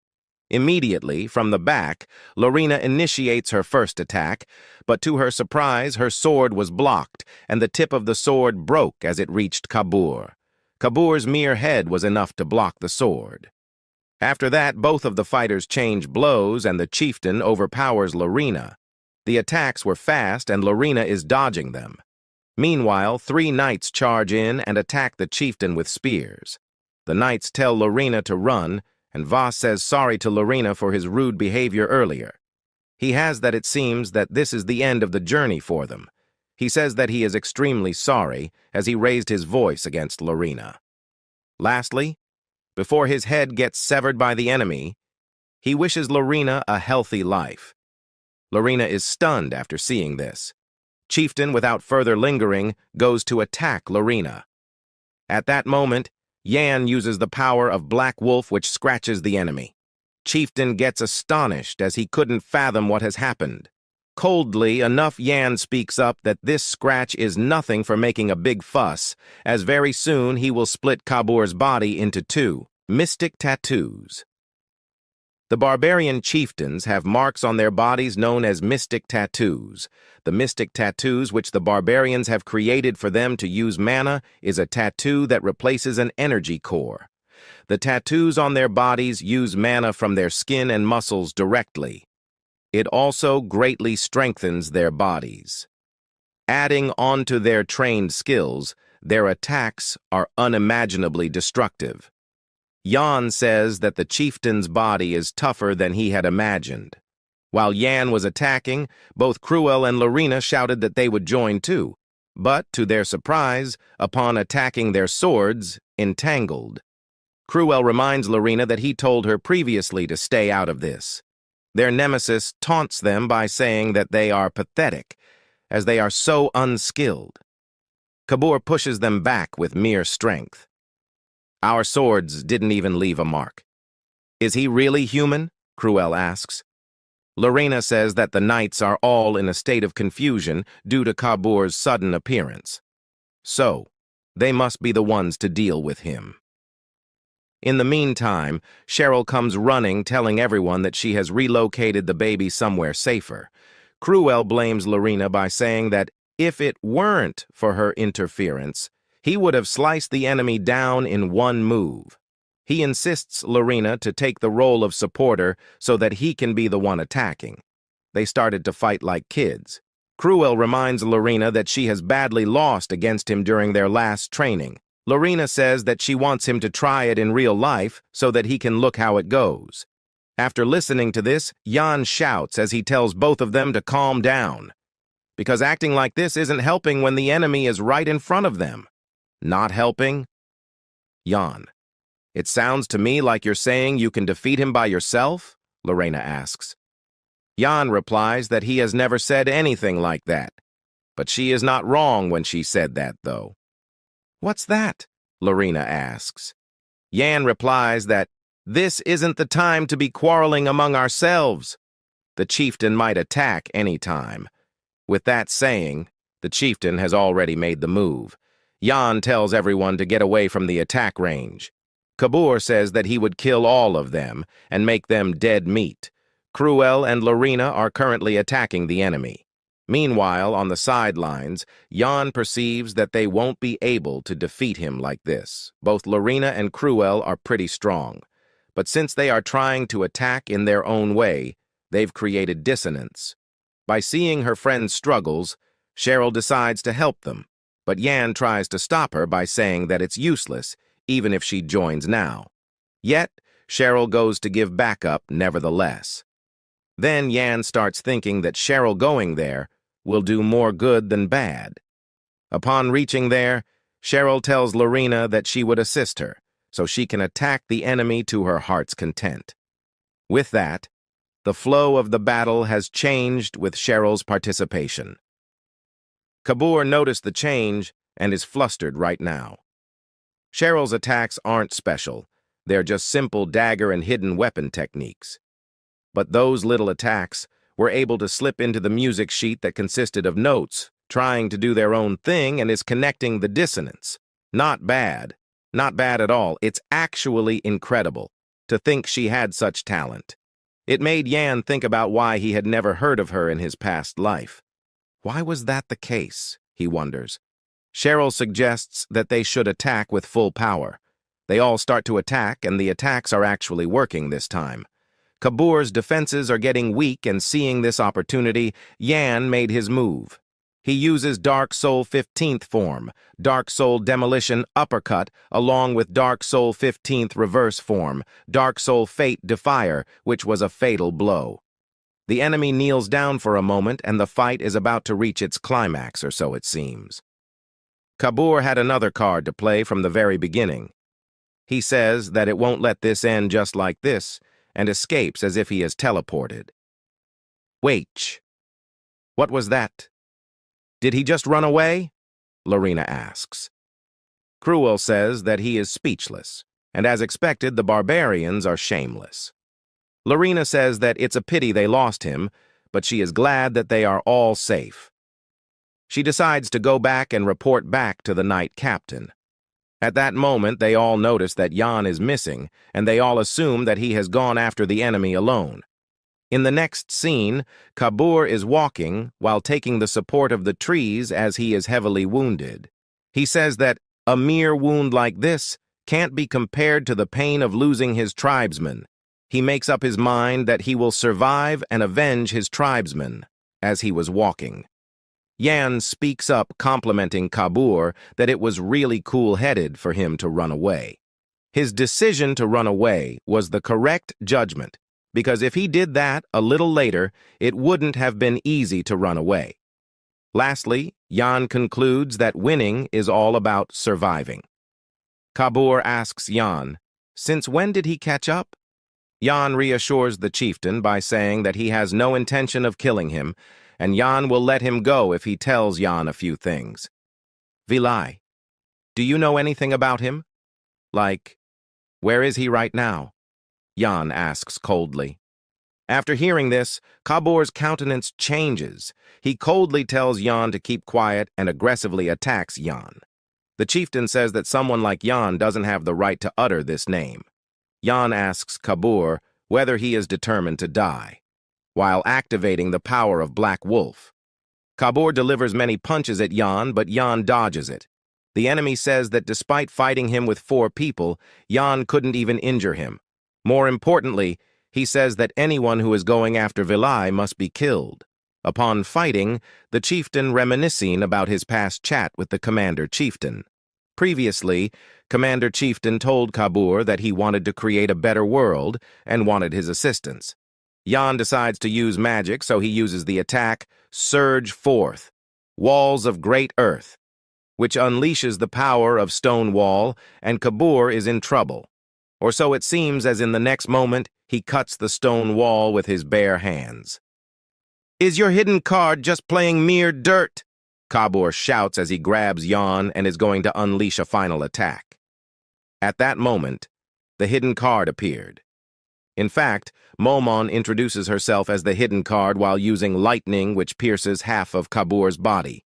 Immediately, from the back, Lorena initiates her first attack, but to her surprise, her sword was blocked, and the tip of the sword broke as it reached Kabur. Kabur's mere head was enough to block the sword. After that, both of the fighters change blows, and the chieftain overpowers Lorena. The attacks were fast, and Lorena is dodging them. Meanwhile, 3 knights charge in and attack the chieftain with spears. The knights tell Lorena to run, and Voss says sorry to Lorena for his rude behavior earlier. He has that it seems that this is the end of the journey for them. He says that he is extremely sorry, as he raised his voice against Lorena. Lastly, before his head gets severed by the enemy, he wishes Lorena a healthy life. Lorena is stunned after seeing this. Chieftain, without further lingering, goes to attack Lorena. At that moment, Jan uses the power of Black Wolf, which scratches the enemy. Chieftain gets astonished as he couldn't fathom what has happened. Coldly enough, Jan speaks up that this scratch is nothing for making a big fuss, as very soon he will split Kabur's body into 2 mystic tattoos. The barbarian chieftains have marks on their bodies known as mystic tattoos. The mystic tattoos which the barbarians have created for them to use mana is a tattoo that replaces an energy core. The tattoos on their bodies use mana from their skin and muscles directly. It also greatly strengthens their bodies. Adding on to their trained skills, their attacks are unimaginably destructive. Jan says that the chieftain's body is tougher than he had imagined. While Jan was attacking, both Cruel and Lorena shouted that they would join too, but, to their surprise, upon attacking their swords, entangled. Cruel reminds Lorena that he told her previously to stay out of this. Their nemesis taunts them by saying that they are pathetic, as they are so unskilled. Kabur pushes them back with mere strength. Our swords didn't even leave a mark. Is he really human? Cruel asks. Lorena says that the knights are all in a state of confusion due to Kabur's sudden appearance. So, they must be the ones to deal with him. In the meantime, Cheryl comes running, telling everyone that she has relocated the baby somewhere safer. Cruel blames Lorena by saying that if it weren't for her interference, he would have sliced the enemy down in one move. He insists Lorena to take the role of supporter so that he can be the one attacking. They started to fight like kids. Cruel reminds Lorena that she has badly lost against him during their last training. Lorena says that she wants him to try it in real life so that he can look how it goes. After listening to this, Jan shouts as he tells both of them to calm down, because acting like this isn't helping when the enemy is right in front of them. Not helping? Jan, it sounds to me like you're saying you can defeat him by yourself, Lorena asks. Yan replies that he has never said anything like that. But she is not wrong when she said that, though. "What's that?" Lorena asks. Yan replies that this isn't the time to be quarreling among ourselves. The chieftain might attack any time. With that saying, the chieftain has already made the move. Yan tells everyone to get away from the attack range. Kabur says that he would kill all of them and make them dead meat. Cruel and Lorena are currently attacking the enemy. Meanwhile, on the sidelines, Yan perceives that they won't be able to defeat him like this. Both Lorena and Cruel are pretty strong. But since they are trying to attack in their own way, they've created dissonance. By seeing her friend's struggles, Cheryl decides to help them, but Yan tries to stop her by saying that it's useless, even if she joins now. Yet, Cheryl goes to give backup nevertheless. Then Yan starts thinking that Cheryl going there will do more good than bad. Upon reaching there, Cheryl tells Lorena that she would assist her, so she can attack the enemy to her heart's content. With that, the flow of the battle has changed with Cheryl's participation. Kabur noticed the change and is flustered right now. Cheryl's attacks aren't special, they're just simple dagger and hidden weapon techniques. But those little attacks were able to slip into the music sheet that consisted of notes, trying to do their own thing and is connecting the dissonance. Not bad. Not bad at all. It's actually incredible to think she had such talent. It made Yan think about why he had never heard of her in his past life. Why was that the case, he wonders. Cheryl suggests that they should attack with full power. They all start to attack, and the attacks are actually working this time. Kabur's defenses are getting weak, and seeing this opportunity, Yan made his move. He uses Dark Soul 15th form, Dark Soul Demolition Uppercut, along with Dark Soul 15th reverse form, Dark Soul Fate Defier, which was a fatal blow. The enemy kneels down for a moment, and the fight is about to reach its climax, or so it seems. Kabur had another card to play from the very beginning. He says that it won't let this end just like this, and escapes as if he is teleported. Wait. What was that? Did he just run away? Lorena asks. Cruel says that he is speechless, and as expected, the barbarians are shameless. Lorena says that it's a pity they lost him, but she is glad that they are all safe. She decides to go back and report back to the Knight Captain. At that moment, they all notice that Yan is missing, and they all assume that he has gone after the enemy alone. In the next scene, Kabur is walking while taking the support of the trees as he is heavily wounded. He says that a mere wound like this can't be compared to the pain of losing his tribesmen. He makes up his mind that he will survive and avenge his tribesmen as he was walking. Yan speaks up complimenting Kabur that it was really cool-headed for him to run away. His decision to run away was the correct judgment, because if he did that a little later, it wouldn't have been easy to run away. Lastly, Yan concludes that winning is all about surviving. Kabur asks Yan, since when did he catch up? Yan reassures the chieftain by saying that he has no intention of killing him, and Yan will let him go if he tells Yan a few things. Vilai, do you know anything about him? Like, where is he right now? Yan asks coldly. After hearing this, Kabur's countenance changes. He coldly tells Yan to keep quiet and aggressively attacks Yan. The chieftain says that someone like Yan doesn't have the right to utter this name. Yan asks Kabur whether he is determined to die, while activating the power of Black Wolf. Kabur delivers many punches at Yan, but Yan dodges it. The enemy says that despite fighting him with 4 people, Yan couldn't even injure him. More importantly, he says that anyone who is going after Vilai must be killed. Upon fighting, the chieftain reminiscing about his past chat with the commander chieftain. Previously, Commander Chieftain told Kabur that he wanted to create a better world and wanted his assistance. Yan decides to use magic, so he uses the attack, Surge Forth, Walls of Great Earth, which unleashes the power of Stone Wall, and Kabur is in trouble. Or so it seems, as in the next moment, he cuts the stone wall with his bare hands. Is your hidden card just playing mere dirt? Kabur shouts as he grabs Yan and is going to unleash a final attack. At that moment, the hidden card appeared. In fact, Momon introduces herself as the hidden card while using lightning which pierces half of Kabur's body.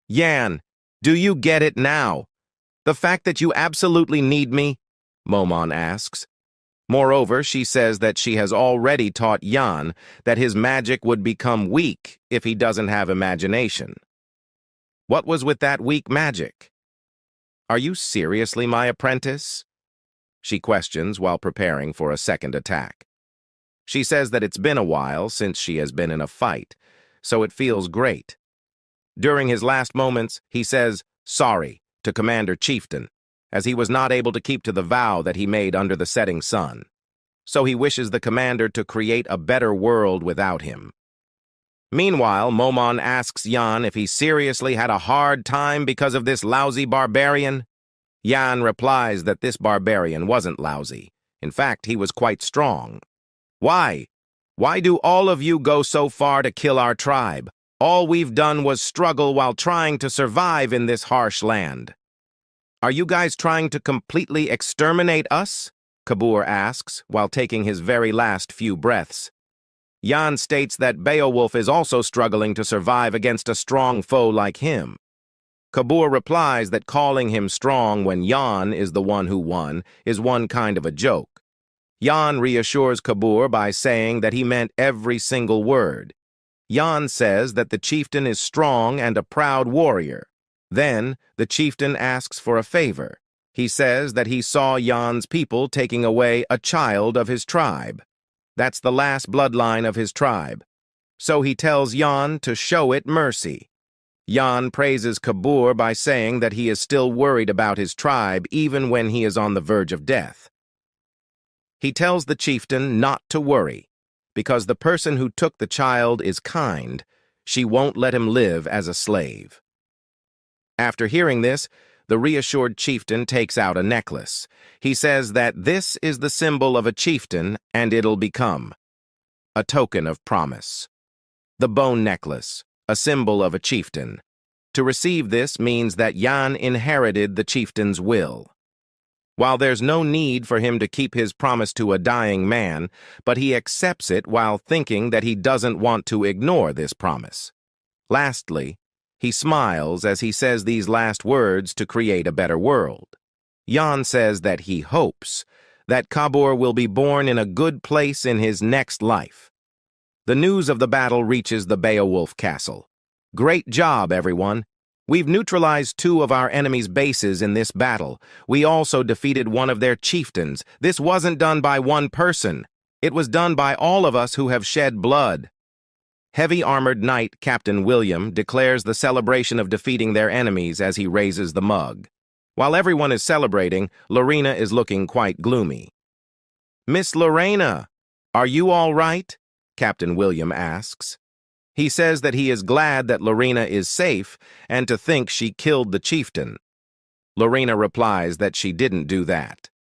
Yan, do you get it now? The fact that you absolutely need me? Momon asks. Moreover, she says that she has already taught Yan that his magic would become weak if he doesn't have imagination. What was with that weak magic? Are you seriously my apprentice? She questions while preparing for a second attack. She says that it's been a while since she has been in a fight, so it feels great. During his last moments, he says, sorry, to Commander Chieftain, as he was not able to keep to the vow that he made under the setting sun. So he wishes the commander to create a better world without him. Meanwhile, Momon asks Yan if he seriously had a hard time because of this lousy barbarian. Yan replies that this barbarian wasn't lousy. In fact, he was quite strong. Why? Why do all of you go so far to kill our tribe? All we've done was struggle while trying to survive in this harsh land. Are you guys trying to completely exterminate us? Kabur asks, while taking his very last few breaths. Yan states that Beowulf is also struggling to survive against a strong foe like him. Kabur replies that calling him strong when Yan is the one who won is one kind of a joke. Yan reassures Kabur by saying that he meant every single word. Yan says that the chieftain is strong and a proud warrior. Then, the chieftain asks for a favor. He says that he saw Yan's people taking away a child of his tribe. That's the last bloodline of his tribe. So he tells Yan to show it mercy. Yan praises Kabur by saying that he is still worried about his tribe even when he is on the verge of death. He tells the chieftain not to worry, because the person who took the child is kind. She won't let him live as a slave. After hearing this, the reassured chieftain takes out a necklace. He says that this is the symbol of a chieftain and it'll become a token of promise. The bone necklace, a symbol of a chieftain. To receive this means that Yan inherited the chieftain's will. While there's no need for him to keep his promise to a dying man, but he accepts it while thinking that he doesn't want to ignore this promise. Lastly, he smiles as he says these last words to create a better world. Yan says that he hopes that Kabur will be born in a good place in his next life. The news of the battle reaches the Beowulf castle. Great job, everyone. We've neutralized 2 of our enemy's bases in this battle. We also defeated one of their chieftains. This wasn't done by one person. It was done by all of us who have shed blood. Heavy-armored knight Captain William declares the celebration of defeating their enemies as he raises the mug. While everyone is celebrating, Lorena is looking quite gloomy. Miss Lorena, are you all right? Captain William asks. He says that he is glad that Lorena is safe and to think she killed the chieftain. Lorena replies that she didn't do that.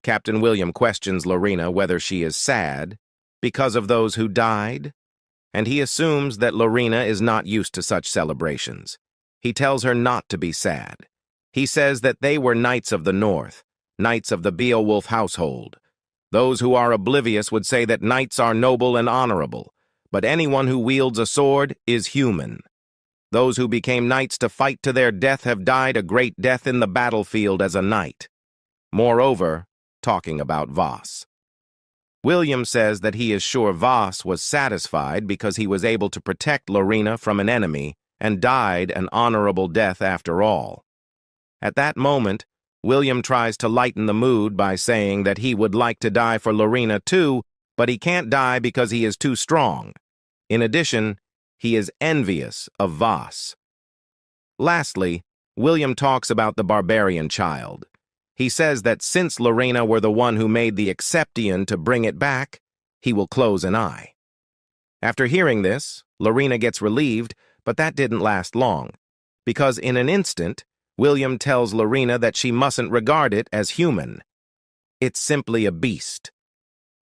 Captain William questions Lorena whether she is sad because of those who died, and he assumes that Lorena is not used to such celebrations. He tells her not to be sad. He says that they were knights of the North, knights of the Beowulf household. Those who are oblivious would say that knights are noble and honorable, but anyone who wields a sword is human. Those who became knights to fight to their death have died a great death in the battlefield as a knight. Moreover, talking about Voss. William says that he is sure Voss was satisfied because he was able to protect Lorena from an enemy and died an honorable death after all. At that moment, William tries to lighten the mood by saying that he would like to die for Lorena too, but he can't die because he is too strong. In addition, he is envious of Voss. Lastly, William talks about the barbarian child. He says that since Lorena were the one who made the Exception to bring it back, he will close an eye. After hearing this, Lorena gets relieved, but that didn't last long, because in an instant, William tells Lorena that she mustn't regard it as human. It's simply a beast.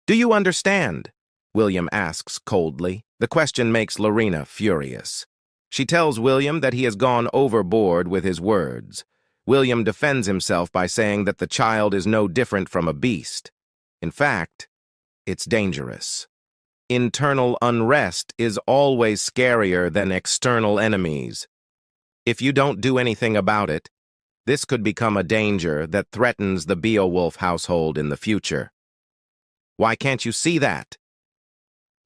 Do you understand? William asks coldly. The question makes Lorena furious. She tells William that he has gone overboard with his words. William defends himself by saying that the child is no different from a beast. In fact, it's dangerous. Internal unrest is always scarier than external enemies. If you don't do anything about it, this could become a danger that threatens the Beowulf household in the future. Why can't you see that?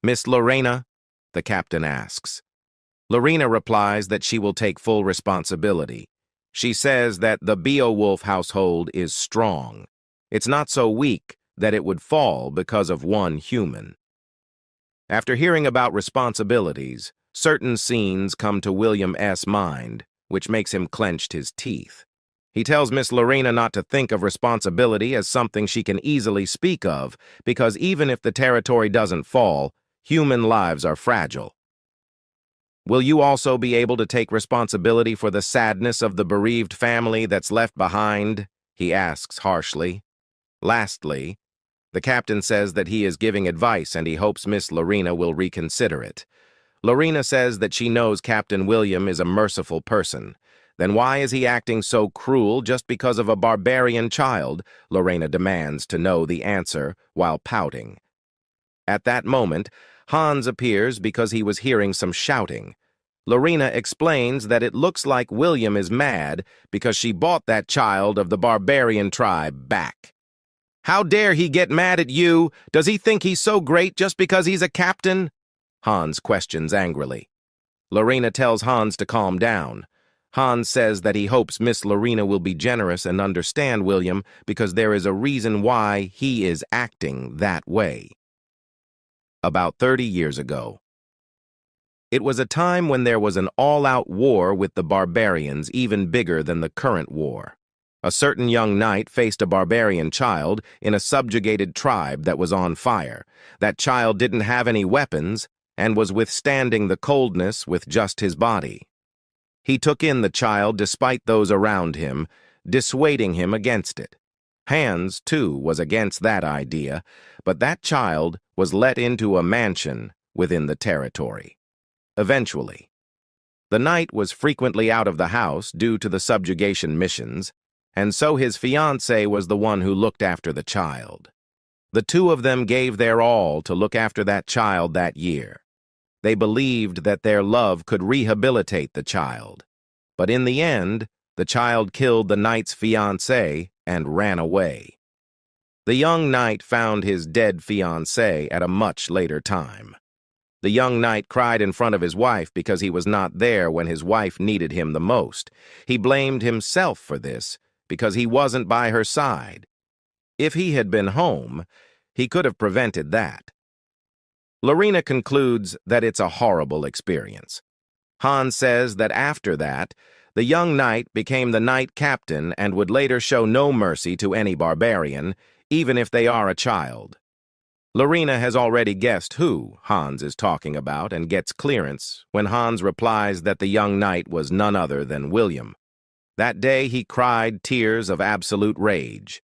Miss Lorena, the captain asks. Lorena replies that she will take full responsibility. She says that the Beowulf household is strong. It's not so weak that it would fall because of one human. After hearing about responsibilities, certain scenes come to William S. mind, which makes him clench his teeth. He tells Miss Lorena not to think of responsibility as something she can easily speak of, because even if the territory doesn't fall, human lives are fragile. Will you also be able to take responsibility for the sadness of the bereaved family that's left behind? He asks harshly. Lastly, the captain says that he is giving advice and he hopes Miss Lorena will reconsider it. Lorena says that she knows Captain William is a merciful person. Then why is he acting so cruel just because of a barbarian child? Lorena demands to know the answer while pouting. At that moment, Hans appears because he was hearing some shouting. Lorena explains that it looks like William is mad because she bought that child of the barbarian tribe back. How dare he get mad at you? Does he think he's so great just because he's a captain? Hans questions angrily. Lorena tells Hans to calm down. Hans says that he hopes Miss Lorena will be generous and understand William because there is a reason why he is acting that way. About 30 years ago. It was a time when there was an all-out war with the barbarians even bigger than the current war. A certain young knight faced a barbarian child in a subjugated tribe that was on fire. That child didn't have any weapons and was withstanding the coldness with just his body. He took in the child despite those around him, dissuading him against it. Hans, too, was against that idea, but that child was let into a mansion within the territory. Eventually, the knight was frequently out of the house due to the subjugation missions, and so his fiancée was the one who looked after the child. The two of them gave their all to look after that child that year. They believed that their love could rehabilitate the child. But in the end, the child killed the knight's fiancée and ran away. The young knight found his dead fiancée at a much later time. The young knight cried in front of his wife because he was not there when his wife needed him the most. He blamed himself for this because he wasn't by her side. If he had been home, he could have prevented that. Lorena concludes that it's a horrible experience. Hans says that after that, the young knight became the knight captain and would later show no mercy to any barbarian, even if they are a child. Lorena has already guessed who Hans is talking about and gets clearance when Hans replies that the young knight was none other than William. That day he cried tears of absolute rage.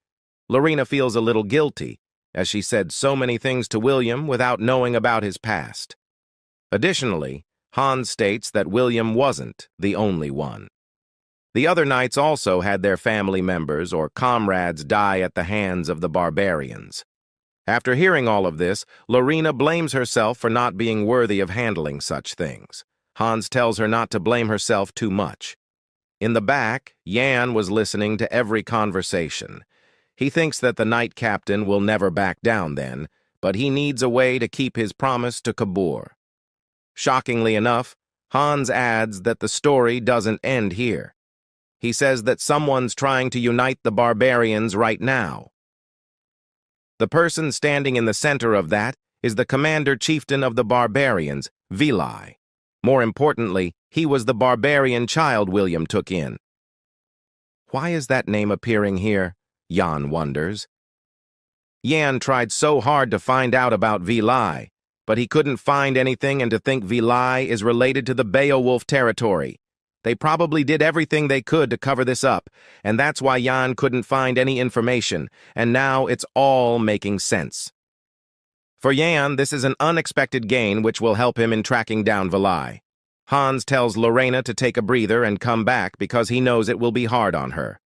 Lorena feels a little guilty, as she said so many things to William without knowing about his past. Additionally, Hans states that William wasn't the only one. The other knights also had their family members or comrades die at the hands of the barbarians. After hearing all of this, Lorena blames herself for not being worthy of handling such things. Hans tells her not to blame herself too much. In the back, Jan was listening to every conversation. He thinks that the knight captain will never back down then, but he needs a way to keep his promise to Kabur. Shockingly enough, Hans adds that the story doesn't end here. He says that someone's trying to unite the barbarians right now. The person standing in the center of that is the commander-chieftain of the barbarians, Vili. More importantly, he was the barbarian child William took in. Why is that name appearing here? Jan wonders. Jan tried so hard to find out about Vili, but he couldn't find anything, and to think Vili is related to the Beowulf territory. They probably did everything they could to cover this up, and that's why Jan couldn't find any information, and now it's all making sense. For Yan, this is an unexpected gain which will help him in tracking down Valai. Hans tells Lorena to take a breather and come back because he knows it will be hard on her.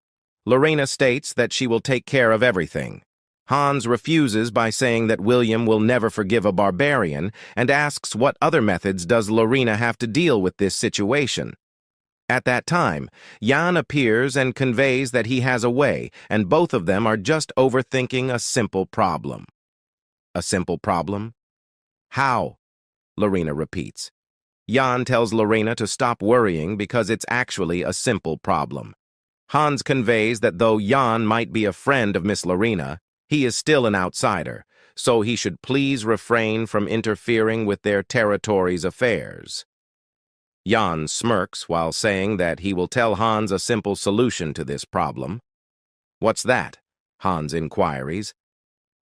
Lorena states that she will take care of everything. Hans refuses by saying that William will never forgive a barbarian and asks what other methods does Lorena have to deal with this situation. At that time, Jan appears and conveys that he has a way, and both of them are just overthinking a simple problem. A simple problem? How? Lorena repeats. Jan tells Lorena to stop worrying because it's actually a simple problem. Hans conveys that though Jan might be a friend of Miss Lorena, he is still an outsider, so he should please refrain from interfering with their territory's affairs. Jan smirks while saying that he will tell Hans a simple solution to this problem. What's that? Hans inquires.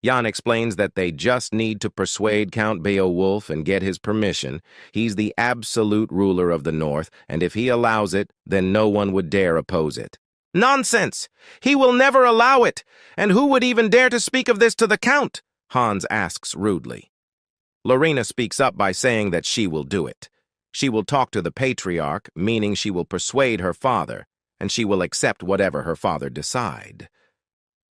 Jan explains that they just need to persuade Count Beowulf and get his permission. He's the absolute ruler of the North, and if he allows it, then no one would dare oppose it. Nonsense! He will never allow it! And who would even dare to speak of this to the Count? Hans asks rudely. Lorena speaks up by saying that she will do it. She will talk to the patriarch, meaning she will persuade her father, and she will accept whatever her father decide.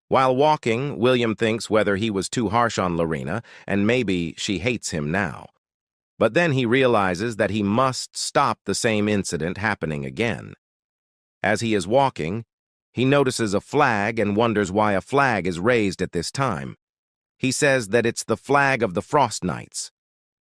While walking, William thinks whether he was too harsh on Lorena, and maybe she hates him now. But then he realizes that he must stop the same incident happening again. As he is walking, he notices a flag and wonders why a flag is raised at this time. He says that it's the flag of the Frost Knights.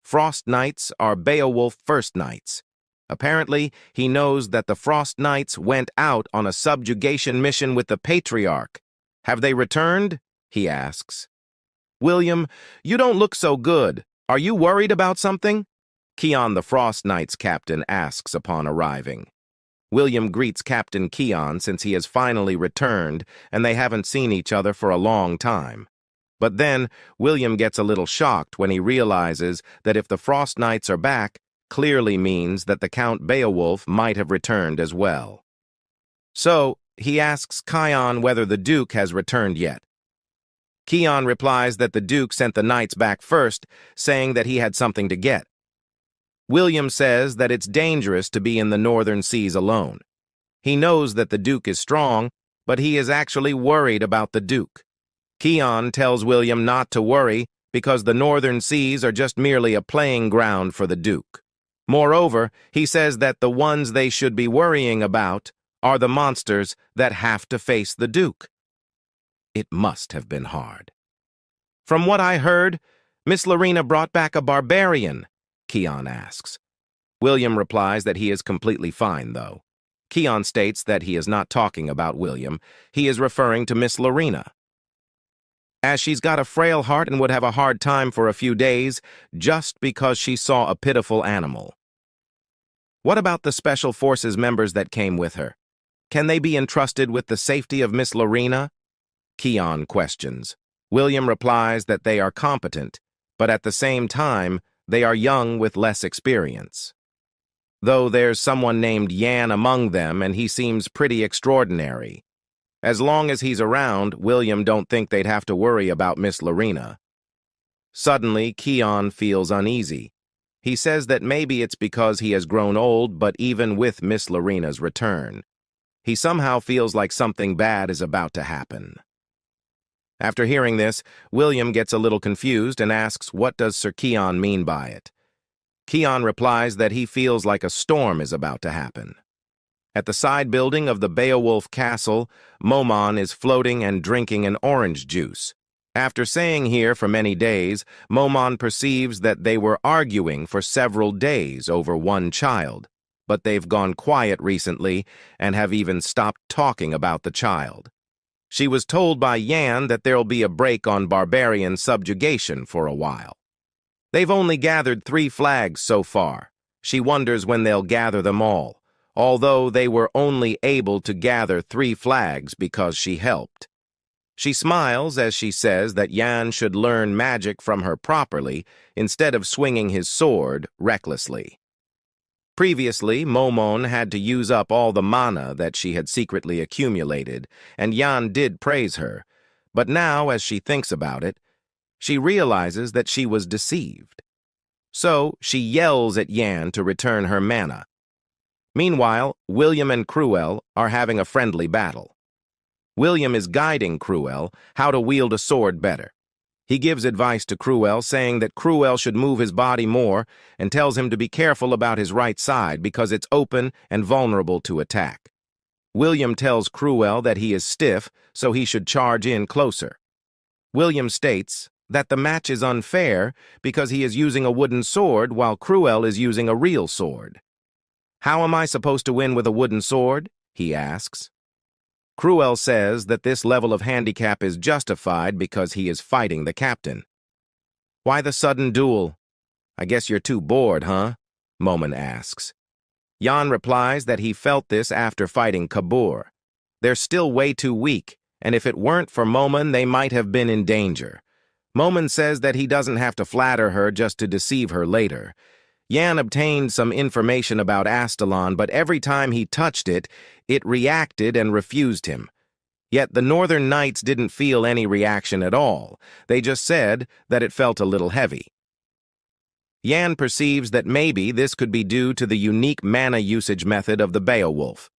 Frost Knights are Beowulf First Knights. Apparently, he knows that the Frost Knights went out on a subjugation mission with the Patriarch. Have they returned? He asks. William, you don't look so good. Are you worried about something? Keon the Frost Knights captain asks upon arriving. William greets Captain Keon since he has finally returned and they haven't seen each other for a long time. But then, William gets a little shocked when he realizes that if the Frost Knights are back, clearly means that the Count Beowulf might have returned as well. So, he asks Kion whether the Duke has returned yet. Keon replies that the Duke sent the knights back first, saying that he had something to get. William says that it's dangerous to be in the northern seas alone. He knows that the Duke is strong, but he is actually worried about the Duke. Keon tells William not to worry because the northern seas are just merely a playing ground for the Duke. Moreover, he says that the ones they should be worrying about are the monsters that have to face the Duke. It must have been hard. From what I heard, Miss Lorena brought back a barbarian, Keon asks. William replies that he is completely fine, though. Keon states that he is not talking about William. He is referring to Miss Lorena, as she's got a frail heart and would have a hard time for a few days just because she saw a pitiful animal. What about the Special Forces members that came with her? Can they be entrusted with the safety of Miss Lorena? Keon questions. William replies that they are competent, but at the same time, they are young with less experience. Though there's someone named Yan among them and he seems pretty extraordinary. As long as he's around, William don't think they'd have to worry about Miss Lorena. Suddenly, Keon feels uneasy. He says that maybe it's because he has grown old, but even with Miss Lorena's return, he somehow feels like something bad is about to happen. After hearing this, William gets a little confused and asks what does Sir Keon mean by it. Keon replies that he feels like a storm is about to happen. At the side building of the Beowulf Castle, Momon is floating and drinking an orange juice. After staying here for many days, Momon perceives that they were arguing for several days over one child, but they've gone quiet recently and have even stopped talking about the child. She was told by Yan that there'll be a break on barbarian subjugation for a while. They've only gathered 3 flags so far. She wonders when they'll gather them all, although they were only able to gather 3 flags because she helped. She smiles as she says that Yan should learn magic from her properly instead of swinging his sword recklessly. Previously, Momon had to use up all the mana that she had secretly accumulated, and Yan did praise her. But now, as she thinks about it, She realizes that she was deceived. So she yells at Yan to return her mana. Meanwhile, William and Cruel are having a friendly battle. William is guiding Cruel how to wield a sword better. He gives advice to Cruel, saying that Cruel should move his body more and tells him to be careful about his right side because it's open and vulnerable to attack. William tells Cruel that he is stiff, so he should charge in closer. William states that the match is unfair because he is using a wooden sword while Cruel is using a real sword. "How am I supposed to win with a wooden sword?" he asks. Cruel says that this level of handicap is justified because he is fighting the captain. "Why the sudden duel? I guess you're too bored, huh?" Momon asks. Yan replies that he felt this after fighting Kabur. They're still way too weak, and if it weren't for Momon, they might have been in danger. Momon says that he doesn't have to flatter her just to deceive her later. Yan obtained some information about Astalon, but every time he touched it, it reacted and refused him. Yet the Northern Knights didn't feel any reaction at all. They just said that it felt a little heavy. Yan perceives that maybe this could be due to the unique mana usage method of the Beowulf.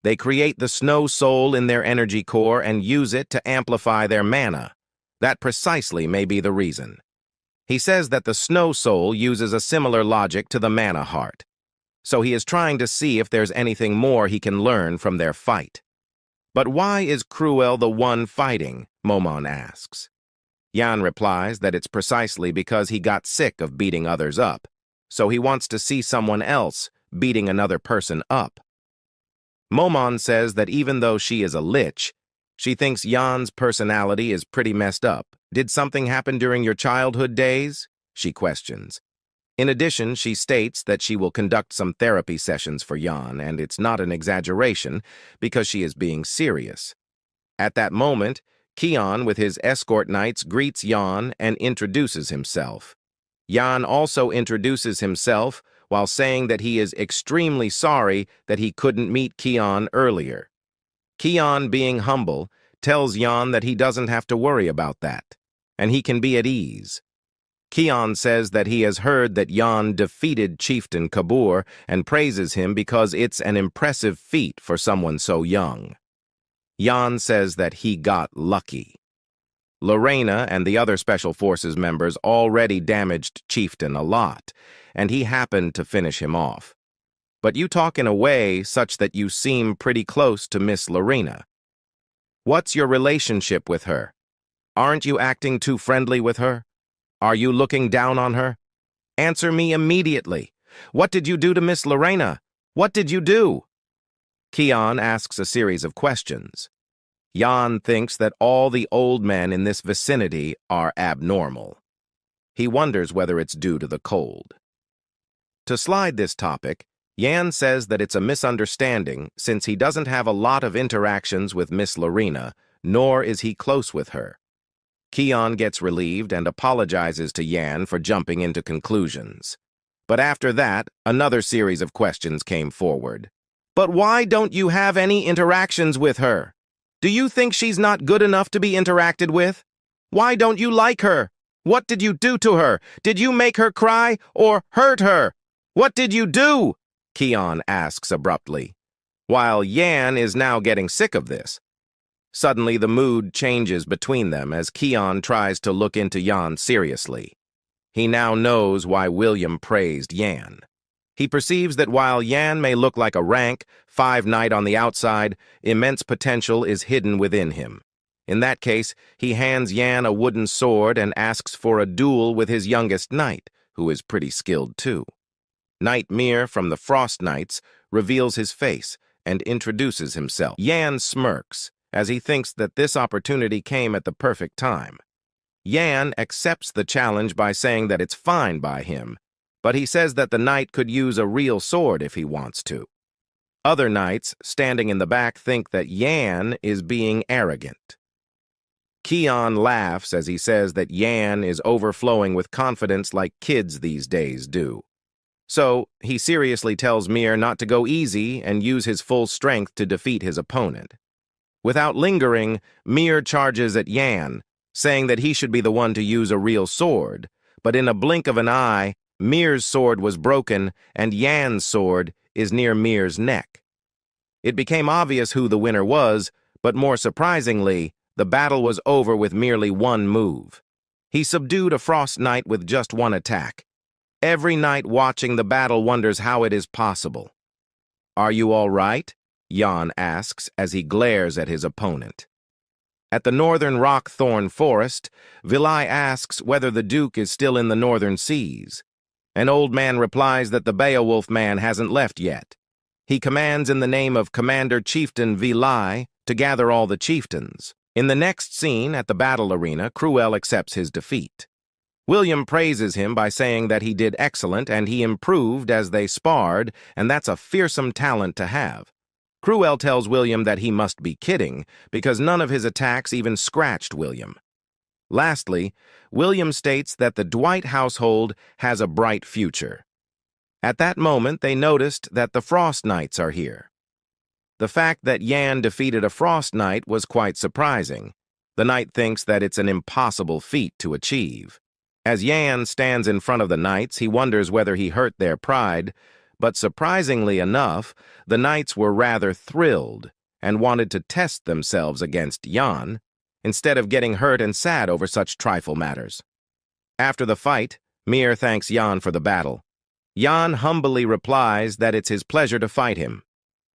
They create the snow soul in their energy core and use it to amplify their mana. That precisely may be the reason. He says that the snow soul uses a similar logic to the mana heart. So he is trying to see if there's anything more he can learn from their fight. But why is Cruel the one fighting? Momon asks. Yan replies that it's precisely because he got sick of beating others up, so he wants to see someone else beating another person up. Momon says that even though she is a lich, she thinks Yan's personality is pretty messed up. "Did something happen during your childhood days?" she questions. In addition, she states that she will conduct some therapy sessions for Yan, and it's not an exaggeration because she is being serious. At that moment, Kion, with his escort knights, greets Yan and introduces himself. Yan also introduces himself while saying that he is extremely sorry that he couldn't meet Kion earlier. Kion, being humble, tells Yan that he doesn't have to worry about that, and he can be at ease. Kion says that he has heard that Yan defeated Chieftain Kabur and praises him because it's an impressive feat for someone so young. Yan says that he got lucky. Lorena and the other Special Forces members already damaged Chieftain a lot, and he happened to finish him off. But you talk in a way such that you seem pretty close to Miss Lorena. What's your relationship with her? Aren't you acting too friendly with her? Are you looking down on her? Answer me immediately. What did you do to Miss Lorena? What did you do? Kion asks a series of questions. Yan thinks that all the old men in this vicinity are abnormal. He wonders whether it's due to the cold. To slide this topic, Yan says that it's a misunderstanding since he doesn't have a lot of interactions with Miss Lorena, nor is he close with her. Kion gets relieved and apologizes to Yan for jumping into conclusions. But after that, another series of questions came forward. But why don't you have any interactions with her? Do you think she's not good enough to be interacted with? Why don't you like her? What did you do to her? Did you make her cry or hurt her? What did you do? Kion asks abruptly, while Yan is now getting sick of this. Suddenly, the mood changes between them as Kion tries to look into Yan seriously. He now knows why William praised Yan. He perceives that while Yan may look like a rank, 5 knight on the outside, immense potential is hidden within him. In that case, he hands Yan a wooden sword and asks for a duel with his youngest knight, who is pretty skilled too. Knight Mir from the Frost Knights reveals his face and introduces himself. Yan smirks, as he thinks that this opportunity came at the perfect time. Yan accepts the challenge by saying that it's fine by him, but he says that the knight could use a real sword if he wants to. Other knights, standing in the back, think that Yan is being arrogant. Kion laughs as he says that Yan is overflowing with confidence like kids these days do. So, he seriously tells Mir not to go easy and use his full strength to defeat his opponent. Without lingering, Mir charges at Yan, saying that he should be the one to use a real sword, but in a blink of an eye, Mir's sword was broken and Yan's sword is near Mir's neck. It became obvious who the winner was, but more surprisingly, the battle was over with merely one move. He subdued a Frost Knight with just one attack. Every knight watching the battle wonders how it is possible. "Are you all right?" Yan asks as he glares at his opponent. At the northern rock-thorn forest, Vilai asks whether the Duke is still in the northern seas. An old man replies that the Beowulf man hasn't left yet. He commands in the name of Commander Chieftain Vilai to gather all the chieftains. In the next scene at the battle arena, Cruel accepts his defeat. William praises him by saying that he did excellent and he improved as they sparred, and that's a fearsome talent to have. Cruel tells William that he must be kidding, because none of his attacks even scratched William. Lastly, William states that the Dwight household has a bright future. At that moment, they noticed that the Frost Knights are here. The fact that Yan defeated a Frost Knight was quite surprising. The knight thinks that it's an impossible feat to achieve. As Yan stands in front of the knights, he wonders whether he hurt their pride, but surprisingly enough, the knights were rather thrilled and wanted to test themselves against Yan, instead of getting hurt and sad over such trifle matters. After the fight, Mir thanks Yan for the battle. Yan humbly replies that it's his pleasure to fight him.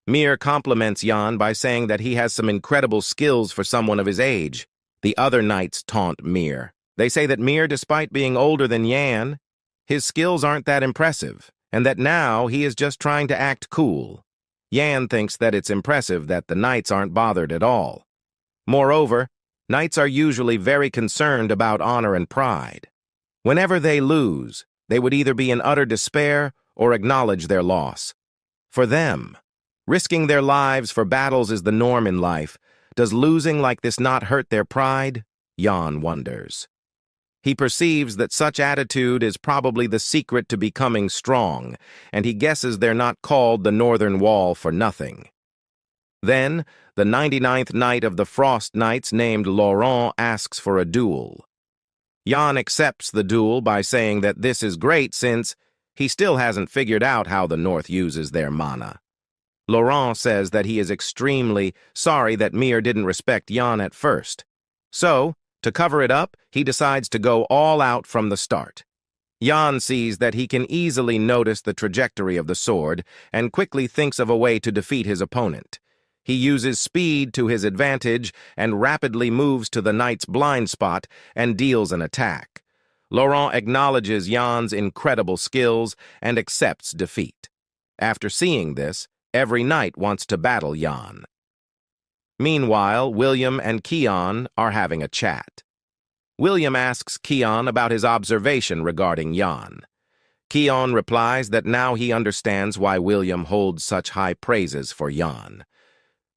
Mir compliments Yan by saying that he has some incredible skills for someone of his age. The other knights taunt Mir. They say that Mir, despite being older than Yan, his skills aren't that impressive, and that now he is just trying to act cool. Yan thinks that it's impressive that the knights aren't bothered at all. Moreover, knights are usually very concerned about honor and pride. Whenever they lose, they would either be in utter despair or acknowledge their loss. For them, risking their lives for battles is the norm in life. Does losing like this not hurt their pride? Yan wonders. He perceives that such attitude is probably the secret to becoming strong, and he guesses they're not called the Northern Wall for nothing. Then, the 99th Knight of the Frost Knights named Laurent asks for a duel. Yan accepts the duel by saying that this is great since he still hasn't figured out how the North uses their mana. Laurent says that he is extremely sorry that Mir didn't respect Yan at first. So, to cover it up, he decides to go all out from the start. Yan sees that he can easily notice the trajectory of the sword and quickly thinks of a way to defeat his opponent. He uses speed to his advantage and rapidly moves to the knight's blind spot and deals an attack. Laurent acknowledges Yan's incredible skills and accepts defeat. After seeing this, every knight wants to battle Yan. Meanwhile, William and Keon are having a chat. William asks Keon about his observation regarding Yan. Keon replies that now he understands why William holds such high praises for Yan.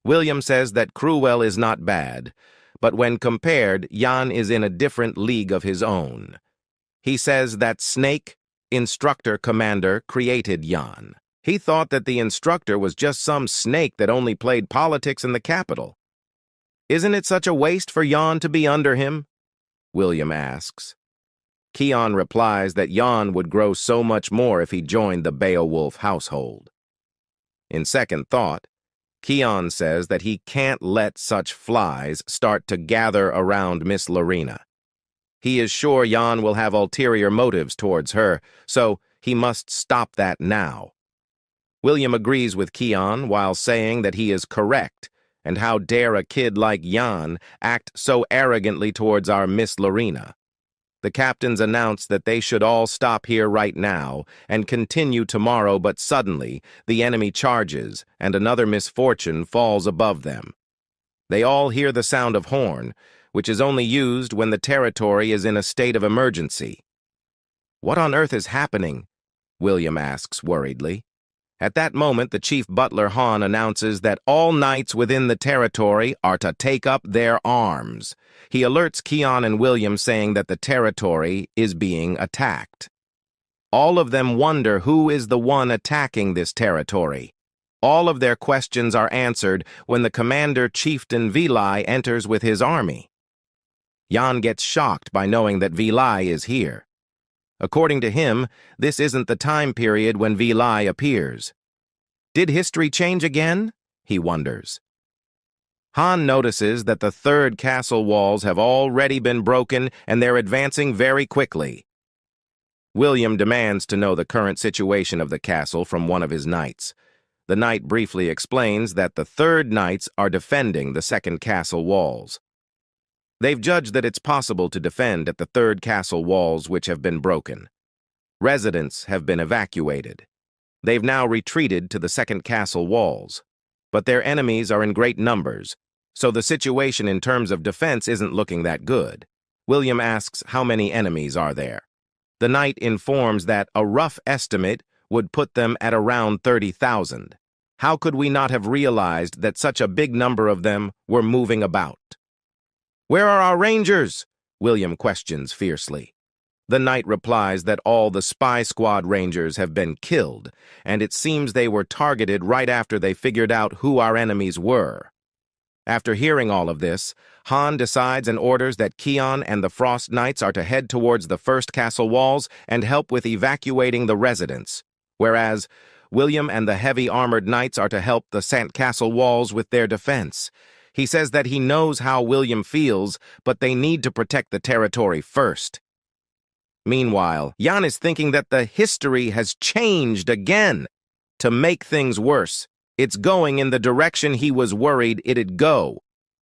William says that Cruel is not bad, but when compared, Yan is in a different league of his own. He says that Snake, instructor commander, created Yan. He thought that the instructor was just some snake that only played politics in the capital. Isn't it such a waste for Yan to be under him? William asks. Keon replies that Yan would grow so much more if he joined the Beowulf household. In second thought, Keon says that he can't let such flies start to gather around Miss Lorena. He is sure Yan will have ulterior motives towards her, so he must stop that now. William agrees with Keon while saying that he is correct, and how dare a kid like Yan act so arrogantly towards our Miss Lorena. The captains announce that they should all stop here right now and continue tomorrow, but suddenly the enemy charges and another misfortune falls above them. They all hear the sound of horn, which is only used when the territory is in a state of emergency. What on earth is happening? William asks worriedly. At that moment, the chief butler Han announces that all knights within the territory are to take up their arms. He alerts Keon and William saying that the territory is being attacked. All of them wonder who is the one attacking this territory. All of their questions are answered when the commander Chieftain Vilai enters with his army. Jan gets shocked by knowing that Vilai is here. According to him, this isn't the time period when Vilai appears. Did history change again? He wonders. Han notices that the third castle walls have already been broken and they're advancing very quickly. William demands to know the current situation of the castle from one of his knights. The knight briefly explains that the third knights are defending the second castle walls. They've judged that it's possible to defend at the third castle walls which have been broken. Residents have been evacuated. They've now retreated to the second castle walls, but their enemies are in great numbers, so the situation in terms of defense isn't looking that good. William asks how many enemies are there. The knight informs that a rough estimate would put them at around 30,000. How could we not have realized that such a big number of them were moving about? Where are our rangers? William questions fiercely. The knight replies that all the spy squad rangers have been killed, and it seems they were targeted right after they figured out who our enemies were. After hearing all of this, Han decides and orders that Kion and the Frost Knights are to head towards the first castle walls and help with evacuating the residents, whereas William and the heavy armored knights are to help the Sand Castle walls with their defense. He says that he knows how William feels, but they need to protect the territory first. Meanwhile, Jan is thinking that the history has changed again. To make things worse, it's going in the direction he was worried it'd go.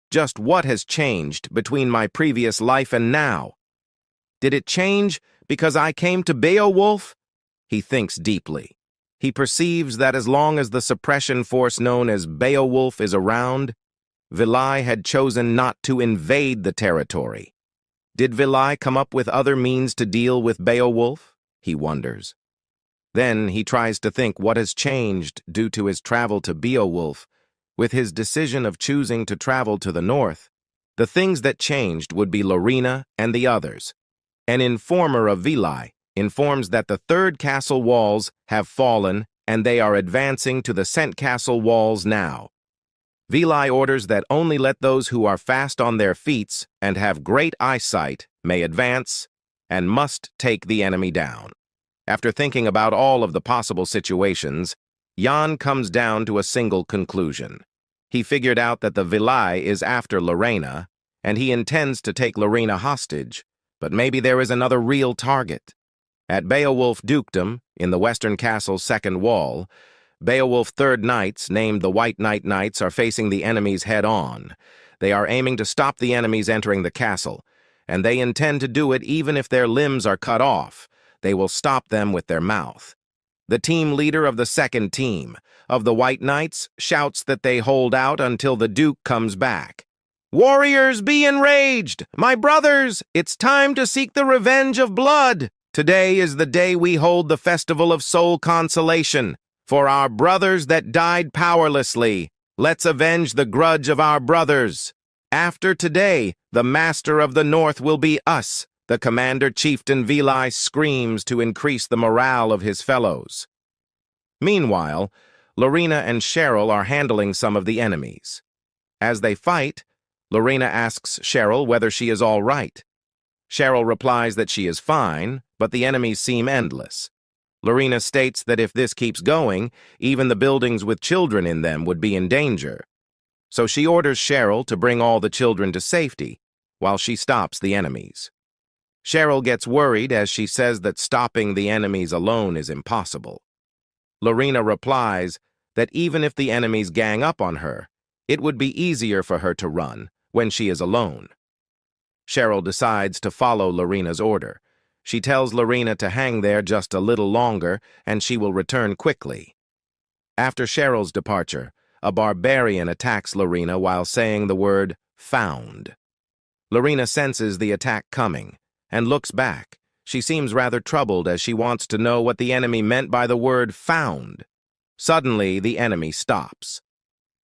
Just what has changed between my previous life and now? Did it change because I came to Beowulf? He thinks deeply. He perceives that as long as the suppression force known as Beowulf is around, Vilai had chosen not to invade the territory. Did Vilai come up with other means to deal with Beowulf? He wonders. Then he tries to think what has changed due to his travel to Beowulf. With his decision of choosing to travel to the north, the things that changed would be Lorena and the others. An informer of Vilai informs that the third castle walls have fallen and they are advancing to the Sent Castle walls now. Vilai orders that only let those who are fast on their feet and have great eyesight may advance and must take the enemy down. After thinking about all of the possible situations, Jan comes down to a single conclusion. He figured out that the Vilai is after Lorena, and he intends to take Lorena hostage, but maybe there is another real target. At Beowulf Dukedom, in the Western Castle's second wall, Beowulf Third Knights, named the White Knight Knights, are facing the enemies head-on. They are aiming to stop the enemies entering the castle, and they intend to do it even if their limbs are cut off. They will stop them with their mouth. The team leader of the second team, of the White Knights, shouts that they hold out until the Duke comes back. "Warriors, be enraged! My brothers, it's time to seek the revenge of blood! Today is the day we hold the festival of soul consolation. For our brothers that died powerlessly, let's avenge the grudge of our brothers. After today, the master of the North will be us." The commander-chieftain Vilai screams to increase the morale of his fellows. Meanwhile, Lorena and Cheryl are handling some of the enemies. As they fight, Lorena asks Cheryl whether she is all right. Cheryl replies that she is fine, but the enemies seem endless. Lorena states that if this keeps going, even the buildings with children in them would be in danger. So she orders Cheryl to bring all the children to safety, while she stops the enemies. Cheryl gets worried as she says that stopping the enemies alone is impossible. Lorena replies that even if the enemies gang up on her, it would be easier for her to run when she is alone. Cheryl decides to follow Lorena's order. She tells Lorena to hang there just a little longer and she will return quickly. After Cheryl's departure, a barbarian attacks Lorena while saying the word "found." Lorena senses the attack coming and looks back. She seems rather troubled as she wants to know what the enemy meant by the word "found." Suddenly, the enemy stops.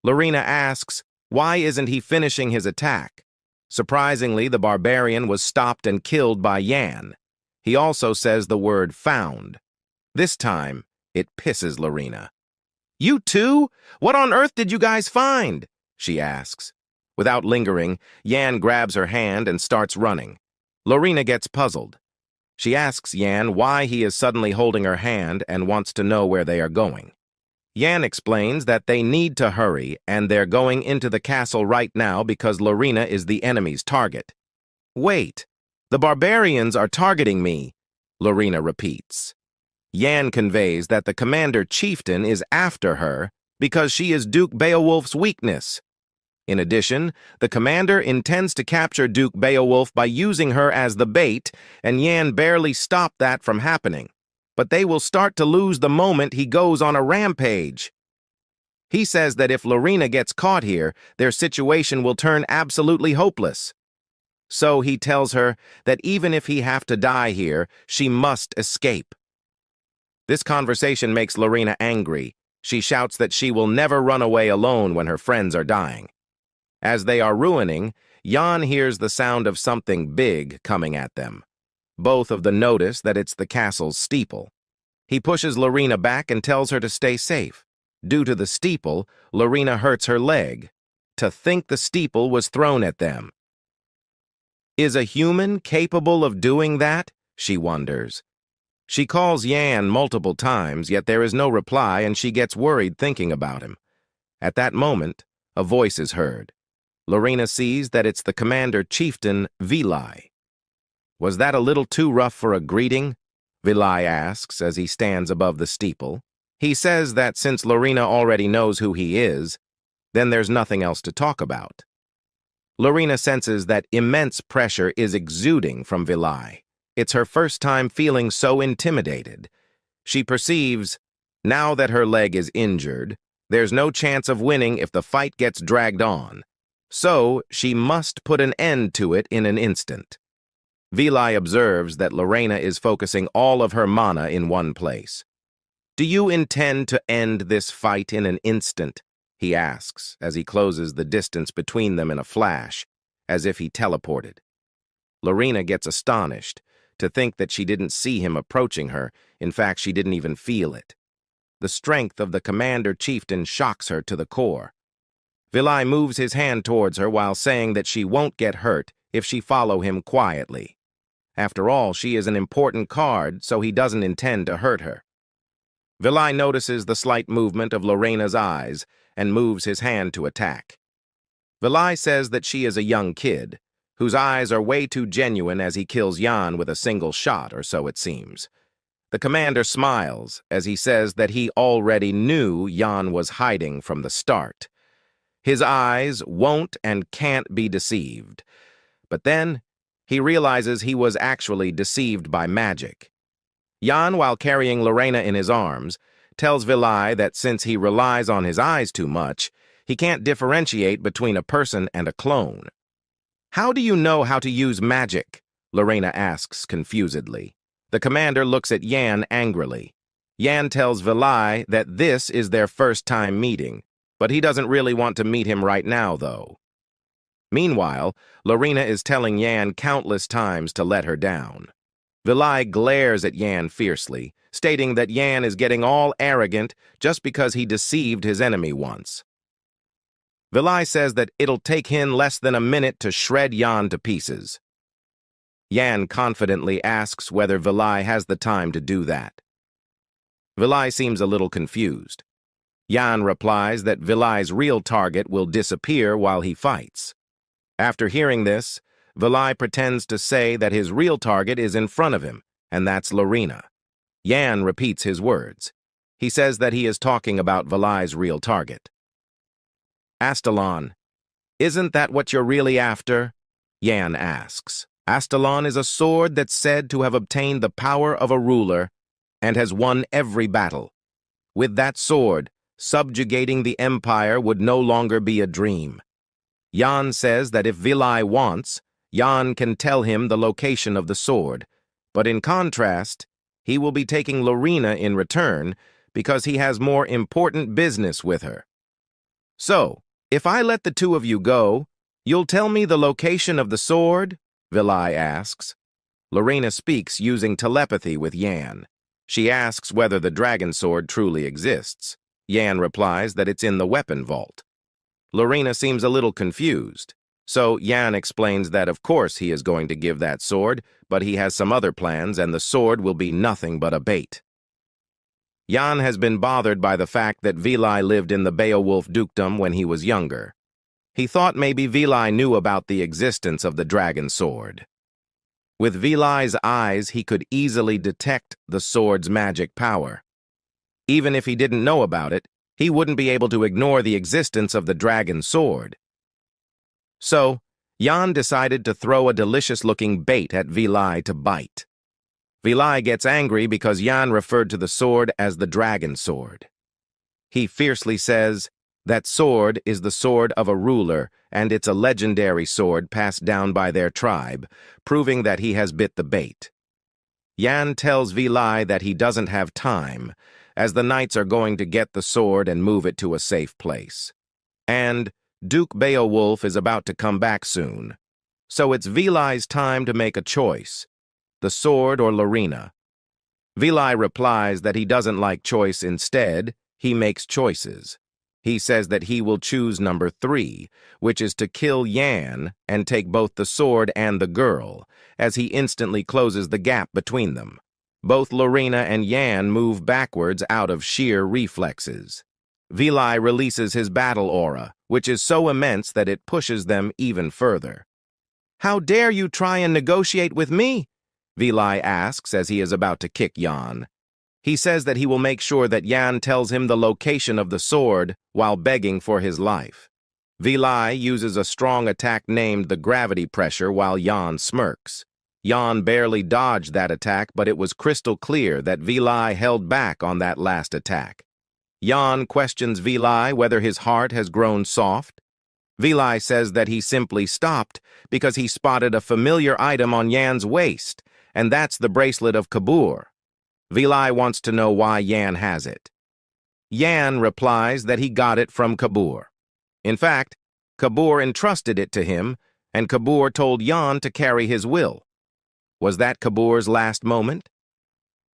Lorena asks, why isn't he finishing his attack? Surprisingly, the barbarian was stopped and killed by Jan. He also says the word "found." This time, it pisses Lorena. "You too? What on earth did you guys find?" she asks. Without lingering, Yan grabs her hand and starts running. Lorena gets puzzled. She asks Yan why he is suddenly holding her hand and wants to know where they are going. Yan explains that they need to hurry and they're going into the castle right now because Lorena is the enemy's target. Wait, the barbarians are targeting me, Lorena repeats. Yan conveys that the commander chieftain is after her because she is Duke Beowulf's weakness. In addition, the commander intends to capture Duke Beowulf by using her as the bait, and Yan barely stopped that from happening. But they will start to lose the moment he goes on a rampage. He says that if Lorena gets caught here, their situation will turn absolutely hopeless. So he tells her that even if he have to die here, she must escape. This conversation makes Lorena angry. She shouts that she will never run away alone when her friends are dying. As they are ruining, Yan hears the sound of something big coming at them. Both of them notice that it's the castle's steeple. He pushes Lorena back and tells her to stay safe. Due to the steeple, Lorena hurts her leg. To think the steeple was thrown at them. Is a human capable of doing that? She wonders. She calls Yan multiple times, yet there is no reply and she gets worried thinking about him. At that moment, a voice is heard. Lorena sees that it's the commander chieftain, Vilai. Was that a little too rough for a greeting? Vilai asks as he stands above the steeple. He says that since Lorena already knows who he is, then there's nothing else to talk about. Lorena senses that immense pressure is exuding from Vilai. It's her first time feeling so intimidated. She perceives, now that her leg is injured, there's no chance of winning if the fight gets dragged on. So she must put an end to it in an instant. Vilai observes that Lorena is focusing all of her mana in one place. Do you intend to end this fight in an instant? He asks as he closes the distance between them in a flash, as if he teleported. Lorena gets astonished to think that she didn't see him approaching her. In fact, she didn't even feel it. The strength of the commander chieftain shocks her to the core. Vilai moves his hand towards her while saying that she won't get hurt if she follow him quietly. After all, she is an important card, so he doesn't intend to hurt her. Vilai notices the slight movement of Lorena's eyes and moves his hand to attack. Vilai says that she is a young kid, whose eyes are way too genuine as he kills Yan with a single shot, or so it seems. The commander smiles as he says that he already knew Yan was hiding from the start. His eyes won't and can't be deceived. But then, he realizes he was actually deceived by magic. Yan, while carrying Lorena in his arms, tells Vilai that since he relies on his eyes too much, he can't differentiate between a person and a clone. How do you know how to use magic? Lorena asks confusedly. The commander looks at Yan angrily. Yan tells Vilai that this is their first time meeting, but he doesn't really want to meet him right now, though. Meanwhile, Lorena is telling Yan countless times to let her down. Vilai glares at Yan fiercely, stating that Yan is getting all arrogant just because he deceived his enemy once. Vilai says that it'll take him less than a minute to shred Yan to pieces. Yan confidently asks whether Vilai has the time to do that. Vilai seems a little confused. Yan replies that Vilai's real target will disappear while he fights. After hearing this, Vilai pretends to say that his real target is in front of him, and that's Lorena. Yan repeats his words. He says that he is talking about Vilai's real target. Astalon, isn't that what you're really after? Yan asks. Astalon is a sword that's said to have obtained the power of a ruler and has won every battle. With that sword, subjugating the empire would no longer be a dream. Yan says that if Vilai wants, Yan can tell him the location of the sword, but in contrast, he will be taking Lorena in return because he has more important business with her. So, if I let the two of you go, you'll tell me the location of the sword? Vilai asks. Lorena speaks using telepathy with Yan. She asks whether the dragon sword truly exists. Yan replies that it's in the weapon vault. Lorena seems a little confused. So Yan explains that of course he is going to give that sword, but he has some other plans and the sword will be nothing but a bait. Yan has been bothered by the fact that Vilai lived in the Beowulf dukedom when he was younger. He thought maybe Vilai knew about the existence of the dragon sword. With Vilai's eyes, he could easily detect the sword's magic power. Even if he didn't know about it, he wouldn't be able to ignore the existence of the dragon sword. So, Yan decided to throw a delicious-looking bait at Vilai to bite. Vilai gets angry because Yan referred to the sword as the dragon sword. He fiercely says, "That sword is the sword of a ruler, and it's a legendary sword passed down by their tribe, proving that he has bit the bait." Yan tells Vilai that he doesn't have time, as the knights are going to get the sword and move it to a safe place. And Duke Beowulf is about to come back soon. So it's Vilai's time to make a choice, the sword or Lorena. Vilai replies that he doesn't like choice. Instead, he makes choices. He says that he will choose number 3, which is to kill Yan and take both the sword and the girl, as he instantly closes the gap between them. Both Lorena and Yan move backwards out of sheer reflexes. Vilai releases his battle aura, which is so immense that it pushes them even further. "How dare you try and negotiate with me?" Vilai asks as he is about to kick Yan. He says that he will make sure that Yan tells him the location of the sword while begging for his life. Vilai uses a strong attack named the gravity pressure while Yan smirks. Yan barely dodged that attack, but it was crystal clear that Vilai held back on that last attack. Yan questions Vilai whether his heart has grown soft. Vilai says that he simply stopped because he spotted a familiar item on Yan's waist, and that's the bracelet of Kabur. Vilai wants to know why Yan has it. Yan replies that he got it from Kabur. In fact, Kabur entrusted it to him, and Kabur told Yan to carry his will. Was that Kabur's last moment?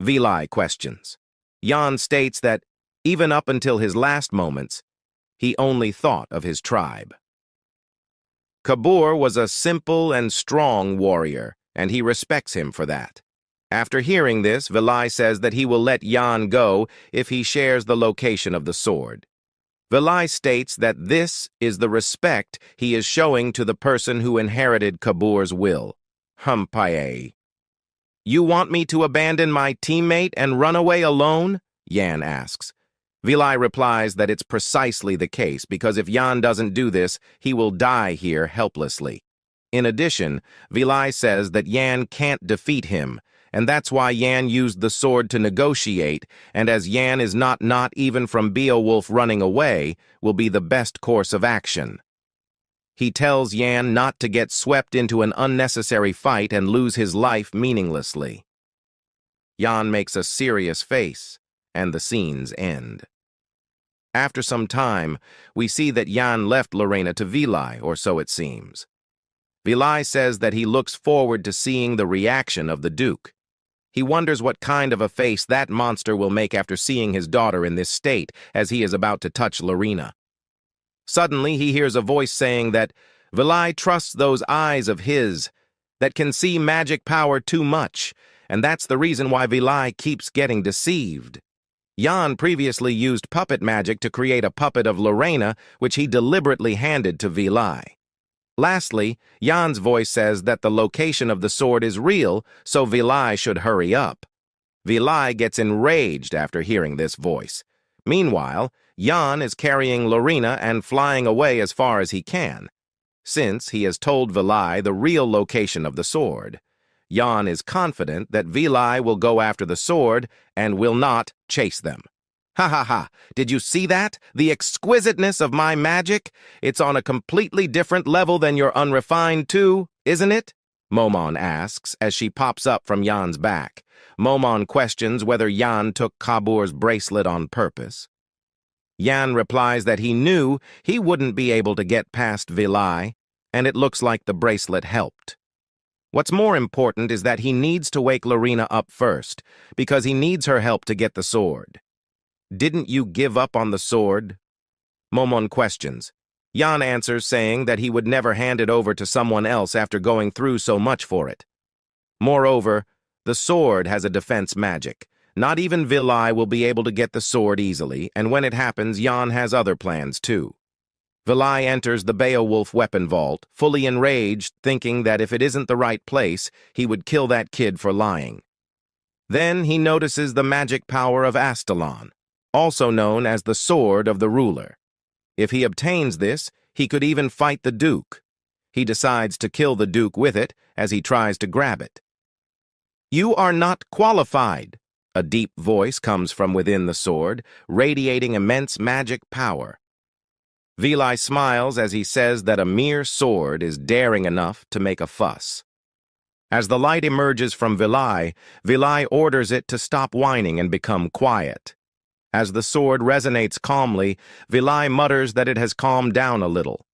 Vilai questions. Yan states that, even up until his last moments, he only thought of his tribe. Kabur was a simple and strong warrior, and he respects him for that. After hearing this, Vilai says that he will let Yan go if he shares the location of the sword. Vilai states that this is the respect he is showing to the person who inherited Kabur's will. Humpaye. "You want me to abandon my teammate and run away alone?" Yan asks. Vilai replies that it's precisely the case, because if Yan doesn't do this, he will die here helplessly. In addition, Vilai says that Yan can't defeat him, and that's why Yan used the sword to negotiate, and as Yan is not even from Beowulf running away, will be the best course of action. He tells Yan not to get swept into an unnecessary fight and lose his life meaninglessly. Yan makes a serious face, and the scenes end. After some time, we see that Yan left Lorena to Vilai, or so it seems. Vilai says that he looks forward to seeing the reaction of the Duke. He wonders what kind of a face that monster will make after seeing his daughter in this state, as he is about to touch Lorena. Suddenly, he hears a voice saying that Vilai trusts those eyes of his that can see magic power too much, and that's the reason why Vilai keeps getting deceived. Yan previously used puppet magic to create a puppet of Lorena, which he deliberately handed to Vilai. Lastly, Yan's voice says that the location of the sword is real, so Vilai should hurry up. Vilai gets enraged after hearing this voice. Meanwhile, Yan is carrying Lorena and flying away as far as he can, since he has told Vilai the real location of the sword. Yan is confident that Vilai will go after the sword and will not chase them. "Ha ha ha, did you see that? The exquisiteness of my magic? It's on a completely different level than your unrefined too, isn't it?" Momon asks as she pops up from Yan's back. Momon questions whether Yan took Kabur's bracelet on purpose. Yan replies that he knew he wouldn't be able to get past Vilai, and it looks like the bracelet helped. What's more important is that he needs to wake Lorena up first, because he needs her help to get the sword. "Didn't you give up on the sword?" Momon questions. Jan answers saying that he would never hand it over to someone else after going through so much for it. Moreover, the sword has a defense magic. Not even Vilai will be able to get the sword easily, and when it happens, Jan has other plans too. Vilai enters the Beowulf weapon vault, fully enraged, thinking that if it isn't the right place, he would kill that kid for lying. Then he notices the magic power of Astalon, also known as the Sword of the Ruler. If he obtains this, he could even fight the Duke. He decides to kill the Duke with it as he tries to grab it. "You are not qualified," a deep voice comes from within the sword, radiating immense magic power. Vilai smiles as he says that a mere sword is daring enough to make a fuss. As the light emerges from Vilai, Vilai orders it to stop whining and become quiet. As the sword resonates calmly, Vilai mutters that it has calmed down a little,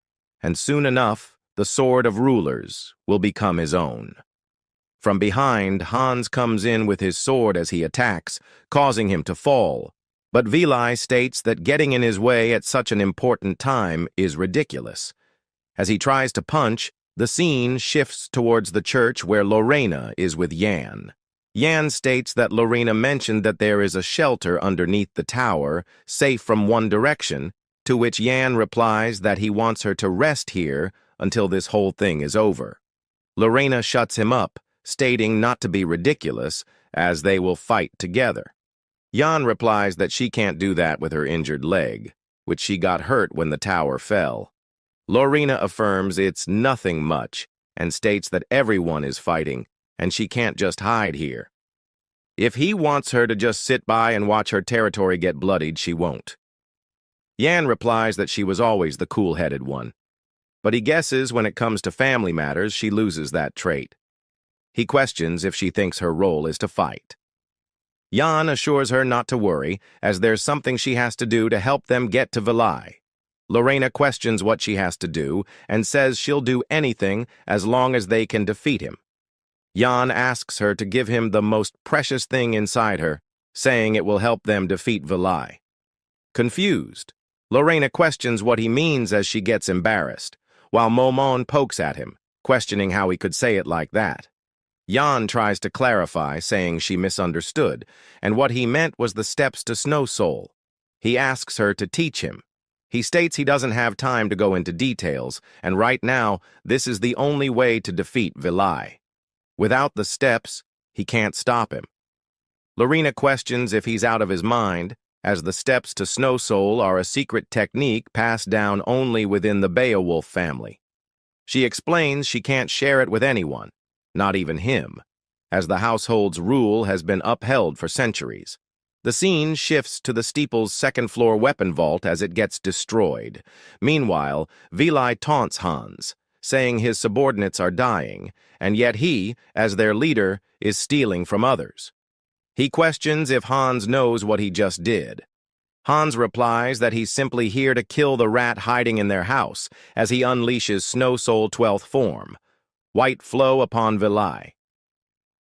and soon enough, the Sword of Rulers will become his own. From behind, Hans comes in with his sword as he attacks, causing him to fall. But Vilai states that getting in his way at such an important time is ridiculous. As he tries to punch, the scene shifts towards the church where Lorena is with Jan. Jan states that Lorena mentioned that there is a shelter underneath the tower, safe from one direction, to which Jan replies that he wants her to rest here until this whole thing is over. Lorena shuts him up, stating not to be ridiculous, as they will fight together. Jan replies that she can't do that with her injured leg, which she got hurt when the tower fell. Lorena affirms it's nothing much and states that everyone is fighting and she can't just hide here. If he wants her to just sit by and watch her territory get bloodied, she won't. Jan replies that she was always the cool-headed one, but he guesses when it comes to family matters she loses that trait. He questions if she thinks her role is to fight. Jan assures her not to worry, as there's something she has to do to help them get to Vilai. Lorena questions what she has to do and says she'll do anything as long as they can defeat him. Jan asks her to give him the most precious thing inside her, saying it will help them defeat Vilai. Confused, Lorena questions what he means as she gets embarrassed, while Momon pokes at him, questioning how he could say it like that. Jan tries to clarify, saying she misunderstood, and what he meant was the steps to Snow Soul. He asks her to teach him. He states he doesn't have time to go into details, and right now, this is the only way to defeat Vilai. Without the steps, he can't stop him. Lorena questions if he's out of his mind, as the steps to Snow Soul are a secret technique passed down only within the Beowulf family. She explains she can't share it with anyone, not even him, as the household's rule has been upheld for centuries. The scene shifts to the steeple's second-floor weapon vault as it gets destroyed. Meanwhile, Vilai taunts Hans, saying his subordinates are dying, and yet he, as their leader, is stealing from others. He questions if Hans knows what he just did. Hans replies that he's simply here to kill the rat hiding in their house, as he unleashes Snow Soul 12th form. White flow upon Vilai.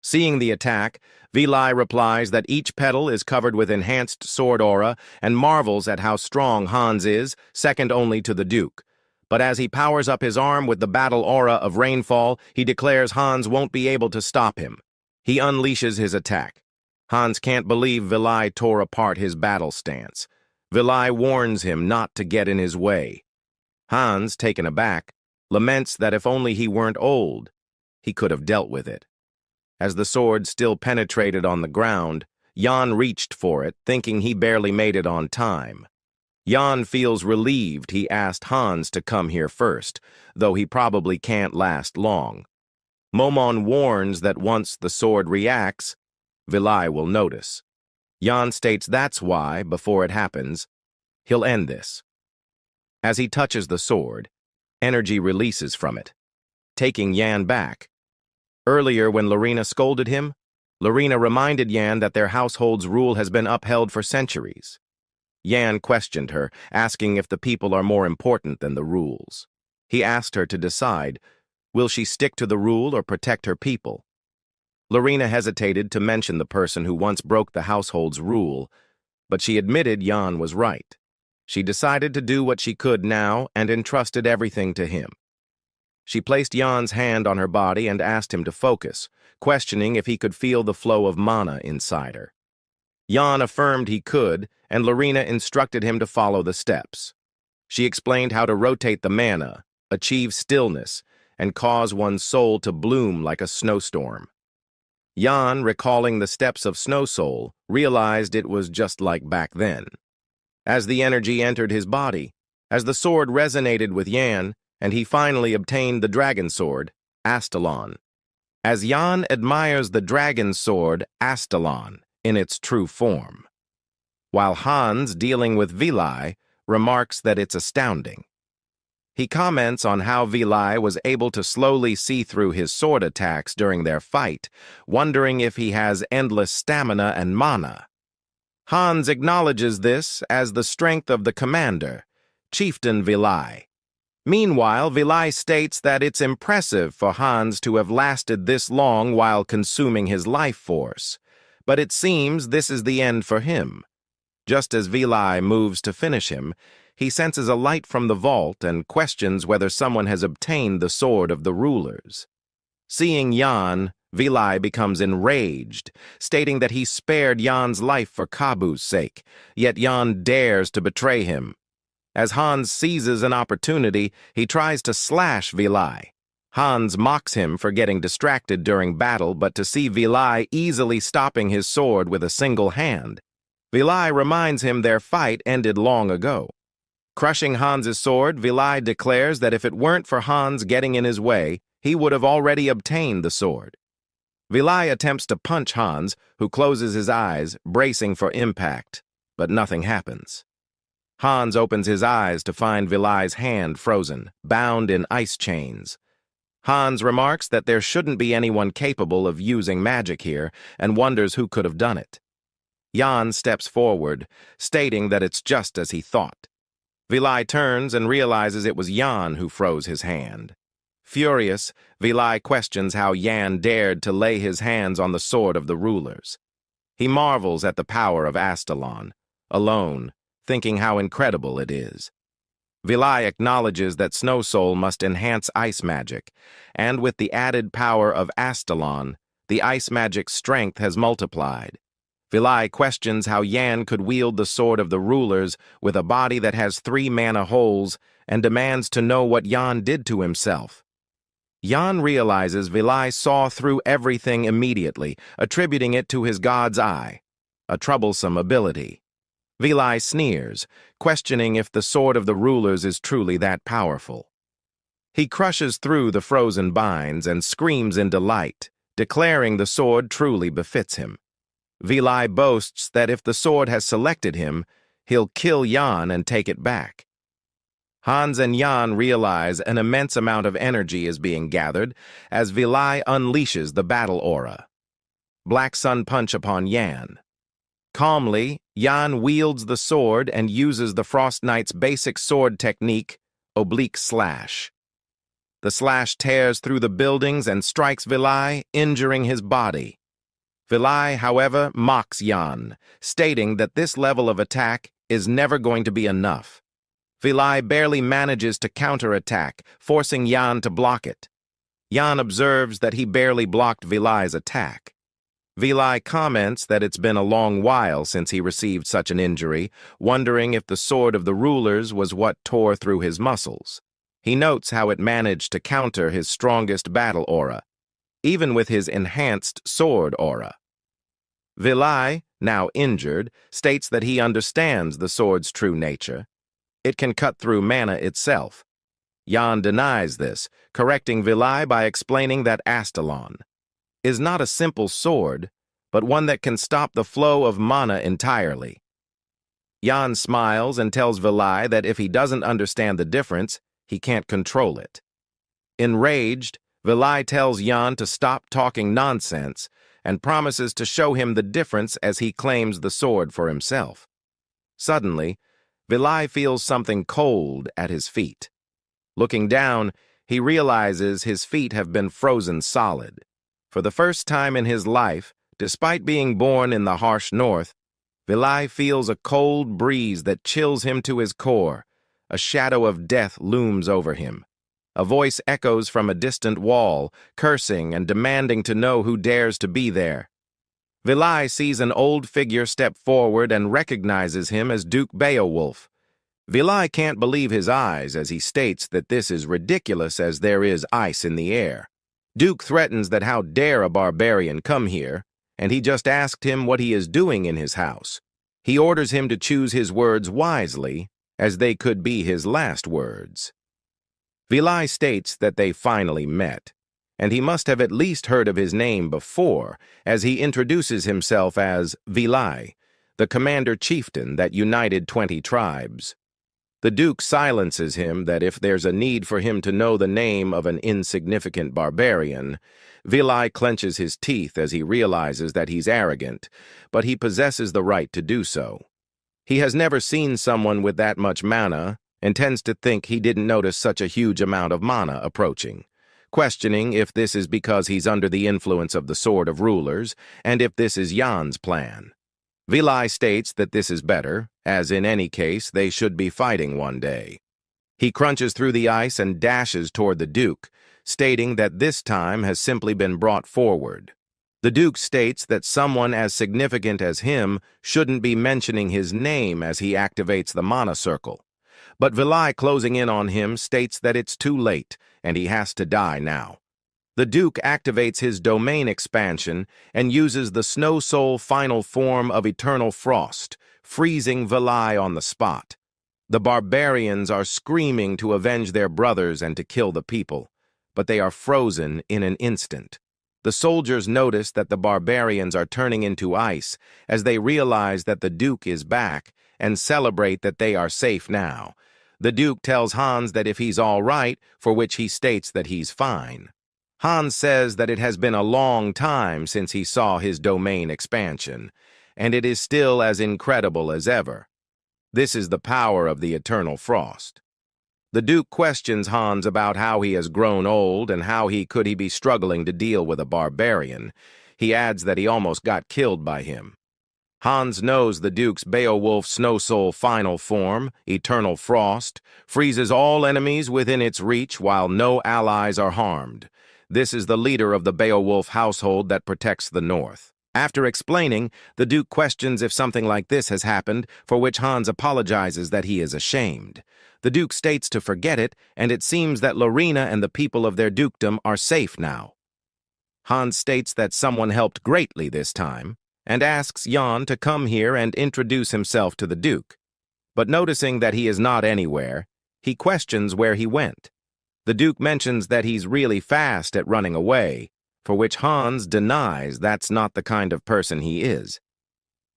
Seeing the attack, Vilai replies that each petal is covered with enhanced sword aura and marvels at how strong Hans is, second only to the Duke. But as he powers up his arm with the battle aura of Rainfall, he declares Hans won't be able to stop him. He unleashes his attack. Hans can't believe Vilai tore apart his battle stance. Vilai warns him not to get in his way. Hans, taken aback, laments that if only he weren't old, he could have dealt with it. As the sword still penetrated on the ground, Jan reached for it, thinking he barely made it on time. Jan feels relieved he asked Hans to come here first, though he probably can't last long. Momon warns that once the sword reacts, Vilai will notice. Jan states that's why, before it happens, he'll end this. As he touches the sword, energy releases from it, taking Jan back. Earlier, when Lorena scolded him, Lorena reminded Jan that their household's rule has been upheld for centuries. Jan questioned her, asking if the people are more important than the rules. He asked her to decide, will she stick to the rule or protect her people? Lorena hesitated to mention the person who once broke the household's rule, but she admitted Jan was right. She decided to do what she could now and entrusted everything to him. She placed Jan's hand on her body and asked him to focus, questioning if he could feel the flow of mana inside her. Jan affirmed he could, and Lorena instructed him to follow the steps. She explained how to rotate the mana, achieve stillness, and cause one's soul to bloom like a snowstorm. Jan, recalling the steps of Snow Soul, realized it was just like back then. As the energy entered his body, as the sword resonated with Jan, and he finally obtained the dragon sword, Astalon. As Jan admires the dragon sword, Astalon, in its true form, while Hans, dealing with Vilai, remarks that it's astounding. He comments on how Vilai was able to slowly see through his sword attacks during their fight, wondering if he has endless stamina and mana. Hans acknowledges this as the strength of the commander, Chieftain Vilai. Meanwhile, Vilai states that it's impressive for Hans to have lasted this long while consuming his life force, but it seems this is the end for him. Just as Vilai moves to finish him, he senses a light from the vault and questions whether someone has obtained the sword of the rulers. Seeing Jan, Vilai becomes enraged, stating that he spared Jan's life for Kabu's sake, yet Jan dares to betray him. As Hans seizes an opportunity, he tries to slash Vilai. Hans mocks him for getting distracted during battle, but to see Vilai easily stopping his sword with a single hand, Vilai reminds him their fight ended long ago. Crushing Hans's sword, Vilai declares that if it weren't for Hans getting in his way, he would have already obtained the sword. Vilai attempts to punch Hans, who closes his eyes, bracing for impact, but nothing happens. Hans opens his eyes to find Vilai's hand frozen, bound in ice chains. Hans remarks that there shouldn't be anyone capable of using magic here and wonders who could have done it. Jan steps forward, stating that it's just as he thought. Vilai turns and realizes it was Jan who froze his hand. Furious, Vilai questions how Jan dared to lay his hands on the sword of the rulers. He marvels at the power of Astalon, alone, thinking how incredible it is. Vilai acknowledges that Snow Soul must enhance ice magic, and with the added power of Astalon, the ice magic's strength has multiplied. Vilai questions how Jan could wield the sword of the rulers with a body that has 3 mana holes and demands to know what Jan did to himself. Jan realizes Vilai saw through everything immediately, attributing it to his god's eye, a troublesome ability. Vilai sneers, questioning if the sword of the rulers is truly that powerful. He crushes through the frozen binds and screams in delight, declaring the sword truly befits him. Vilai boasts that if the sword has selected him, he'll kill Jan and take it back. Hans and Jan realize an immense amount of energy is being gathered as Vilai unleashes the battle aura. Black Sun Punch upon Jan. Calmly, Jan wields the sword and uses the Frost Knight's basic sword technique, oblique slash. The slash tears through the buildings and strikes Vilai, injuring his body. Vilai, however, mocks Jan, stating that this level of attack is never going to be enough. Vilai barely manages to counterattack, forcing Jan to block it. Jan observes that he barely blocked Vilai's attack. Vilai comments that it's been a long while since he received such an injury, wondering if the sword of the rulers was what tore through his muscles. He notes how it managed to counter his strongest battle aura, even with his enhanced sword aura. Vilai, now injured, states that he understands the sword's true nature. It can cut through mana itself. Jan denies this, correcting Vilai by explaining that Astalon is not a simple sword, but one that can stop the flow of mana entirely. Jan smiles and tells Vilai that if he doesn't understand the difference, he can't control it. Enraged, Vilai tells Jan to stop talking nonsense and promises to show him the difference as he claims the sword for himself. Suddenly, Vilai feels something cold at his feet. Looking down, he realizes his feet have been frozen solid. For the first time in his life, despite being born in the harsh north, Vilai feels a cold breeze that chills him to his core. A shadow of death looms over him. A voice echoes from a distant wall, cursing and demanding to know who dares to be there. Vilai sees an old figure step forward and recognizes him as Duke Beowulf. Vilai can't believe his eyes as he states that this is ridiculous as there is ice in the air. Duke threatens that how dare a barbarian come here, and he just asked him what he is doing in his house. He orders him to choose his words wisely, as they could be his last words. Vilai states that they finally met, and he must have at least heard of his name before, as he introduces himself as Vilai, the commander-chieftain that united 20 tribes. The Duke silences him that if there's a need for him to know the name of an insignificant barbarian, Vilai clenches his teeth as he realizes that he's arrogant, but he possesses the right to do so. He has never seen someone with that much mana and tends to think he didn't notice such a huge amount of mana approaching, questioning if this is because he's under the influence of the Sword of Rulers and if this is Jan's plan. Vilai states that this is better, as in any case they should be fighting one day. He crunches through the ice and dashes toward the Duke, stating that this time has simply been brought forward. The Duke states that someone as significant as him shouldn't be mentioning his name as he activates the mana circle. But Vilai, closing in on him, states that it's too late and he has to die now. The Duke activates his domain expansion and uses the Snow Soul final form of Eternal Frost, freezing Vilai on the spot. The barbarians are screaming to avenge their brothers and to kill the people, but they are frozen in an instant. The soldiers notice that the barbarians are turning into ice as they realize that the Duke is back and celebrate that they are safe now. The Duke tells Hans that if he's all right, for which he states that he's fine. Hans says that it has been a long time since he saw his domain expansion, and it is still as incredible as ever. This is the power of the Eternal Frost. The Duke questions Hans about how he has grown old and how he could be struggling to deal with a barbarian. He adds that he almost got killed by him. Hans knows the Duke's Beowulf Snow Soul final form, Eternal Frost, freezes all enemies within its reach while no allies are harmed. This is the leader of the Beowulf household that protects the North. After explaining, the Duke questions if something like this has happened, for which Hans apologizes that he is ashamed. The Duke states to forget it, and it seems that Lorena and the people of their dukedom are safe now. Hans states that someone helped greatly this time, and asks Jan to come here and introduce himself to the Duke. But noticing that he is not anywhere, he questions where he went. The Duke mentions that he's really fast at running away, for which Hans denies that's not the kind of person he is.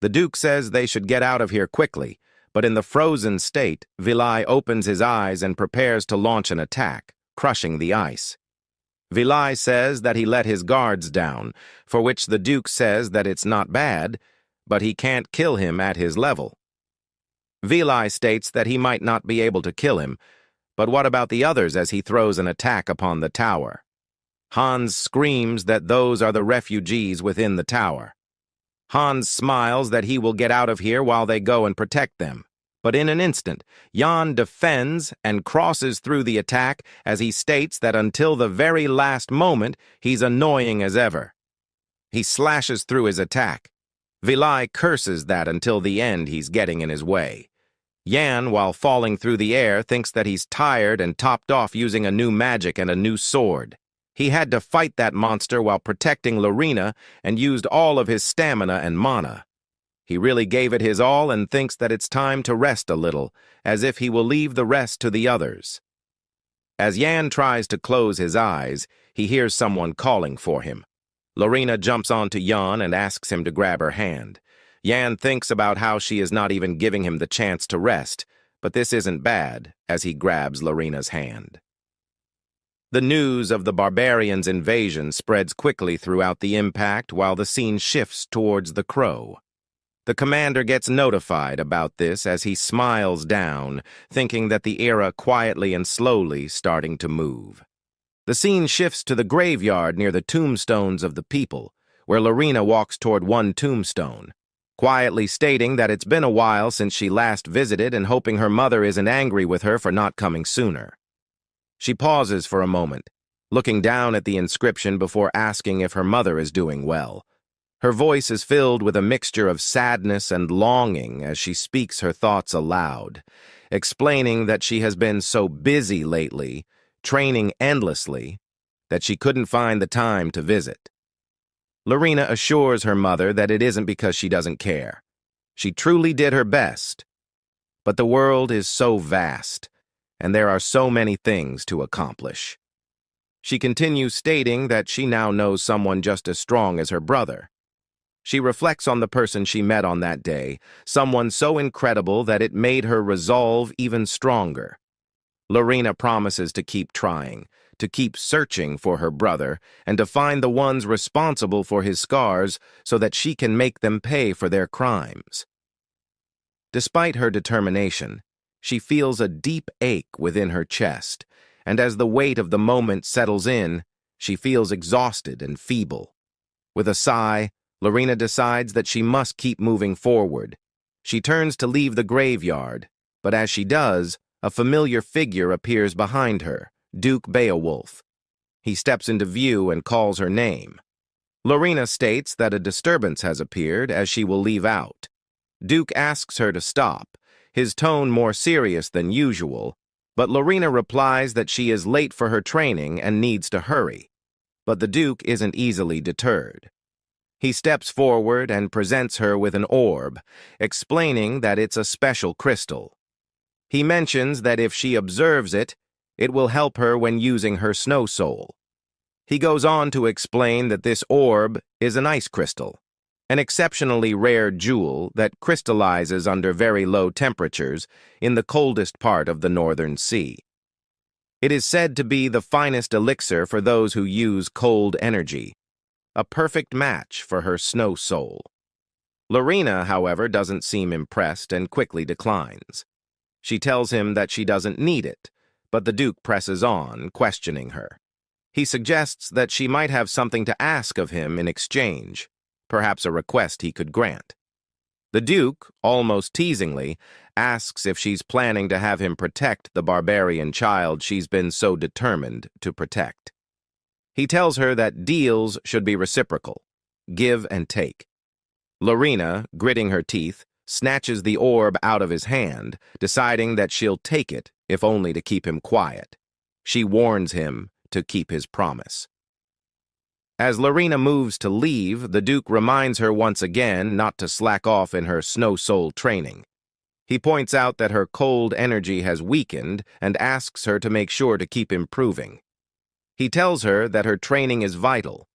The Duke says they should get out of here quickly, but in the frozen state, Vilai opens his eyes and prepares to launch an attack, crushing the ice. Vilai says that he let his guards down, for which the Duke says that it's not bad, but he can't kill him at his level. Vilai states that he might not be able to kill him, but what about the others as he throws an attack upon the tower? Hans screams that those are the refugees within the tower. Hans smiles that he will get out of here while they go and protect them. But in an instant, Jan defends and crosses through the attack as he states that until the very last moment, he's annoying as ever. He slashes through his attack. Vilai curses that until the end he's getting in his way. Jan, while falling through the air, thinks that he's tired and topped off using a new magic and a new sword. He had to fight that monster while protecting Lorena and used all of his stamina and mana. He really gave it his all and thinks that it's time to rest a little, as if he will leave the rest to the others. As Jan tries to close his eyes, he hears someone calling for him. Lorena jumps onto Jan and asks him to grab her hand. Jan thinks about how she is not even giving him the chance to rest, but this isn't bad, as he grabs Lorena's hand. The news of the barbarians' invasion spreads quickly throughout the impact while the scene shifts towards the Crow. The commander gets notified about this as he smiles down, thinking that the era quietly and slowly starting to move. The scene shifts to the graveyard near the tombstones of the people, where Lorena walks toward one tombstone. quietly stating that it's been a while since she last visited and hoping her mother isn't angry with her for not coming sooner. She pauses for a moment, looking down at the inscription before asking if her mother is doing well. Her voice is filled with a mixture of sadness and longing as she speaks her thoughts aloud, explaining that she has been so busy lately, training endlessly, that she couldn't find the time to visit. Lorena assures her mother that it isn't because she doesn't care. She truly did her best. But the world is so vast, and there are so many things to accomplish. She continues stating that she now knows someone just as strong as her brother. She reflects on the person she met on that day, someone so incredible that it made her resolve even stronger. Lorena promises to keep trying, to keep searching for her brother, and to find the ones responsible for his scars so that she can make them pay for their crimes. Despite her determination, she feels a deep ache within her chest, and as the weight of the moment settles in, she feels exhausted and feeble. With a sigh, Lorena decides that she must keep moving forward. She turns to leave the graveyard, but as she does, a familiar figure appears behind her, Duke Beowulf. He steps into view and calls her name. Lorena states that a disturbance has appeared as she will leave out. Duke asks her to stop, his tone more serious than usual, but Lorena replies that she is late for her training and needs to hurry. But the Duke isn't easily deterred. He steps forward and presents her with an orb, explaining that it's a special crystal. He mentions that if she observes it, it will help her when using her snow soul. He goes on to explain that this orb is an ice crystal, an exceptionally rare jewel that crystallizes under very low temperatures in the coldest part of the Northern Sea. It is said to be the finest elixir for those who use cold energy, a perfect match for her snow soul. Lorena, however, doesn't seem impressed and quickly declines. She tells him that she doesn't need it, but the Duke presses on, questioning her. He suggests that she might have something to ask of him in exchange, perhaps a request he could grant. The Duke, almost teasingly, asks if she's planning to have him protect the barbarian child she's been so determined to protect. He tells her that deals should be reciprocal, give and take. Lorena, gritting her teeth, snatches the orb out of his hand, deciding that she'll take it, if only to keep him quiet. She warns him to keep his promise. As Lorena moves to leave, the Duke reminds her once again not to slack off in her snow soul training. He points out that her cold energy has weakened and asks her to make sure to keep improving. He tells her that her training is vital,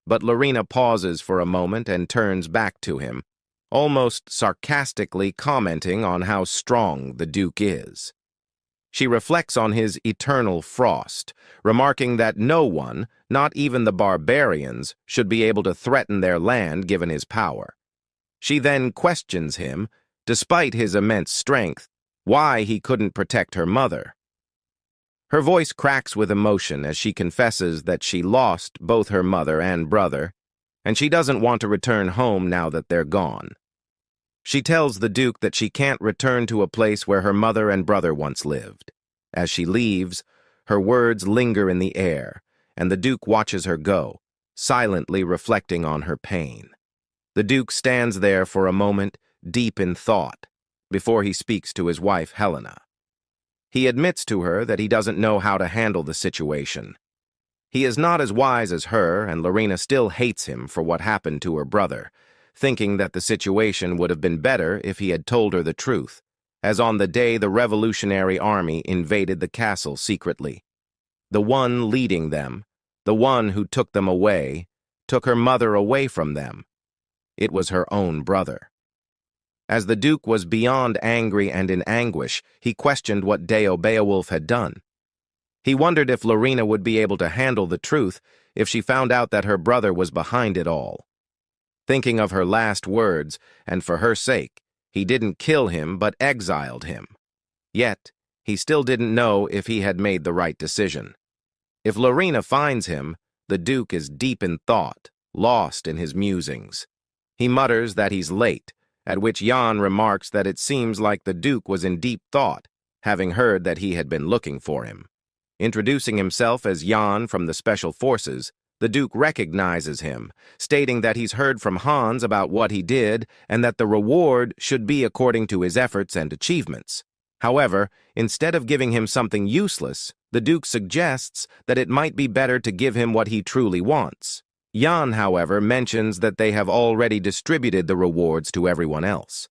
but Lorena pauses for a moment and turns back to him, almost sarcastically commenting on how strong the Duke is. She reflects on his eternal frost, remarking that no one, not even the barbarians, should be able to threaten their land given his power. She then questions him, despite his immense strength, why he couldn't protect her mother. Her voice cracks with emotion as she confesses that she lost both her mother and brother, and she doesn't want to return home now that they're gone. She tells the Duke that she can't return to a place where her mother and brother once lived. As she leaves, her words linger in the air, and the Duke watches her go, silently reflecting on her pain. The Duke stands there for a moment, deep in thought, before he speaks to his wife, Helena. He admits to her that he doesn't know how to handle the situation. He is not as wise as her, and Lorena still hates him for what happened to her brother, thinking that the situation would have been better if he had told her the truth, as on the day the Revolutionary Army invaded the castle secretly. The one leading them, the one who took them away, took her mother away from them. It was her own brother. As the Duke was beyond angry and in anguish, he questioned what Beowulf had done. He wondered if Lorena would be able to handle the truth if she found out that her brother was behind it all. Thinking of her last words, and for her sake, he didn't kill him but exiled him. Yet, he still didn't know if he had made the right decision. If Lorena finds him, the Duke is deep in thought, lost in his musings. He mutters that he's late, at which Jan remarks that it seems like the Duke was in deep thought, having heard that he had been looking for him. Introducing himself as Jan from the Special Forces, the Duke recognizes him, stating that he's heard from Hans about what he did and that the reward should be according to his efforts and achievements. However, instead of giving him something useless, the Duke suggests that it might be better to give him what he truly wants. Jan, however, mentions that they have already distributed the rewards to everyone else.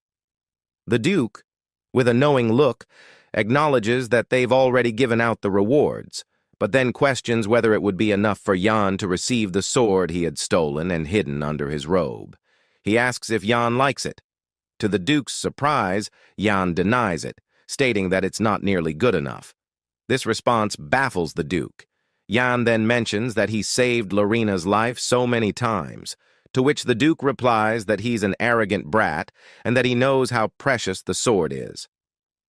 The Duke, with a knowing look, acknowledges that they've already given out the rewards, but then questions whether it would be enough for Jan to receive the sword he had stolen and hidden under his robe. He asks if Jan likes it. To the Duke's surprise, Jan denies it, stating that it's not nearly good enough. This response baffles the Duke. Jan then mentions that he saved Lorena's life so many times, to which the Duke replies that he's an arrogant brat and that he knows how precious the sword is.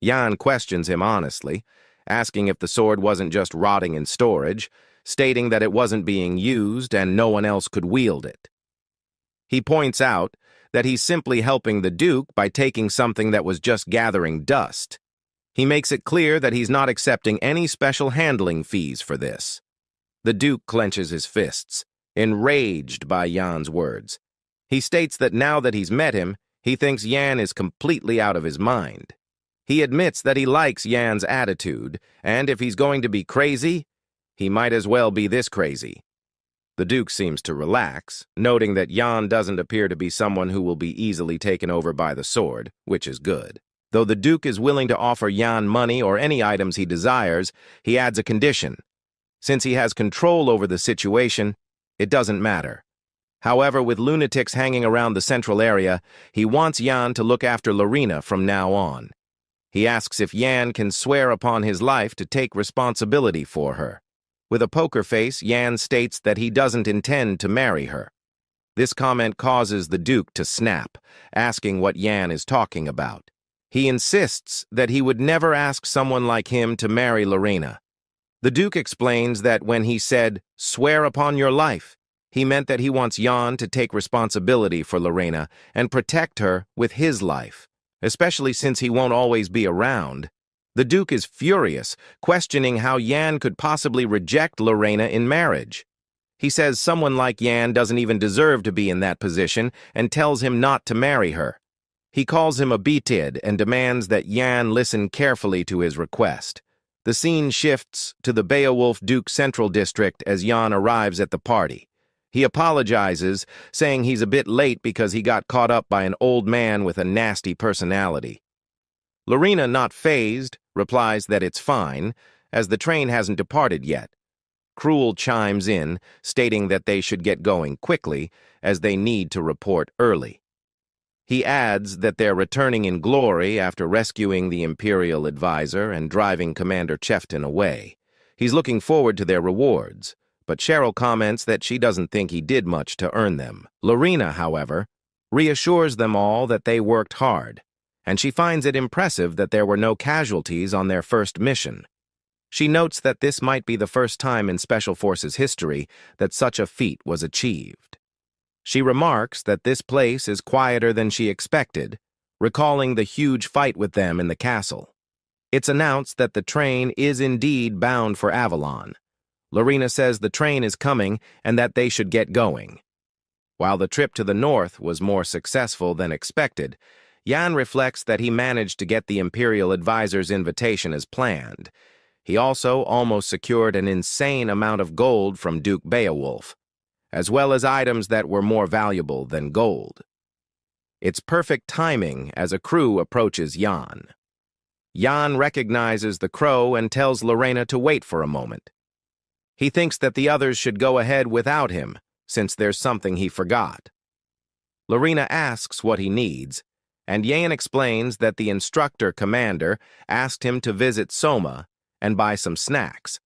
Jan questions him honestly, asking if the sword wasn't just rotting in storage, stating that it wasn't being used and no one else could wield it. He points out that he's simply helping the Duke by taking something that was just gathering dust. He makes it clear that he's not accepting any special handling fees for this. The Duke clenches his fists, enraged by Jan's words. He states that now that he's met him, he thinks Jan is completely out of his mind. He admits that he likes Jan's attitude, and if he's going to be crazy, he might as well be this crazy. The Duke seems to relax, noting that Jan doesn't appear to be someone who will be easily taken over by the sword, which is good. Though the Duke is willing to offer Jan money or any items he desires, he adds a condition. Since he has control over the situation, it doesn't matter. However, with lunatics hanging around the central area, he wants Jan to look after Lorena from now on. He asks if Jan can swear upon his life to take responsibility for her. With a poker face, Jan states that he doesn't intend to marry her. This comment causes the Duke to snap, asking what Jan is talking about. He insists that he would never ask someone like him to marry Lorena. The Duke explains that when he said, "Swear upon your life," he meant that he wants Jan to take responsibility for Lorena and protect her with his life, especially since he won't always be around. The Duke is furious, questioning how Jan could possibly reject Lorena in marriage. He says someone like Jan doesn't even deserve to be in that position and tells him not to marry her. He calls him a bitid and demands that Jan listen carefully to his request. The scene shifts to the Beowulf Duke Central District as Jan arrives at the party. He apologizes, saying he's a bit late because he got caught up by an old man with a nasty personality. Lorena, not fazed, replies that it's fine, as the train hasn't departed yet. Cruel chimes in, stating that they should get going quickly, as they need to report early. He adds that they're returning in glory after rescuing the Imperial advisor and driving Commander Chefton away. He's looking forward to their rewards, but Cheryl comments that she doesn't think he did much to earn them. Lorena, however, reassures them all that they worked hard, and she finds it impressive that there were no casualties on their first mission. She notes that this might be the first time in Special Forces history that such a feat was achieved. She remarks that this place is quieter than she expected, recalling the huge fight with them in the castle. It's announced that the train is indeed bound for Avalon. Lorena says the train is coming and that they should get going. While the trip to the north was more successful than expected, Jan reflects that he managed to get the Imperial advisor's invitation as planned. He also almost secured an insane amount of gold from Duke Beowulf, as well as items that were more valuable than gold. It's perfect timing as a crew approaches Jan. Jan recognizes the crow and tells Lorena to wait for a moment. He thinks that the others should go ahead without him, since there's something he forgot. Lorena asks what he needs, and Jan explains that the instructor commander asked him to visit Soma and buy some snacks.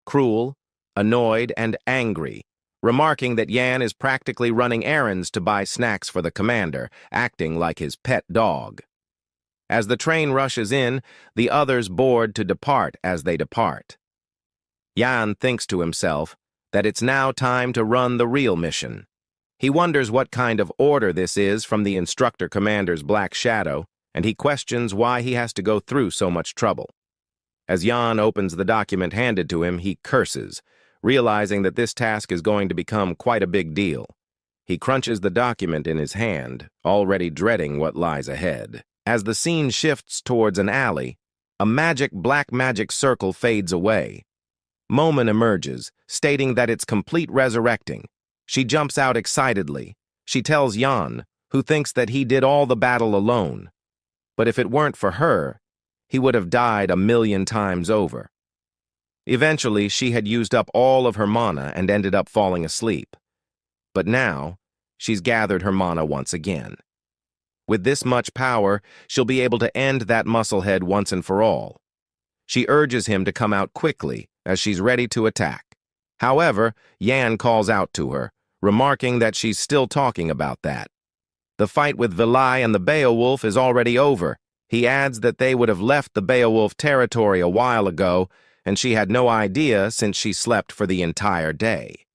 Cruel, annoyed, and angry, remarking that Jan is practically running errands to buy snacks for the commander, acting like his pet dog. As the train rushes in, the others board to depart as they depart. Jan thinks to himself that it's now time to run the real mission. He wonders what kind of order this is from the instructor commander's black shadow, and he questions why he has to go through so much trouble. As Jan opens the document handed to him, he curses, realizing that this task is going to become quite a big deal. He crunches the document in his hand, already dreading what lies ahead. As the scene shifts towards an alley, a black magic circle fades away. Momon emerges, stating that it's complete resurrecting. She jumps out excitedly. She tells Jan, who thinks that he did all the battle alone. But if it weren't for her, he would have died 1,000,000 times over. Eventually, she had used up all of her mana and ended up falling asleep. But now, she's gathered her mana once again. With this much power, she'll be able to end that musclehead once and for all. She urges him to come out quickly, as she's ready to attack. However, Jan calls out to her, remarking that she's still talking about that. The fight with Vilai and the Beowulf is already over. He adds that they would have left the Beowulf territory a while ago, and she had no idea since she slept for the entire day.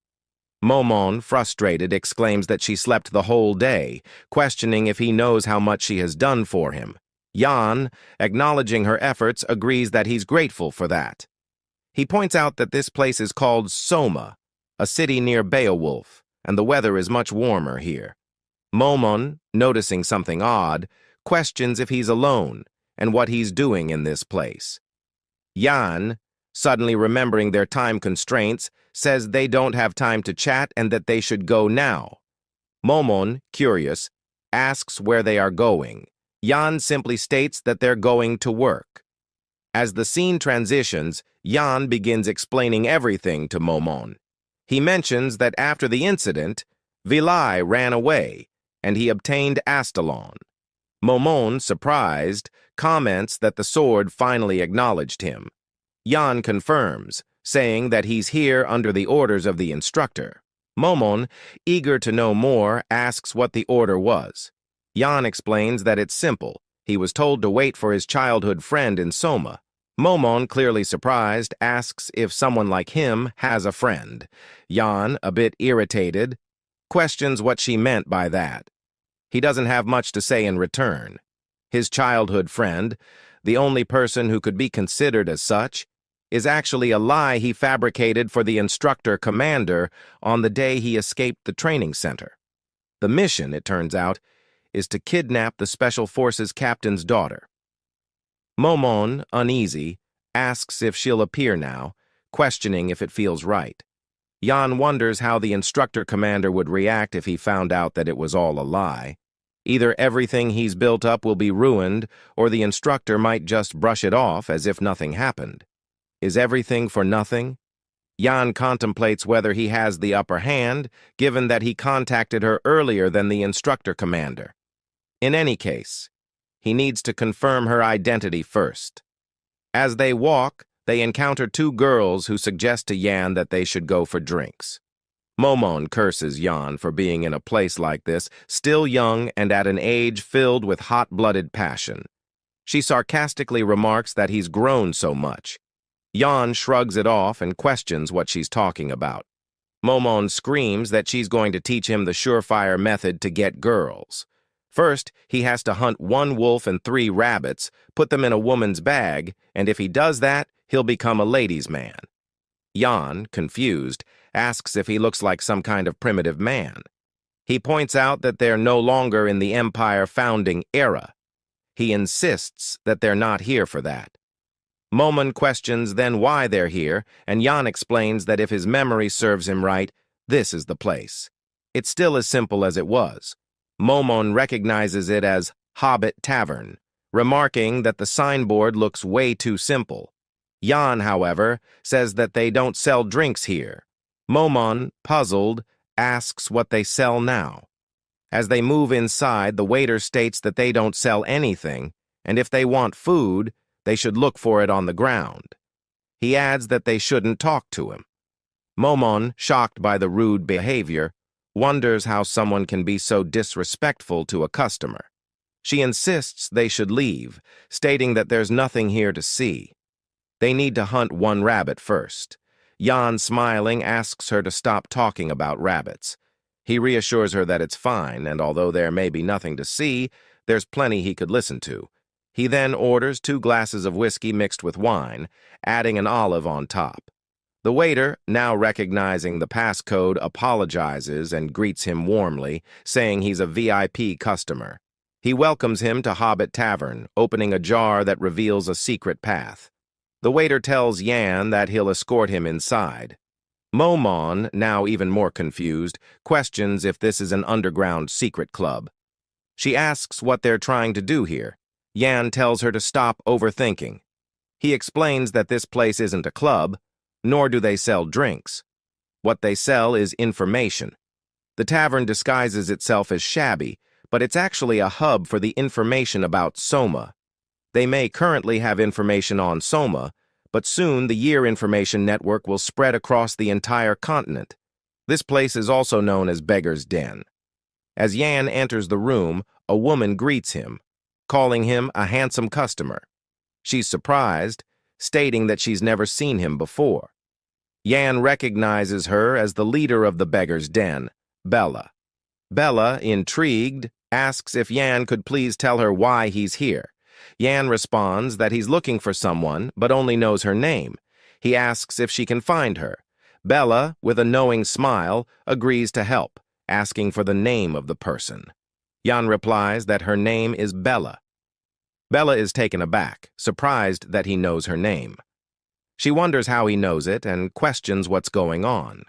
Momon, frustrated, exclaims that she slept the whole day, questioning if he knows how much she has done for him. Jan, acknowledging her efforts, agrees that he's grateful for that. He points out that this place is called Soma, a city near Beowulf, and the weather is much warmer here. Momon, noticing something odd, questions if he's alone and what he's doing in this place. Jan, suddenly remembering their time constraints, says they don't have time to chat and that they should go now. Momon, curious, asks where they are going. Jan simply states that they're going to work. As the scene transitions, Jan begins explaining everything to Momon. He mentions that after the incident, Vilai ran away, and he obtained Astalon. Momon, surprised, comments that the sword finally acknowledged him. Jan confirms, saying that he's here under the orders of the instructor. Momon, eager to know more, asks what the order was. Jan explains that it's simple. He was told to wait for his childhood friend in Soma. Momon, clearly surprised, asks if someone like him has a friend. Jan, a bit irritated, questions what she meant by that. He doesn't have much to say in return. His childhood friend, the only person who could be considered as such, is actually a lie he fabricated for the instructor commander on the day he escaped the training center. The mission, it turns out, is to kidnap the Special Forces captain's daughter. Momon, uneasy, asks if she'll appear now, questioning if it feels right. Jan wonders how the instructor commander would react if he found out that it was all a lie. Either everything he's built up will be ruined, or the instructor might just brush it off as if nothing happened. Is everything for nothing? Jan contemplates whether he has the upper hand, given that he contacted her earlier than the instructor commander. In any case, he needs to confirm her identity first. As they walk, they encounter two girls who suggest to Jan that they should go for drinks. Momon curses Jan for being in a place like this, still young and at an age filled with hot-blooded passion. She sarcastically remarks that he's grown so much. Jan shrugs it off and questions what she's talking about. Momon screams that she's going to teach him the surefire method to get girls. First, he has to hunt 1 wolf and 3 rabbits, put them in a woman's bag, and if he does that, he'll become a ladies' man. Jan, confused, asks if he looks like some kind of primitive man. He points out that they're no longer in the Empire founding era. He insists that they're not here for that. Momon questions then why they're here, and Jan explains that if his memory serves him right, this is the place. It's still as simple as it was. Momon recognizes it as Hobbit Tavern, remarking that the signboard looks way too simple. Jan, however, says that they don't sell drinks here. Momon, puzzled, asks what they sell now. As they move inside, the waiter states that they don't sell anything, and if they want food, they should look for it on the ground. He adds that they shouldn't talk to him. Momon, shocked by the rude behavior, wonders how someone can be so disrespectful to a customer. She insists they should leave, stating that there's nothing here to see. They need to hunt 1 rabbit first. Jan, smiling, asks her to stop talking about rabbits. He reassures her that it's fine, and although there may be nothing to see, there's plenty he could listen to. He then orders 2 glasses of whiskey mixed with wine, adding an olive on top. The waiter, now recognizing the passcode, apologizes and greets him warmly, saying he's a VIP customer. He welcomes him to Hobbit Tavern, opening a jar that reveals a secret path. The waiter tells Yan that he'll escort him inside. Momon, now even more confused, questions if this is an underground secret club. She asks what they're trying to do here. Yan tells her to stop overthinking. He explains that this place isn't a club, nor do they sell drinks. What they sell is information. The tavern disguises itself as shabby, but it's actually a hub for the information about Soma. They may currently have information on Soma, but soon the Year Information Network will spread across the entire continent. This place is also known as Beggar's Den. As Yan enters the room, a woman greets him, calling him a handsome customer. She's surprised, stating that she's never seen him before. Yan recognizes her as the leader of the Beggar's Den, Bella. Bella, intrigued, asks if Yan could please tell her why he's here. Yan responds that he's looking for someone, but only knows her name. He asks if she can find her. Bella, with a knowing smile, agrees to help, asking for the name of the person. Yan replies that her name is Bella. Bella is taken aback, surprised that he knows her name. She wonders how he knows it and questions what's going on.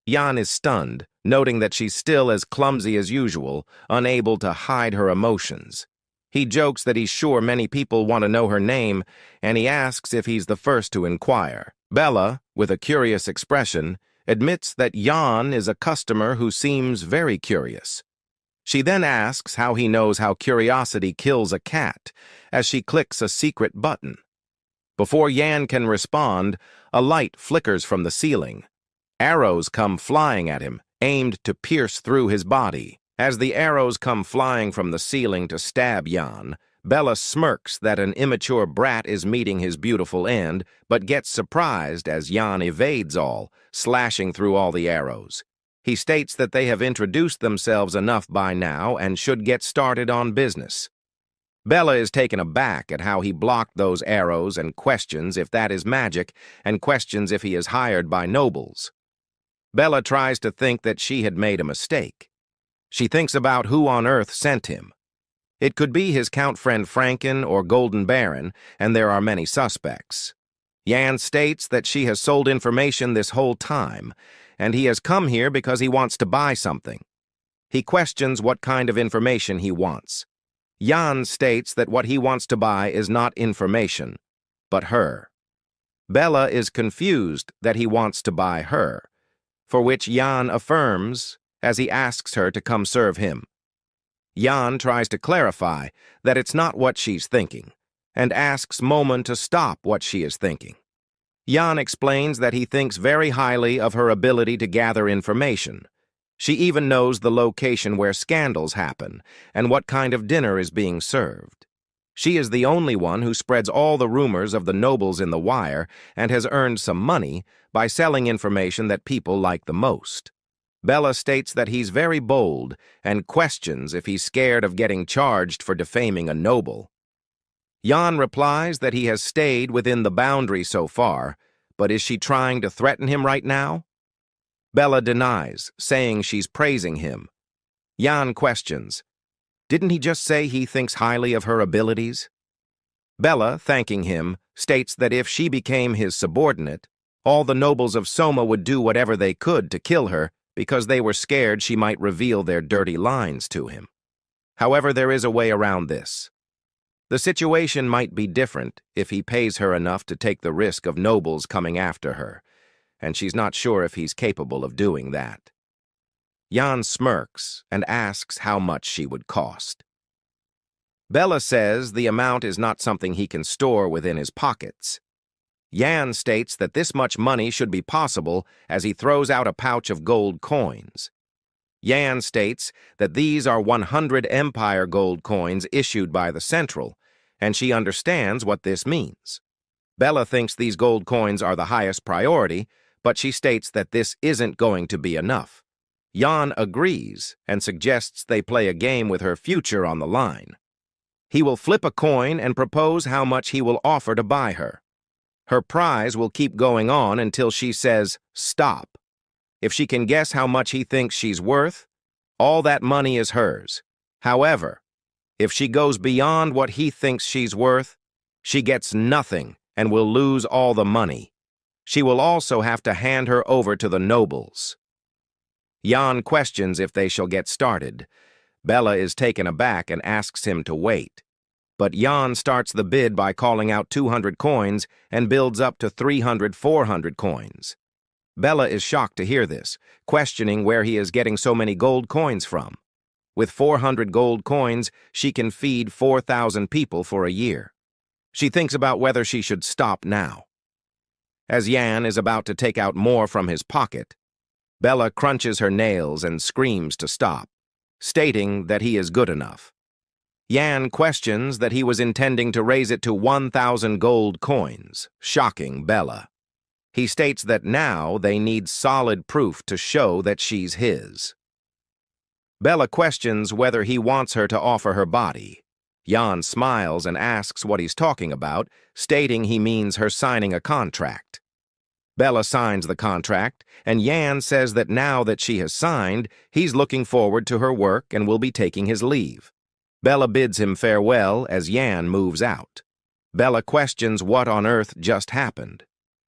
Yan is stunned, noting that she's still as clumsy as usual, unable to hide her emotions. He jokes that he's sure many people want to know her name, and he asks if he's the first to inquire. Bella, with a curious expression, admits that Yan is a customer who seems very curious. She then asks how he knows how curiosity kills a cat, as she clicks a secret button. Before Yan can respond, a light flickers from the ceiling. Arrows come flying at him, aimed to pierce through his body. As the arrows come flying from the ceiling to stab Yan, Bella smirks that an immature brat is meeting his beautiful end, but gets surprised as Yan evades all, slashing through all the arrows. He states that they have introduced themselves enough by now and should get started on business. Bella is taken aback at how he blocked those arrows and questions if that is magic, and questions if he is hired by nobles. Bella tries to think that she had made a mistake. She thinks about who on earth sent him. It could be his Count friend Franken or Golden Baron, and there are many suspects. Yan states that she has sold information this whole time, and he has come here because he wants to buy something. He questions what kind of information he wants. Yan states that what he wants to buy is not information, but her. Bella is confused that he wants to buy her, for which Yan affirms as he asks her to come serve him. Yan tries to clarify that it's not what she's thinking, and asks Momon to stop what she is thinking. Yan explains that he thinks very highly of her ability to gather information. She even knows the location where scandals happen and what kind of dinner is being served. She is the only one who spreads all the rumors of the nobles in the wire and has earned some money by selling information that people like the most. Bella states that he's very bold and questions if he's scared of getting charged for defaming a noble. Yan replies that he has stayed within the boundary so far, but is she trying to threaten him right now? Bella denies, saying she's praising him. Yan questions, didn't he just say he thinks highly of her abilities? Bella, thanking him, states that if she became his subordinate, all the nobles of Soma would do whatever they could to kill her because they were scared she might reveal their dirty lines to him. However, there is a way around this. The situation might be different if he pays her enough to take the risk of nobles coming after her, and she's not sure if he's capable of doing that. Yan smirks and asks how much she would cost. Bella says the amount is not something he can store within his pockets. Yan states that this much money should be possible as he throws out a pouch of gold coins. Yan states that these are 100 Empire gold coins issued by the Central, and she understands what this means. Bella thinks these gold coins are the highest priority, but she states that this isn't going to be enough. Jan agrees and suggests they play a game with her future on the line. He will flip a coin and propose how much he will offer to buy her. Her prize will keep going on until she says, "Stop." If she can guess how much he thinks she's worth, all that money is hers. However, if she goes beyond what he thinks she's worth, she gets nothing and will lose all the money. She will also have to hand her over to the nobles. Jan questions if they shall get started. Bella is taken aback and asks him to wait. But Jan starts the bid by calling out 200 coins and builds up to 300, 400 coins. Bella is shocked to hear this, questioning where he is getting so many gold coins from. With 400 gold coins, she can feed 4,000 people for a year. She thinks about whether she should stop now. As Jan is about to take out more from his pocket, Bella crunches her nails and screams to stop, stating that he is good enough. Jan questions that he was intending to raise it to 1,000 gold coins, shocking Bella. He states that now they need solid proof to show that she's his. Bella questions whether he wants her to offer her body. Jan smiles and asks what he's talking about, stating he means her signing a contract. Bella signs the contract, and Jan says that now that she has signed, he's looking forward to her work and will be taking his leave. Bella bids him farewell as Jan moves out. Bella questions what on earth just happened.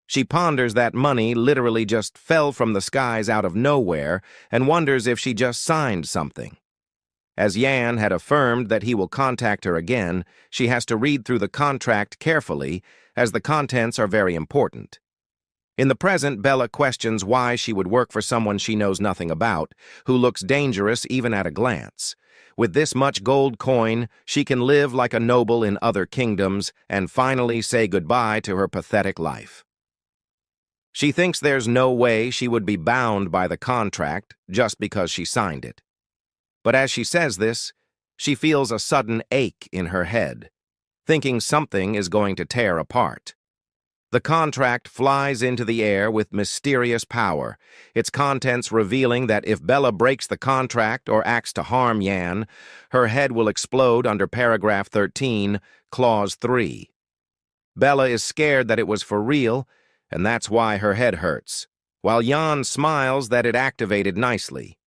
She ponders that money literally just fell from the skies out of nowhere and wonders if she just signed something. As Jan had affirmed that he will contact her again, she has to read through the contract carefully, as the contents are very important. In the present, Bella questions why she would work for someone she knows nothing about, who looks dangerous even at a glance. With this much gold coin, she can live like a noble in other kingdoms and finally say goodbye to her pathetic life. She thinks there's no way she would be bound by the contract just because she signed it. But as she says this, she feels a sudden ache in her head, thinking something is going to tear apart. The contract flies into the air with mysterious power, its contents revealing that if Bella breaks the contract or acts to harm Jan, her head will explode under paragraph 13, clause 3. Bella is scared that it was for real, and that's why her head hurts, while Jan smiles that it activated nicely.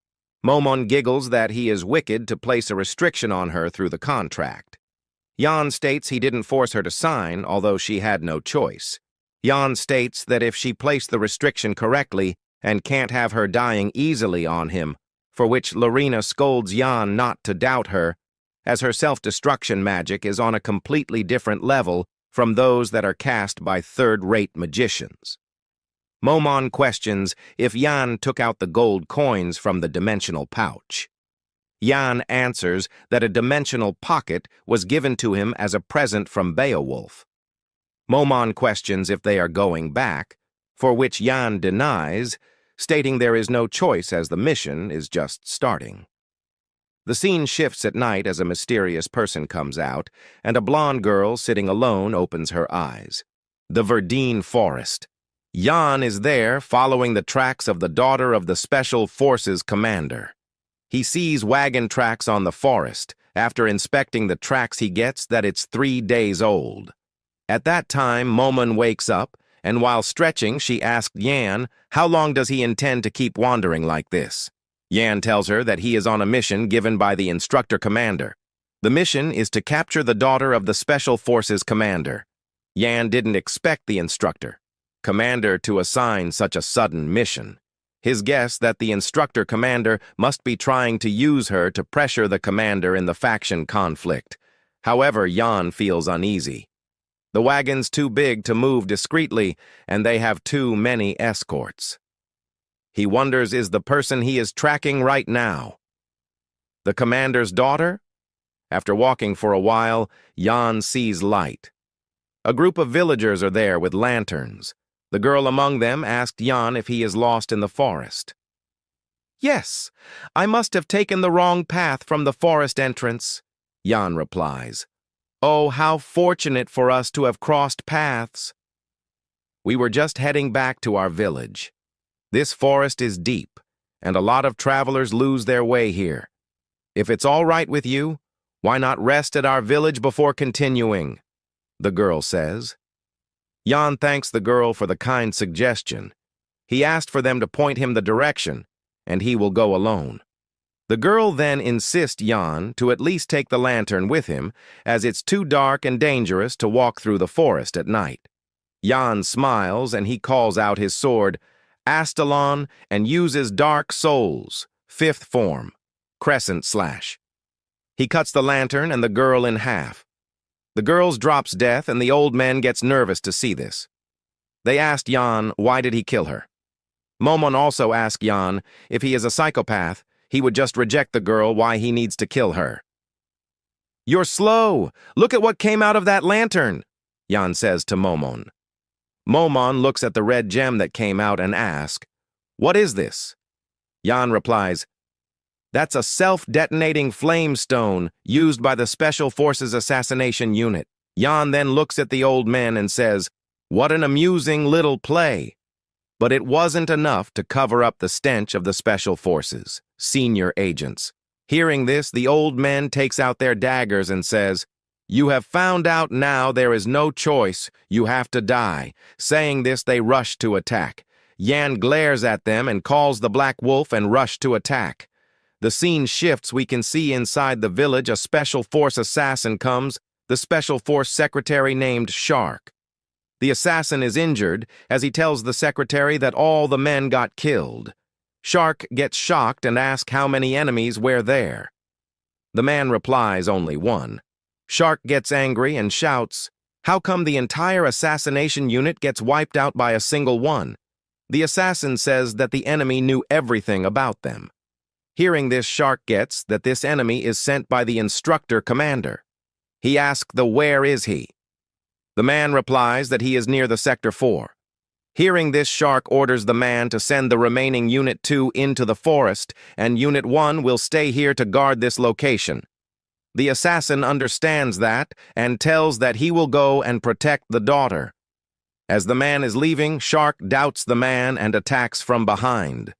Momon giggles that he is wicked to place a restriction on her through the contract. Jan states he didn't force her to sign, although she had no choice. Jan states that if she placed the restriction correctly and can't have her dying easily on him, for which Lorena scolds Jan not to doubt her, as her self-destruction magic is on a completely different level from those that are cast by third-rate magicians. Momon questions if Jan took out the gold coins from the dimensional pouch. Jan answers that a dimensional pocket was given to him as a present from Beowulf. Momon questions if they are going back, for which Jan denies, stating there is no choice as the mission is just starting. The scene shifts at night as a mysterious person comes out, and a blonde girl sitting alone opens her eyes. The Verdine Forest. Jan is there following the tracks of the daughter of the Special Forces commander. He sees wagon tracks on the forest. After inspecting the tracks he gets that it's 3 days old. At that time, Momon wakes up, and while stretching, she asked Jan, how long does he intend to keep wandering like this? Jan tells her that he is on a mission given by the instructor commander. The mission is to capture the daughter of the Special Forces commander. Jan didn't expect the instructor commander to assign such a sudden mission. His guess that the instructor commander must be trying to use her to pressure the commander in the faction conflict. However, Jan feels uneasy. The wagon's too big to move discreetly, and they have too many escorts. He wonders is the person he is tracking right now the commander's daughter? After walking for a while, Jan sees light. A group of villagers are there with lanterns. The girl among them asked Jan if he is lost in the forest. Yes, I must have taken the wrong path from the forest entrance, Jan replies. Oh, how fortunate for us to have crossed paths. We were just heading back to our village. This forest is deep, and a lot of travelers lose their way here. If it's all right with you, why not rest at our village before continuing? The girl says. Jan thanks the girl for the kind suggestion. He asked for them to point him the direction, and he will go alone. The girl then insists Jan to at least take the lantern with him, as it's too dark and dangerous to walk through the forest at night. Jan smiles and he calls out his sword, Astalon, and uses Dark Souls, 5th form, crescent slash. He cuts the lantern and the girl in half. The girl's drops death and the old man gets nervous to see this. They asked Jan why did he kill her. Momon also asked Jan if he is a psychopath, he would just reject the girl why he needs to kill her. You're slow! Look at what came out of that lantern, Jan says to Momon. Momon looks at the red gem that came out and asks, What is this? Jan replies, That's a self-detonating flame stone used by the Special Forces Assassination Unit. Jan then looks at the old man and says, What an amusing little play. But it wasn't enough to cover up the stench of the Special Forces, senior agents. Hearing this, the old man takes out their daggers and says, You have found out now there is no choice, you have to die. Saying this, they rush to attack. Jan glares at them and calls the Black Wolf and rush to attack. The scene shifts. We can see inside the village a Special Force assassin comes, the Special Force secretary named Shark. The assassin is injured as he tells the secretary that all the men got killed. Shark gets shocked and asks how many enemies were there. The man replies only one. Shark gets angry and shouts, How come the entire assassination unit gets wiped out by a single one? The assassin says that the enemy knew everything about them. Hearing this, Shark gets that this enemy is sent by the instructor commander. He asks the where is he? The man replies that he is near the Sector 4. Hearing this, Shark orders the man to send the remaining Unit 2 into the forest, and Unit 1 will stay here to guard this location. The assassin understands that and tells that he will go and protect the daughter. As the man is leaving, Shark doubts the man and attacks from behind.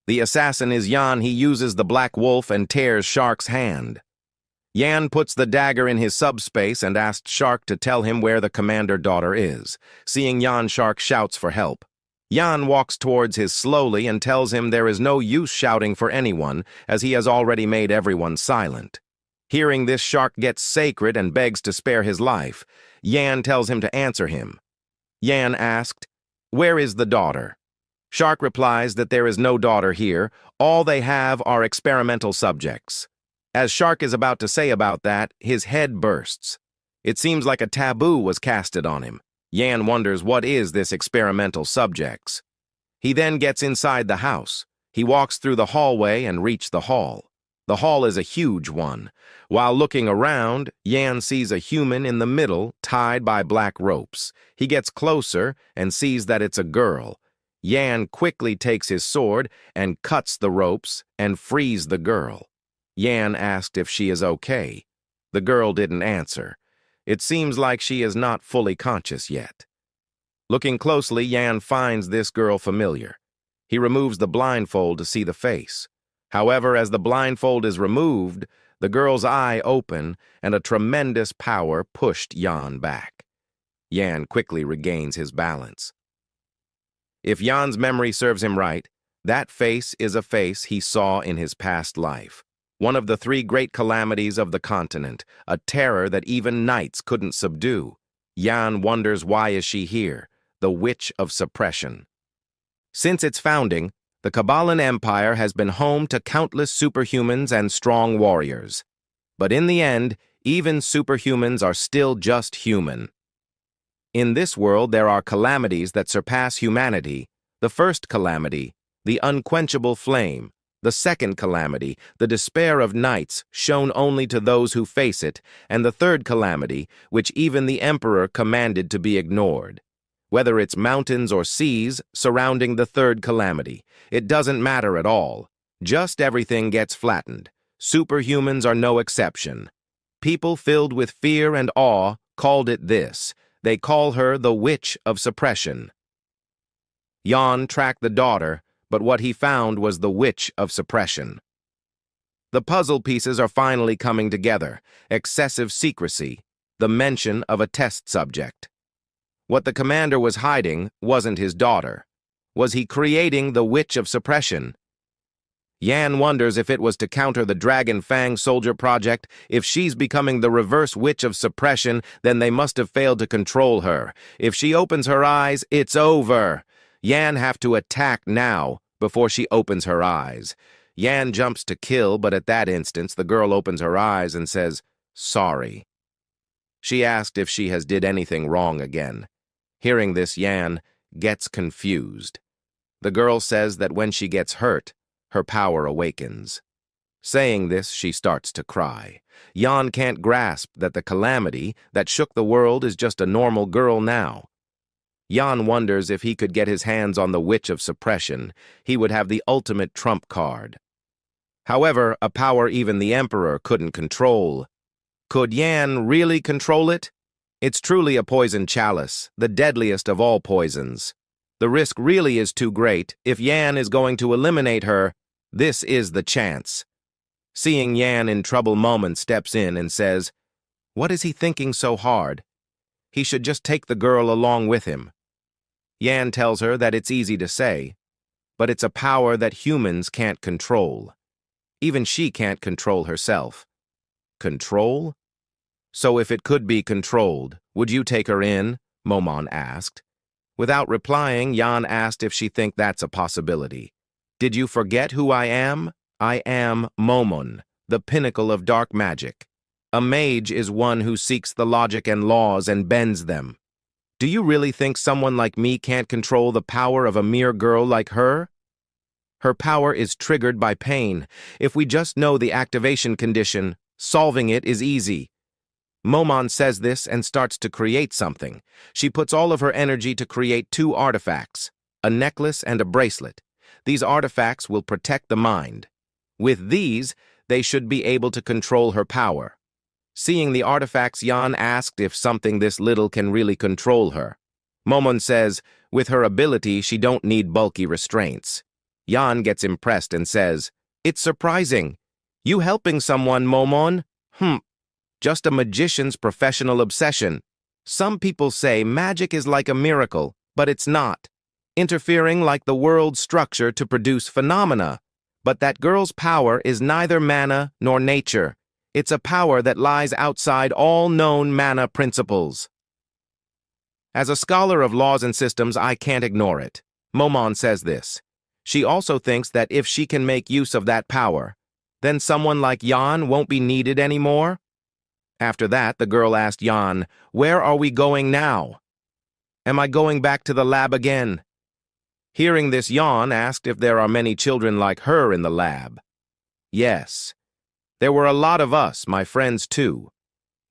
The assassin is Jan. He uses the Black Wolf and tears Shark's hand. Jan puts the dagger in his subspace and asks Shark to tell him where the commander daughter is. Seeing Jan, Shark shouts for help. Jan walks towards his slowly and tells him there is no use shouting for anyone, as he has already made everyone silent. Hearing this, Shark gets sacred and begs to spare his life. Jan tells him to answer him. Jan asked, Where is the daughter? Shark replies that there is no daughter here. All they have are experimental subjects. As Shark is about to say about that, his head bursts. It seems like a taboo was casted on him. Jan wonders what is this experimental subjects. He then gets inside the house. He walks through the hallway and reaches the hall. The hall is a huge one. While looking around, Jan sees a human in the middle tied by black ropes. He gets closer and sees that it's a girl. Jan quickly takes his sword and cuts the ropes and frees the girl. Jan asked if she is okay. The girl didn't answer. It seems like she is not fully conscious yet. Looking closely, Jan finds this girl familiar. He removes the blindfold to see the face. However, as the blindfold is removed, the girl's eye opened and a tremendous power pushed Jan back. Jan quickly regains his balance. If Jan's memory serves him right, that face is a face he saw in his past life. One of the 3 great calamities of the continent, a terror that even knights couldn't subdue. Jan wonders why is she here, the Witch of Suppression. Since its founding, the Kabbalan Empire has been home to countless superhumans and strong warriors. But in the end, even superhumans are still just human. In this world, there are calamities that surpass humanity. The first calamity, the unquenchable flame. The second calamity, the despair of knights, shown only to those who face it. And the third calamity, which even the emperor commanded to be ignored. Whether it's mountains or seas surrounding the third calamity, it doesn't matter at all. Just everything gets flattened. Superhumans are no exception. People filled with fear and awe called it this. They call her the Witch of Suppression. Jan tracked the daughter, but what he found was the Witch of Suppression. The puzzle pieces are finally coming together: excessive secrecy, the mention of a test subject. What the commander was hiding wasn't his daughter. Was he creating the Witch of Suppression? Yan wonders if it was to counter the Dragon Fang soldier project. If she's becoming the reverse Witch of Suppression, then they must have failed to control her. If she opens her eyes, it's over. Yan have to attack now, before she opens her eyes. Yan jumps to kill, but at that instance, the girl opens her eyes and says, "Sorry." She asked if she has did anything wrong again. Hearing this, Yan gets confused. The girl says that when she gets hurt, her power awakens. Saying this, she starts to cry. Yan can't grasp that the calamity that shook the world is just a normal girl now. Yan wonders if he could get his hands on the Witch of Suppression, he would have the ultimate trump card. However, a power even the Emperor couldn't control. Could Yan really control it? It's truly a poison chalice, the deadliest of all poisons. The risk really is too great. If Yan is going to eliminate her, this is the chance. Seeing Yan in trouble, Momon steps in and says, "What is he thinking so hard? He should just take the girl along with him." Yan tells her that it's easy to say, but it's a power that humans can't control. Even she can't control herself. Control? So if it could be controlled, would you take her in? Momon asked. Without replying, Yan asked if she think that's a possibility. Did you forget who I am? I am Momon, the pinnacle of dark magic. A mage is one who seeks the logic and laws and bends them. Do you really think someone like me can't control the power of a mere girl like her? Her power is triggered by pain. If we just know the activation condition, solving it is easy. Momon says this and starts to create something. She puts all of her energy to create 2 artifacts, a necklace and a bracelet. These artifacts will protect the mind. With these, they should be able to control her power. Seeing the artifacts, Yan asked if something this little can really control her. Momon says, with her ability, she don't need bulky restraints. Yan gets impressed and says, "It's surprising. You helping someone, Momon? Just a magician's professional obsession. Some people say magic is like a miracle, but it's not. Interfering like the world's structure to produce phenomena. But that girl's power is neither mana nor nature. It's a power that lies outside all known mana principles." As a scholar of laws and systems, I can't ignore it. Momon says this. She also thinks that if she can make use of that power, then someone like Yan won't be needed anymore. After that, the girl asked Yan, "Where are we going now? Am I going back to the lab again?" Hearing this, Yan asked if there are many children like her in the lab. Yes. There were a lot of us, my friends too.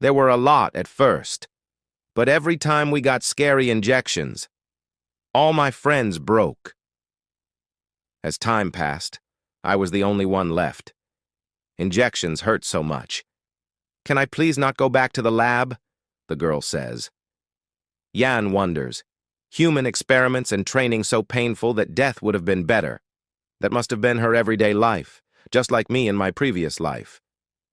There were a lot at first. But every time we got scary injections, all my friends broke. As time passed, I was the only one left. Injections hurt so much. "Can I please not go back to the lab?" the girl says. Yan wonders. Human experiments and training so painful that death would have been better. That must have been her everyday life, just like me in my previous life.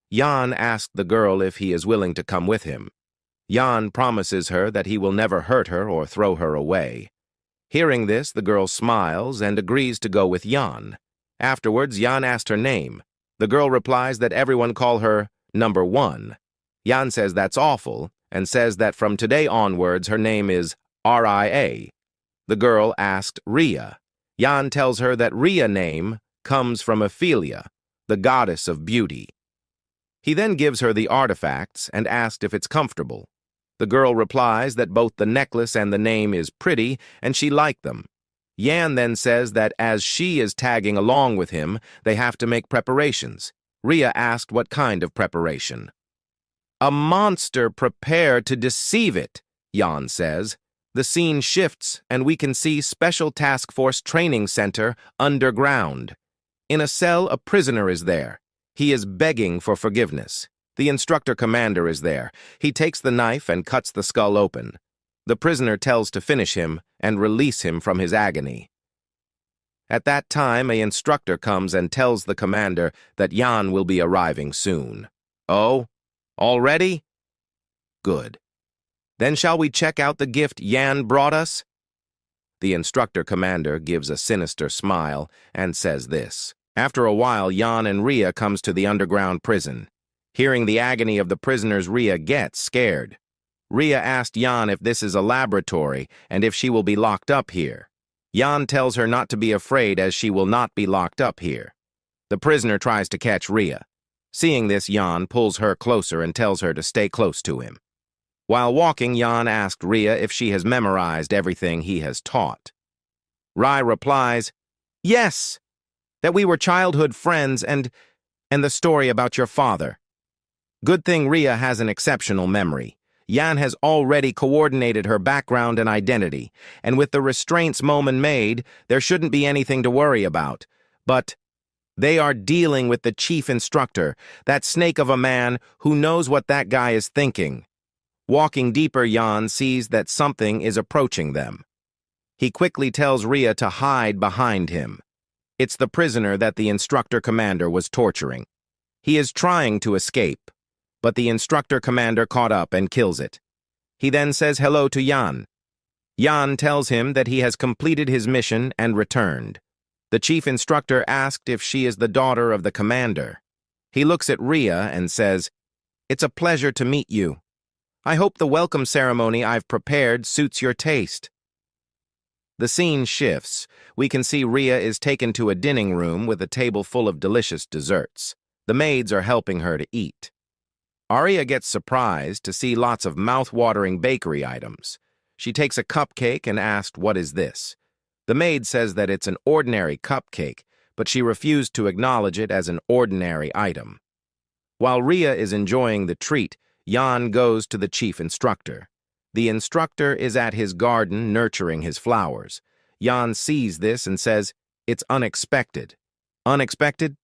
Yan asked the girl if he is willing to come with him. Yan promises her that he will never hurt her or throw her away. Hearing this, the girl smiles and agrees to go with Yan. Afterwards, Yan asked her name. The girl replies that everyone call her Number 1. Yan says that's awful and says that from today onwards her name is Ria. The girl asked Rhea. Yan tells her that Rhea name comes from Ophelia, the goddess of beauty. He then gives her the artifacts and asked if it's comfortable. The girl replies that both the necklace and the name is pretty and she liked them. Yan then says that as she is tagging along with him, they have to make preparations. Rhea asked what kind of preparation. "A monster prepared to deceive it," Yan says. The scene shifts and we can see Special Task Force Training Center underground. In a cell, a prisoner is there. He is begging for forgiveness. The instructor commander is there. He takes the knife and cuts the skull open. The prisoner tells to finish him and release him from his agony. At that time, an instructor comes and tells the commander that Jan will be arriving soon. Oh, already? Good. Then shall we check out the gift Jan brought us? The instructor commander gives a sinister smile and says this. After a while, Jan and Ria comes to the underground prison. Hearing the agony of the prisoners, Ria gets scared. Ria asked Jan if this is a laboratory and if she will be locked up here. Jan tells her not to be afraid as she will not be locked up here. The prisoner tries to catch Ria. Seeing this, Jan pulls her closer and tells her to stay close to him. While walking, Jan asked Ria if she has memorized everything he has taught. Rai replies, "Yes, that we were childhood friends and the story about your father." Good thing Ria has an exceptional memory. Jan has already coordinated her background and identity, and with the restraints Momen made, there shouldn't be anything to worry about. But they are dealing with the chief instructor, that snake of a man who knows what that guy is thinking. Walking deeper, Jan sees that something is approaching them. He quickly tells Ria to hide behind him. It's the prisoner that the instructor commander was torturing. He is trying to escape, but the instructor commander caught up and kills it. He then says hello to Jan. Jan tells him that he has completed his mission and returned. The chief instructor asked if she is the daughter of the commander. He looks at Ria and says, "It's a pleasure to meet you. I hope the welcome ceremony I've prepared suits your taste." The scene shifts. We can see Ria is taken to a dining room with a table full of delicious desserts. The maids are helping her to eat. Arya gets surprised to see lots of mouth-watering bakery items. She takes a cupcake and asks, "What is this?" The maid says that it's an ordinary cupcake, but she refused to acknowledge it as an ordinary item. While Ria is enjoying the treat, Jan goes to the chief instructor. The instructor is at his garden nurturing his flowers. Jan sees this and says, "It's unexpected." "Unexpected?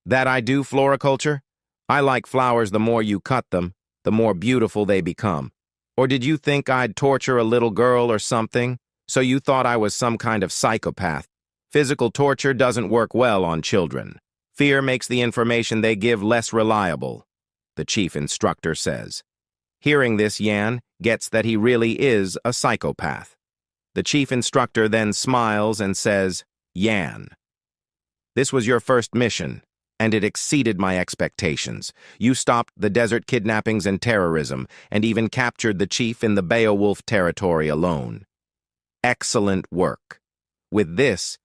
That I do floriculture? I like flowers the more you cut them, the more beautiful they become. Or did you think I'd torture a little girl or something? So you thought I was some kind of psychopath. Physical torture doesn't work well on children. Fear makes the information they give less reliable," the chief instructor says. Hearing this, Jan gets that he really is a psychopath. The chief instructor then smiles and says, "Jan, this was your first mission, and it exceeded my expectations. You stopped the desert kidnappings and terrorism, and even captured the chief in the Beowulf territory alone. Excellent work. With this,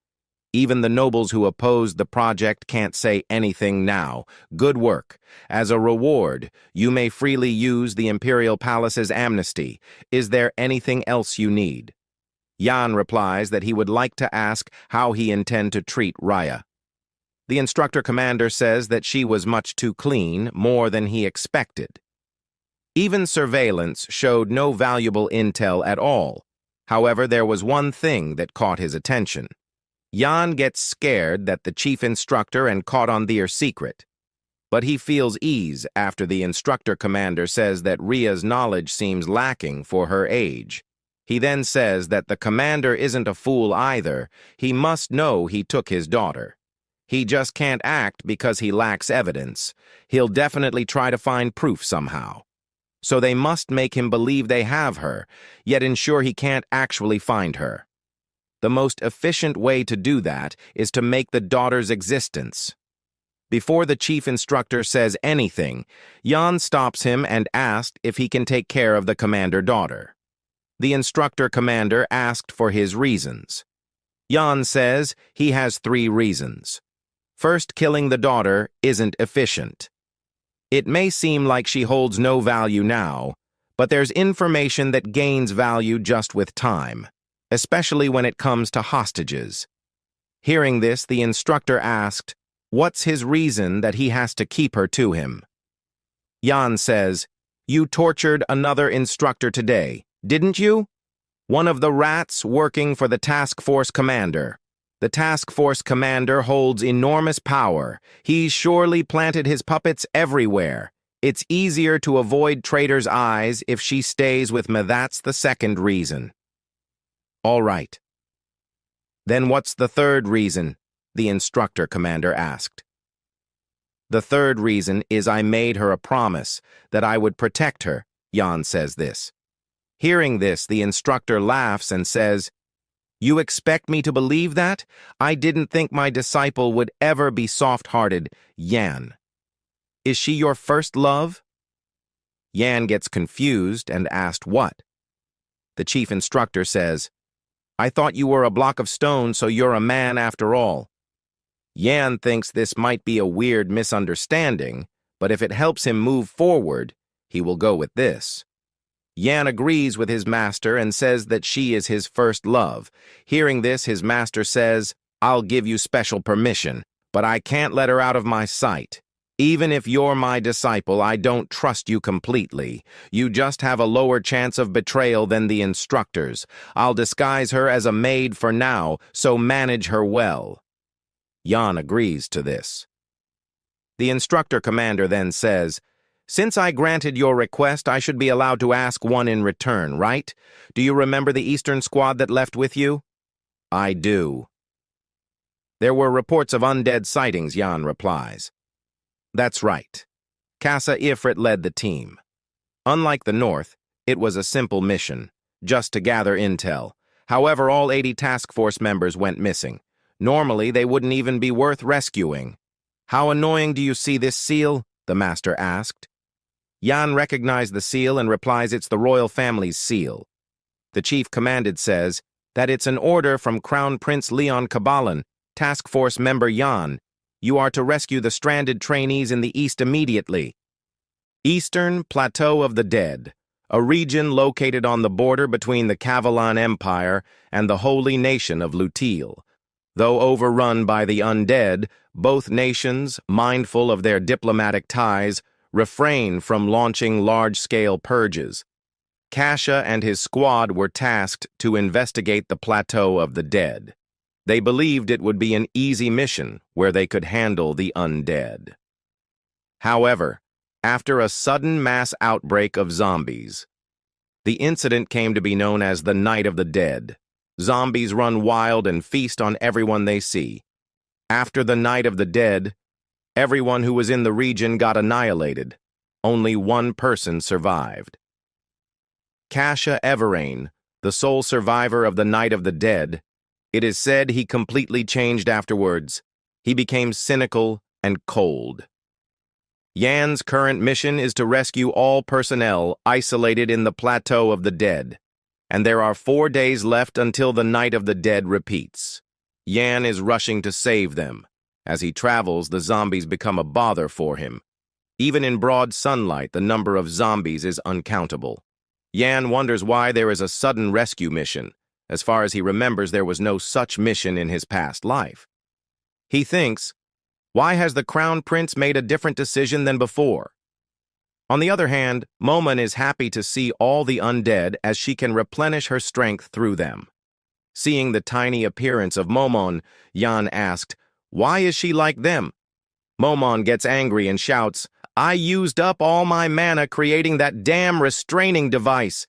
even the nobles who opposed the project can't say anything now. Good work. As a reward, you may freely use the Imperial Palace's amnesty. Is there anything else you need?" Jan replies that he would like to ask how he intend to treat Raya. The instructor commander says that she was much too clean, more than he expected. Even surveillance showed no valuable intel at all. However, there was one thing that caught his attention. Jan gets scared that the chief instructor and caught on their secret. But he feels ease after the instructor commander says that Ria's knowledge seems lacking for her age. He then says that the commander isn't a fool either. He must know he took his daughter. He just can't act because he lacks evidence. He'll definitely try to find proof somehow. So they must make him believe they have her, yet ensure he can't actually find her. The most efficient way to do that is to make the daughter's existence. Before the chief instructor says anything, Jan stops him and asks if he can take care of the commander-daughter. The instructor commander asked for his reasons. Jan says he has 3 reasons. First, killing the daughter isn't efficient. It may seem like she holds no value now, but there's information that gains value just with time, especially when it comes to hostages. Hearing this, the instructor asked, what's his reason that he has to keep her to him? Jan says, "You tortured another instructor today, didn't you? One of the rats working for the task force commander. The task force commander holds enormous power. He's surely planted his puppets everywhere. It's easier to avoid traitor's eyes if she stays with me. That's the second reason." All right. Then what's the third reason? The instructor commander asked. The third reason is I made her a promise that I would protect her, Yan says this. Hearing this, the instructor laughs and says, You expect me to believe that? I didn't think my disciple would ever be soft-hearted, Yan. Is she your first love? Yan gets confused and asked what. The chief instructor says, I thought you were a block of stone, so you're a man after all. Yan thinks this might be a weird misunderstanding, but if it helps him move forward, he will go with this. Yan agrees with his master and says that she is his first love. Hearing this, his master says, I'll give you special permission, but I can't let her out of my sight. Even if you're my disciple, I don't trust you completely. You just have a lower chance of betrayal than the instructors. I'll disguise her as a maid for now, so manage her well. Yan agrees to this. The instructor commander then says, Since I granted your request, I should be allowed to ask one in return, right? Do you remember the Eastern squad that left with you? I do. There were reports of undead sightings, Yan replies. That's right. Casa Ifrit led the team. Unlike the North, it was a simple mission, just to gather intel. However, all 80 task force members went missing. Normally, they wouldn't even be worth rescuing. How annoying do you see this seal? The master asked. Yan recognized the seal and replies it's the royal family's seal. The chief commanded says that it's an order from Crown Prince Leon Cabalan, task force member Yan. You are to rescue the stranded trainees in the east immediately. Eastern Plateau of the Dead, a region located on the border between the Kavalan Empire and the holy nation of Lutil. Though overrun by the undead, both nations, mindful of their diplomatic ties, refrain from launching large-scale purges. Kasha and his squad were tasked to investigate the Plateau of the Dead. They believed it would be an easy mission where they could handle the undead. However, after a sudden mass outbreak of zombies, the incident came to be known as the Night of the Dead. Zombies run wild and feast on everyone they see. After the Night of the Dead, everyone who was in the region got annihilated. Only one person survived. Kasha Everain, the sole survivor of the Night of the Dead, it is said he completely changed afterwards. He became cynical and cold. Yan's current mission is to rescue all personnel isolated in the Plateau of the Dead, and there are 4 days left until the Night of the Dead repeats. Yan is rushing to save them. As he travels, the zombies become a bother for him. Even in broad sunlight, the number of zombies is uncountable. Yan wonders why there is a sudden rescue mission. As far as he remembers, there was no such mission in his past life. He thinks, why has the Crown Prince made a different decision than before? On the other hand, Momon is happy to see all the undead as she can replenish her strength through them. Seeing the tiny appearance of Momon, Yan asked, why is she like them? Momon gets angry and shouts, I used up all my mana creating that damn restraining device.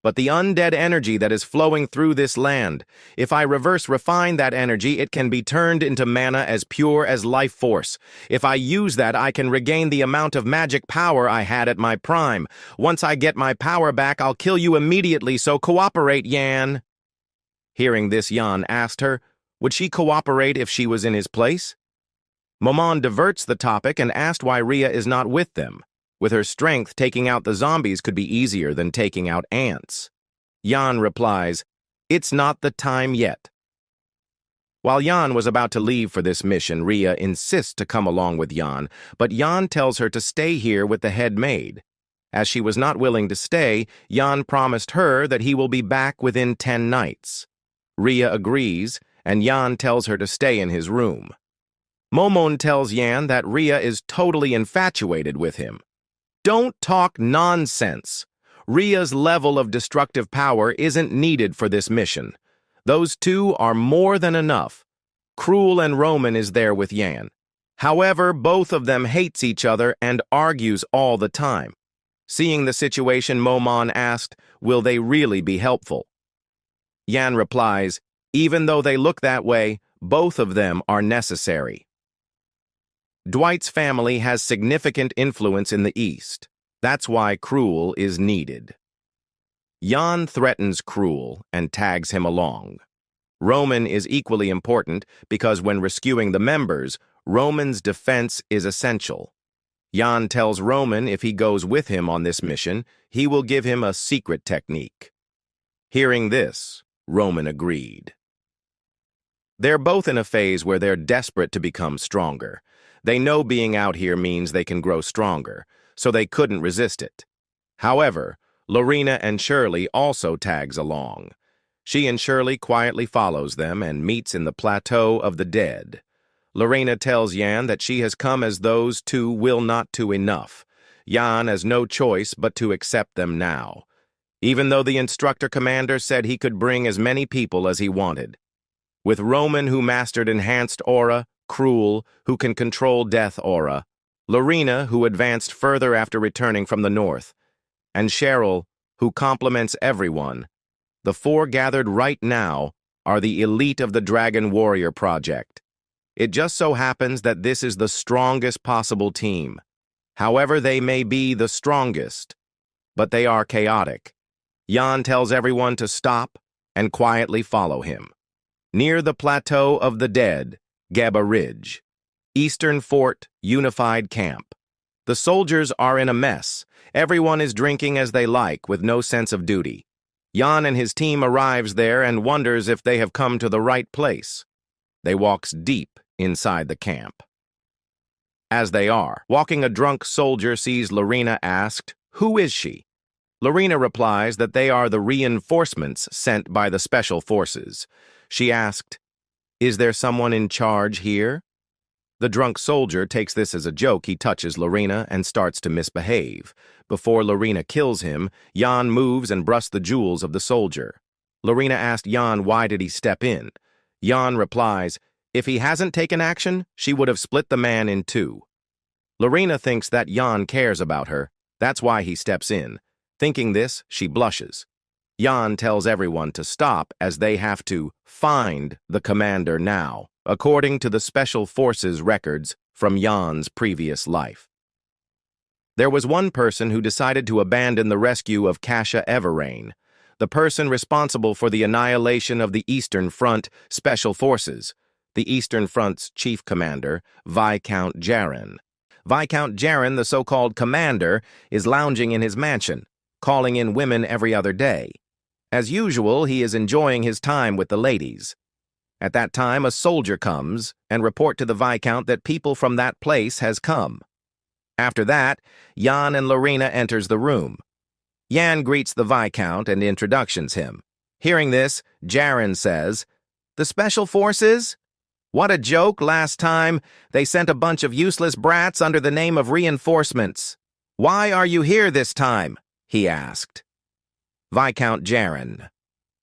But the undead energy that is flowing through this land, if I reverse refine that energy, it can be turned into mana as pure as life force. If I use that, I can regain the amount of magic power I had at my prime. Once I get my power back, I'll kill you immediately, so cooperate, Yan. Hearing this, Yan asked her, would she cooperate if she was in his place? Momon diverts the topic and asked why Rhea is not with them. With her strength, taking out the zombies could be easier than taking out ants. Yan replies, it's not the time yet. While Yan was about to leave for this mission, Rhea insists to come along with Yan, but Yan tells her to stay here with the head maid. As she was not willing to stay, Yan promised her that he will be back within 10 nights. Rhea agrees, and Yan tells her to stay in his room. Momon tells Yan that Rhea is totally infatuated with him. Don't talk nonsense. Rhea's level of destructive power isn't needed for this mission. Those two are more than enough. Cruel and Roman is there with Yan. However, both of them hates each other and argues all the time. Seeing the situation, Momon asked, will they really be helpful? Yan replies, Even though they look that way, both of them are necessary. Dwight's family has significant influence in the East. That's why Cruel is needed. Jan threatens Cruel and tags him along. Roman is equally important because when rescuing the members, Roman's defense is essential. Jan tells Roman if he goes with him on this mission, he will give him a secret technique. Hearing this, Roman agreed. They're both in a phase where they're desperate to become stronger. They know being out here means they can grow stronger, so they couldn't resist it. However, Lorena and Shirley also tags along. She and Shirley quietly follows them and meets in the Plateau of the Dead. Lorena tells Jan that she has come as those two will not to enough. Jan has no choice but to accept them now, even though the instructor commander said he could bring as many people as he wanted. With Roman, who mastered Enhanced Aura, Cruel, who can control Death Aura, Lorena, who advanced further after returning from the north, and Cheryl, who complements everyone, the four gathered right now are the elite of the Dragon Warrior Project. It just so happens that this is the strongest possible team. However, they may be the strongest, but they are chaotic. Jan tells everyone to stop and quietly follow him. Near the Plateau of the Dead, Geba Ridge, Eastern Fort Unified Camp. The soldiers are in a mess. Everyone is drinking as they like, with no sense of duty. Jan and his team arrives there and wonders if they have come to the right place. They walks deep inside the camp. As they are walking, a drunk soldier sees Lorena asked, "Who is she?" Lorena replies that they are the reinforcements sent by the Special Forces. She asked, "Is there someone in charge here?" The drunk soldier takes this as a joke. He touches Lorena and starts to misbehave. Before Lorena kills him, Jan moves and brushes the jewels of the soldier. Lorena asked Jan why did he step in. Jan replies, if he hasn't taken action, she would have split the man in two. Lorena thinks that Jan cares about her. That's why he steps in. Thinking this, she blushes. Jan tells everyone to stop as they have to find the commander now, according to the Special Forces records from Jan's previous life. There was one person who decided to abandon the rescue of Kasha Everain, the person responsible for the annihilation of the Eastern Front Special Forces, the Eastern Front's chief commander, Viscount Jaren. Viscount Jaren, the so-called commander, is lounging in his mansion, calling in women every other day. As usual, he is enjoying his time with the ladies. At that time, a soldier comes and report to the Viscount that people from that place has come. After that, Jan and Lorena enters the room. Jan greets the Viscount and introductions him. Hearing this, Jaren says, "The Special Forces? What a joke last time. They sent a bunch of useless brats under the name of reinforcements. Why are you here this time?" he asked. Viscount Jaren,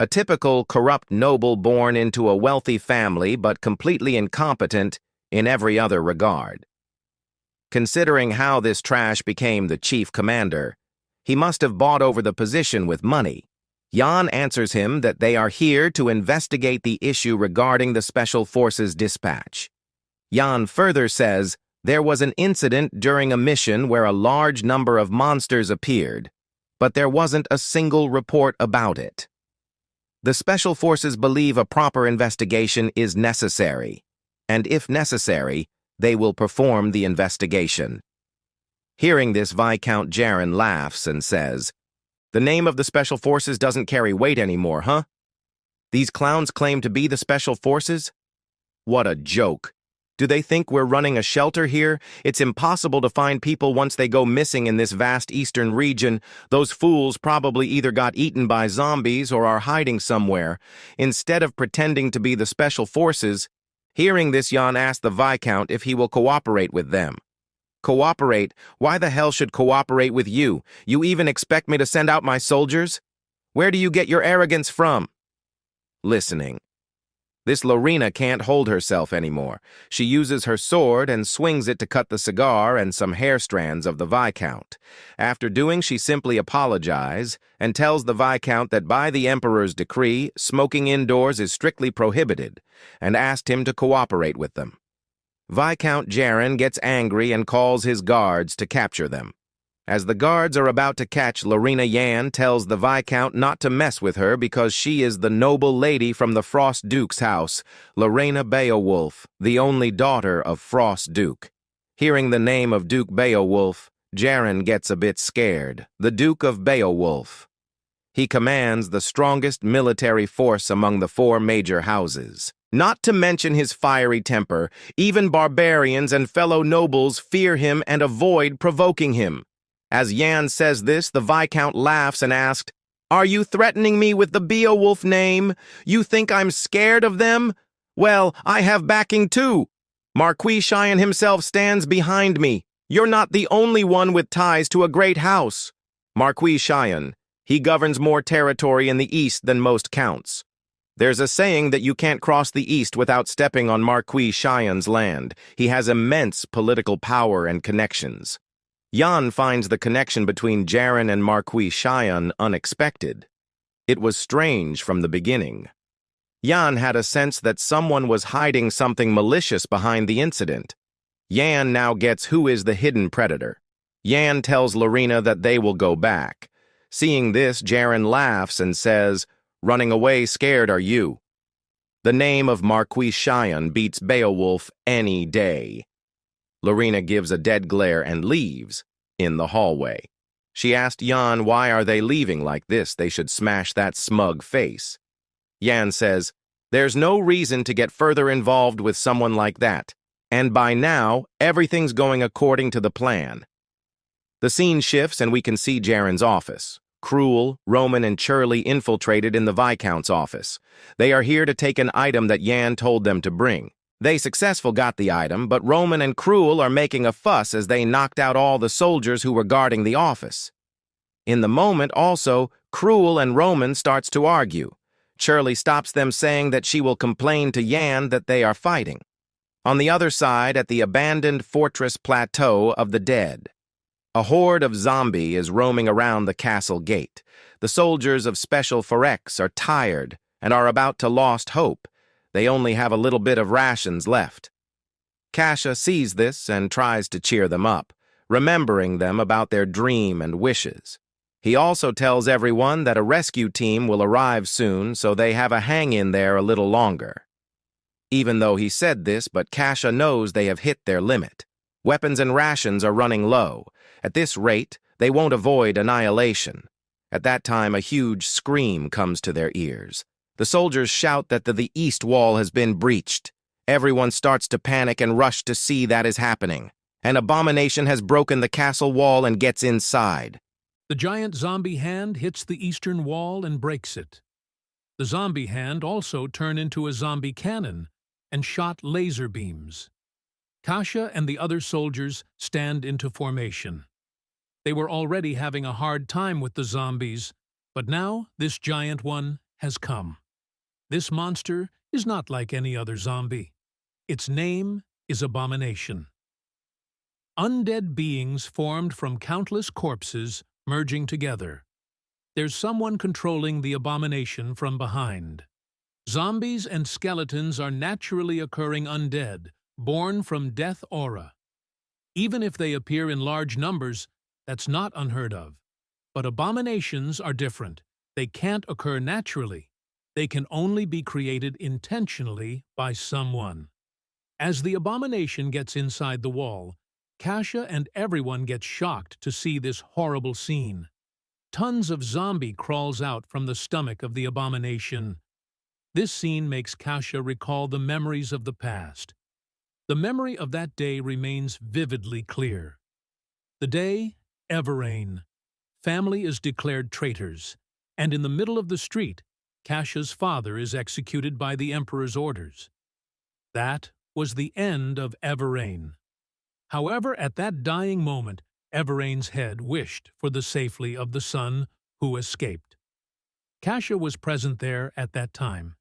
a typical corrupt noble born into a wealthy family but completely incompetent in every other regard. Considering how this trash became the chief commander, he must have bought over the position with money. Jan answers him that they are here to investigate the issue regarding the Special Forces dispatch. Jan further says there was an incident during a mission where a large number of monsters appeared, but there wasn't a single report about it. The Special Forces believe a proper investigation is necessary, and if necessary, they will perform the investigation. Hearing this, Viscount Jaren laughs and says, "The name of the Special Forces doesn't carry weight anymore, huh? These clowns claim to be the Special Forces? What a joke. Do they think we're running a shelter here? It's impossible to find people once they go missing in this vast eastern region. Those fools probably either got eaten by zombies or are hiding somewhere. Instead of pretending to be the Special Forces." Hearing this, Jan asks the Viscount if he will cooperate with them. "Cooperate? Why the hell should cooperate with you? You even expect me to send out my soldiers? Where do you get your arrogance from?" Listening. This Lorena can't hold herself anymore. She uses her sword and swings it to cut the cigar and some hair strands of the Viscount. After doing, she simply apologizes and tells the Viscount that by the Emperor's decree, smoking indoors is strictly prohibited, and asked him to cooperate with them. Viscount Jaren gets angry and calls his guards to capture them. As the guards are about to catch Lorena, Yan tells the Viscount not to mess with her because she is the noble lady from the Frost Duke's house, Lorena Beowulf, the only daughter of Frost Duke. Hearing the name of Duke Beowulf, Jaren gets a bit scared. The Duke of Beowulf. He commands the strongest military force among the 4 major houses. Not to mention his fiery temper, even barbarians and fellow nobles fear him and avoid provoking him. As Yan says this, the Viscount laughs and asks, "Are you threatening me with the Beowulf name? You think I'm scared of them? Well, I have backing too. Marquis Cheyenne himself stands behind me. You're not the only one with ties to a great house." Marquis Cheyenne, he governs more territory in the east than most counts. There's a saying that you can't cross the east without stepping on Marquis Cheyenne's land. He has immense political power and connections. Yan finds the connection between Jaren and Marquis Cheyenne unexpected. It was strange from the beginning. Yan had a sense that someone was hiding something malicious behind the incident. Yan now gets who is the hidden predator. Yan tells Lorena that they will go back. Seeing this, Jaren laughs and says, "Running away scared are you?" The name of Marquis Cheyenne beats Beowulf any day. Lorena gives a dead glare and leaves in the hallway. She asked Yan why are they leaving like this, they should smash that smug face. Yan says, "There's no reason to get further involved with someone like that, and by now, everything's going according to the plan." The scene shifts and we can see Jaren's office. Cruel, Roman, and Shirley infiltrated in the Viscount's office. They are here to take an item that Yan told them to bring. They successfully got the item, but Roman and Cruel are making a fuss as they knocked out all the soldiers who were guarding the office. In the moment, also, Cruel and Roman starts to argue. Shirley stops them saying that she will complain to Yan that they are fighting. On the other side, at the abandoned fortress plateau of the dead, a horde of zombies is roaming around the castle gate. The soldiers of Special Forex are tired and are about to lost hope. They only have a little bit of rations left. Kasha sees this and tries to cheer them up, remembering them about their dream and wishes. He also tells everyone that a rescue team will arrive soon, so they have a hang-in there a little longer. Even though he said this, but Kasha knows they have hit their limit. Weapons and rations are running low. At this rate, they won't avoid annihilation. At that time, a huge scream comes to their ears. The soldiers shout that the east wall has been breached. Everyone starts to panic and rush to see that is happening. An abomination has broken the castle wall and gets inside. The giant zombie hand hits the eastern wall and breaks it. The zombie hand also turned into a zombie cannon and shot laser beams. Kasha and the other soldiers stand into formation. They were already having a hard time with the zombies, but now this giant one has come. This monster is not like any other zombie. Its name is Abomination. Undead beings formed from countless corpses merging together. There's someone controlling the Abomination from behind. Zombies and skeletons are naturally occurring undead, born from death aura. Even if they appear in large numbers, that's not unheard of. But abominations are different. They can't occur naturally. They can only be created intentionally by someone. As the abomination gets inside the wall, Kasha and everyone gets shocked to see this horrible scene. Tons of zombie crawls out from the stomach of the abomination. This scene makes Kasha recall the memories of the past. The memory of that day remains vividly clear. The day, Everrain. Family is declared traitors, and in the middle of the street, Kasha's father is executed by the Emperor's orders. That was the end of Everrain. However, at that dying moment, Everrain's head wished for the safety of the son who escaped. Kasha was present there at that time.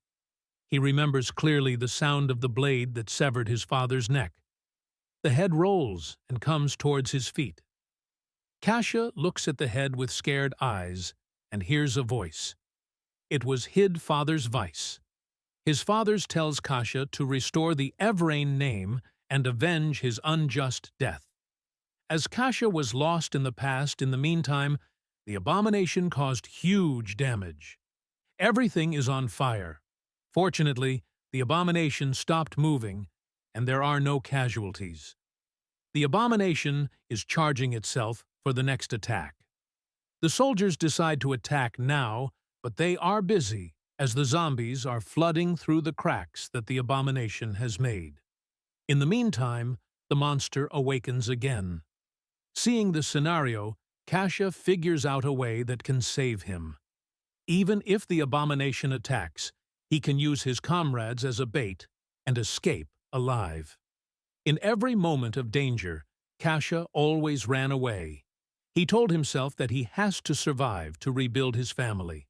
He remembers clearly the sound of the blade that severed his father's neck. The head rolls and comes towards his feet. Kasha looks at the head with scared eyes and hears a voice. It was hid father's vice. His father's tells Kasha to restore the Evrain name and avenge his unjust death. As Kasha was lost in the past, in the meantime, the abomination caused huge damage. Everything is on fire. Fortunately, the abomination stopped moving, and there are no casualties. The abomination is charging itself for the next attack. The soldiers decide to attack now, but they are busy as the zombies are flooding through the cracks that the abomination has made. In the meantime, the monster awakens again. Seeing the scenario, Kasha figures out a way that can save him. Even if the abomination attacks, he can use his comrades as a bait and escape alive. In every moment of danger, Kasha always ran away. He told himself that he has to survive to rebuild his family.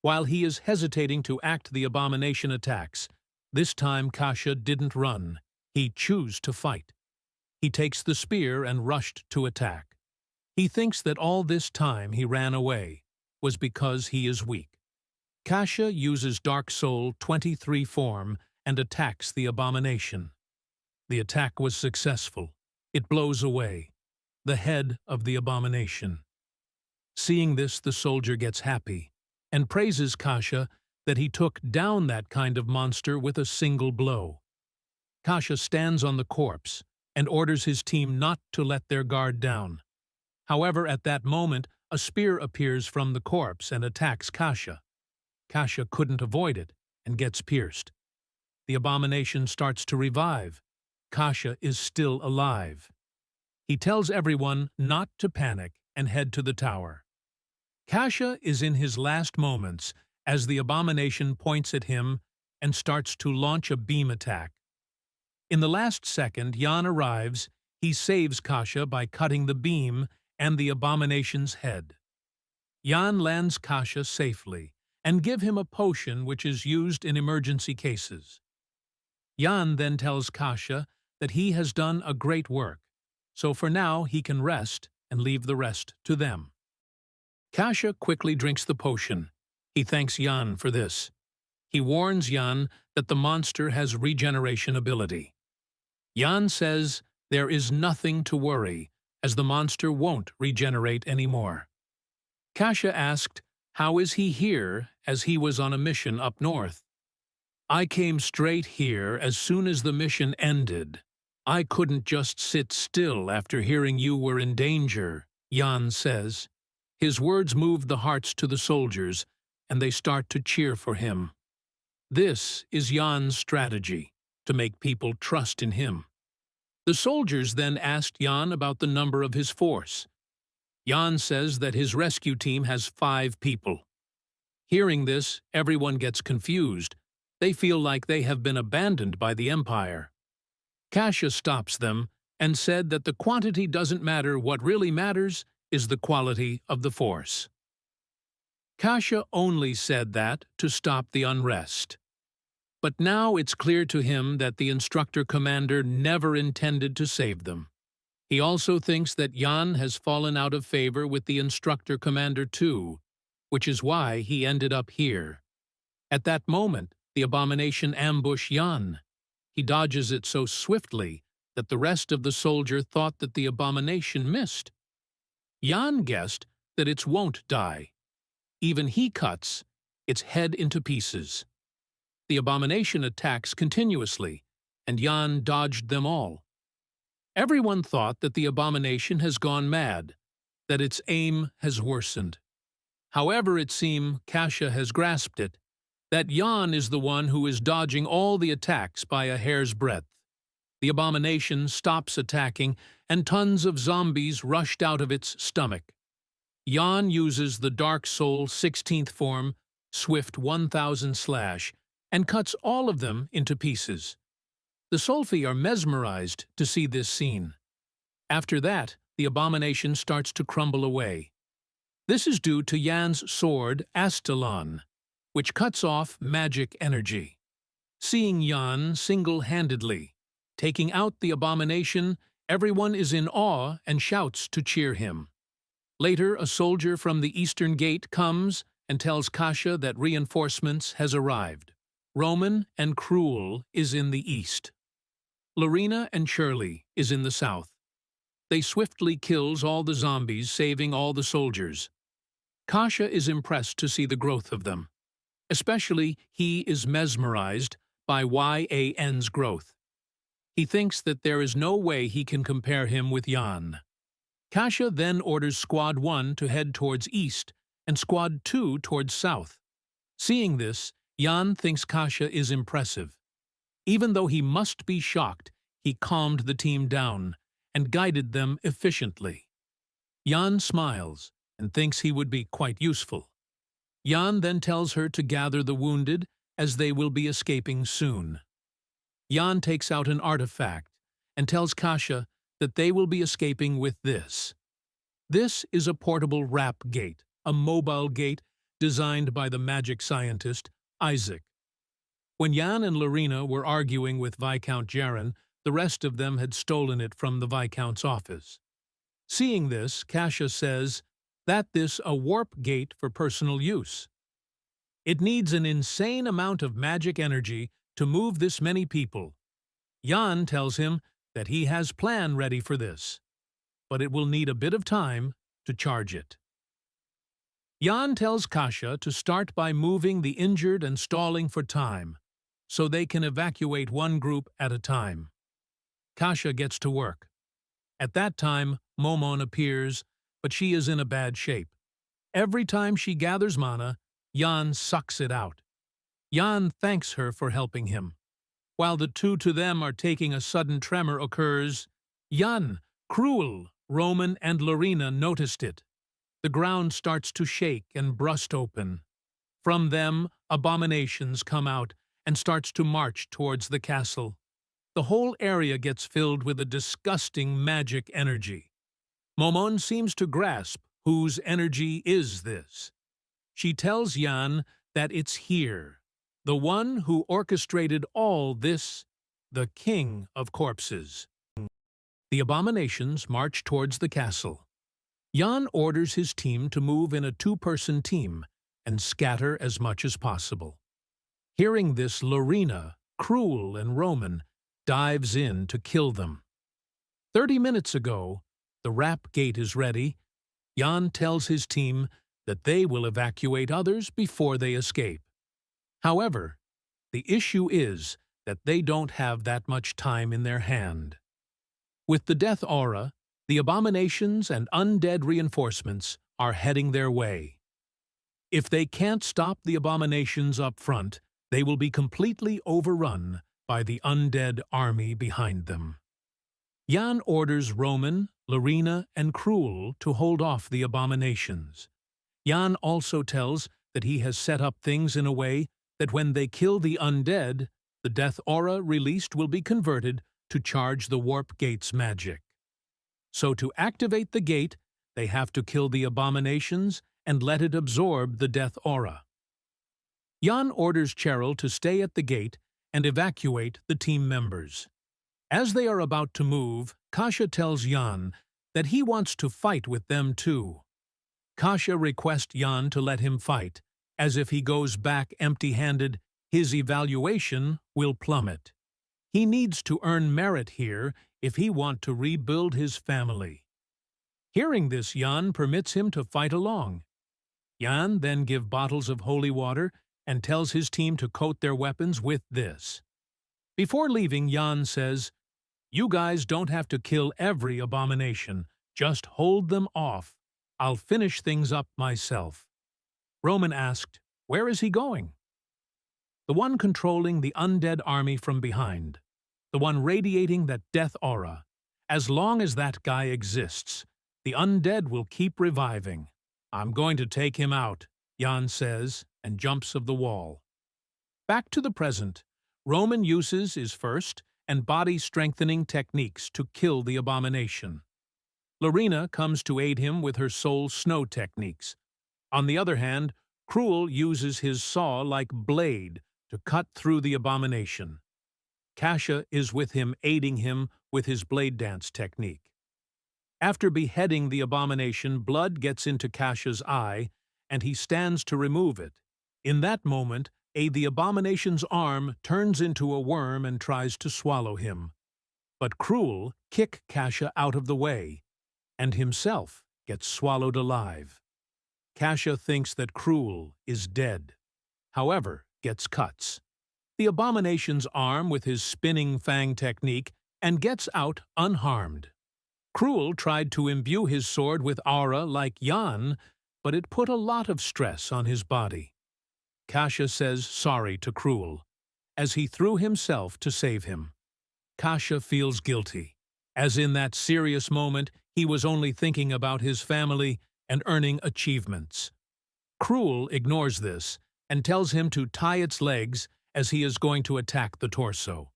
While he is hesitating to act, the abomination attacks. This time Kasha didn't run. He chose to fight. He takes the spear and rushed to attack. He thinks that all this time he ran away was because he is weak. Kasha uses Dark Soul 23 form and attacks the abomination. The attack was successful. It blows away the head of the abomination. Seeing this, the soldier gets happy and praises Kasha that he took down that kind of monster with a single blow. Kasha stands on the corpse and orders his team not to let their guard down. However, at that moment, a spear appears from the corpse and attacks Kasha. Kasha couldn't avoid it and gets pierced. The abomination starts to revive. Kasha is still alive. He tells everyone not to panic and head to the tower. Kasha is in his last moments as the abomination points at him and starts to launch a beam attack. In the last second, Jan arrives. He saves Kasha by cutting the beam and the abomination's head. Jan lands Kasha safely and give him a potion which is used in emergency cases. Jan then tells Kasha that he has done a great work, so for now he can rest and leave the rest to them. Kasha quickly drinks the potion. He thanks Jan for this. He warns Jan that the monster has regeneration ability. Jan says there is nothing to worry, as the monster won't regenerate anymore. Kasha asked, how is he here, as he was on a mission up north? I came straight here as soon as the mission ended. I couldn't just sit still after hearing you were in danger, Jan says. His words moved the hearts to the soldiers, and they start to cheer for him. This is Jan's strategy, to make people trust in him. The soldiers then asked Jan about the number of his force. Jan says that his rescue team has 5 people. Hearing this, everyone gets confused. They feel like they have been abandoned by the Empire. Kasha stops them and said that the quantity doesn't matter. What really matters is the quality of the force. Kasha only said that to stop the unrest. But now it's clear to him that the instructor commander never intended to save them. He also thinks that Jan has fallen out of favor with the instructor commander too, which is why he ended up here. At that moment, the abomination ambushed Jan. He dodges it so swiftly that the rest of the soldier thought that the abomination missed. Jan guessed that it won't die. Even he cuts its head into pieces. The abomination attacks continuously, and Jan dodged them all. Everyone thought that the abomination has gone mad, that its aim has worsened. However, it seems Kasha has grasped it, that Jan is the one who is dodging all the attacks by a hair's breadth. The abomination stops attacking, and tons of zombies rushed out of its stomach. Jan uses the Dark Soul 16th form, Swift 1000 slash, and cuts all of them into pieces. The Solfi are mesmerized to see this scene. After that, the abomination starts to crumble away. This is due to Jan's sword, Astalon, which cuts off magic energy. Seeing Jan single-handedly taking out the abomination, everyone is in awe and shouts to cheer him. Later, a soldier from the eastern gate comes and tells Kasia that reinforcements has arrived. Roman and Cruel is in the east. Lorena and Shirley is in the south. They swiftly kills all the zombies, saving all the soldiers. Kasia is impressed to see the growth of them. Especially, he is mesmerized by Yan's growth. He thinks that there is no way he can compare him with Jan. Kasia then orders Squad 1 to head towards east and Squad 2 towards south. Seeing this, Jan thinks Kasia is impressive. Even though he must be shocked, he calmed the team down and guided them efficiently. Jan smiles and thinks he would be quite useful. Jan then tells her to gather the wounded as they will be escaping soon. Jan takes out an artifact and tells Kasia that they will be escaping with this. This is a portable wrap gate, a mobile gate designed by the magic scientist Isaac. When Jan and Lorena were arguing with Viscount Jaron, the rest of them had stolen it from the Viscount's office. Seeing this, Kasia says that this a warp gate for personal use. It needs an insane amount of magic energy to move this many people. Jan tells him that he has plan ready for this, but it will need a bit of time to charge it. Jan tells Kasia to start by moving the injured and stalling for time, so they can evacuate one group at a time. Kasia gets to work. At that time, Momon appears, but she is in a bad shape. Every time she gathers mana, Jan sucks it out. Jan thanks her for helping him. While the two to them are taking a sudden tremor occurs, Jan, Cruel, Roman, and Lorena noticed it. The ground starts to shake and burst open. From them, abominations come out and starts to march towards the castle. The whole area gets filled with a disgusting magic energy. Momon seems to grasp whose energy is this. She tells Jan that it's here, the one who orchestrated all this, the King of Corpses. The abominations march towards the castle. Jan orders his team to move in a two-person team and scatter as much as possible. Hearing this, Lorena, Cruel, and Roman dives in to kill them. 30 minutes ago, the wrap gate is ready. Jan tells his team that they will evacuate others before they escape. However, the issue is that they don't have that much time in their hand. With the death aura, the abominations and undead reinforcements are heading their way. If they can't stop the abominations up front, they will be completely overrun by the undead army behind them. Jan orders Roman, Lorena, and Cruel to hold off the abominations. Jan also tells that he has set up things in a way that when they kill the undead, the death aura released will be converted to charge the warp gate's magic. So to activate the gate, they have to kill the abominations and let it absorb the death aura. Jan orders Cheryl to stay at the gate and evacuate the team members. As they are about to move, Kasia tells Jan that he wants to fight with them too. Kasia requests Jan to let him fight, as if he goes back empty-handed, his evaluation will plummet. He needs to earn merit here if he wants to rebuild his family. Hearing this, Jan permits him to fight along. Jan then gives bottles of holy water and tells his team to coat their weapons with this. Before leaving, Jan says, "You guys don't have to kill every abomination, just hold them off. I'll finish things up myself." Roman asked, "Where is he going?" "The one controlling the undead army from behind. The one radiating that death aura. As long as that guy exists, the undead will keep reviving. I'm going to take him out," Jan says, and jumps of the wall. Back to the present, Roman uses his first and body-strengthening techniques to kill the abomination. Lorena comes to aid him with her soul snow techniques. On the other hand, Cruel uses his saw-like blade to cut through the abomination. Kasha is with him, aiding him with his blade dance technique. After beheading the abomination, blood gets into Kasha's eye, and he stands to remove it. In that moment, the abomination's arm turns into a worm and tries to swallow him. But Cruel kicks Kasha out of the way, and himself gets swallowed alive. Kasha thinks that Cruel is dead, however, gets cuts. The abomination's arm with his spinning fang technique and gets out unharmed. Cruel tried to imbue his sword with aura like Yan, but it put a lot of stress on his body. Kasha says sorry to Cruel, as he threw himself to save him. Kasha feels guilty, as in that serious moment he was only thinking about his family and earning achievements. Cruel ignores this and tells him to tie its legs as he is going to attack the torso.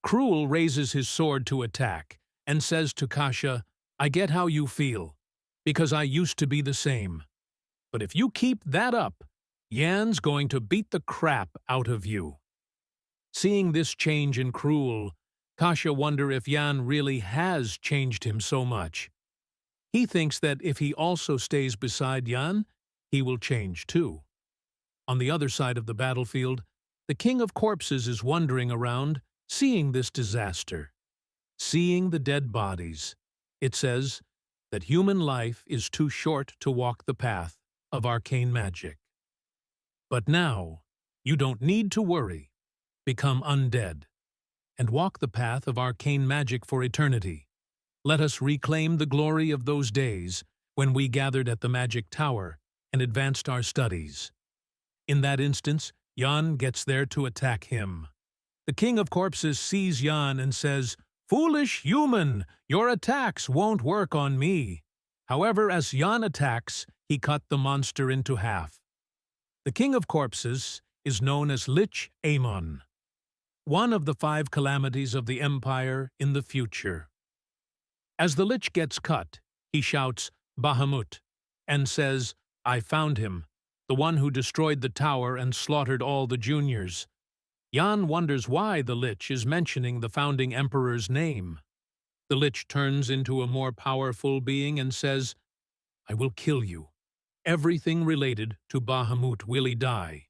Cruel raises his sword to attack and says to Kasha, "I get how you feel, because I used to be the same. But if you keep that up, Yan's going to beat the crap out of you." Seeing this change in Cruel, Kasha wonders if Yan really has changed him so much. He thinks that if he also stays beside Yan, he will change too. On the other side of the battlefield, the King of Corpses is wandering around, seeing this disaster. Seeing the dead bodies, it says that human life is too short to walk the path of arcane magic. But now, you don't need to worry. Become undead, and walk the path of arcane magic for eternity. Let us reclaim the glory of those days when we gathered at the magic tower and advanced our studies. In that instance, Yan gets there to attack him. The King of Corpses sees Yan and says, "Foolish human, your attacks won't work on me." However, as Yan attacks, he cut the monster into half. The King of Corpses is known as Lich Amon, one of the 5 calamities of the Empire in the future. As the Lich gets cut, he shouts, "Bahamut," and says, "I found him, the one who destroyed the tower and slaughtered all the juniors." Yan wonders why the Lich is mentioning the founding emperor's name. The Lich turns into a more powerful being and says, "I will kill you. Everything related to Bahamut will die."